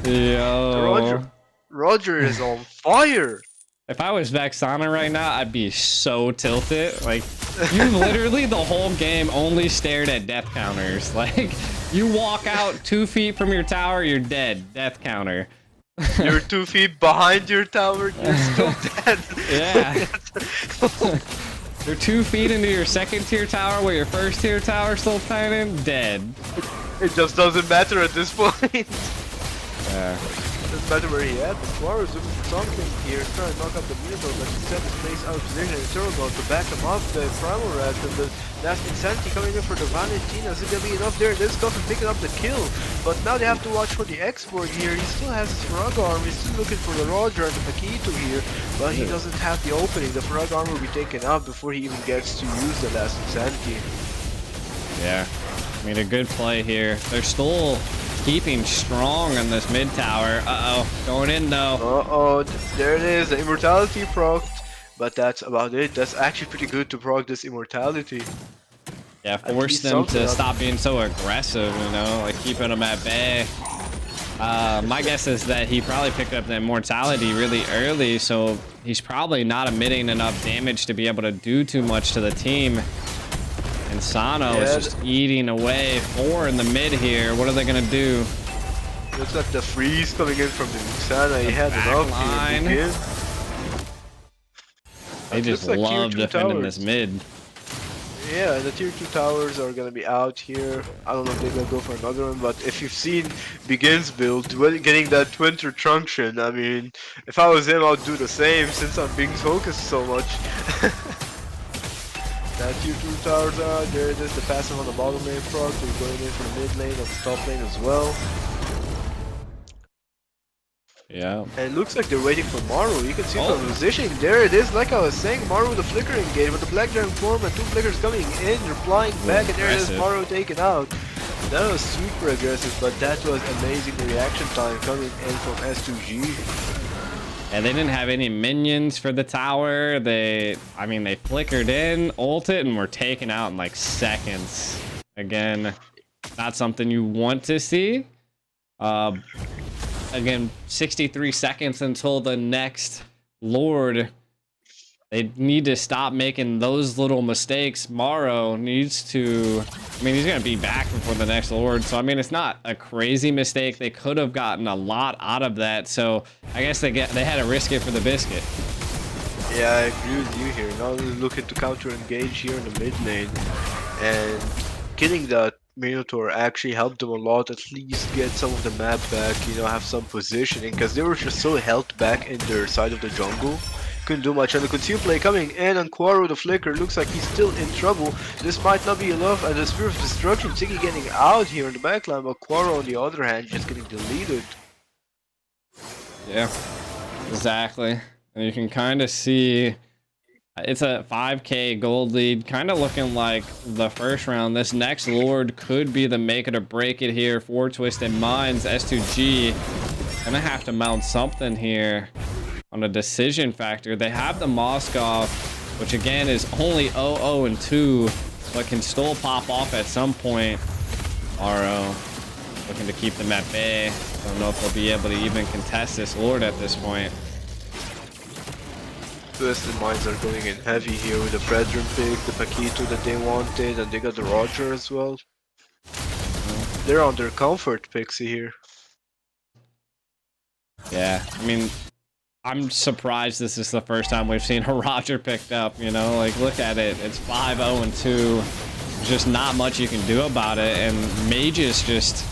Yo. Roger is on fire. If I was Vexana right now, I'd be so tilted. Like, you literally the whole game only stared at death counters. Like, you walk out 2 feet from your tower, you're dead. Death counter. You're 2 feet behind your tower, you're still dead. Yeah. You're 2 feet into your second tier tower where your first tier tower still standing, dead. It just doesn't matter at this point. Yeah. Doesn't matter where he at, but Quaro is looking for something here, trying to knock up the Minotaur, but he set his place out of position, and Turtle to back him up, the Primal Rat, and the last Insanity coming in for the Valentina. Is it gonna be enough there? This Gotham picking up the kill, but now they have to watch for the export here. He still has his Faraga armor, he's still looking for the Roger and the Paquito here, but he doesn't have the opening. The Faraga armor will be taken out before he even gets to use the last Insanity. Yeah. I mean, a good play here. They're still keeping strong in this mid tower. Uh-oh. Going in, though. Uh-oh, there it is, the Immortality procced, but that's about it. That's actually pretty good to proc this Immortality. Yeah, force least them to something. stop being so aggressive, you know, like keeping them at bay. My guess is that he probably picked up the Immortality really early, so he's probably not emitting enough damage to be able to do too much to the team. And Sano is just eating away. 4 in the mid here. What are they gonna do? Looks like the freeze coming in from the Luxana. He had enough line. to begin. They just looks like tier love 2 defending towers. this mid. Yeah, the tier 2 towers are gonna be out here. I don't know if they're gonna go for another one, but if you've seen Begin's build, getting that Winter Trunction, I mean, if I was him, I'd do the same since I'm being focused so much. That tier 2 towers are out. There it is, the passive on the bottom lane proc. We're going in for the mid lane and the top lane as well. Yeah. And it looks like they're waiting for Maru. You can see from the positioning. There it is. Like I was saying, Maru with the flicker engage with the Black Dragon form and 2 flickers coming in. They're flying back, and there it is, Maru taken out. That was super aggressive, but that was amazing. The reaction time coming in from S2G. And they didn't have any minions for the tower. I mean, they flickered in, ulted, and were taken out in like seconds. Again, not something you want to see. Again, 63 seconds until the next Lord. They need to stop making those little mistakes. Morrow needs to... I mean, he's going to be back before the next Lord. So, I mean, it's not a crazy mistake. They could have gotten a lot out of that. So, I guess they had to risk it for the biscuit. Yeah, I agree with you here. Now they're looking to counter engage here in the mid lane. And killing that Minotaur actually helped them a lot. At least get some of the map back, you know, have some positioning. Because they were just so held back in their side of the jungle. Couldn't do much, and the conceal play coming in on Quaro the Flicker. Looks like he's still in trouble. This might not be enough, and the Spirit of Destruction, Ziggy getting out here in the backline, but Quaro on the other hand just getting deleted. Yeah, exactly. And you can kind of see it's a 5k gold lead, kind of looking like the first round. This next Lord could be the make it or break it here for Twisted Minds. S2G gonna have to mount something here on a decision factor. They have the Moskov, which again is only 0-0-2, but can still pop off at some point. RO looking to keep them at bay. Don't know if they'll be able to even contest this Lord at this point. Twisted Minds are going in heavy here with the Brethren pick, the Paquito that they wanted, and they got the Roger as well. They're on their comfort pixie here. Yeah, I mean, I'm surprised this is the first time we've seen a Roger picked up, you know? Like, look at it. It's 5-0-2. Just not much you can do about it. And Mages just...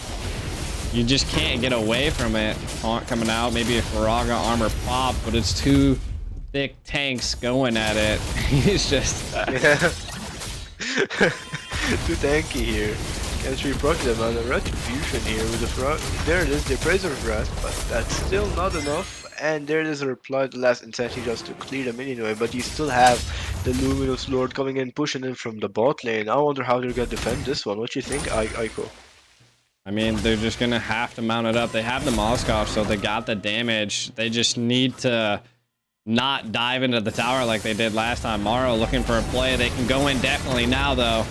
You just can't get away from it. Taunt coming out. Maybe a Faraga armor pop, but it's two thick tanks going at it. He's just... Yeah. Too tanky here. Can't really proc them on a retribution here with the front. There it is, the Appraiser Grasp, but that's still not enough. And there is a reply to the last insanity just to clear them anyway, but you still have the Luminous Lord coming in, pushing in from the bot lane. I wonder how they're gonna defend this one. What do you think, Aiko? I mean, they're just gonna have to mount it up. They have the Moskov, so they got the damage. They just need to not dive into the tower like they did last time. Morrow looking for a play. They can go in definitely now, though.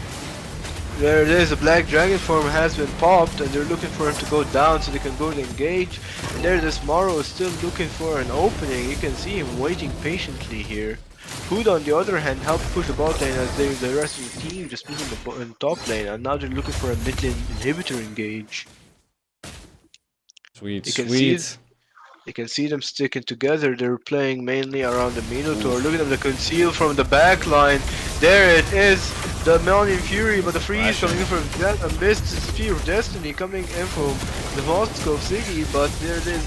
There it is, the Black Dragon form has been popped, and they're looking for him to go down so they can go to engage. And there this Morrow is still looking for an opening. You can see him waiting patiently here. Hood, on the other hand, helped push the bot lane as the rest of the team just moving in the top lane, and now they're looking for a mid lane inhibitor engage. Sweet, sweet. You can see them sticking together. They're playing mainly around the Minotaur. Look at them, the conceal from the back line. There it is, the Mountain Fury, but the freeze coming in from that, a missed Sphere of Destiny coming in from the Moskov City, but there it is.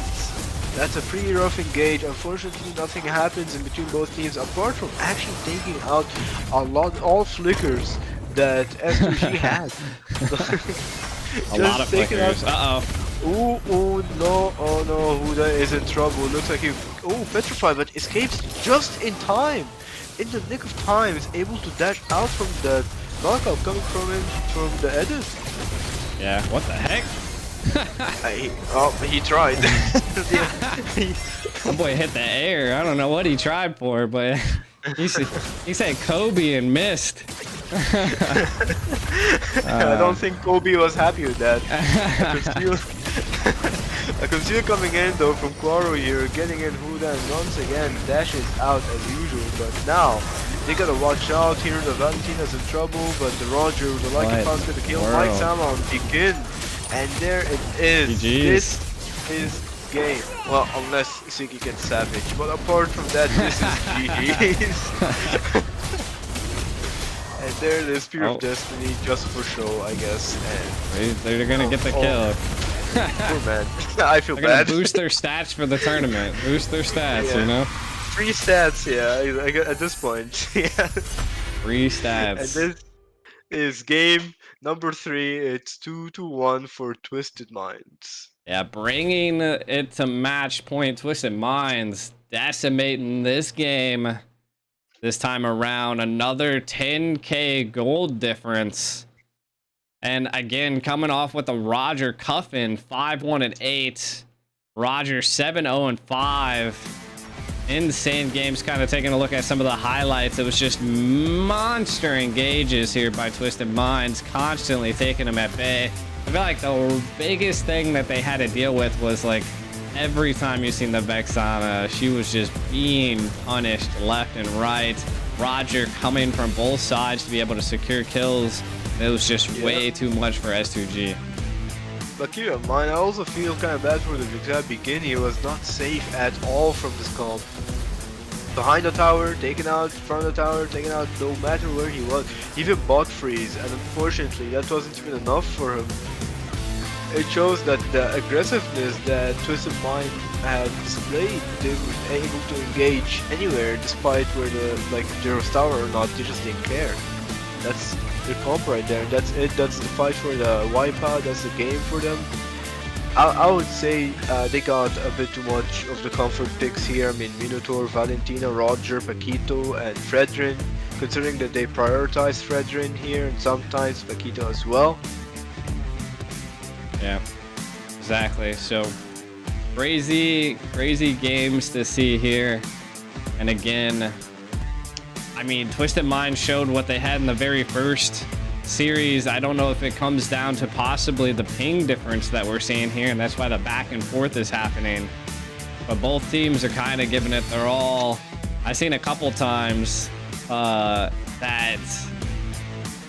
That's a pretty rough engage. Unfortunately, nothing happens in between both teams, apart from actually taking out all flickers that S2G has. A lot of flickers. Uh-oh. Ooh, no, oh no, Huda is in trouble. Looks like he, petrified, but escapes just in time. In the nick of time, is able to dash out from the knockout coming from him, from the edit. Yeah, what the heck? He tried. That boy hit the air. I don't know what he tried for, but he said Kobe and missed. I don't think Kobe was happy with that. A conceal coming in though from Quaro here, getting in Huda, and once again dashes out as usual, but now they gotta watch out here. The Valentina's in trouble, but the Roger with the Lycan Foun's gonna kill Mike Sama on begin, and there it is. GG's. This is game. Well, unless Siggy gets savage, but apart from that, this is GG's. And there it is, Spear of Destiny, just for show, I guess. And they're gonna get the kill. Poor man. I feel They're bad. gonna boost their stats for the tournament. Boost their stats, you know? Free stats, yeah, at this point. Yeah. Free stats. And this is game number 3. It's 2-1 for Twisted Minds. Yeah, bringing it to match point. Twisted Minds decimating this game. This time around, another 10k gold difference. And again, coming off with a Roger Cuffin, 5-1-8. Roger 7-0-5. Insane games. Kind of taking a look at some of the highlights. It was just monster engages here by Twisted Minds, constantly taking them at bay. I feel like the biggest thing that they had to deal with was like every time you seen the Vexana, she was just being punished left and right. Roger coming from both sides to be able to secure kills. It was just way too much for S2G. But keep in mind, I also feel kind of bad for the Vexana. Begin, he was not safe at all from this comp. Behind the tower, taken out, front of the tower, taken out, no matter where he was. Even bot freeze, and unfortunately that wasn't even enough for him. It shows that the aggressiveness that Twisted Mind have displayed, they were able to engage anywhere despite where there was tower or not, they just didn't care. That's their comp right there, that's it, that's the fight for the wipeout, that's the game for them. I would say they got a bit too much of the comfort picks here. I mean, Minotaur, Valentina, Roger, Paquito, and Fredrin, considering that they prioritize Fredrin here and sometimes Paquito as well. Yeah, exactly. So crazy games to see here. And again, I mean, Twisted Mind showed what they had in the very first series. I don't know if it comes down to possibly the ping difference that we're seeing here, and that's why the back and forth is happening. But both teams are kind of giving it their all. I've seen a couple times that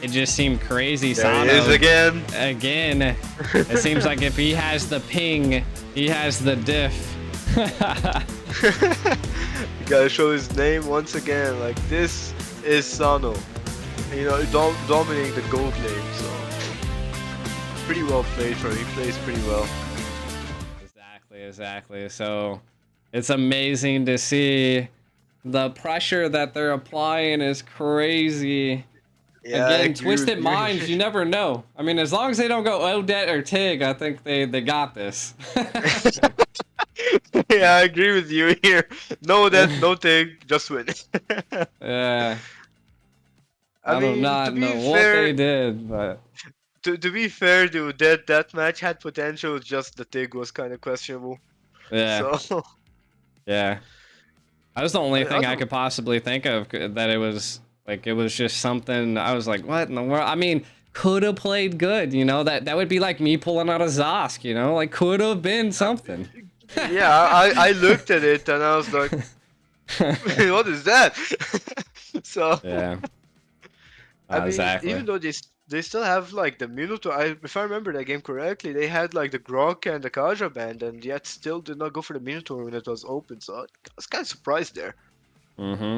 it just seemed crazy. There he is again. It seems like if he has the ping, he has the diff. You gotta show his name once again. Like, this is Sano. You know, dominating the gold lane. So pretty well played for him. He plays pretty well. Exactly. So it's amazing to see. The pressure that they're applying is crazy. Yeah, I Again, agree Twisted with you. Minds, you never know. I mean, as long as they don't go Odette or Tig, I think they got this. Yeah, I agree with you here. No that, no take, just win. Yeah. I I do mean, not to be know what fair, they did, but to be fair, dude, that match had potential. Just the take was kind of questionable. yeah, So yeah. That was the only thing I other- could possibly think of that it was like it was just something. I was like, what in the world? I mean, could have played good, you know. That would be like me pulling out a Zosk, you know, like could have been something. yeah, I looked at it and I was like, what is that? So Yeah. I mean, Exactly. even though they still have like the Minotaur, if I remember that game correctly, they had like the Grok and the Kaja band, and yet still did not go for the Minotaur when it was open. So I was kind of surprised there.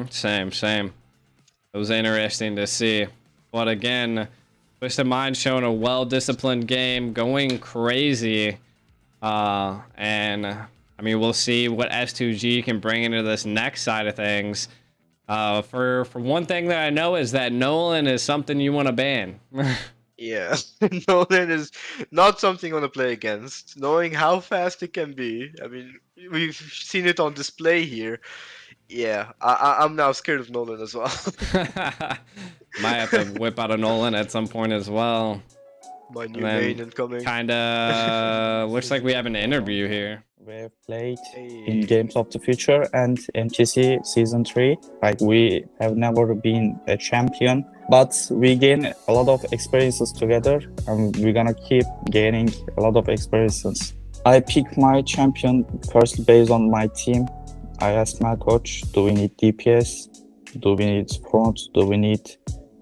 Same. It was interesting to see. But again, Twisted Mind showing a well-disciplined game, going crazy. And I mean, we'll see what S2G can bring into this next side of things. For one thing that I know is that Nolan is something you want to ban. Yeah, Nolan is not something you want to play against. Knowing how fast it can be, I mean, we've seen it on display here. Yeah, I'm now scared of Nolan as well. Might have to whip out a Nolan at some point as well. My new And main then incoming. kinda looks like we have an interview here. We've played Hey. in Games of the Future and MTC Season 3. Like, we have never been a champion, but we gain a lot of experiences together, and we're gonna keep gaining a lot of experiences. I picked my champion first based on my team. I asked my coach, do we need DPS? Do we need front? Do we need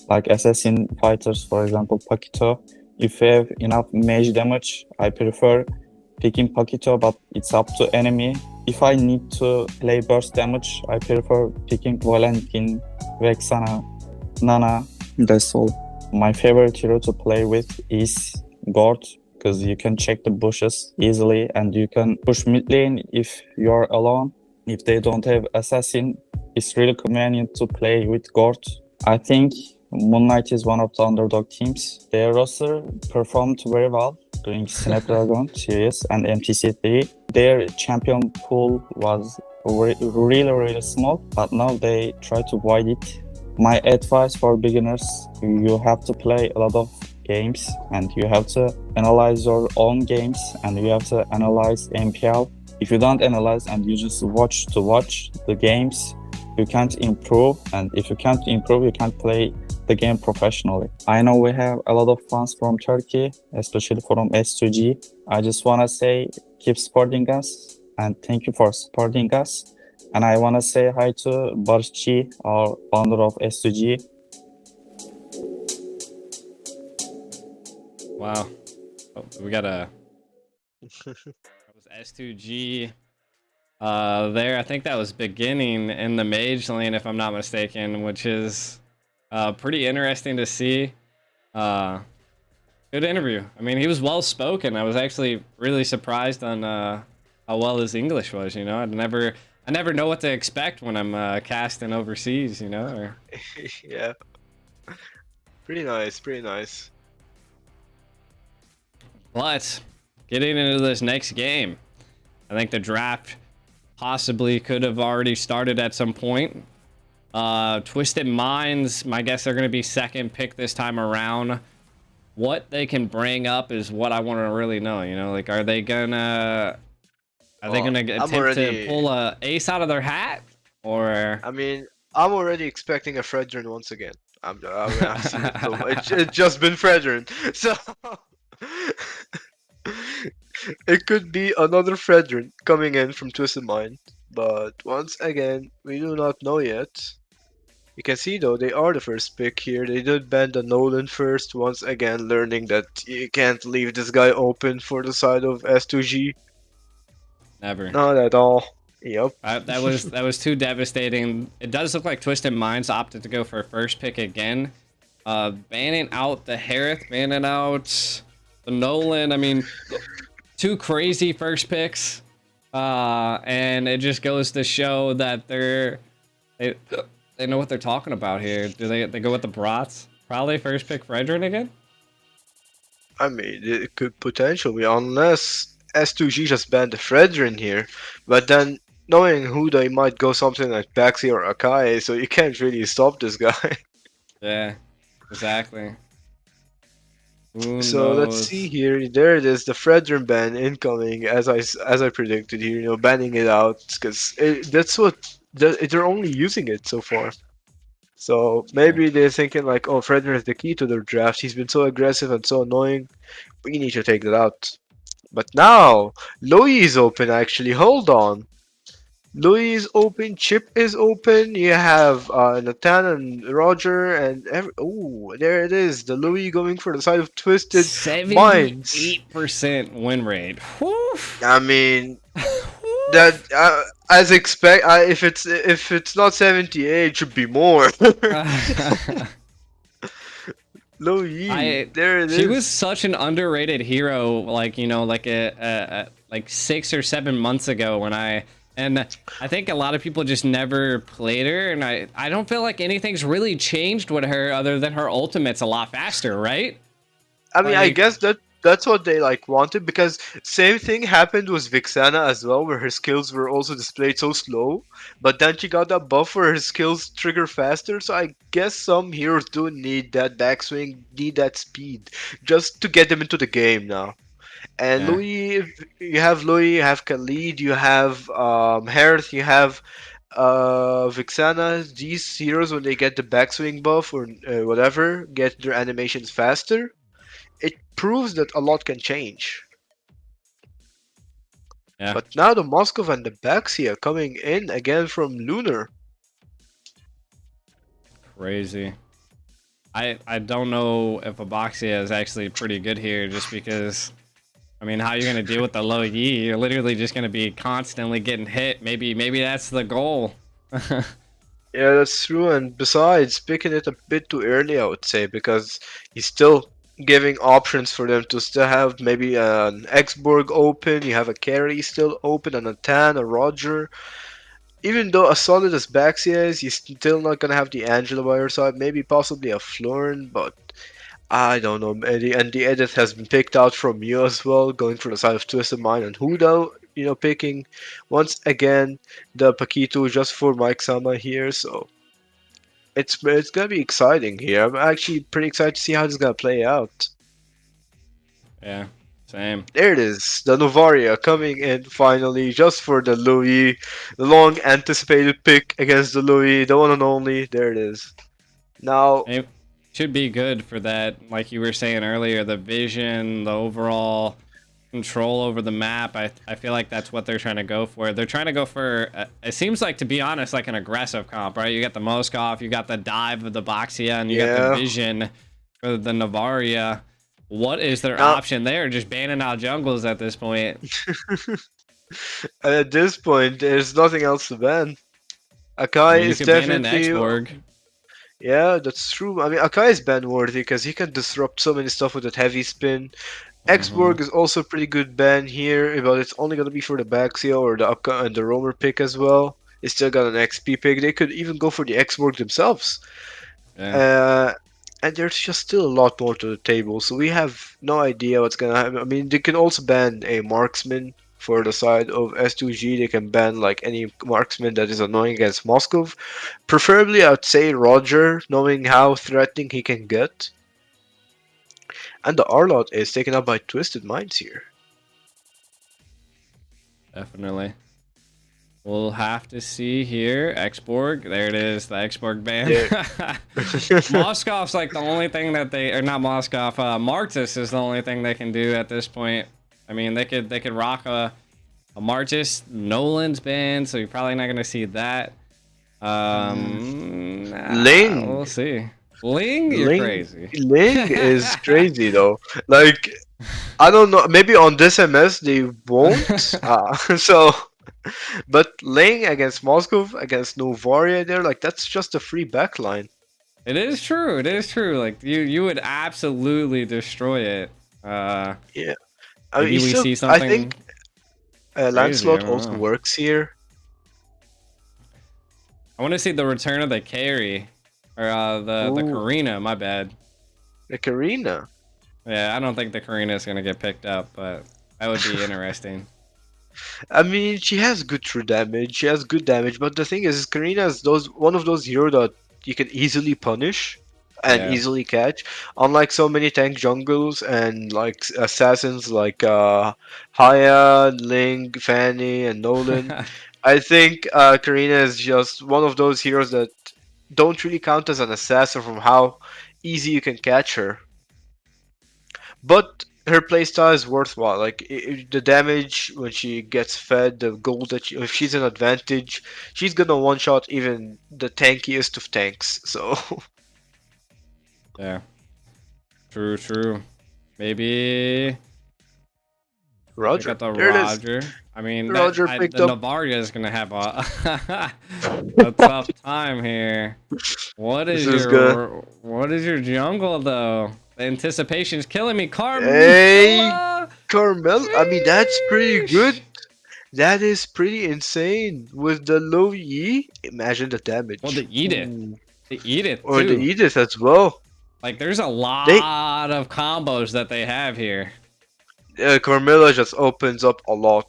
like assassin fighters, for example, Paquito? If we have enough mage damage, I prefer picking Paquito, but it's up to enemy. If I need to play burst damage, I prefer picking Valentin, Vexana, Nana. That's all. My favorite hero to play with is Gord, because you can check the bushes easily and you can push mid lane if you're alone. If they don't have assassin, it's really convenient to play with Gord. I think Moon Knight is one of the underdog teams. Their roster performed very well during Snapdragon Series and MTC3. Their champion pool was really small, but now they try to wide it. My advice for beginners, you have to play a lot of games and you have to analyze your own games and you have to analyze MPL. If you don't analyze and you just watch the games, you can't improve, and if you can't improve, you can't play the game professionally. I know we have a lot of fans from Turkey, especially from S2G. I just want to say keep supporting us and thank you for supporting us. And I want to say hi to Barışçı, our founder of S2G. Wow. Oh, we got a that was S2G there. I think that was beginning in the mage lane, if I'm not mistaken, which is pretty interesting to see. Good interview. I mean, he was well spoken. I was actually really surprised on how well his English was. You know, I never know what to expect when I'm casting overseas. You know. Or... Yeah. Pretty nice. But getting into this next game, I think the draft possibly could have already started at some point. Twisted Minds, my guess they're going to be second pick this time around. What they can bring up is what I want to really know. You know, like, are they gonna attempt to pull a ace out of their hat, or? I mean, I'm already expecting a Fredrin once again. I've seen it so much. It's just been Fredrin, so it could be another Fredrin coming in from Twisted Mind. But once again, we do not know yet. You can see though, they are the first pick here. They did ban the Nolan first, once again learning that you can't leave this guy open for the side of S2G. Never. Not at all. Yep. That was too devastating. It does look like Twisted Minds opted to go for first pick again. Banning out the Harith, banning out the Nolan. I mean, two crazy first picks. And it just goes to show that they know what they're talking about here. Do they go with the Brats? Probably first pick Fredrin again? I mean, it could potentially, unless S2G just banned the Fredrin here. But then, knowing who they might go something like Baxi or Akai, so you can't really stop this guy. Yeah, exactly. Who So let's see knows? here. There it is, the Fredrin ban incoming, as I predicted here. You know, banning it out because that's what they're only using it so far. So Yeah. maybe they're thinking like, oh, Fredrin is the key to their draft. He's been so aggressive and so annoying. We need to take that out. But now, Louis is open actually. Hold on. Louis is open. Chip is open. You have Nathan and Roger and oh, there it is. The Louis going for the side of Twisted Minds. 78% win rate. Whew. I mean, that as expect. If it's not 78, it should be more. Louis, there it is. She was such an underrated hero, like, you know, like like 6 or 7 months ago when I think a lot of people just never played her, and I don't feel like anything's really changed with her other than her ultimate's a lot faster, right? I mean, I Like, guess that's what they like wanted, because same thing happened with Vixana as well, where her skills were also displayed so slow, but then she got that buff where her skills trigger faster. So I guess some heroes do need that backswing, need that speed, just to get them into the game now. And yeah. Louis, you have Khalid, you have Harith, you have Vixana. These heroes, when they get the backswing buff or whatever, get their animations faster. It proves that a lot can change. Yeah. But now the Moskov and the Baxia coming in again from Lunar. Crazy. I don't know if Abaxia is actually pretty good here, just because, I mean, how are you gonna deal with the low Yi? You're literally just gonna be constantly getting hit. Maybe that's the goal. Yeah, that's true. And besides, picking it a bit too early, I would say, because he's still giving options for them to still have maybe an Xborg open. You have a carry still open, and a Tan, a Roger. Even though as solid as Baxia is, he's still not gonna have the Angela by her side. Maybe possibly a Florin, but I don't know. And the edit has been picked out from you as well, going for the side of Twisted Mind and Huda. You know, picking once again the Paquito just for Mike Sama here. So it's gonna be exciting here. I'm actually pretty excited to see how this is gonna play out. Yeah, same. There it is, the Novaria coming in finally, just for the Louis, the long anticipated pick against the Louis, the one and only. There it is. Now, It should be good for that, like you were saying earlier, the vision, the overall control over the map. I feel like that's what they're trying to go for. They're trying to go for, it seems like, to be honest, like an aggressive comp, right? You got the Moskov, you got the dive of the Boxia, and you got yeah. the vision for the Navaria. What is their Now, option there? Just banning out jungles at this point. at this point, there's nothing else to ban. Akai You is could ban an definitely. Xborg. Yeah, that's true. I mean, Akai is ban worthy because he can disrupt so many stuff with that heavy spin. Mhm. Xborg is also a pretty good ban here, but it's only gonna be for the Baxia or the Akka and the Roamer pick as well. They still got an XP pick. They could even go for the Xborg themselves. Yeah. And there's just still a lot more to the table, so we have no idea what's gonna happen. I mean, they can also ban a marksman for the side of S2G. They can ban like any marksman that is annoying against Moskov. Preferably, I'd say Roger, knowing how threatening he can get. And the Arlot is taken up by Twisted Minds here. Definitely. We'll have to see here. Xborg. There it is. The Xborg ban. Moskov's like the only thing that they, or not Moskov, Martis is the only thing they can do at this point. I mean, they could rock a Martis. Nolan's banned, so you're probably not gonna see that. Ling. We'll see. Ling, you're crazy. Ling is crazy though. Like, I don't know. Maybe on this MS they won't. So But Ling against Moscow, against Novaria there, like that's just a free backline. It is true. It is true. Like you would absolutely destroy it. Yeah. I mean, Maybe you we still, see I something think crazy. I Lancelot don't also know. works here. I want to see the return of the carry, or the Ooh, Karina. My bad. the Karina. Yeah, I don't think the Karina is gonna get picked up, but that would be interesting. I mean, she has good true damage. She has good damage, but the thing is, Karina is one of those heroes that you can easily punish and Yeah. easily catch. Unlike so many tank jungles and like assassins like Haya, Ling, Fanny, and Nolan. I think Karina is just one of those heroes that don't really count as an assassin from how easy you can catch her. But her playstyle is worthwhile. Like the damage when she gets fed, the gold that if she's an advantage, she's gonna one shot even the tankiest of tanks. So Yeah. True. True. Maybe pick Roger, up the there it is. Roger. I mean Roger picked the up. Navaria is gonna have a tough time here. This is good. What is your jungle though? The anticipation's killing me. Hey, Carmilla. Carmel. I mean, that's pretty good. Sheesh. That is pretty insane with the low E. Imagine the Well, damage. the Edith. Ooh. The Edith Or the too. Edith as well. Like there's a They lot of combos that they have here. Carmilla just opens up a lot.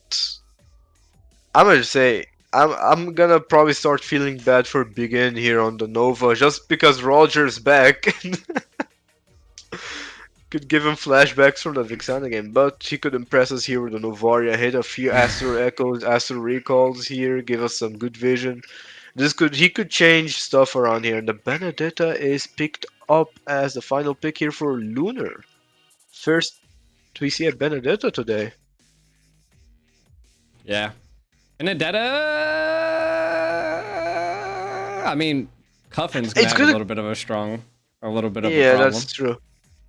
I'm gonna say I'm gonna probably start feeling bad for Begin here on the Nova just because Roger's back. Could give him flashbacks from the Vixana game, but he could impress us here with the Novaria. Hit a few Astro Echoes, Astro Recalls here, give us some good vision. He could change stuff around here. And the Benedetta is picked up as the final pick here for Lunar. First we see a Benedetta today. Yeah. Benedetta. I mean, Cuffin's gonna It's have a gonna little bit of a Yeah, problem. that's true.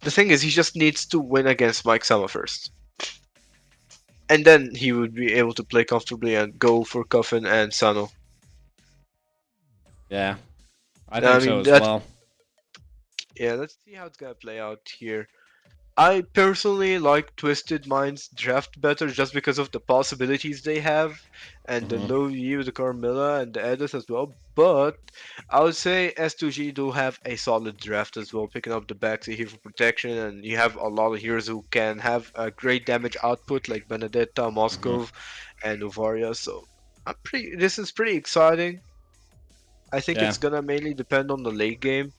The thing is, he just needs to win against Mike Sama first. And then he would be able to play comfortably and go for Coffin and Sano. Yeah, I I think so mean, as well. yeah, let's see how it's gonna play out here. I personally like Twisted Minds draft better just because of the possibilities they have and the Mhm. low E with the Carmilla and the Edith as well. But I would say S2G do have a solid draft as well, picking up the backseat here for protection, and you have a lot of heroes who can have a great damage output like Benedetta, Moskov, and Novaria. So this is pretty exciting. I think Yeah. it's gonna mainly depend on the late game.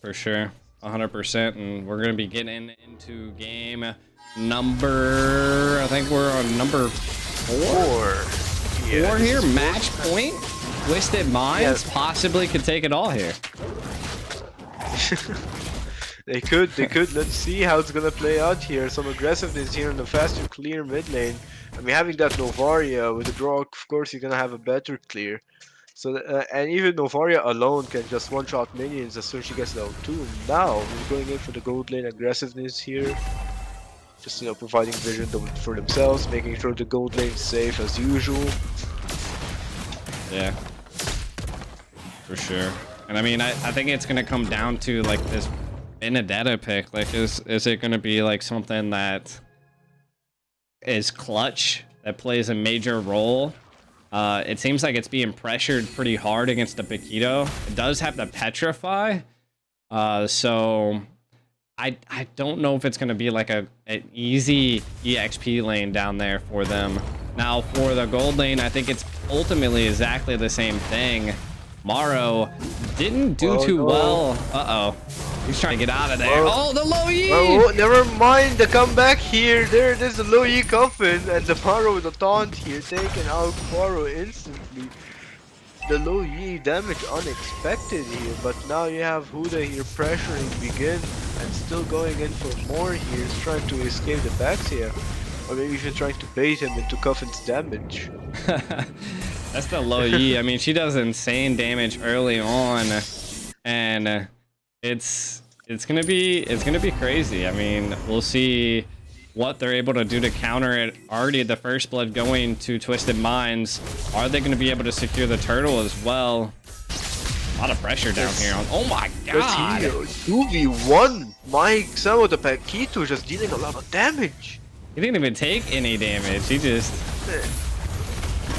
For sure, 100%, and we're gonna be getting into game number. I think we're on number four Yeah, here. this is Match point. Twisted Minds possibly could take it all here. They could. Let's see how it's gonna play out here. Some aggressiveness here in the faster clear mid lane. I mean, having that Novaria with the draw, of course, you're gonna have a better clear. So, and even Novaria alone can just one-shot minions as soon as she gets level 2. Now, he's going in for the gold lane aggressiveness here. Just, providing vision for themselves, making sure the gold lane's safe as usual. Yeah, for sure. And I mean, I think it's gonna come down to like this Benedetta pick. Like, is it gonna be like something that is clutch, that plays a major role? It seems like it's being pressured pretty hard against the Paquito. It does have the Petrify, so I don't know if it's gonna be like an easy EXP lane down there for them. Now for the gold lane, I think it's ultimately exactly the same thing. Maro didn't do too well. Uh-oh. He's trying to get out of there. Oh, the low E! Oh, never mind the comeback here. There it is, the low E coffin, and the Paro with the taunt here, taking out Paro instantly. The low E damage unexpected here, but now you have Huda here pressuring Begin and still going in for more here. He's trying to escape the backs here. Or maybe even trying to bait him into Coffin's damage. That's the low E. I mean, she does insane damage early on, and it's gonna be crazy. I mean, we'll see what they're able to do to counter it. Already the first blood going to Twisted Minds. Are they going to be able to secure the turtle as well? A lot of pressure down here. Oh my god! 2v1. Mike Sama with the Paquito just dealing a lot of damage. He didn't even take any damage. He just...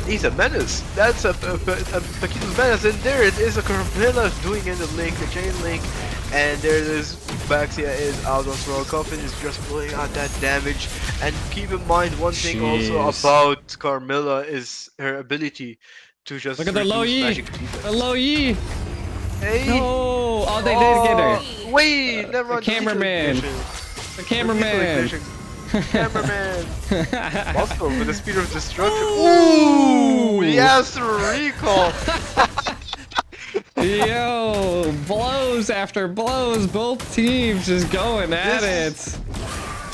He's a menace. That's a Paquito's menace. And there it is, a Carmilla doing in the link, the chain link. And there it is. Baxia is out on throw. Coffin is just pulling out that damage. And keep in mind one thing also about Carmilla is her ability to just look at the low yi. The low yi. Hey. No. Oh, they did get her. Wait, never mind. The cameraman. The cameraman. Cameraman. Moscow with the speed of destruction. Ooh, the Astro Recall. Yo, blows after blows. Both teams just going at it.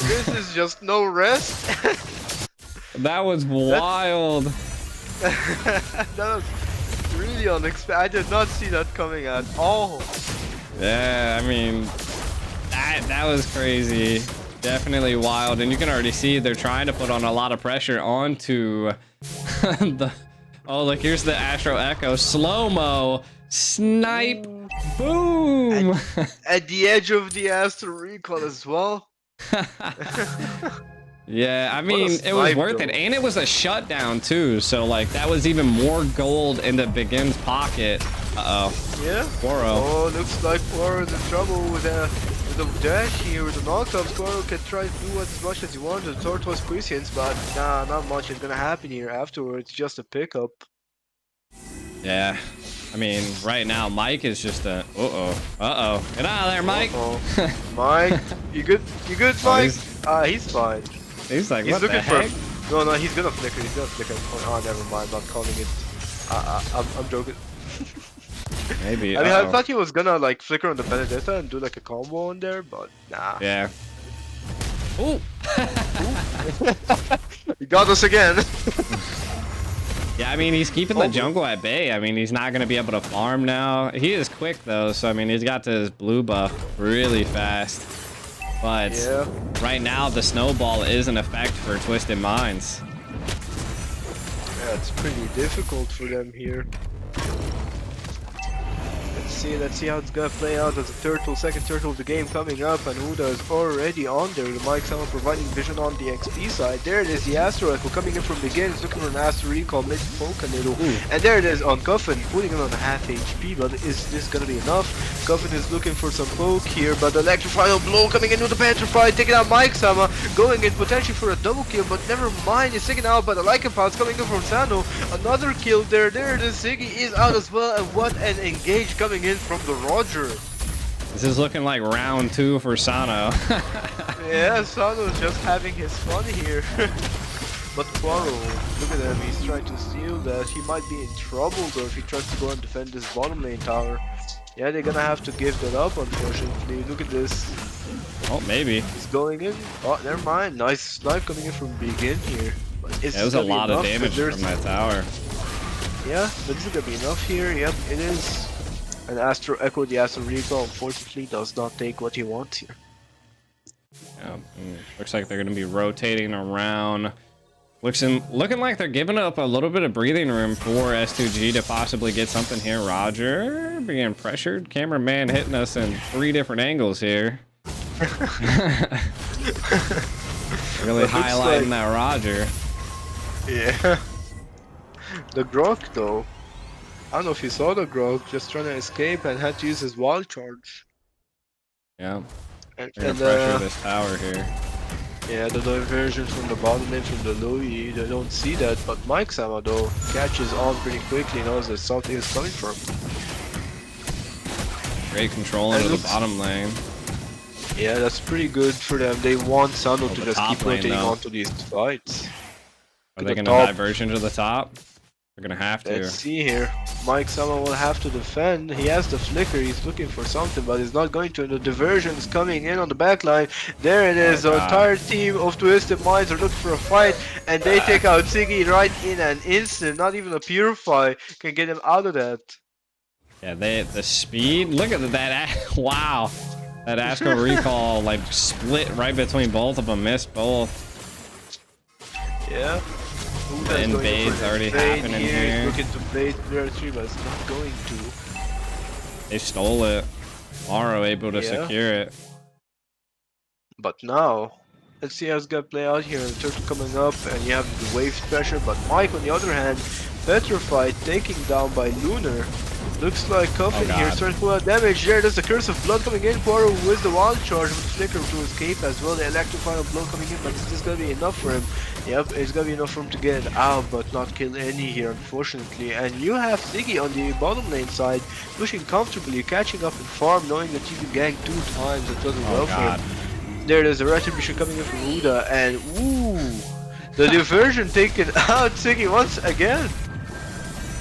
This is just no rest. That was wild. That was really unexpected. I did not see that coming at all. Yeah, I mean, that was crazy. Definitely wild, and you can already see they're trying to put on a lot of pressure onto the... Oh, look, here's the Astro Echo. Slow-mo. Snipe. Boom. At the edge of the Astro Recall as well. Yeah, I mean, it was worth it. And it was a shutdown, too. So, like, that was even more gold in the Begin's pocket. Uh-oh. Yeah. Quoro. Oh, looks like Quoro's in trouble with the dash here, with the knockups. Quoro can try to do as much as he wants to Tortoise Christians, but nah, not much is gonna happen here afterwards. Just a pickup. Yeah. I mean, right now, Mike is just a... Uh-oh. Get out of there, Mike. Mike, you good? You good, Mike? He's fine. He's like, he's what looking the heck? For... No, he's gonna flicker. He's gonna flicker. Oh, never mind. I'm not calling it. I'm joking. Maybe. I mean, I thought he was gonna like flicker on the Benedetta and do like a combo on there, but nah. Yeah. Ooh. He got us again. Yeah, I mean, he's keeping the jungle at bay. I mean, he's not going to be able to farm now. He is quick, though, so, I mean, he's got his blue buff really fast. But yeah. Right now, the snowball is in effect for Twisted Minds. Yeah, it's pretty difficult for them here. Let's see how it's gonna play out as a second turtle of the game coming up, and Huda is already on there. The Mike Sama providing vision on the XP side. There it is, the Astro Echo coming in from Begin. It's looking for an Astro Recall, maybe poke a little. And there it is on Coffin, putting him on half HP, but is this gonna be enough? Coffin is looking for some poke here, but the electrified blow coming in with the Petrified, taking out Mike Sama, going in potentially for a double kill, but never mind, he's taken out by the Lycan Pounds coming in from Sano. Another kill there, there it is, Ziggy is out as well, and what an engage coming in from the Roger. This is looking like round 2 for Sano. Yeah, Sano's just having his fun here. But Quoro, look at him, he's trying to steal that. He might be in trouble though if he tries to go and defend this bottom lane tower. Yeah, they're gonna have to give that up, unfortunately. Look at this. Oh, maybe. He's going in. Oh, never mind. Nice snipe coming in from Begin here. Yeah, it was a lot of damage from that tower. Yeah, but is it gonna be enough here? Yep, it is. And Astro Echo, the Astro Recall, unfortunately does not take what he wants here. Yeah, looks like they're going to be rotating around. Looking like they're giving up a little bit of breathing room for S2G to possibly get something here. Roger being pressured. Cameraman hitting us in 3 different angles here. Really highlighting that Roger. Yeah. The Grok though. I don't know if you saw the Grok just trying to escape and had to use his wall charge. Yeah. And pressure this tower here. Yeah, the diversion from the bottom lane from the Louis, they don't see that, but Mike Sama though catches on pretty quickly, knows that something is coming from. Great control into the bottom lane. Yeah, that's pretty good for them. They want Sano to just keep rotating onto these fights. Are they going to diversion to the top? They're going to have to. Let's see here. Mike Sama will have to defend. He has the flicker. He's looking for something, but he's not going to. The diversion is coming in on the back line. There it is. The entire team of Twisted Minds are looking for a fight, and they take out Ziggy right in an instant. Not even a Purify can get him out of that. Yeah, the speed. Look at that. Wow. That Astro Recall like split right between both of them, missed both. Yeah. The invade's already happening here. Looking to play Mirror 3, but it's not going to. They stole it. Morrow able to Yeah. secure it. But now, let's see how it's gonna play out here. The turtle coming up, and you have the wave pressure. But Mike, on the other hand, Birthright taking down by Lunar. Looks like Coffin Oh, here God. starting to pull out damage. There's the Curse of Blood coming in. Poirot with the Wild Charge with Flicker to escape as well. The Electrifying Blow coming in, but is this gonna be enough for him? Yep, it's gonna be enough for him to get it out, but not kill any here, unfortunately. And you have Ziggy on the bottom lane side, pushing comfortably, catching up in farm, knowing that you can gank 2 times. That doesn't well Oh for god. him. There's a Retribution coming in from Uda, and ooh, the diversion taken out Ziggy once again.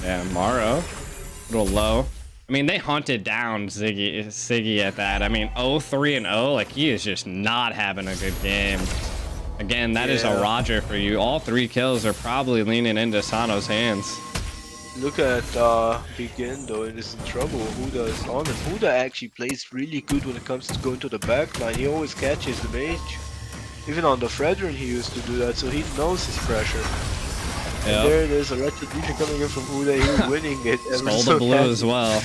Yeah, Morrow. A little low. I mean, they hunted down Siggy at that. I mean, 0-3-0, like he is just not having a good game. Again, that is a Yeah. Roger for you. All 3 kills are probably leaning into Sano's hands. Look at Begin though, and is in trouble. Huda is on him. Huda actually plays really good when it comes to going to the backline. He always catches the mage. Even on the Fredrin he used to do that, so he knows his pressure. And Yep. there it is, a Retribution coming in from Huda, he's winning it. ever Stole so the blue fast. as well.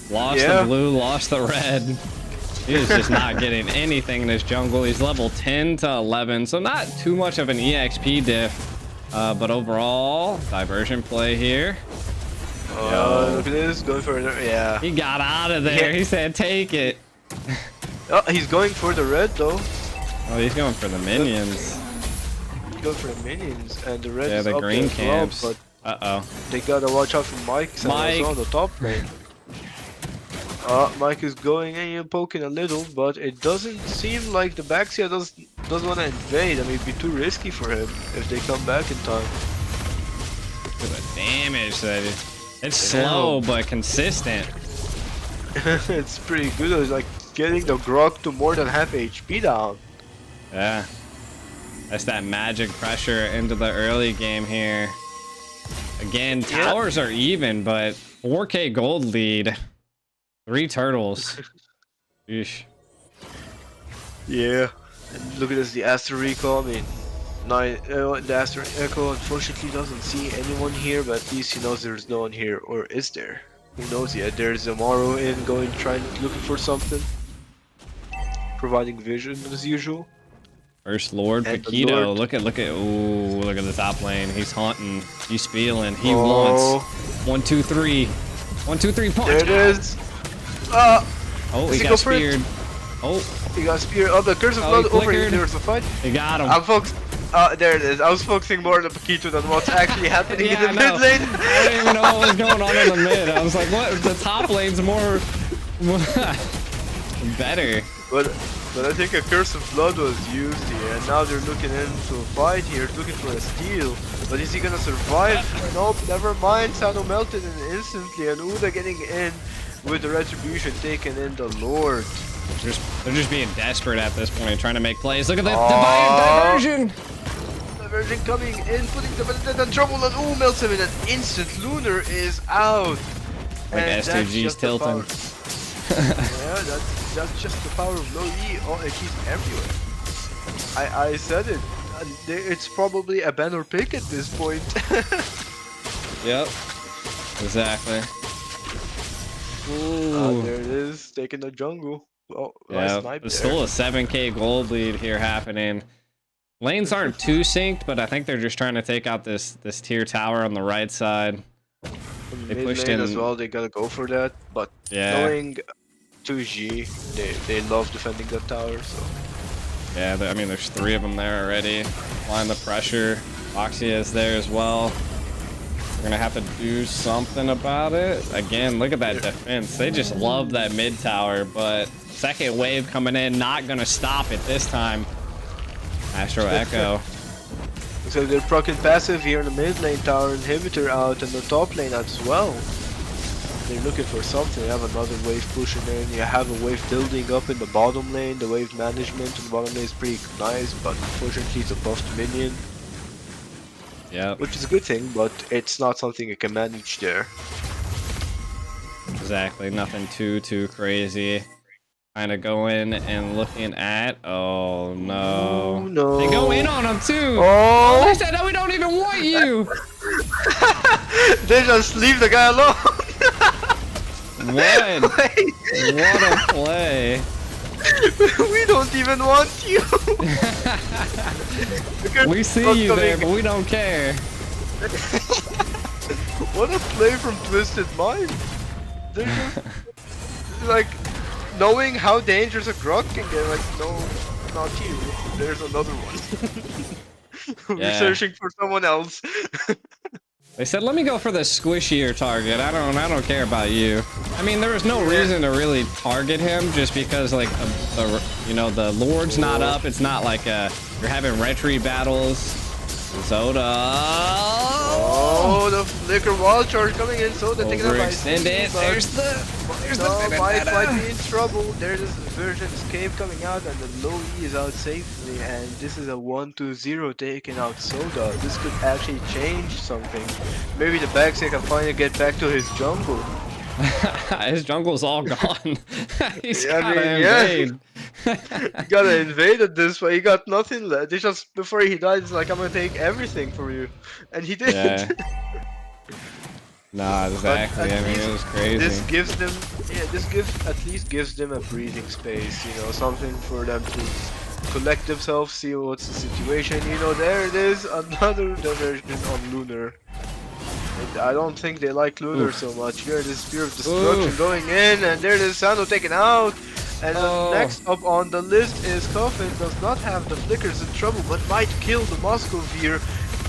Lost Yeah. the blue, lost the red. He is just not getting anything in this jungle. He's level 10 to 11, so not too much of an EXP diff. But overall, diversion play here. Look at this, going for it. Yeah. He got out of there. Yeah. He said, take it. Oh, he's going for the red though. Oh, he's going for the minions. He's going for the minions, and the red Yeah, is the up there green as well, camps. but Uh-oh. they gotta watch out for Mike and Mike. also on the top lane. Mike is going and poking a little, but it doesn't seem like the Baxia doesn't want to invade. I mean, it'd be too risky for him if they come back in time. Look at the damage that it's slow but consistent. It's pretty good. It's like getting the Grog to more than half HP down. Yeah. That's that magic pressure into the early game here. Again, towers are even, but 4K gold lead. 3 turtles. Yeesh. Yeah. And look at this, the Astro Recall. I mean, the Astro Echo unfortunately doesn't see anyone here, but at least he knows there's no one here. Or is there? Who knows yet? There's a Morrow in going, looking for something. Providing vision as usual. First Lord And the Paquito. Lord. Look at ooh, look at the top lane. He's hunting. He's feeling. He Oh. wants 1, 2, 3. 1, 2, 3 punch. There it is. Oh, Oh, Does he he got go for it? speared. Oh, he got speared. Oh, the Curse of Oh, Blood he over here. flickered. There's a fight. he got him. I'm focused. There it is. I was focusing more on the Paquito than what's actually happening Yeah, in I the know. mid lane. I didn't even know what was going on in the mid. I was like, what? The top lane's more better. But I think a Curse of Blood was used here, and now they're looking into a fight here, looking for a steal. But is he gonna survive? Nope, never mind. Sano melted in instantly, and Uda getting in with the Retribution, taking in the Lord. They're just being desperate at this point, trying to make plays. Look at the Oh. diversion. Diversion coming in, putting the Benedetta in trouble, and ooh, melts him in an instant. Lunar is out. Like And that's S2G's just the tilting. power. Yeah, that's just the power of low E. Oh, and he's everywhere. I said it. It's probably a banner pick at this point. Yep. Exactly. Ooh. There it is, taking the jungle. Oh, nice Yeah, snipe there's there. still a 7K gold lead here happening. Lanes aren't too synced, but I think they're just trying to take out this tier tower on the right side. From they mid pushed lane in- as well. They gotta go for that. But Yeah. knowing 2G, they love defending that tower. So Yeah, I mean, there's 3 of them there already. Applying the pressure. Foxia is there as well. We're gonna have to do something about it. Again, look at that defense. They just love that mid tower, but second wave coming in, not gonna stop it this time. Astro Echo. so they're proccing passive here in the mid lane, tower inhibitor out, and the top lane out as well. They're looking for something. They have another wave pushing in. You have a wave building up in the bottom lane. The wave management in the bottom lane is pretty nice, but unfortunately it's a buffed minion, Yep, which is a good thing, but it's not something you can manage there. exactly. Nothing too crazy. kind of going and looking at. Oh no. Ooh, no. They go in on him too. Oh, They said, no, we don't even want you. they just leave the guy alone. What? Wait. What a play. We don't even want you. We see you there, but we don't care. What a play from Twisted Mind. They're just like knowing how dangerous a Grok can get. Like, no, not you. There's another one. We're Yeah. searching for someone else. They said, let me go for the squishier target. I don't care about you. I mean, there was no reason to really target him just because, like, the Lord's not up. It's not like you're having retry battles. Soda. Oh, the flicker wall charge coming in. Soda taking up by Overextended. There's the Mike might be in trouble. There's this version escape coming out, and the low E is out safely. And this is a 1-2-0 taking out Soda. This could actually change something. Maybe the backseat can finally get back to his jungle. His jungle's all gone. He's Yeah, I gotta mean, yeah. invade. He gotta invade at this point. He got nothing left. He just before he died, he's like, I'm gonna take everything from you, and he did. Yeah. Nah, exactly. I mean, it was crazy. This gives them, at least gives them a breathing space. You know, something for them to collect themselves, see what's the situation. You know, there it is, another diversion on Lunar. And I don't think they like Lunar so much. Here it is, Spear of Destruction going in, and there it is, Sando taken out. And next up on the list is Coffin, does not have the flickers in trouble, but might kill the Moscovier.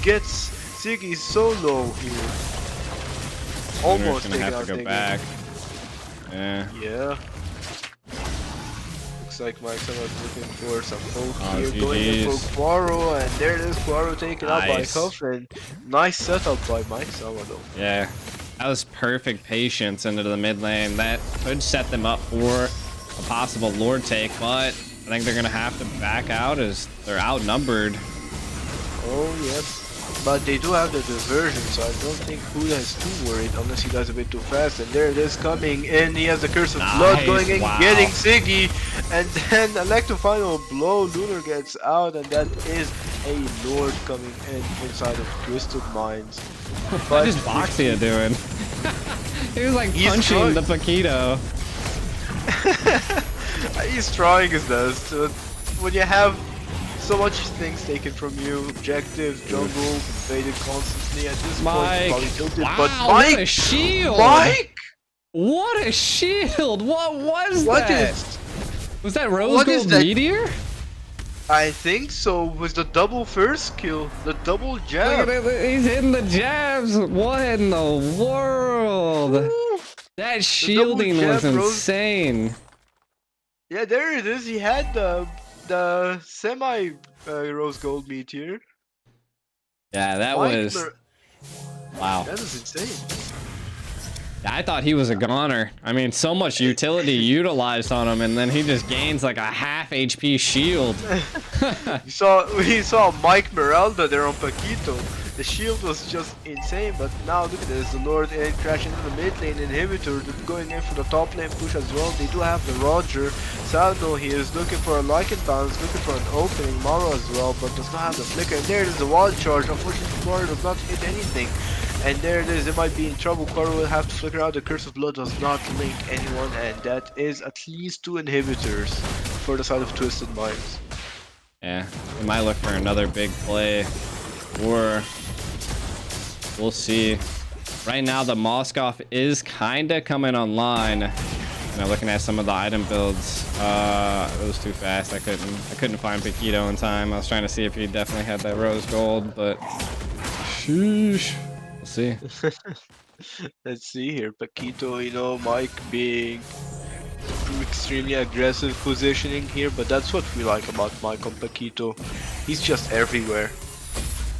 Gets Siggy so low here. Almost gonna taken have out to go Siggy. back. Yeah. Yeah. Looks like Mike's looking for some poke Oh, here, going in GGs. for Guaro, and there it is, Guaro taken out by Nice. Coffin. Nice setup by Mike Salvador. Yeah. That was perfect patience into the mid lane. That could set them up for a possible Lord take, but I think they're gonna have to back out as they're outnumbered. Oh, yep. But they do have the diversion, so I don't think Huda is too worried unless he does a bit too fast. And there it is coming in. He has the Curse of Blood going in, Wow. getting Siggy. And then Electro Final Blow. Lunar gets out, and that is a Lord coming in inside of Twisted Minds. What is Boxia doing? He was like He's punching trying. the Paquito. He's trying his best. When you have so much things taken from you, objectives, jungle, invaded constantly, at this point, Mike. it's probably tilted. Wow, But what a Mike, shield! Mike, What a shield! What was what that? is? Was that Rose what is Gold that? Meteor? I think so. Was the double first kill, the double Look jab. at it, he's hitting the jabs. What in the world? Ooh. That shielding jab, was Rose. insane. Yeah, there it is. He had the semi rose gold meteor. Yeah, that Mike was Mer- wow. That is insane. I thought he was a goner. I mean, so much utility utilized on him, and then he just gains like a half HP shield. We saw Mike Meralda there on Paquito. The shield was just insane, but now look at this. The Lord in crashing in the mid lane inhibitor, going in for the top lane push as well. They do have the Roger. Saldo, he is looking for a Lycan bounce, looking for an opening. Maro as well, but does not have the flicker. And there it is, the wall charge. Unfortunately, Maro does not hit anything. And there it is, it might be in trouble. Koro will have to flicker out. The Curse of Blood does not link anyone, and that is at least 2 inhibitors for the side of Twisted Minds. Yeah, we might look for another big play, or we'll see. Right now, the Moskov is kinda coming online. You know, looking at some of the item builds, it was too fast. I couldn't find Paquito in time. I was trying to see if he definitely had that rose gold, but sheesh. We'll see. Let's see here. Paquito, you know, Mike being extremely aggressive positioning here, but that's what we like about Mike on Paquito. He's just everywhere.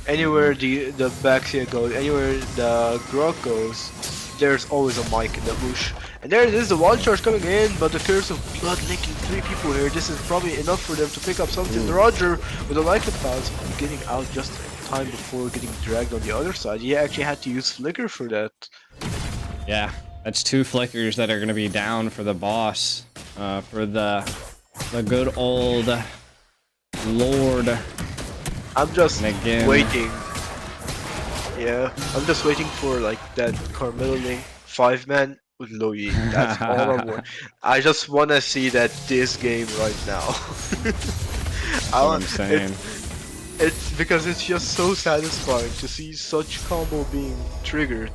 Anywhere the Baxia goes, anywhere the Grok goes, there's always a Mike in the bush. And there it is, the wall charge coming in, but the Curse of Blood linking 3 people here. This is probably enough for them to pick up something. The Roger with a Lycan bounce, getting out just in time before getting dragged on the other side. He actually had to use Flicker for that. Yeah, that's 2 flickers that are gonna be down for the boss. for the good old Lord. I'm just And again- waiting. Yeah, I'm just waiting for like that Carmelo link 5-man with low Yi. That's all I want. I just want to see that this game right now. That's what I'm saying. It's because it's just so satisfying to see such combo being triggered.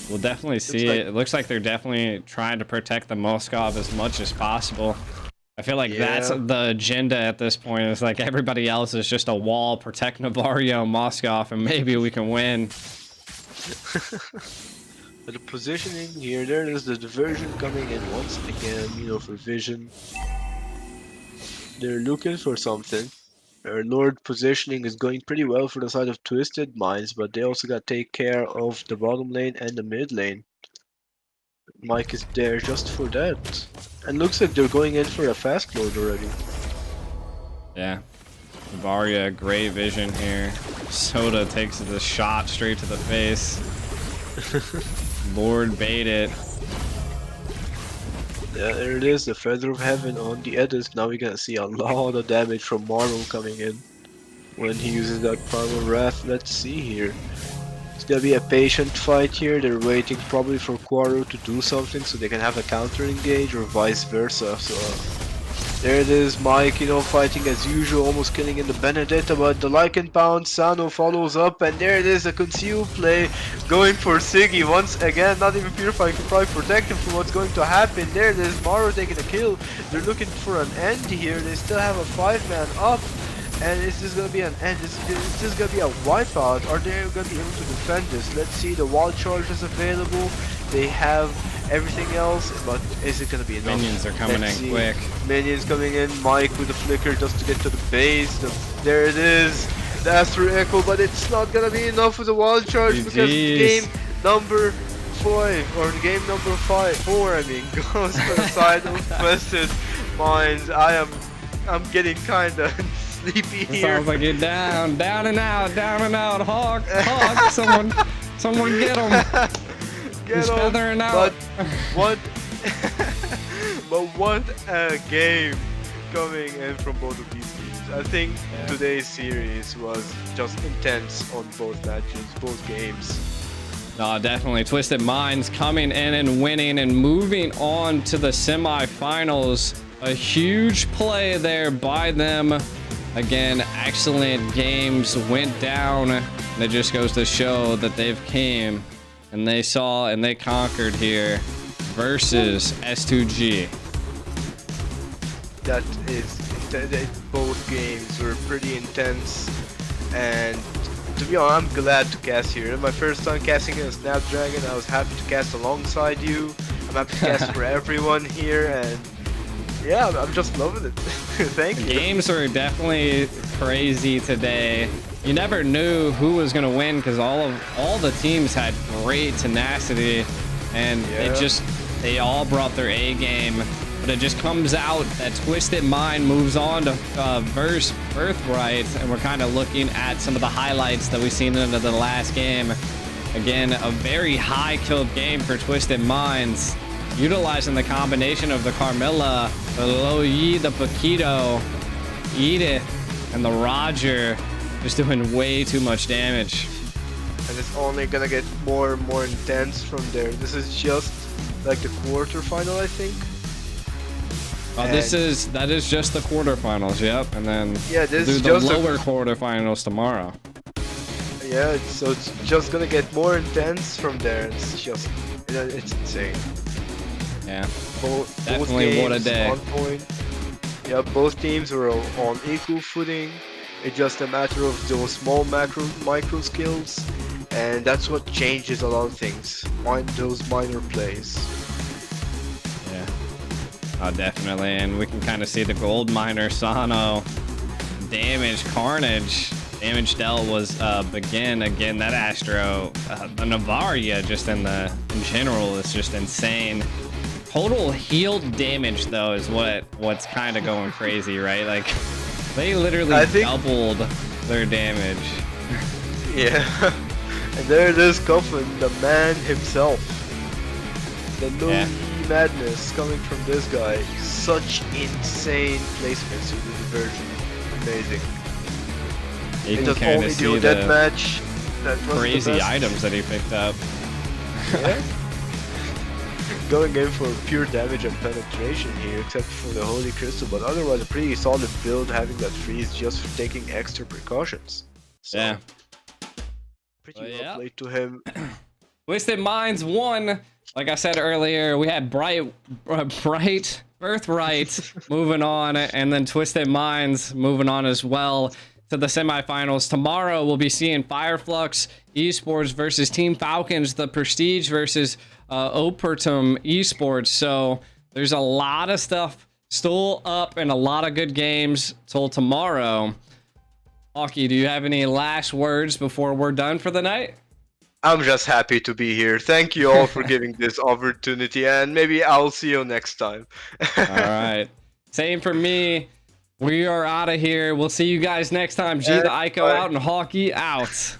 We'll definitely see like- it. It looks like they're definitely trying to protect the Moskov as much as possible. I feel like that's Yeah. the agenda at this point. It's like everybody else is just a wall, protect Navario, Moskov, and maybe we can win. But the positioning here, there is the diversion coming in once again, you know, for vision. They're looking for something. Their Lord positioning is going pretty well for the side of Twisted Minds, but they also got to take care of the bottom lane and the mid lane. Mike is there just for that. And looks like they're going in for a fast load already. Yeah. Varia, great vision here. Soda takes the shot straight to the face. Lord bait it. Yeah, there it is, the Feather of Heaven on the Edis. Now we're gonna see a lot of damage from Marvel coming in when he uses that Primal Wrath. Let's see here. It's gonna be a patient fight here. They're waiting probably for Quaro to do something so they can have a counter engage or vice versa. So there it is, Mike, you know, fighting as usual, almost killing in the Benedetta, but the Lycan Pound, Sano follows up, and there it is, a concealed play, going for Siggy once again, not even Purifying can probably protect him from what's going to happen. There it is, Maro taking a kill, they're looking for an end here, they still have a 5-man up, and is this gonna be an end? Is this gonna be a wipeout? Are they gonna be able to defend this? Let's see, the wall charge is available, they have everything else, but is it gonna be enough? Minions are coming Let's in see. quick. Minions coming in, Mike with the flicker just to get to the base. There it is, the Astro Echo, but it's not gonna be enough with the wild charge because GGs. game number 5, or game number 4, I mean, goes to the side of Twisted Minds. I'm getting kinda sleepy It here. sounds like you're down and out, Hawk, someone get him. Get He's him, feathering out. But what a game coming in from both of these teams. I think today's series was just intense on both matches, both games. No, definitely. Twisted Minds coming in and winning and moving on to the semifinals. A huge play there by them. Again, excellent games went down. And it just goes to show that they've came and they saw and they conquered here versus S2G. That is, both games were pretty intense, and to be honest, I'm glad to cast here. My first time casting a Snapdragon, I was happy to cast alongside you. I'm happy to cast for everyone here, and yeah, I'm just loving it. Thank you. Games were definitely crazy today. You never knew who was gonna win because all the teams had great tenacity, and they all brought their A game. But it just comes out that Twisted Mind moves on to verse Birthright, and we're kind of looking at some of the highlights that we've seen into the last game. Again, a very high killed game for Twisted Minds, utilizing the combination of the Carmilla, the Lo Yi, the Paquito, Edith, and the Roger, just doing way too much damage. And it's only gonna get more and more intense from there. This is just like the quarterfinal, I think. That is just the quarterfinals, yep, and then Yeah, this do is the just lower quarterfinals tomorrow. Yeah, so it's just gonna get more intense from there. It's just, it's insane. Yeah, Both definitely games what a day. on point. Yeah, both teams were on equal footing. It's just a matter of those small micro skills, and that's what changes a lot of things. Mind those minor plays. Yeah, oh, definitely, and we can kind of see the gold miner Sano damage, carnage. Damage dealt was begin again. That Astro, the Navaria just in general is just insane. Total healed damage though is what's kind of going crazy, right? Like they literally doubled their damage. Yeah, and there it is, Coughlin, the man himself. The no madness coming from this guy. Such insane placements with the version. Amazing. You It can was kind only of see the the deathmatch. That was crazy the best. items that he picked up. Yeah. Going in for pure damage and penetration here, except for the Holy Crystal, but otherwise a pretty solid build, having that freeze just for taking extra precautions. So, Yeah. pretty Well, well yeah. played to him. Twisted Minds won. Like I said earlier, we had Birthright moving on, and then Twisted Minds moving on as well to the semifinals. Tomorrow we'll be seeing Fireflux Esports versus Team Falcons, the Prestige versus Opertum Esports. So there's a lot of stuff still up and a lot of good games till tomorrow. Hockey, do you have any last words before we're done for the night? I'm just happy to be here. Thank you all for giving this opportunity, and maybe I'll see you next time. All right. Same for me. We are out of here. We'll see you guys next time. G the Ico Bye. out and Hockey out.